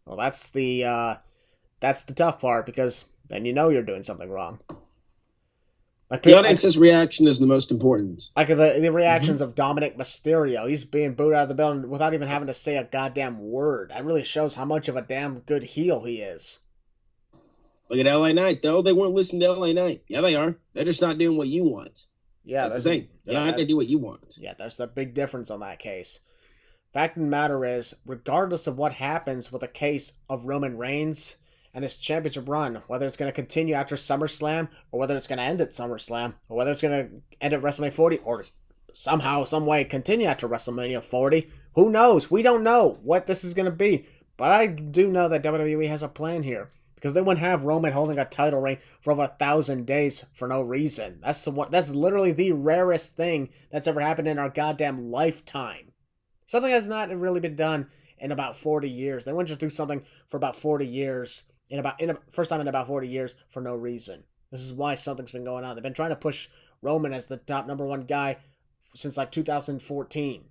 S1: well, that's the tough part, because then you know you're doing something wrong. Like,
S2: The audience's reaction is the most important.
S1: Like the reactions of Dominic Mysterio. He's being booed out of the building without even having to say a goddamn word. That really shows how much of a damn good heel he is.
S2: Look at LA Knight, though. They weren't listening to LA Knight. Yeah, they are. They're just not doing what you want.
S1: Yeah,
S2: that's the thing. They're not going to do what you want.
S1: Yeah, there's a big difference on that case. Fact of the matter is, regardless of what happens with a case of Roman Reigns and his championship run, whether it's going to continue after SummerSlam, or whether it's going to end at SummerSlam, or whether it's going to end at WrestleMania 40, or somehow, some way continue after WrestleMania 40, who knows? We don't know what this is going to be. But I do know that WWE has a plan here, because they wouldn't have Roman holding a title reign for over 1,000 days for no reason. That's literally the rarest thing that's ever happened in our goddamn lifetime. Something that's not really been done in about 40 years. They wouldn't just do something for about 40 years, first time in about 40 years, for no reason. This is why something's been going on. They've been trying to push Roman as the top number one guy since like 2014.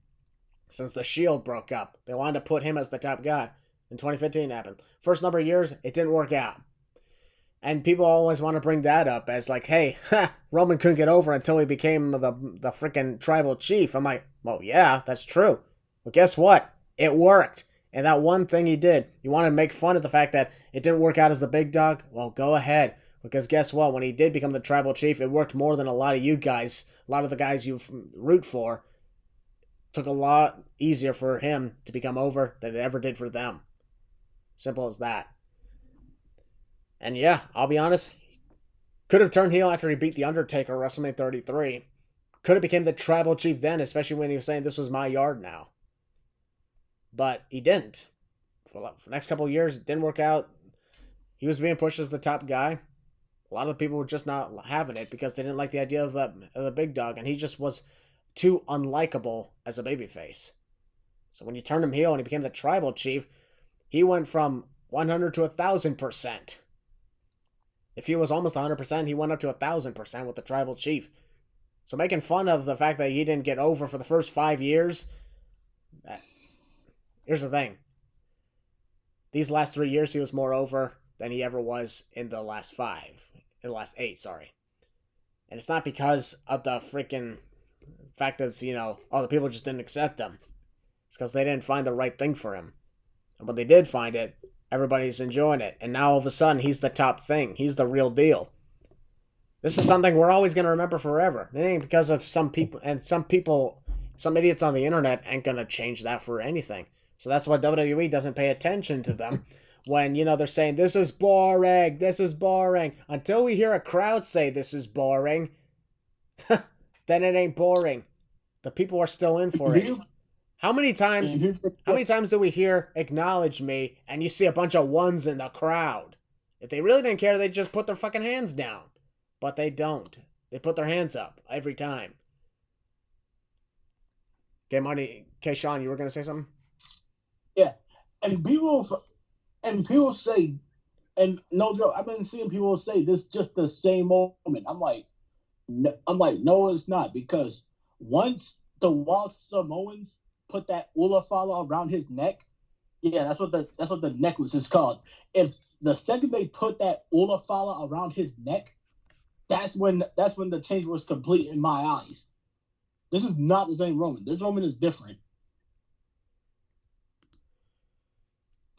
S1: Since the Shield broke up. They wanted to put him as the top guy. In 2015 happened. First number of years, it didn't work out. And people always want to bring that up as like, hey, Roman couldn't get over until he became the freaking tribal chief. I'm like, well, yeah, that's true. But guess what? It worked. And that one thing he did, you want to make fun of the fact that it didn't work out as the big dog? Well, go ahead. Because guess what? When he did become the tribal chief, it worked more than a lot of you guys, a lot of the guys you root for. Took a lot easier for him to become over than it ever did for them. Simple as that. And yeah, I'll be honest, could have turned heel after he beat The Undertaker at WrestleMania 33. Could have become the tribal chief then, especially when he was saying this was my yard now. But he didn't. For the next couple of years, it didn't work out. He was being pushed as the top guy. A lot of people were just not having it because they didn't like the idea of the big dog, and he just was too unlikable as a babyface. So when you turned him heel and he became the tribal chief, he went from 100 to 1,000%. If he was almost 100%, he went up to 1,000% with the tribal chief. So making fun of the fact that he didn't get over for the first 5 years, here's the thing. These last 3 years, he was more over than he ever was in the last 8, sorry. And it's not because of the freaking fact that, the people just didn't accept him. It's because they didn't find the right thing for him. And when they did find it, everybody's enjoying it. And now all of a sudden, he's the top thing. He's the real deal. This is something we're always going to remember forever. It ain't because of some idiots on the internet ain't going to change that for anything. So that's why WWE doesn't pay attention to them when, they're saying, this is boring, this is boring. Until we hear a crowd say this is boring, then it ain't boring. The people are still in for it. How many times do we hear acknowledge me and you see a bunch of ones in the crowd? If they really didn't care, they'd just put their fucking hands down. But they don't. They put their hands up every time. Okay, Keshawn, you were going to say something?
S5: Yeah. And people say, and no joke, I've been seeing people say this is just the same moment. I'm like, no, it's not. Because once the Walsh Samoans put that Ulafala around his neck, yeah, that's what the necklace is called. If the second they put that Ulafala around his neck, that's when the change was complete in my eyes. This is not the same Roman. This Roman is different.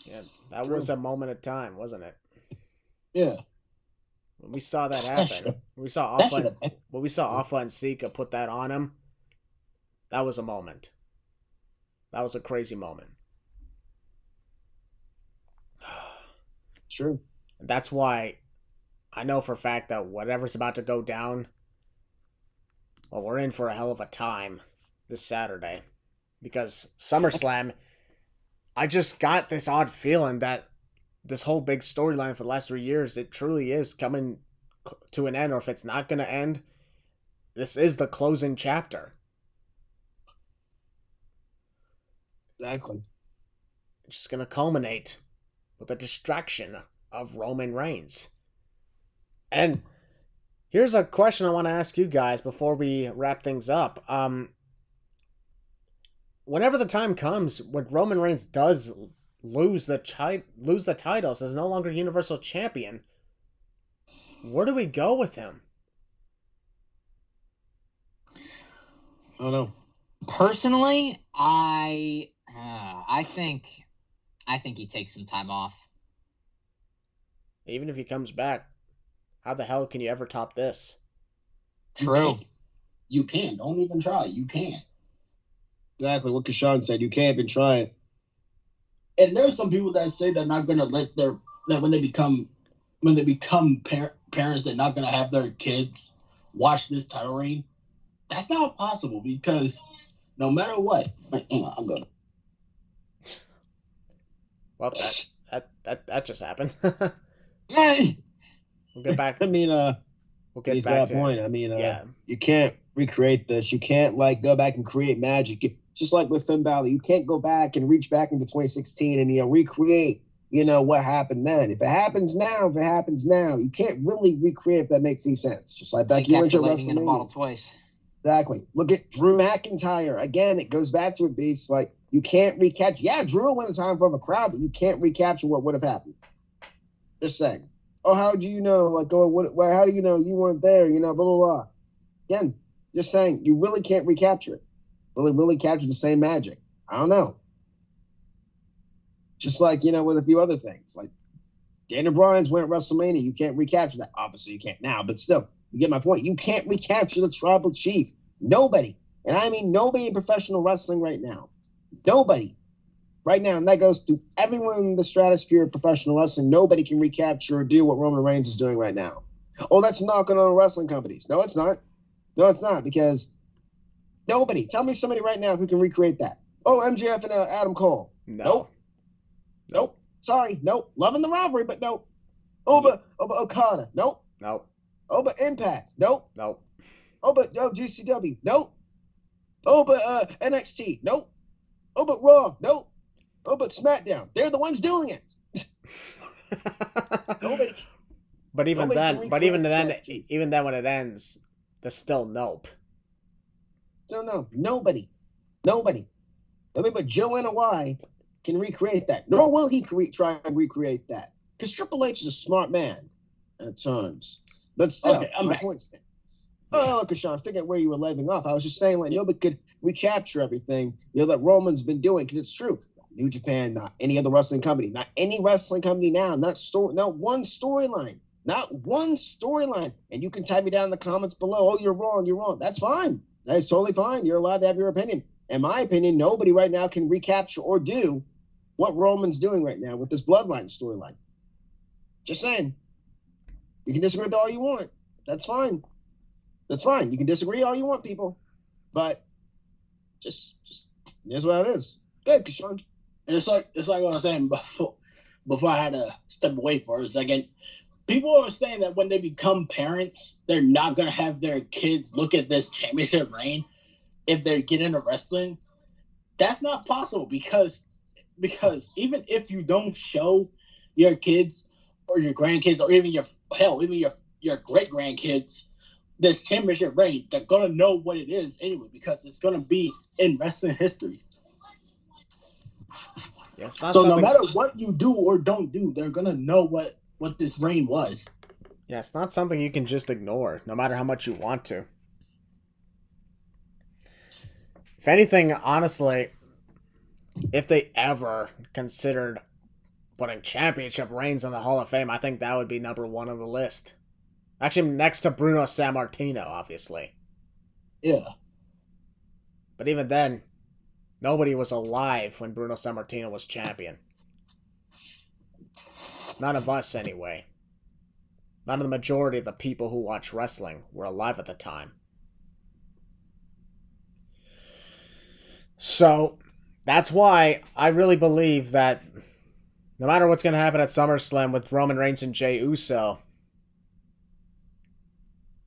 S1: Yeah, that was a moment of time, wasn't it?
S5: Yeah.
S1: When we saw that happen, when we saw Alpha and Sika put that on him, that was a moment. That was a crazy moment.
S2: True.
S1: And that's why I know for a fact that whatever's about to go down, well, we're in for a hell of a time this Saturday. Because SummerSlam, I just got this odd feeling that this whole big storyline for the last 3 years, it truly is coming to an end. Or if it's not going to end, this is the closing chapter.
S2: Exactly.
S1: It's just going to culminate with a distraction of Roman Reigns. And here's a question I want to ask you guys before we wrap things up. Whenever the time comes when Roman Reigns does lose the titles as no longer Universal Champion, where do we go with him?
S2: I don't know.
S4: Personally, I think he takes some time off.
S1: Even if he comes back, how the hell can you ever top this?
S4: True.
S5: You can't. Don't even try. You can't.
S2: Exactly what Keshawn said. You can't even try it.
S5: And there's some people that say they're not gonna let that when they become parents, they're not gonna have their kids watch this title reign. That's not possible because no matter what, I'm good.
S1: Well, that just happened.
S5: Hey.
S1: We'll get back.
S2: I mean,
S1: we'll get
S2: he's
S1: back
S2: that
S1: to
S2: point. I mean,
S1: yeah.
S2: You can't recreate this. You can't go back and create magic. Just like with Finn Balor, you can't go back and reach back into 2016 and recreate what happened then. If it happens now, you can't really recreate if that makes any sense. Just like Becky Lynch at
S4: lightning in a bottle
S2: WrestleMania.
S4: twice.
S2: Exactly. Look at Drew McIntyre. Again, it goes back to a beast. Like, you can't recapture. Yeah, Drew will win a time in front of a crowd, but you can't recapture what would have happened. Just saying. Oh, how do you know? Like, how do you know you weren't there? Blah, blah, blah. Again, just saying, you really can't recapture it. Really capture the same magic. I don't know. Just like, with a few other things. Like, Daniel Bryan's win at WrestleMania. You can't recapture that. Obviously, you can't now, but still, you get my point. You can't recapture the Tribal Chief. Nobody. And I mean nobody in professional wrestling right now. Nobody. Right now, and that goes to everyone in the stratosphere of professional wrestling. Nobody can recapture or do what Roman Reigns is doing right now. Oh, that's knocking on wrestling companies. No, it's not. No, it's not, because nobody. Tell me somebody right now who can recreate that. Oh, MJF and Adam Cole.
S1: No.
S2: Nope. Sorry. Nope. Loving the rivalry, but nope. Oh, but Okada. Nope.
S1: Nope.
S2: Oh, but Impact. Nope.
S1: Nope.
S2: Oh, but GCW. Nope. Oh, but NXT. Nope. Oh, but Raw. Nope. Oh, but SmackDown. They're the ones doing it. Nobody.
S1: But even
S2: Nobody
S1: then,
S2: can
S1: even then when it ends, there's still nope.
S2: No. Nobody but Joe NOI can recreate that. Nor will he try and recreate that. Because Triple H is a smart man at times. But still,
S5: Okay, I'm
S2: my
S5: back.
S2: point stands. Oh, look, Keshawn, I figured where you were leaving off. I was just saying, nobody could recapture everything, that Roman's been doing, because it's true. New Japan, not any other wrestling company, not any wrestling company now, not one storyline. Not one storyline. And you can type me down in the comments below, oh, you're wrong. That's fine. That is totally fine. You're allowed to have your opinion. In my opinion, nobody right now can recapture or do what Roman's doing right now with this Bloodline storyline. Just saying. You can disagree with all you want. That's fine. You can disagree all you want, people. But just here's what it is. Good, Keshawn.
S5: It's like what I was saying before I had to step away for a second. People are saying that when they become parents, they're not going to have their kids look at this championship reign if they get into wrestling. That's not possible because even if you don't show your kids or your grandkids or even your great grandkids this championship reign, they're going to know what it is anyway because it's going to be in wrestling history.
S1: Yeah,
S5: So no matter what you do or don't do, they're going to know what this reign was.
S1: Yeah, it's not something you can just ignore, no matter how much you want to. If anything, honestly, if they ever considered putting championship reigns in the Hall of Fame, I think that would be number one on the list. Actually, next to Bruno Sammartino, obviously.
S5: Yeah.
S1: But even then, nobody was alive when Bruno Sammartino was champion. None of us, anyway. None of the majority of the people who watch wrestling were alive at the time. So, that's why I really believe that no matter what's going to happen at SummerSlam with Roman Reigns and Jey Uso,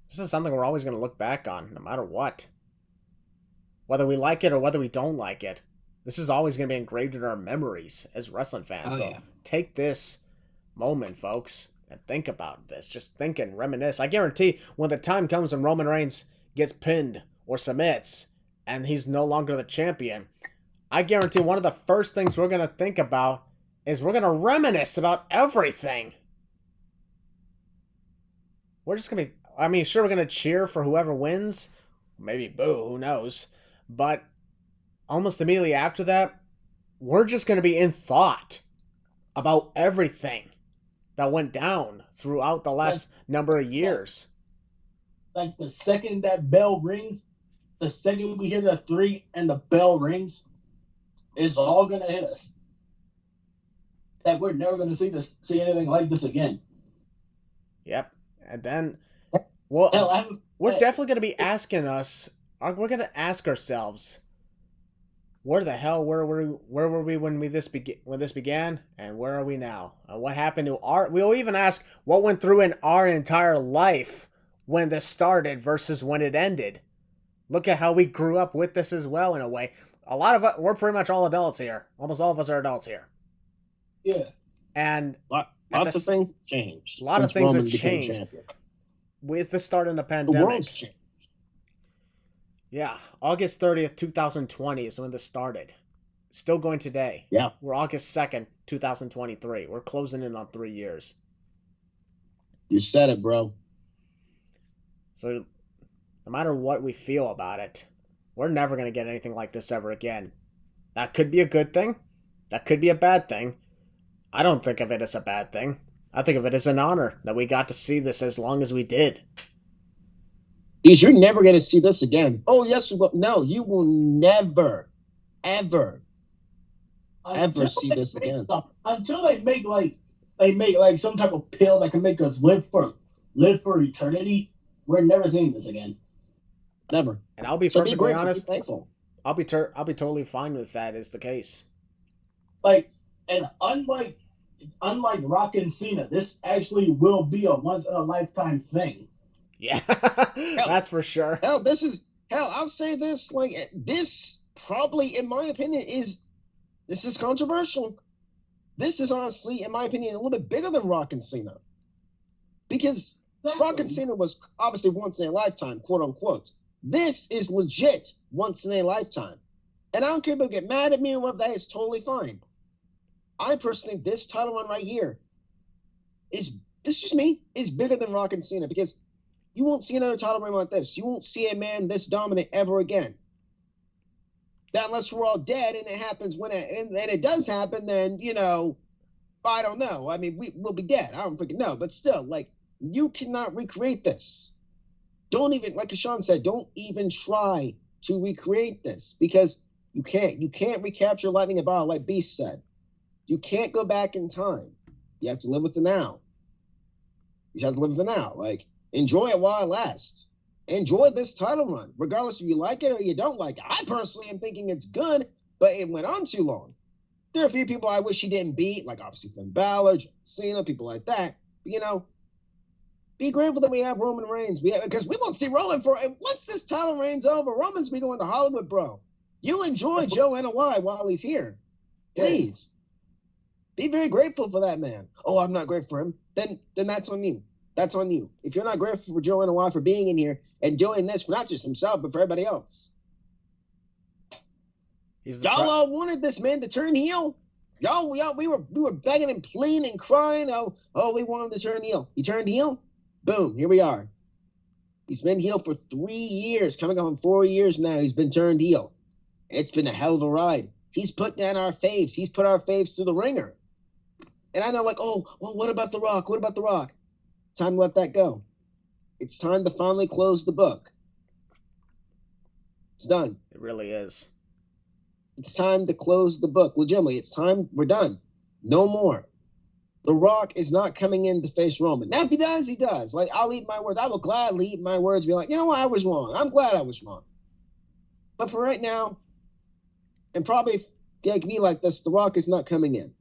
S1: this is something we're always going to look back on, no matter what. Whether we like it or whether we don't like it, this is always going to be engraved in our memories as wrestling fans.
S4: Oh,
S1: so
S4: yeah.
S1: take this moment, folks, and think about this. Just think and reminisce. I guarantee when the time comes when Roman Reigns gets pinned or submits and he's no longer the champion, I guarantee one of the first things we're going to think about is we're going to reminisce about everything. We're just going to be, I mean, sure, we're going to cheer for whoever wins. Maybe boo, who knows. But almost immediately after that, we're just going to be in thought about everything that went down throughout the last number of years.
S5: Like the second that bell rings, the second we hear the 3 and the bell rings, it's all going to hit us. That we're never going to see anything like this again.
S1: Yep. And then, well, we're definitely going to be asking us, we're going to ask ourselves, where the hell where were we when this began, and where are we now? What happened to we'll even ask what went through in our entire life when this started versus when it ended. Look at how we grew up with this as well, in a way. A lot of us, we're pretty much all adults here. Almost all of us are adults here.
S5: Yeah.
S1: And
S2: lots of things changed.
S1: A lot of things have changed with the start of the pandemic.
S2: The world's changed.
S1: Yeah, August 30th, 2020 is when this started. Still going today.
S2: Yeah.
S1: We're August 2nd, 2023. We're closing in on 3 years.
S2: You said it, bro.
S1: So, no matter what we feel about it, we're never going to get anything like this ever again. That could be a good thing. That could be a bad thing. I don't think of it as a bad thing. I think of it as an honor that we got to see this as long as we did.
S2: Because you're never going to see this again. Oh, yes, we will. No, you will never, ever see this again.
S5: Until they make like some type of pill that can make us live for eternity, we're never seeing this again.
S2: Never.
S1: And I'll be perfectly honest.
S2: Be thankful.
S1: I'll be totally fine with that as the case.
S5: Like, and unlike Rock and Cena, this actually will be a once in a lifetime thing.
S1: Yeah, that's for sure.
S2: I'll say this, like, this probably, in my opinion, this is controversial. This is honestly, in my opinion, a little bit bigger than Rock and Cena. Because Rock and Cena was obviously once in a lifetime, quote unquote. This is legit once in a lifetime. And I don't care if people get mad at me or whatever, that is totally fine. I personally think this title run right here this is just me, is bigger than Rock and Cena, because you won't see another title run like this. You won't see a man this dominant ever again. That unless we're all dead and it happens and it does happen, then, I don't know. I mean, we'll be dead. I don't freaking know. But still, like, you cannot recreate this. Don't even, like Keshawn said, don't even try to recreate this, because you can't. You can't recapture lightning in a bottle, like Beast said. You can't go back in time. You have to live with the now. You have to live with the now. Like, enjoy it while it lasts. Enjoy this title run, regardless if you like it or you don't like it. I personally am thinking it's good, but it went on too long. There are a few people I wish he didn't beat, like obviously Finn Balor, John Cena, people like that. But, be grateful that we have Roman Reigns. Because we won't see Roman once this title reign's over. Roman's be going to Hollywood, bro. You enjoy Joe NOI while he's here. Please. Be very grateful for that man. Oh, I'm not grateful for him. Then that's on you. That's on you. If you're not grateful for Joe NOI for being in here and doing this for not just himself, but for everybody else. Y'all all wanted this man to turn heel. We were begging and pleading and crying. Oh, we want him to turn heel. He turned heel. Boom, here we are. He's been heel for 3 years, coming up on 4 years now. He's been turned heel. It's been a hell of a ride. He's put down our faves. He's put our faves through the ringer. And I know, like, oh, well, what about The Rock? What about The Rock? Time to let that go. It's time to finally close the book. It's done.
S1: It really is.
S2: It's time to close the book. Legitimately, it's time. We're done. No more. The Rock is not coming in to face Roman. Now, if he does, he does. Like, I'll eat my words. I will gladly eat my words and be like, you know what? I was wrong. I'm glad I was wrong. But for right now, and probably if it can be like this, The Rock is not coming in.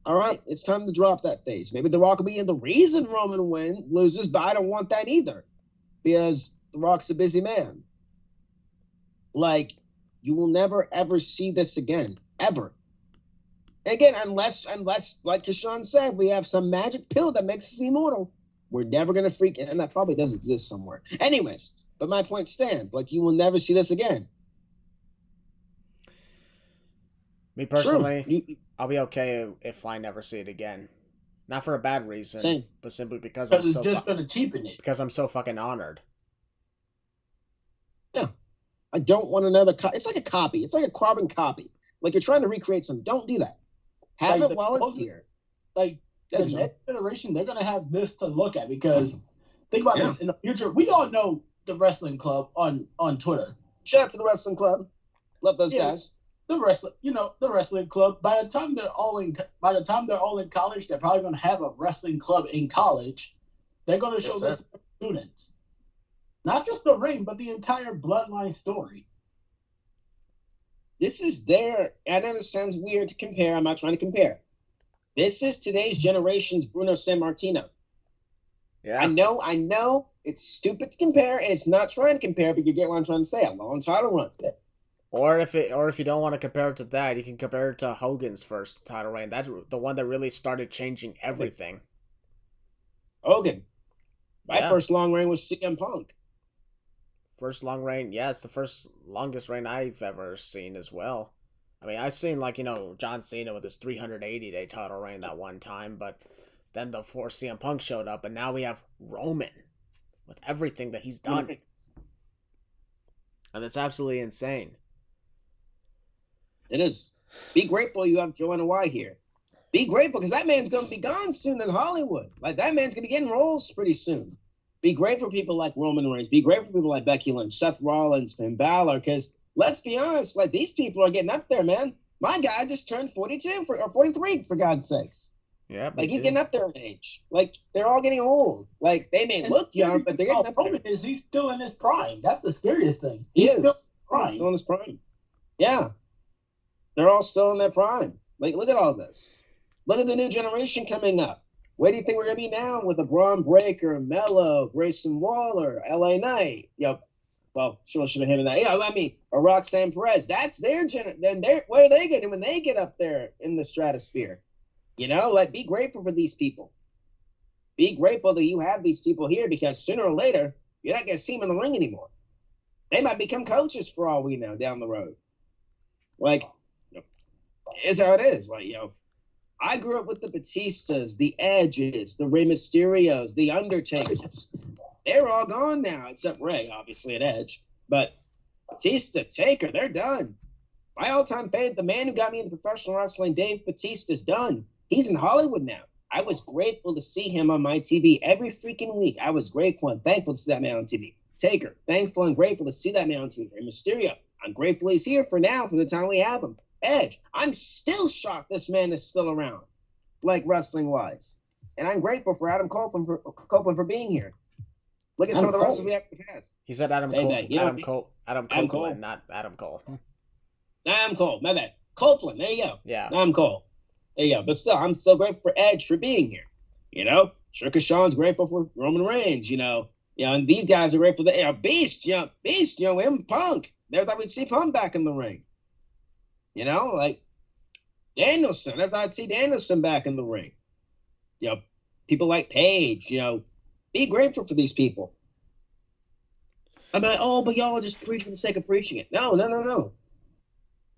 S2: All right? It's time to drop that face. Maybe The Rock will be in the reason Roman loses, but I don't want that either, because The Rock's a busy man. Like, you will never, ever see this again. Ever. Again, unless, like Keshawn said, we have some magic pill that makes us immortal, we're never gonna freak, and that probably does exist somewhere. Anyways, but my point stands. Like, you will never see this again.
S1: Me personally,
S2: True.
S1: I'll be okay if I never see it again. Not for a bad reason,
S2: Same.
S1: but simply because
S5: Because it's just going to cheapen it.
S1: because I'm so fucking honored.
S2: Yeah, I don't want another. It's like a copy. It's like a carbon copy. Like you're trying to recreate something. Don't do that. Have
S5: Like
S2: it while it's here.
S5: Like the
S2: Yeah, Joe.
S5: next generation, they're going to have this to look at because think about
S2: Yeah.
S5: this in the future. We all know the wrestling club on Twitter.
S2: Shout out to the wrestling club. Love those
S5: Yeah.
S2: guys.
S5: The wrestling club. By the time they're all in college, they're probably going to have a wrestling club in college. They're going to show
S2: Yes,
S5: this to students, not just the ring, but the entire bloodline story.
S2: This is their. I know this sounds weird to compare. I'm not trying to compare. This is today's generation's Bruno Sammartino.
S1: Yeah.
S2: I know it's stupid to compare, and it's not trying to compare, but you get what I'm trying to say. A long title run.
S1: Or if you don't want to compare it to that, you can compare it to Hogan's first title reign. That's the one that really started changing everything.
S2: Hogan. My
S1: Yeah.
S2: first long reign was CM Punk.
S1: First long reign, yeah, it's the first longest reign I've ever seen as well. I mean, I've seen John Cena with his 380-day title reign that one time, but then before CM Punk showed up, and now we have Roman with everything that he's done, and it's absolutely insane.
S2: It is. Be grateful you have Joanna White here. Be grateful because that man's going to be gone soon in Hollywood. Like, that man's going to be getting roles pretty soon. Be grateful for people like Roman Reigns. Be grateful for people like Becky Lynch, Seth Rollins, Finn Balor, because let's be honest, like, these people are getting up there, man. My guy just turned 42 or 43, for God's sakes.
S1: Yeah,
S2: Like, he's getting up there in age. Like, they're all getting old. Like, they may look young, but they're getting up there.
S5: He's still in his prime. That's the scariest thing.
S2: He
S5: He's
S2: is.
S5: still prime.
S2: Still in his prime. Yeah. They're all still in their prime. Like, look at all this. Look at the new generation coming up. Where do you think we're going to be now with a Braun Breaker, Mello, Grayson Waller, LA Knight? Well, sure should have him in that. Yeah, I mean, or Roxanne Perez. That's their where are they getting when they get up there in the stratosphere? Like, be grateful for these people. Be grateful that you have these people here because sooner or later, you're not going to see them in the ring anymore. They might become coaches for all we know down the road. Like, is how it is. Like, I grew up with the Batistas, the Edges, the Rey Mysterios, the Undertakers. They're all gone now, except Rey, obviously, at Edge. But Batista, Taker, they're done. My all-time favorite, the man who got me into professional wrestling, Dave Batista's done. He's in Hollywood now. I was grateful to see him on my TV every freaking week. I was grateful and thankful to see that man on TV. Taker, thankful and grateful to see that man on TV. Rey Mysterio, I'm grateful he's here for now, for the time we have him. Edge, I'm still shocked this man is still around, like, wrestling-wise. And I'm grateful for Adam Copeland for being here. Look at some of the wrestlers we have in the past.
S1: He said Adam Cole. Adam Copeland, not Adam Cole.
S2: Adam Cole, my bad. Copeland, there you go.
S1: Yeah.
S2: Adam Cole. There you go. But still, I'm so grateful for Edge for being here. Sure, Keshawn's grateful for Roman Reigns, and these guys are grateful that, Beast, him, Punk. Never thought we'd see Punk back in the ring. Like, Danielson. Never thought I'd see Danielson back in the ring. People like Paige, be grateful for these people. I'm like, but y'all just preach for the sake of preaching it. No.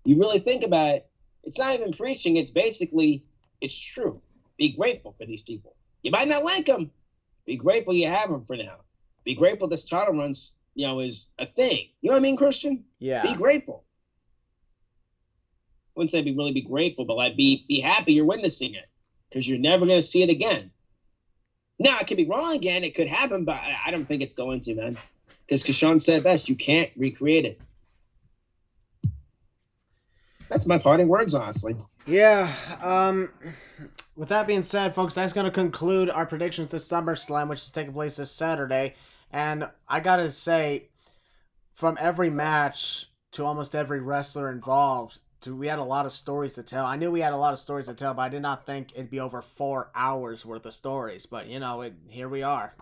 S2: You really think about it, it's not even preaching. It's basically, it's true. Be grateful for these people. You might not like them. Be grateful you have them for now. Be grateful this title run, is a thing. You know what I mean, Christian?
S1: Yeah.
S2: Be grateful. I wouldn't say really be grateful, but like be happy you're witnessing it because you're never going to see it again. Now, I could be wrong again. It could happen, but I don't think it's going to, man. Because Keshawn said best, you can't recreate it. That's my parting words, honestly.
S1: Yeah. With that being said, folks, that's going to conclude our predictions to SummerSlam, which is taking place this Saturday. And I got to say, from every match to almost every wrestler involved, we had a lot of stories to tell. I knew we had a lot of stories to tell, but I did not think it'd be over 4 hours worth of stories. But, here we are.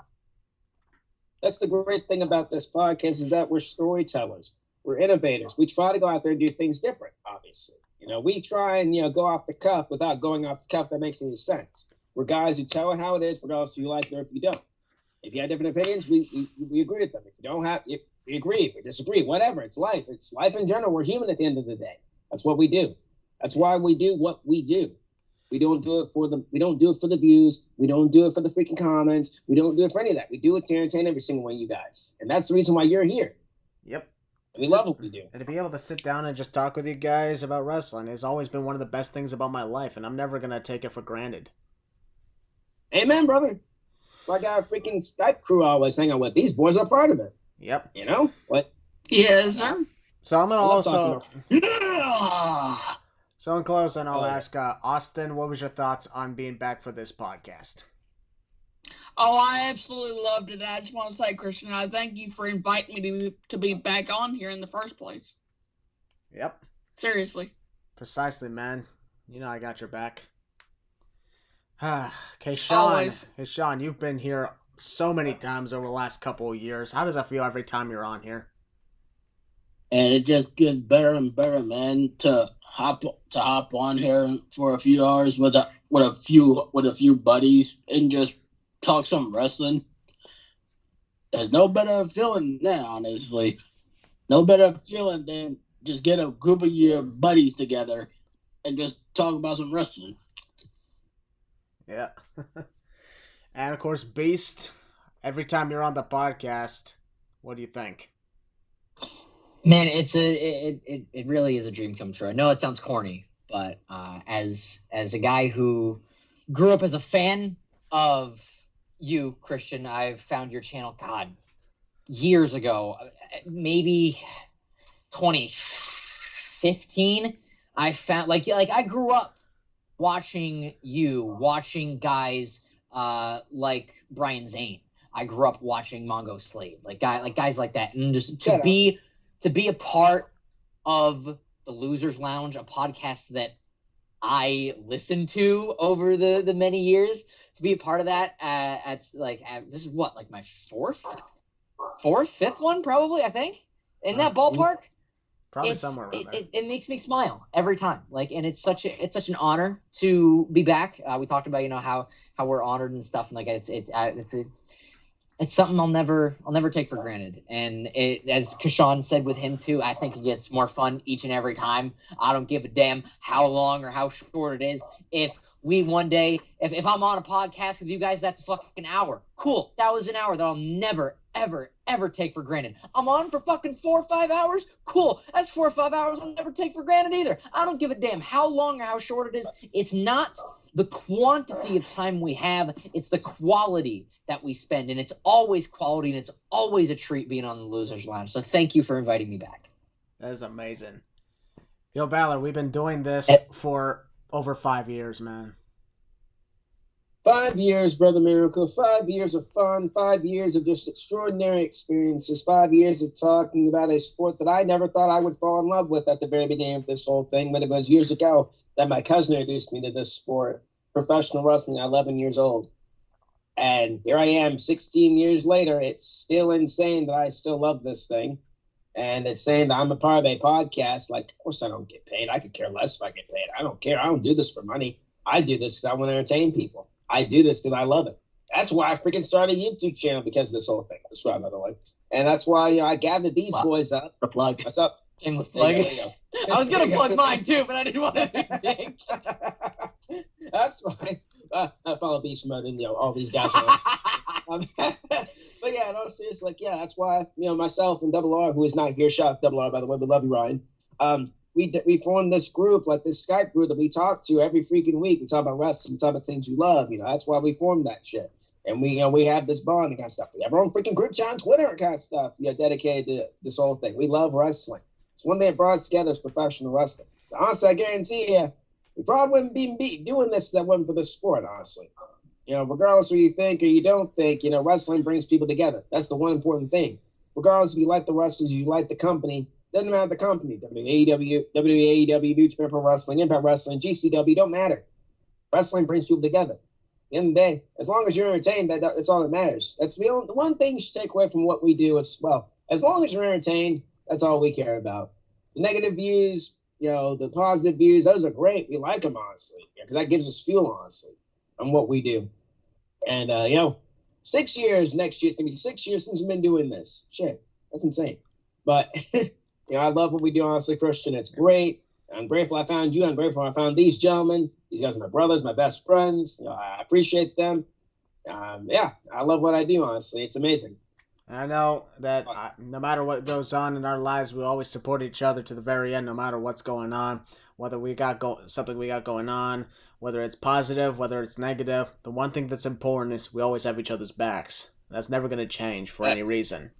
S2: That's the great thing about this podcast is that we're storytellers. We're innovators. We try to go out there and do things different, obviously. We try and, go off the cuff without going off the cuff that makes any sense. We're guys who tell it how it is, regardless if you like it or if you don't. If you have different opinions, we agree with them. If you don't have, we agree, we disagree, whatever. It's life. It's life in general. We're human at the end of the day. That's what we do. That's why we do what we do. We don't do it for the views. We don't do it for the freaking comments. We don't do it for any of that. We do it to entertain every single one of you guys. And that's the reason why you're here.
S1: Yep.
S2: We love what we do.
S1: And to be able to sit down and just talk with you guys about wrestling has always been one of the best things about my life, and I'm never going to take it for granted.
S2: Amen, brother. I got a freaking Skype crew I always hang out with. These boys are part of it.
S1: Yep.
S2: What?
S3: Yes, sir.
S1: So I'm going to also...
S2: Yeah!
S1: So in closing, I'll ask Austin, what was your thoughts on being back for this podcast?
S3: Oh, I absolutely loved it. I just want to say, Christian, I thank you for inviting me to be back on here in the first place.
S1: Yep.
S3: Seriously.
S1: Precisely, man. I got your back. Okay,
S3: Always.
S1: Hey, Sean, you've been here so many times over the last couple of years. How does that feel every time you're on here?
S5: And it just gets better and better, man, to hop on here for a few hours with a few buddies and just talk some wrestling. There's no better feeling than that, honestly. No better feeling than just get a group of your buddies together and just talk about some wrestling.
S1: Yeah. And of course, Beast, every time you're on the podcast, what do you think?
S4: Man, it really is a dream come true. I know it sounds corny, but as a guy who grew up as a fan of you, Christian, I've found your channel, God, years ago, maybe 2015. I found like I grew up watching guys like Brian Zane. I grew up watching Mongo Slade, guys like that, and just to be a part of the Losers Lounge, a podcast that I listened to over the many years, to be a part of that. This is what, like my fifth one, probably, I think, in that ballpark.
S1: Probably somewhere around there.
S4: It makes me smile every time. And it's such an honor to be back. We talked about how we're honored and stuff, and it's something I'll never take for granted. And as Keshawn said with him too, I think it gets more fun each and every time. I don't give a damn how long or how short it is. If we one day, if I'm on a podcast with you guys, that's a fucking hour. Cool. That was an hour that I'll never, ever take for granted. I'm on for fucking 4 or 5 hours. Cool. That's 4 or 5 hours I'll never take for granted either. I don't give a damn how long or how short it is. It's not the quantity of time we have, it's the quality that we spend, and it's always quality, and it's always a treat being on the Losers Lounge. So thank you for inviting me back.
S1: That is amazing. Yo, Balor, we've been doing this for over 5 years, man.
S2: 5 years, Brother Miracle. 5 years of fun. 5 years of just extraordinary experiences. 5 years of talking about a sport that I never thought I would fall in love with at the very beginning of this whole thing. But it was years ago that my cousin introduced me to this sport, professional wrestling, at 11 years old. And here I am 16 years later. It's still insane that I still love this thing. And it's saying that I'm a part of a podcast. Like, of course I don't get paid. I could care less if I get paid. I don't care. I don't do this for money. I do this because I want to entertain people. I do this because I love it. That's why I freaking started a YouTube channel, because of this whole thing. That's right, by the way. And that's why I gathered these boys up.
S5: The plug.
S2: What's up?
S4: Shameless plug.
S2: There you go.
S4: I was going to plug mine too, but I didn't want to be big.
S2: That's fine. I follow BeastMode and all these guys. But yeah, no, seriously, that's why myself and Double R, who is not here, shout out Double R, by the way, we love you, Ryan. We formed this group, like this Skype group that we talk to every freaking week. We talk about wrestling, we talk about things we love. That's why we formed that shit. And we have this bond and kind of stuff. We have our own freaking group chat on Twitter and kind of stuff. Dedicated to this whole thing. We love wrestling. It's one thing that brought us together as professional wrestling. So honestly, I guarantee you, we probably wouldn't be doing this if that wasn't for this sport, honestly. Regardless of what you think or you don't think, wrestling brings people together. That's the one important thing. Regardless if you like the wrestlers, you like the company, doesn't matter the company. WWE, New Japan Pro Wrestling, Impact Wrestling, GCW, don't matter. Wrestling brings people together. At the end of the day, as long as you're entertained, that's all that matters. That's the one thing you should take away from what we do as well. As long as you're entertained, that's all we care about. The negative views, the positive views, those are great. We like them, honestly, because that gives us fuel, honestly, on what we do. And, 6 years next year, it's going to be 6 years since we've been doing this. Shit, that's insane. But, I love what we do, honestly, Christian. It's great. I'm grateful I found you. I'm grateful I found these gentlemen. These guys are my brothers, my best friends. I appreciate them. I love what I do, honestly. It's amazing.
S1: I know that no matter what goes on in our lives, we always support each other to the very end, no matter what's going on, whether we got something we got going on, whether it's positive, whether it's negative. The one thing that's important is we always have each other's backs. That's never going to change for any reason.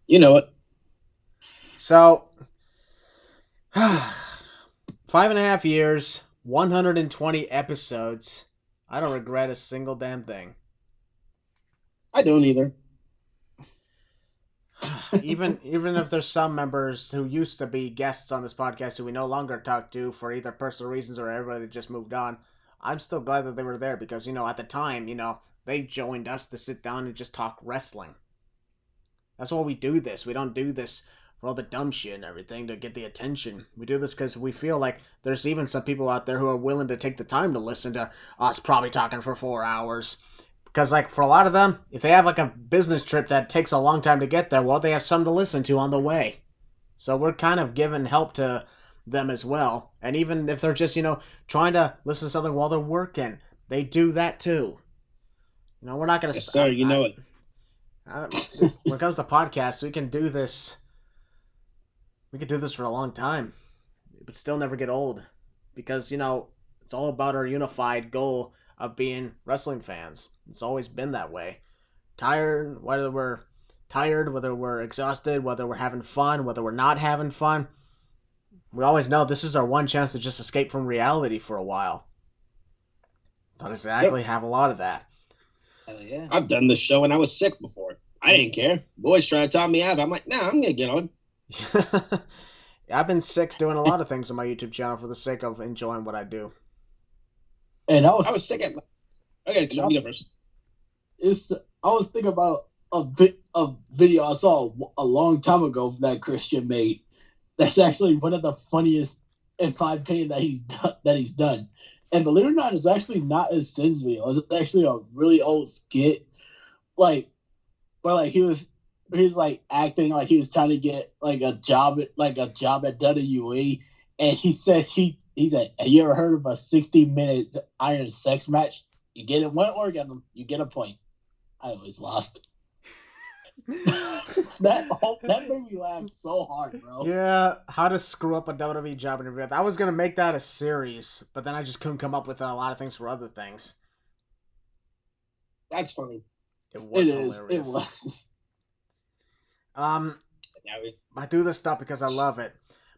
S2: You know it.
S1: So, 5.5 years, 120 episodes. I don't regret a single damn thing.
S2: I don't either.
S1: even if there's some members who used to be guests on this podcast who we no longer talk to for either personal reasons or everybody that just moved on, I'm still glad that they were there because, at the time, they joined us to sit down and just talk wrestling. That's why we do this. We don't do this for all the dumb shit and everything to get the attention. We do this because we feel like there's even some people out there who are willing to take the time to listen to us probably talking for 4 hours. Because, for a lot of them, if they have, a business trip that takes a long time to get there, well, they have something to listen to on the way. So we're kind of giving help to them as well. And even if they're just, trying to listen to something while they're working, they do that too. We're not going to...
S2: Yes, sir, you know it.
S1: When it comes to podcasts, we can do this... We could do this for a long time, but still never get old. Because, it's all about our unified goal of being wrestling fans. It's always been that way. Whether we're exhausted, whether we're having fun, whether we're not having fun, we always know this is our one chance to just escape from reality for a while. Don't exactly have a lot of that.
S4: Hell yeah.
S2: I've done this show when I was sick before. I didn't care. Boys try to talk me out. I'm like, nah, I'm going to get on.
S1: I've been sick doing a lot of things on my YouTube channel for the sake of enjoying what I do.
S5: And
S2: I was sick at... Okay, so you go first.
S5: I was thinking about a video I saw a long time ago that Christian made. That's actually one of the funniest, in my opinion, that he's done. And believe it or not, it's actually not his Sins video. It's actually a really old skit, where he was acting like he was trying to get a job at WWE, and he said he said, "Have you ever heard of a 60-minute iron sex match? You get it one orgasm, you get a point." I always lost. that made me laugh so hard, bro.
S1: Yeah, how to screw up a WWE job interview. I was gonna make that a series, but then I just couldn't come up with a lot of things for other things.
S2: That's funny.
S1: It was hilarious.
S5: It was.
S1: I do this stuff because I love it.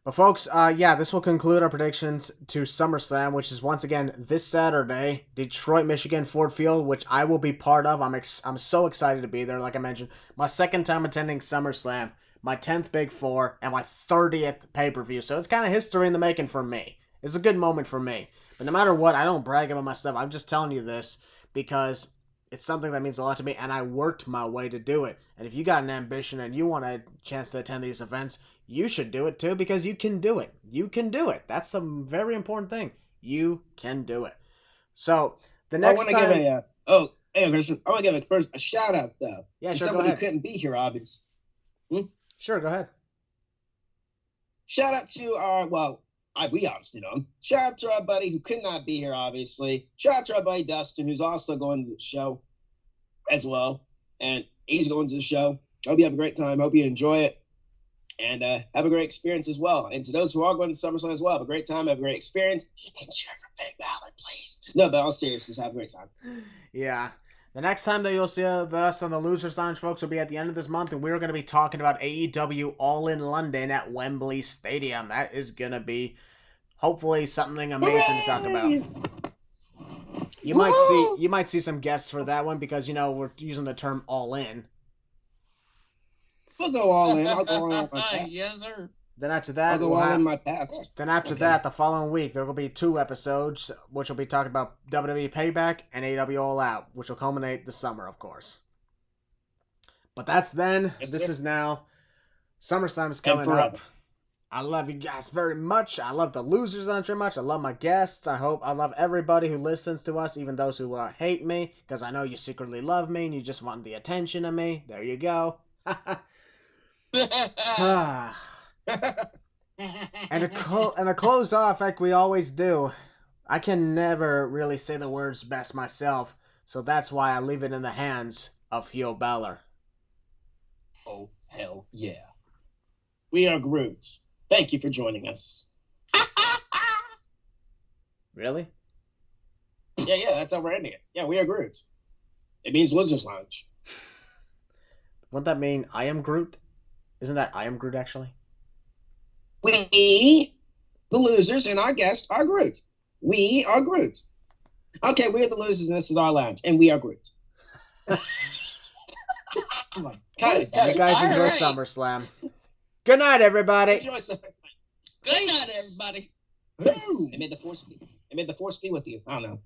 S1: But folks, this will conclude our predictions to SummerSlam, which is once again this Saturday, Detroit, Michigan, Ford Field, which I will be part of. I'm so excited to be there. Like I mentioned, my second time attending SummerSlam, my 10th Big Four, and my 30th pay-per-view. So it's kind of history in the making for me. It's a good moment for me. But no matter what, I don't brag about my stuff. I'm just telling you this because it's something that means a lot to me, and I worked my way to do it. And if you got an ambition and you want a chance to attend these events, you should do it too, because you can do it. You can do it. That's the very important thing. You can do it. So the next time...
S2: I want to give a shout out though.
S1: Yeah,
S2: to
S1: sure.
S2: Somebody
S1: Go ahead.
S2: who couldn't be here, obviously.
S1: Sure, go ahead.
S2: Shout out to we obviously know him. Shout out to our buddy who could not be here, obviously. Shout out to our buddy Dustin, who's also going to the show as well, and he's going to the show. Hope you have a great time. Hope you enjoy it. And have a great experience as well. And to those who are going to SummerSlam as well, have a great time, have a great experience. And cheer for Big Balor, please. No, but all seriousness, have a great time.
S1: Yeah. The next time that you'll see us on the Losers Lounge, folks, will be at the end of this month, and we're going to be talking about AEW All in London at Wembley Stadium. That is going to be, hopefully, something amazing to talk about. You might see some guests for that one because, we're using the term all in.
S2: We'll go all in. I'll go all in my past.
S3: Yes, sir.
S1: Then after that,
S2: I'll go all in my past.
S1: Then after that, the following week, there will be 2 episodes, which will be talking about WWE Payback and AEW All Out, which will culminate the summer, of course. But that's then.
S2: Yes,
S1: this
S2: sir.
S1: is now. SummerSlam is coming up. I love you guys very much. I love the losers very much. I love my guests. I love everybody who listens to us, even those who hate me, because I know you secretly love me and you just want the attention of me. There you go. And to close off like we always do, I can never really say the words best myself, so that's why I leave it in the hands of heel Balor.
S4: Oh, hell yeah.
S2: We are Groot. Thank you for joining us.
S1: Really?
S2: Yeah, that's how we're ending it. Yeah, we are Groot. It means Losers Lounge.
S1: Wouldn't that mean I am Groot? Isn't that I am Groot, actually?
S2: We, the losers, and our guest are Groot. We are Groot. Okay, we are the losers, and this is our lounge, and we are Groot.
S5: Oh my
S2: Cut it.
S1: You guys enjoy
S3: All right.
S1: SummerSlam. Good night, everybody.
S2: Enjoy SummerSlam.
S3: Good night, everybody.
S5: Boom.
S2: It made the force be with you. I don't know.